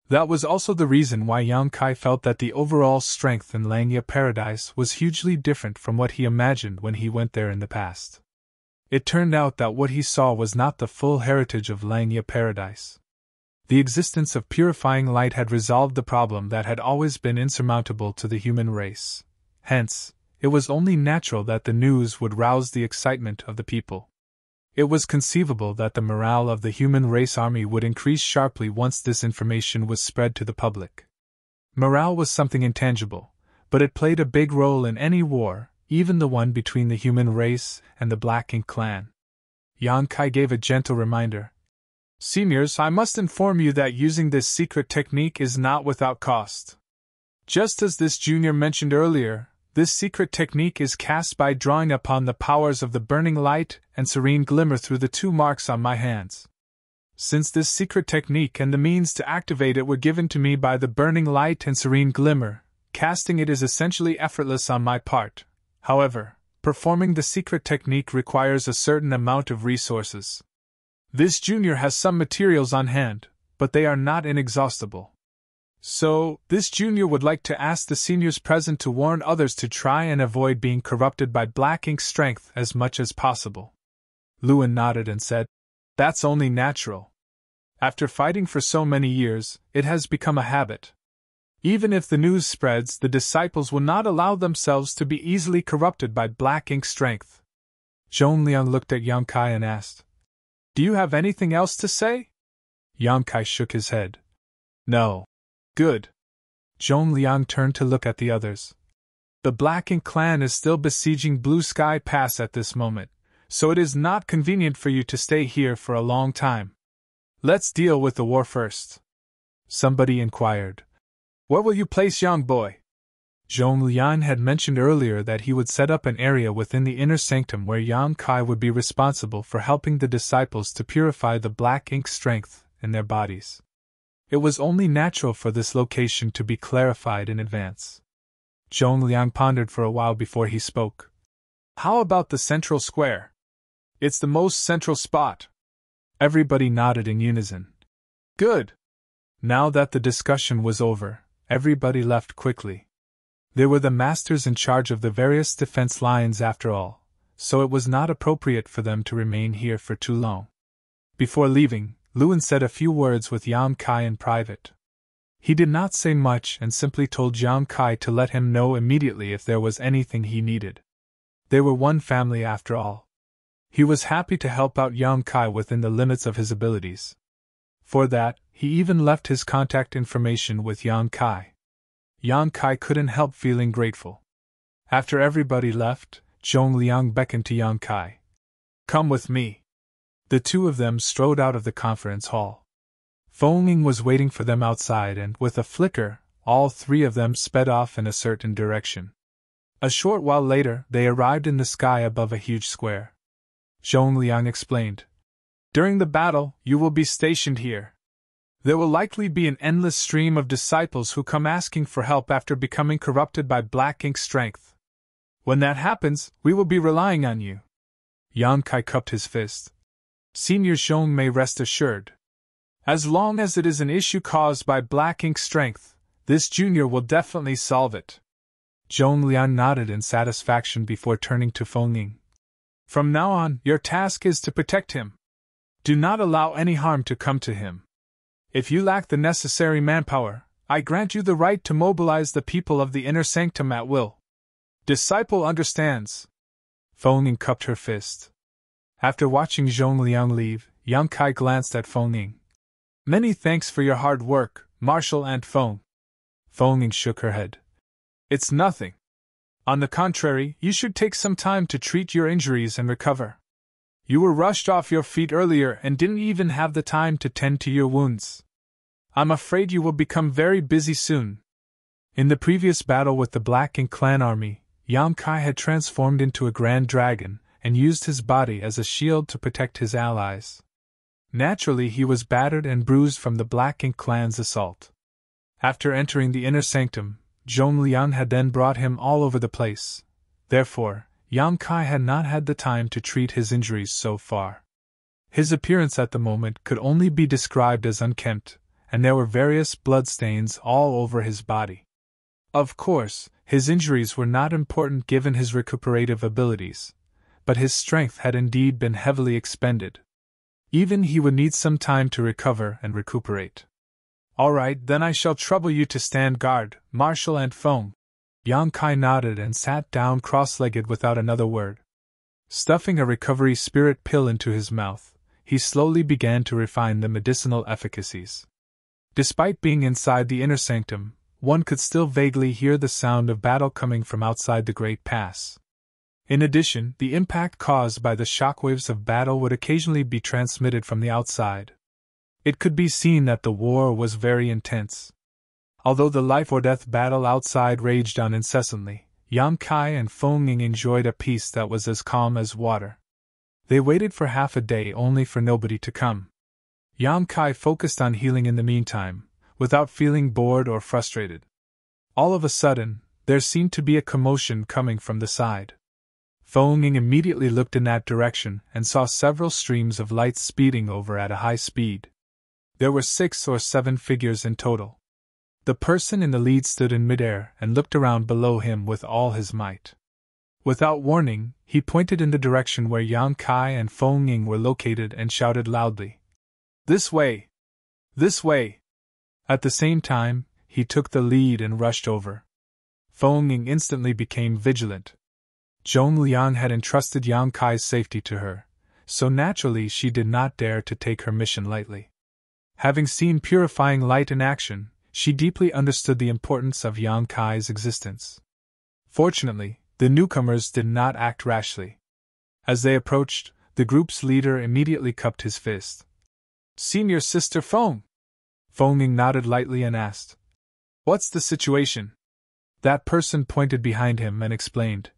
[SPEAKER 1] That was also the reason why Yang Kai felt that the overall strength in Langya Paradise was hugely different from what he imagined when he went there in the past. It turned out that what he saw was not the full heritage of Langya Paradise. The existence of purifying light had resolved the problem that had always been insurmountable to the human race. Hence, it was only natural that the news would rouse the excitement of the people. It was conceivable that the morale of the human race army would increase sharply once this information was spread to the public. Morale was something intangible, but it played a big role in any war, even the one between the human race and the Black Ink clan. Yang Kai gave a gentle reminder. Seniors, I must inform you that using this secret technique is not without cost. Just as this junior mentioned earlier, this secret technique is cast by drawing upon the powers of the burning light and serene glimmer through the 2 marks on my hands. Since this secret technique and the means to activate it were given to me by the burning light and serene glimmer, casting it is essentially effortless on my part. However, performing the secret technique requires a certain amount of resources. This junior has some materials on hand, but they are not inexhaustible. So, this junior would like to ask the seniors present to warn others to try and avoid being corrupted by Black Ink strength as much as possible. Lewin nodded and said, That's only natural. After fighting for so many years, it has become a habit. Even if the news spreads, the disciples will not allow themselves to be easily corrupted by Black Ink strength. Zhong Liang looked at Yang Kai and asked, Do you have anything else to say? Yang Kai shook his head. No. Good. Zhong Liang turned to look at the others. The Black Ink clan is still besieging Blue Sky Pass at this moment, so it is not convenient for you to stay here for a long time. Let's deal with the war first. Somebody inquired. Where will you place young boy? Zhong Liang had mentioned earlier that he would set up an area within the inner sanctum where Yang Kai would be responsible for helping the disciples to purify the Black Ink strength in their bodies. It was only natural for this location to be clarified in advance. Zhong Liang pondered for a while before he spoke. How about the central square? It's the most central spot. Everybody nodded in unison. Good. Now that the discussion was over, everybody left quickly. They were the masters in charge of the various defense lines after all, so it was not appropriate for them to remain here for too long. Before leaving, Lewin said a few words with Yang Kai in private. He did not say much and simply told Yang Kai to let him know immediately if there was anything he needed. They were one family after all. He was happy to help out Yang Kai within the limits of his abilities. For that, he even left his contact information with Yang Kai. Yang Kai couldn't help feeling grateful. After everybody left, Zhong Liang beckoned to Yang Kai. Come with me. The 2 of them strode out of the conference hall. Feng was waiting for them outside and, with a flicker, all 3 of them sped off in a certain direction. A short while later, they arrived in the sky above a huge square. Zhong Liang explained. During the battle, you will be stationed here. There will likely be an endless stream of disciples who come asking for help after becoming corrupted by Black Ink strength. When that happens, we will be relying on you. Yang Kai cupped his fist. Senior Zhong may rest assured. As long as it is an issue caused by Black Ink strength, this junior will definitely solve it. Zhong Liang nodded in satisfaction before turning to Feng Ying. From now on, your task is to protect him. Do not allow any harm to come to him. If you lack the necessary manpower, I grant you the right to mobilize the people of the inner sanctum at will. Disciple understands. Feng Ying cupped her fist. After watching Zhong Liang leave, Yang Kai glanced at Feng Ying. Many thanks for your hard work, Marshal and Feng. Feng Ying shook her head. It's nothing. On the contrary, you should take some time to treat your injuries and recover. You were rushed off your feet earlier and didn't even have the time to tend to your wounds. I'm afraid you will become very busy soon. In the previous battle with the Black Ink clan army, Yang Kai had transformed into a grand dragon and used his body as a shield to protect his allies. Naturally, he was battered and bruised from the Black Ink clan's assault. After entering the inner sanctum, Zhong Liang had then brought him all over the place. Therefore, Yang Kai had not had the time to treat his injuries so far. His appearance at the moment could only be described as unkempt, and there were various bloodstains all over his body. Of course, his injuries were not important given his recuperative abilities, but his strength had indeed been heavily expended. Even he would need some time to recover and recuperate. All right, then I shall trouble you to stand guard, Marshal and Feng. Yang Kai nodded and sat down cross-legged without another word. Stuffing a recovery spirit pill into his mouth, he slowly began to refine the medicinal efficacies. Despite being inside the inner sanctum, one could still vaguely hear the sound of battle coming from outside the Great Pass. In addition, the impact caused by the shockwaves of battle would occasionally be transmitted from the outside. It could be seen that the war was very intense. Although the life-or-death battle outside raged on incessantly, Yang Kai and Feng Ying enjoyed a peace that was as calm as water. They waited for half a day only for nobody to come. Yang Kai focused on healing in the meantime, without feeling bored or frustrated. All of a sudden, there seemed to be a commotion coming from the side. Feng Ying immediately looked in that direction and saw several streams of light speeding over at a high speed. There were 6 or 7 figures in total. The person in the lead stood in midair and looked around below him with all his might. Without warning, he pointed in the direction where Yang Kai and Feng Ying were located and shouted loudly, "This way! This way!" At the same time, he took the lead and rushed over. Feng Ying instantly became vigilant. Zhong Liang had entrusted Yang Kai's safety to her, so naturally she did not dare to take her mission lightly. Having seen purifying light in action, she deeply understood the importance of Yang Kai's existence. Fortunately, the newcomers did not act rashly. As they approached, the group's leader immediately cupped his fist. "Senior Sister Feng!" Feng Ying nodded lightly and asked, "What's the situation?" That person pointed behind him and explained,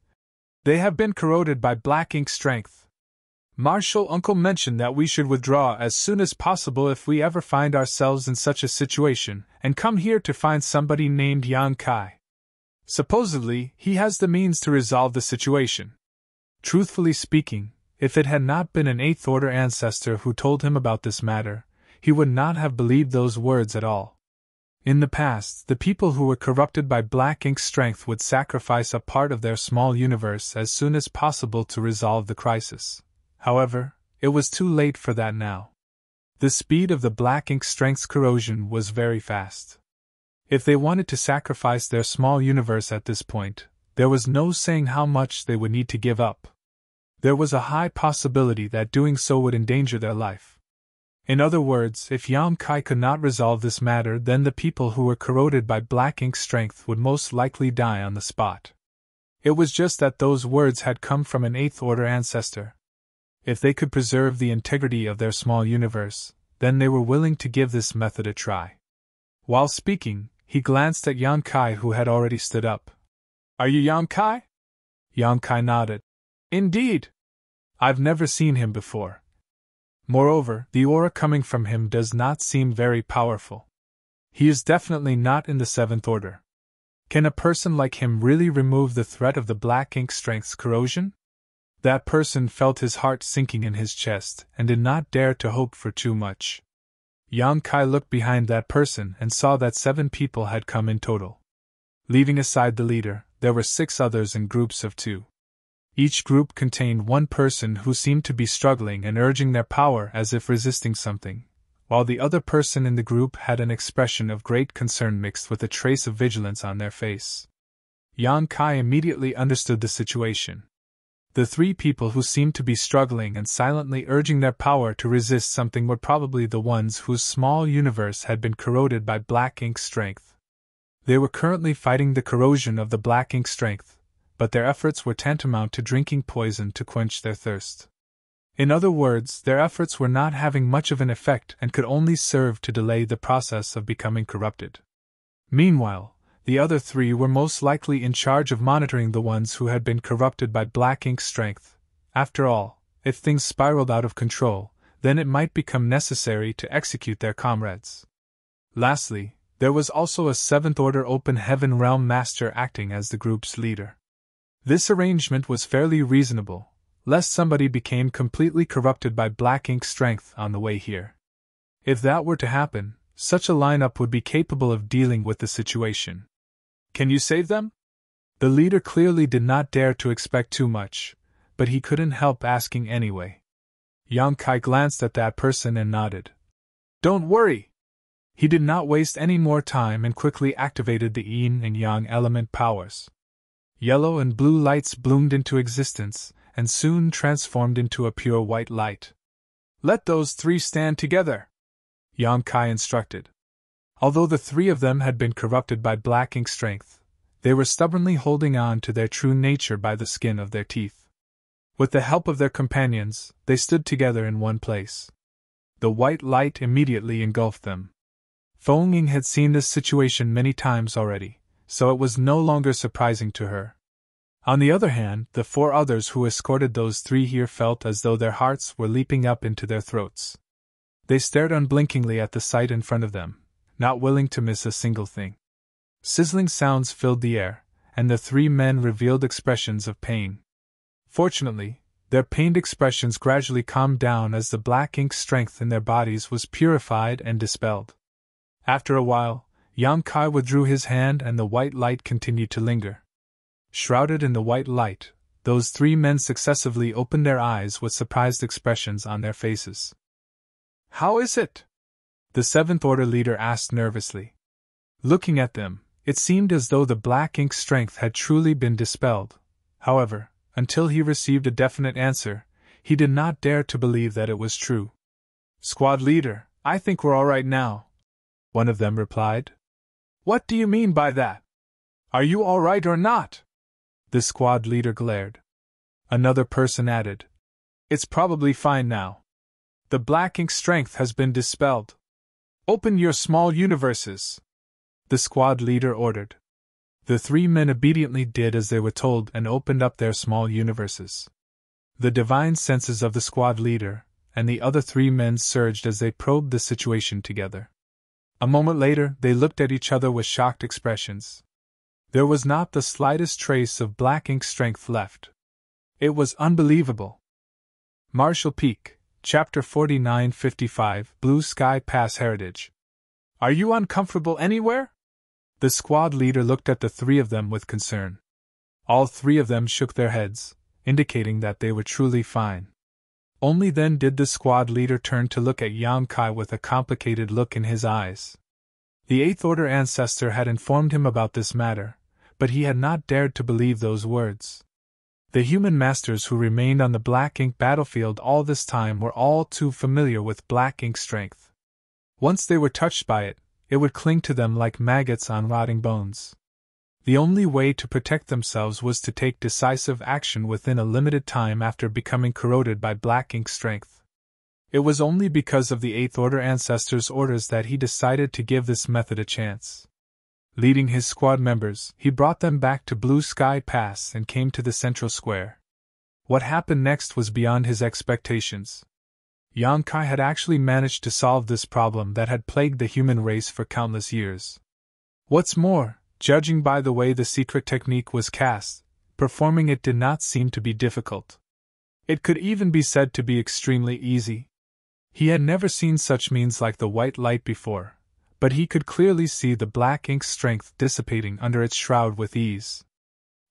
[SPEAKER 1] "They have been corroded by Black Ink strength. Marshal Uncle mentioned that we should withdraw as soon as possible if we ever find ourselves in such a situation, and come here to find somebody named Yang Kai. Supposedly, he has the means to resolve the situation." Truthfully speaking, if it had not been an 8th Order ancestor who told him about this matter, he would not have believed those words at all. In the past, the people who were corrupted by Black Ink strength would sacrifice a part of their small universe as soon as possible to resolve the crisis. However, it was too late for that now. The speed of the Black Ink strength's corrosion was very fast. If they wanted to sacrifice their small universe at this point, there was no saying how much they would need to give up. There was a high possibility that doing so would endanger their life. In other words, if Yang Kai could not resolve this matter, then the people who were corroded by Black Ink strength would most likely die on the spot. It was just that those words had come from an 8th Order ancestor. If they could preserve the integrity of their small universe, then they were willing to give this method a try. While speaking, he glanced at Yang Kai, who had already stood up. "Are you Yang Kai?" Yang Kai nodded. "Indeed. I've never seen him before. Moreover, the aura coming from him does not seem very powerful. He is definitely not in the 7th Order. Can a person like him really remove the threat of the Black Ink strength's corrosion?" That person felt his heart sinking in his chest and did not dare to hope for too much. Yang Kai looked behind that person and saw that 7 people had come in total. Leaving aside the leader, there were 6 others in groups of 2. Each group contained one person who seemed to be struggling and urging their power as if resisting something, while the other person in the group had an expression of great concern mixed with a trace of vigilance on their face. Yang Kai immediately understood the situation. The three people who seemed to be struggling and silently urging their power to resist something were probably the ones whose small universe had been corroded by black ink strength. They were currently fighting the corrosion of the black ink strength, but their efforts were tantamount to drinking poison to quench their thirst. In other words, their efforts were not having much of an effect and could only serve to delay the process of becoming corrupted. Meanwhile, the other three were most likely in charge of monitoring the ones who had been corrupted by black ink strength. After all, if things spiraled out of control, then it might become necessary to execute their comrades. Lastly, there was also a Seventh Order Open Heaven Realm Master acting as the group's leader. This arrangement was fairly reasonable, lest somebody became completely corrupted by black ink strength on the way here. If that were to happen, such a lineup would be capable of dealing with the situation. Can you save them? The leader clearly did not dare to expect too much, but he couldn't help asking anyway. Yang Kai glanced at that person and nodded. Don't worry! He did not waste any more time and quickly activated the yin and yang element powers. Yellow and blue lights bloomed into existence, and soon transformed into a pure white light. Let those three stand together, Yang Kai instructed. Although the three of them had been corrupted by black ink strength, they were stubbornly holding on to their true nature by the skin of their teeth. With the help of their companions, they stood together in one place. The white light immediately engulfed them. Feng Ying had seen this situation many times already, so it was no longer surprising to her. On the other hand, the four others who escorted those three here felt as though their hearts were leaping up into their throats. They stared unblinkingly at the sight in front of them, not willing to miss a single thing. Sizzling sounds filled the air, and the three men revealed expressions of pain. Fortunately, their pained expressions gradually calmed down as the black ink strength in their bodies was purified and dispelled. After a while, Yang Kai withdrew his hand and the white light continued to linger. Shrouded in the white light, those three men successively opened their eyes with surprised expressions on their faces. How is it? The Seventh Order leader asked nervously. Looking at them, it seemed as though the black ink strength had truly been dispelled. However, until he received a definite answer, he did not dare to believe that it was true. Squad leader, I think we're all right now, one of them replied. What do you mean by that? Are you all right or not? The squad leader glared. Another person added. It's probably fine now. The black ink strength has been dispelled. Open your small universes, the squad leader ordered. The three men obediently did as they were told and opened up their small universes. The divine senses of the squad leader and the other three men surged as they probed the situation together. A moment later, they looked at each other with shocked expressions. There was not the slightest trace of black ink strength left. It was unbelievable. Marshall Peak, Chapter 4955, Blue Sky Pass Heritage. Are you uncomfortable anywhere? The squad leader looked at the three of them with concern. All three of them shook their heads, indicating that they were truly fine. Only then did the squad leader turn to look at Yang Kai with a complicated look in his eyes. The Eighth Order ancestor had informed him about this matter, but he had not dared to believe those words. The human masters who remained on the black ink battlefield all this time were all too familiar with black ink strength. Once they were touched by it, it would cling to them like maggots on rotting bones. The only way to protect themselves was to take decisive action within a limited time after becoming corroded by black ink strength. It was only because of the Eighth Order ancestors' orders that he decided to give this method a chance. Leading his squad members, he brought them back to Blue Sky Pass and came to the central square. What happened next was beyond his expectations. Yang Kai had actually managed to solve this problem that had plagued the human race for countless years. What's more, judging by the way the secret technique was cast, performing it did not seem to be difficult. It could even be said to be extremely easy. He had never seen such means like the white light before, but he could clearly see the black ink strength dissipating under its shroud with ease.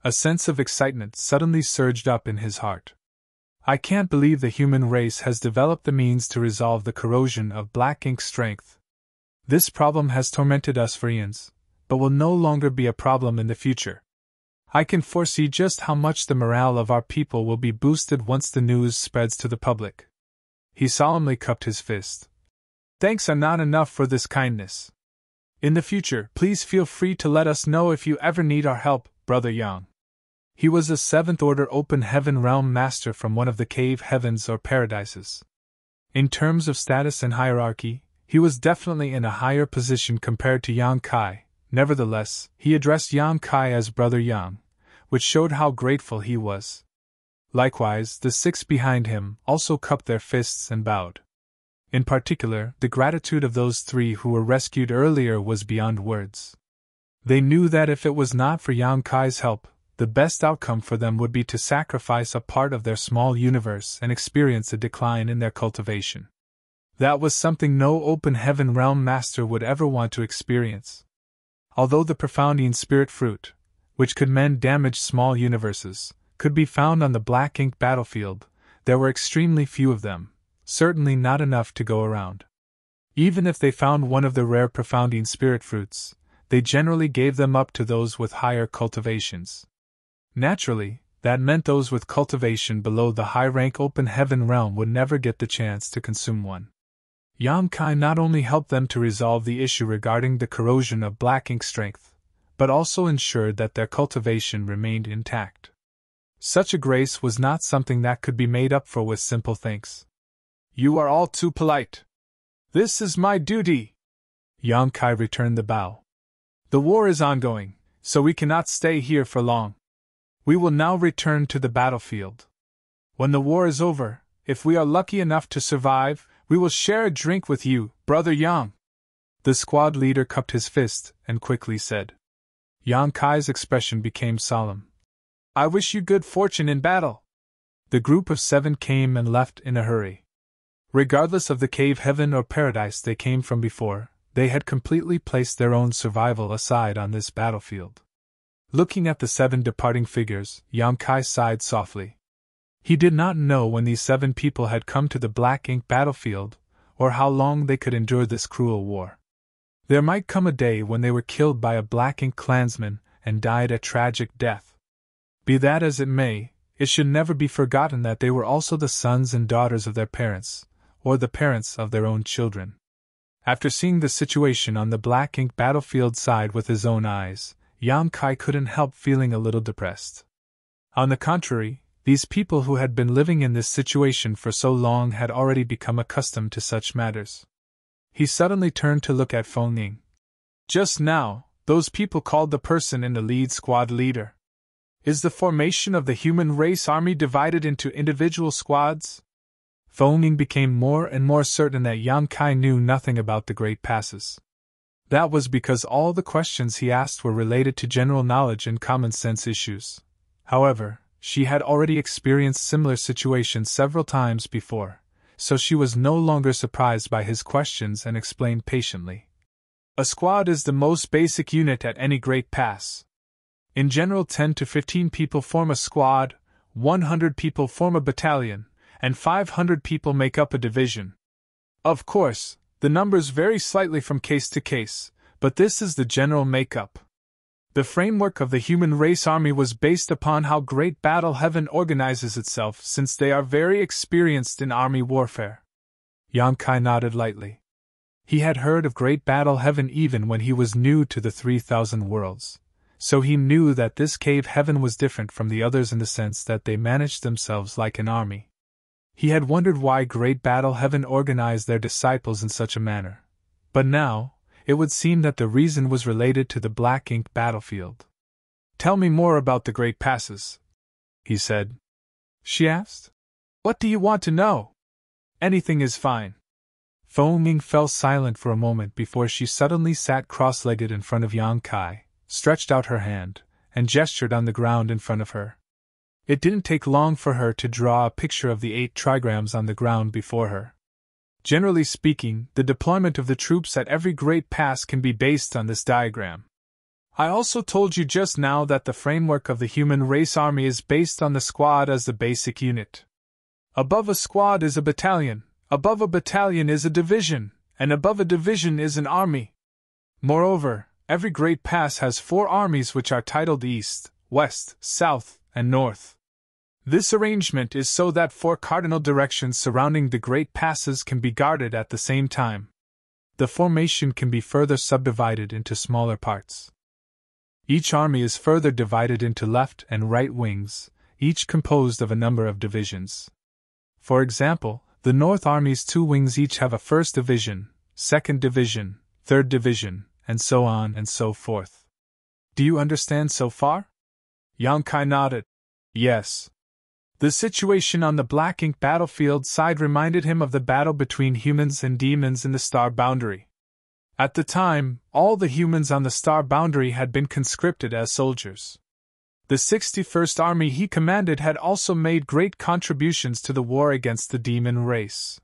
[SPEAKER 1] A sense of excitement suddenly surged up in his heart. I can't believe the human race has developed the means to resolve the corrosion of black ink strength. This problem has tormented us for eons, but will no longer be a problem in the future. I can foresee just how much the morale of our people will be boosted once the news spreads to the public. He solemnly cupped his fist. Thanks are not enough for this kindness. In the future, please feel free to let us know if you ever need our help, Brother Yang. He was a 7th Order Open Heaven Realm Master from one of the cave heavens or paradises. In terms of status and hierarchy, he was definitely in a higher position compared to Yang Kai. Nevertheless, he addressed Yang Kai as Brother Yang, which showed how grateful he was. Likewise, the 6 behind him also cupped their fists and bowed. In particular, the gratitude of those 3 who were rescued earlier was beyond words. They knew that if it was not for Yang Kai's help, the best outcome for them would be to sacrifice a part of their small universe and experience a decline in their cultivation. That was something no Open Heaven Realm Master would ever want to experience. Although the profounding spirit fruit, which could mend damaged small universes, could be found on the black ink battlefield, there were extremely few of them, certainly not enough to go around. Even if they found one of the rare profounding spirit fruits, they generally gave them up to those with higher cultivations. Naturally, that meant those with cultivation below the high-rank Open Heaven realm would never get the chance to consume one. Yang Kai not only helped them to resolve the issue regarding the corrosion of black ink strength, but also ensured that their cultivation remained intact. Such a grace was not something that could be made up for with simple thanks. You are all too polite. This is my duty. Yang Kai returned the bow. The war is ongoing, so we cannot stay here for long. We will now return to the battlefield. When the war is over, if we are lucky enough to survive, we will share a drink with you, Brother Yang. The squad leader cupped his fist and quickly said. Yang Kai's expression became solemn. I wish you good fortune in battle. The group of 7 came and left in a hurry. Regardless of the cave heaven or paradise they came from before, they had completely placed their own survival aside on this battlefield. Looking at the 7 departing figures, Yang Kai sighed softly. He did not know when these 7 people had come to the black ink battlefield, or how long they could endure this cruel war. There might come a day when they were killed by a black ink clansman and died a tragic death. Be that as it may, it should never be forgotten that they were also the sons and daughters of their parents, or the parents of their own children. After seeing the situation on the black ink battlefield side with his own eyes, Yang Kai couldn't help feeling a little depressed. On the contrary, these people who had been living in this situation for so long had already become accustomed to such matters. He suddenly turned to look at Feng Ying. Just now, those people called the person in the lead squad leader. Is the formation of the human race army divided into individual squads? Feng Ying became more and more certain that Yang Kai knew nothing about the Great Passes. That was because all the questions he asked were related to general knowledge and common sense issues. However, she had already experienced similar situations several times before, so she was no longer surprised by his questions and explained patiently. A squad is the most basic unit at any great pass. In general, 10 to 15 people form a squad, 100 people form a battalion, and 500 people make up a division. Of course, the numbers vary slightly from case to case, but this is the general makeup. The framework of the human race army was based upon how Great Battle Heaven organizes itself, since they are very experienced in army warfare. Yang Kai nodded lightly. He had heard of Great Battle Heaven even when he was new to the 3,000 worlds, so he knew that this cave heaven was different from the others in the sense that they managed themselves like an army. He had wondered why Great Battle Heaven organized their disciples in such a manner, but now, it would seem that the reason was related to the black ink battlefield. Tell me more about the Great Passes, he said. She asked. What do you want to know? Anything is fine. Feng Ying fell silent for a moment before she suddenly sat cross-legged in front of Yang Kai, stretched out her hand, and gestured on the ground in front of her. It didn't take long for her to draw a picture of the 8 trigrams on the ground before her. Generally speaking, the deployment of the troops at every great pass can be based on this diagram. I also told you just now that the framework of the human race army is based on the squad as the basic unit. Above a squad is a battalion, above a battalion is a division, and above a division is an army. Moreover, every great pass has 4 armies which are titled East, West, South, and North. This arrangement is so that 4 cardinal directions surrounding the great passes can be guarded at the same time. The formation can be further subdivided into smaller parts. Each army is further divided into left and right wings, each composed of a number of divisions. For example, the North Army's 2 wings each have a 1st Division, 2nd Division, 3rd Division, and so on and so forth. Do you understand so far? Yang Kai nodded. Yes. The situation on the black ink battlefield side reminded him of the battle between humans and demons in the star boundary. At the time, all the humans on the star boundary had been conscripted as soldiers. The 61st Army he commanded had also made great contributions to the war against the demon race.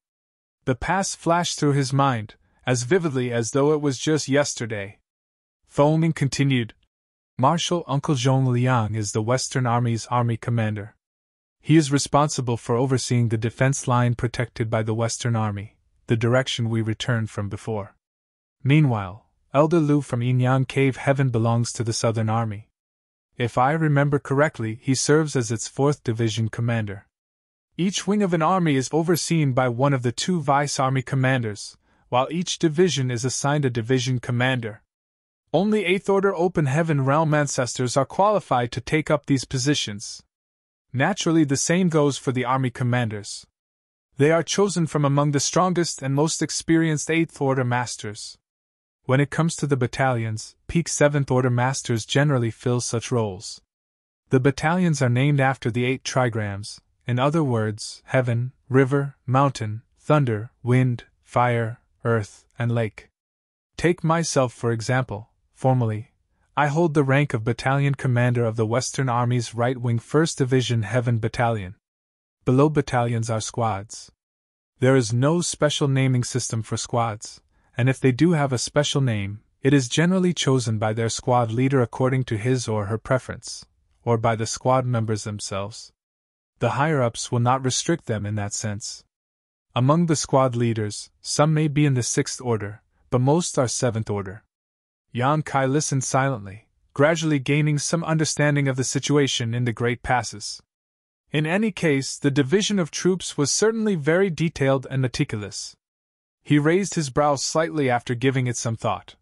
[SPEAKER 1] The past flashed through his mind, as vividly as though it was just yesterday. Feng continued. Marshal Uncle Zhong Liang is the Western Army's army commander. He is responsible for overseeing the defense line protected by the Western Army, the direction we returned from before. Meanwhile, Elder Lu from Yinyang Cave Heaven belongs to the Southern Army. If I remember correctly, he serves as its 4th Division commander. Each wing of an army is overseen by one of the 2 vice-army commanders, while each division is assigned a division commander. Only 8th Order Open Heaven Realm ancestors are qualified to take up these positions. Naturally, the same goes for the army commanders. They are chosen from among the strongest and most experienced 8th Order masters. When it comes to the battalions, peak 7th Order masters generally fill such roles. The battalions are named after the 8 trigrams, in other words, heaven, river, mountain, thunder, wind, fire, earth, and lake. Take myself for example. Formally, I hold the rank of Battalion Commander of the Western Army's Right Wing 1st Division Heaven Battalion. Below battalions are squads. There is no special naming system for squads, and if they do have a special name, it is generally chosen by their squad leader according to his or her preference, or by the squad members themselves. The higher-ups will not restrict them in that sense. Among the squad leaders, some may be in the 6th Order, but most are 7th Order. Yan Kai listened silently, gradually gaining some understanding of the situation in the great passes. In any case, the division of troops was certainly very detailed and meticulous. He raised his brows slightly after giving it some thought.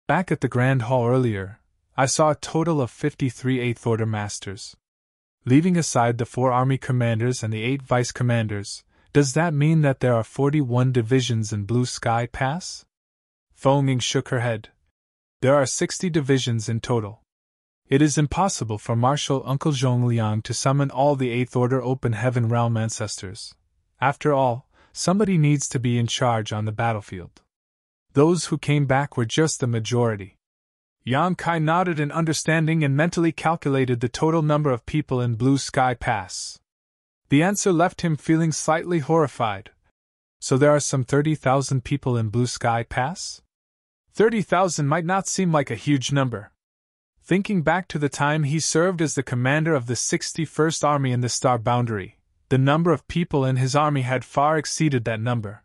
[SPEAKER 1] Back at the Grand Hall earlier, I saw a total of 53 8th Order Masters. Leaving aside the 4 Army Commanders and the 8 Vice Commanders, does that mean that there are 41 divisions in Blue Sky Pass? Feng Ying shook her head. There are 60 divisions in total. It is impossible for Marshal Uncle Zhong Liang to summon all the 8th Order Open Heaven Realm ancestors. After all, somebody needs to be in charge on the battlefield. Those who came back were just the majority. Yan Kai nodded in understanding and mentally calculated the total number of people in Blue Sky Pass. The answer left him feeling slightly horrified. So there are some 30,000 people in Blue Sky Pass? 30,000 might not seem like a huge number. Thinking back to the time he served as the commander of the 61st Army in the Star Boundary, the number of people in his army had far exceeded that number.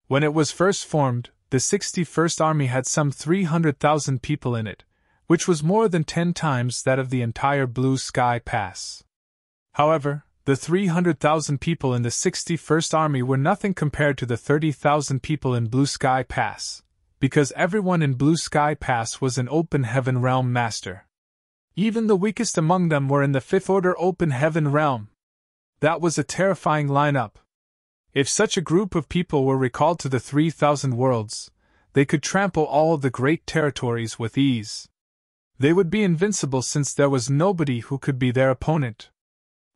[SPEAKER 1] When it was first formed, the 61st Army had some 300,000 people in it, which was more than 10 times that of the entire Blue Sky Pass. However, the 300,000 people in the 61st Army were nothing compared to the 30,000 people in Blue Sky Pass, because everyone in Blue Sky Pass was an Open Heaven Realm Master. Even the weakest among them were in the 5th Order Open Heaven Realm. That was a terrifying lineup. If such a group of people were recalled to the 3,000 worlds, they could trample all the great territories with ease. They would be invincible since there was nobody who could be their opponent.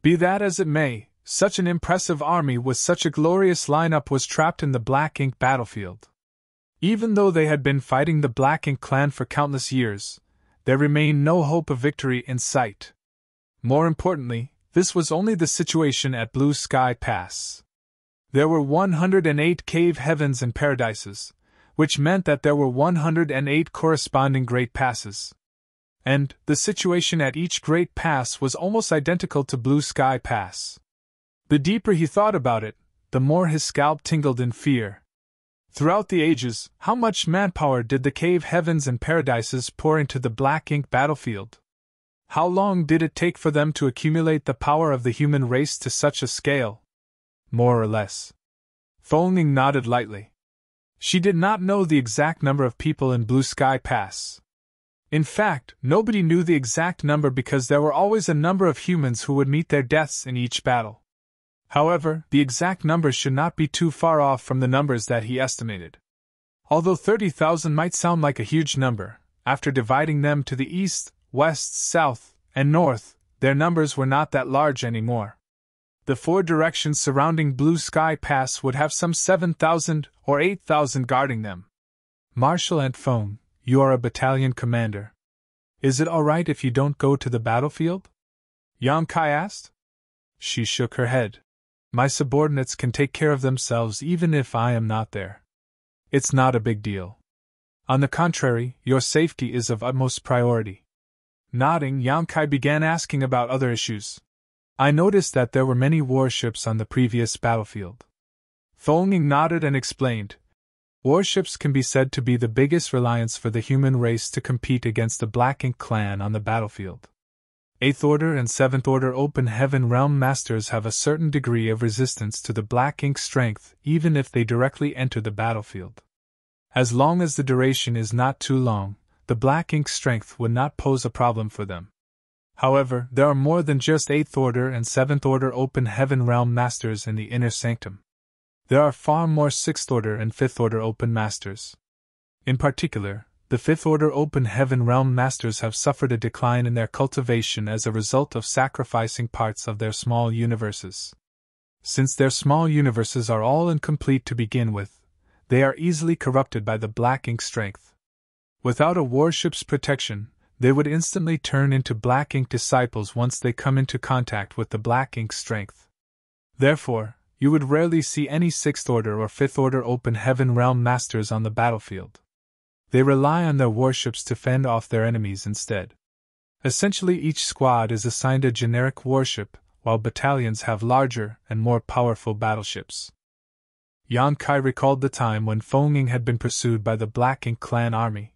[SPEAKER 1] Be that as it may, such an impressive army with such a glorious lineup was trapped in the Black Ink battlefield. Even though they had been fighting the Black Ink clan for countless years, there remained no hope of victory in sight. More importantly, this was only the situation at Blue Sky Pass. There were 108 cave heavens and paradises, which meant that there were 108 corresponding great passes. And the situation at each great pass was almost identical to Blue Sky Pass. The deeper he thought about it, the more his scalp tingled in fear. Throughout the ages, how much manpower did the cave heavens and paradises pour into the black ink battlefield? How long did it take for them to accumulate the power of the human race to such a scale? More or less. Feng nodded lightly. She did not know the exact number of people in Blue Sky Pass. In fact, nobody knew the exact number because there were always a number of humans who would meet their deaths in each battle. However, the exact numbers should not be too far off from the numbers that he estimated. Although 30,000 might sound like a huge number, after dividing them to the east, west, south, and north, their numbers were not that large anymore. The 4 directions surrounding Blue Sky Pass would have some 7,000 or 8,000 guarding them. Marshal and Feng, you are a battalion commander. Is it all right if you don't go to the battlefield? Yang Kai asked. She shook her head. My subordinates can take care of themselves even if I am not there. It's not a big deal. On the contrary, your safety is of utmost priority. Nodding, Yang Kai began asking about other issues. I noticed that there were many warships on the previous battlefield. Feng nodded and explained. Warships can be said to be the biggest reliance for the human race to compete against the Black Ink clan on the battlefield. 8th Order and 7th Order Open Heaven Realm Masters have a certain degree of resistance to the Black Ink strength even if they directly enter the battlefield. As long as the duration is not too long, the Black Ink strength would not pose a problem for them. However, there are more than just 8th Order and 7th Order Open Heaven Realm Masters in the Inner Sanctum. There are far more 6th Order and 5th Order Open Masters. In particular, the 5th Order Open Heaven Realm Masters have suffered a decline in their cultivation as a result of sacrificing parts of their small universes. Since their small universes are all incomplete to begin with, they are easily corrupted by the Black Ink strength. Without a warship's protection, they would instantly turn into Black Ink disciples once they come into contact with the Black Ink strength. Therefore, you would rarely see any 6th Order or 5th Order Open Heaven Realm Masters on the battlefield. They rely on their warships to fend off their enemies instead. Essentially, each squad is assigned a generic warship, while battalions have larger and more powerful battleships. Yang Kai recalled the time when Feng had been pursued by the Black Ink clan army.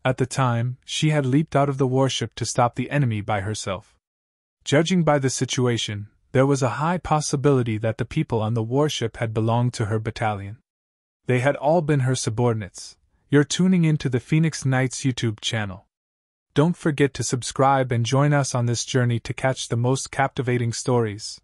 [SPEAKER 1] At the time, she had leaped out of the warship to stop the enemy by herself. Judging by the situation, there was a high possibility that the people on the warship had belonged to her battalion. They had all been her subordinates. You're tuning into the Phoenix Knights YouTube channel. Don't forget to subscribe and join us on this journey to catch the most captivating stories.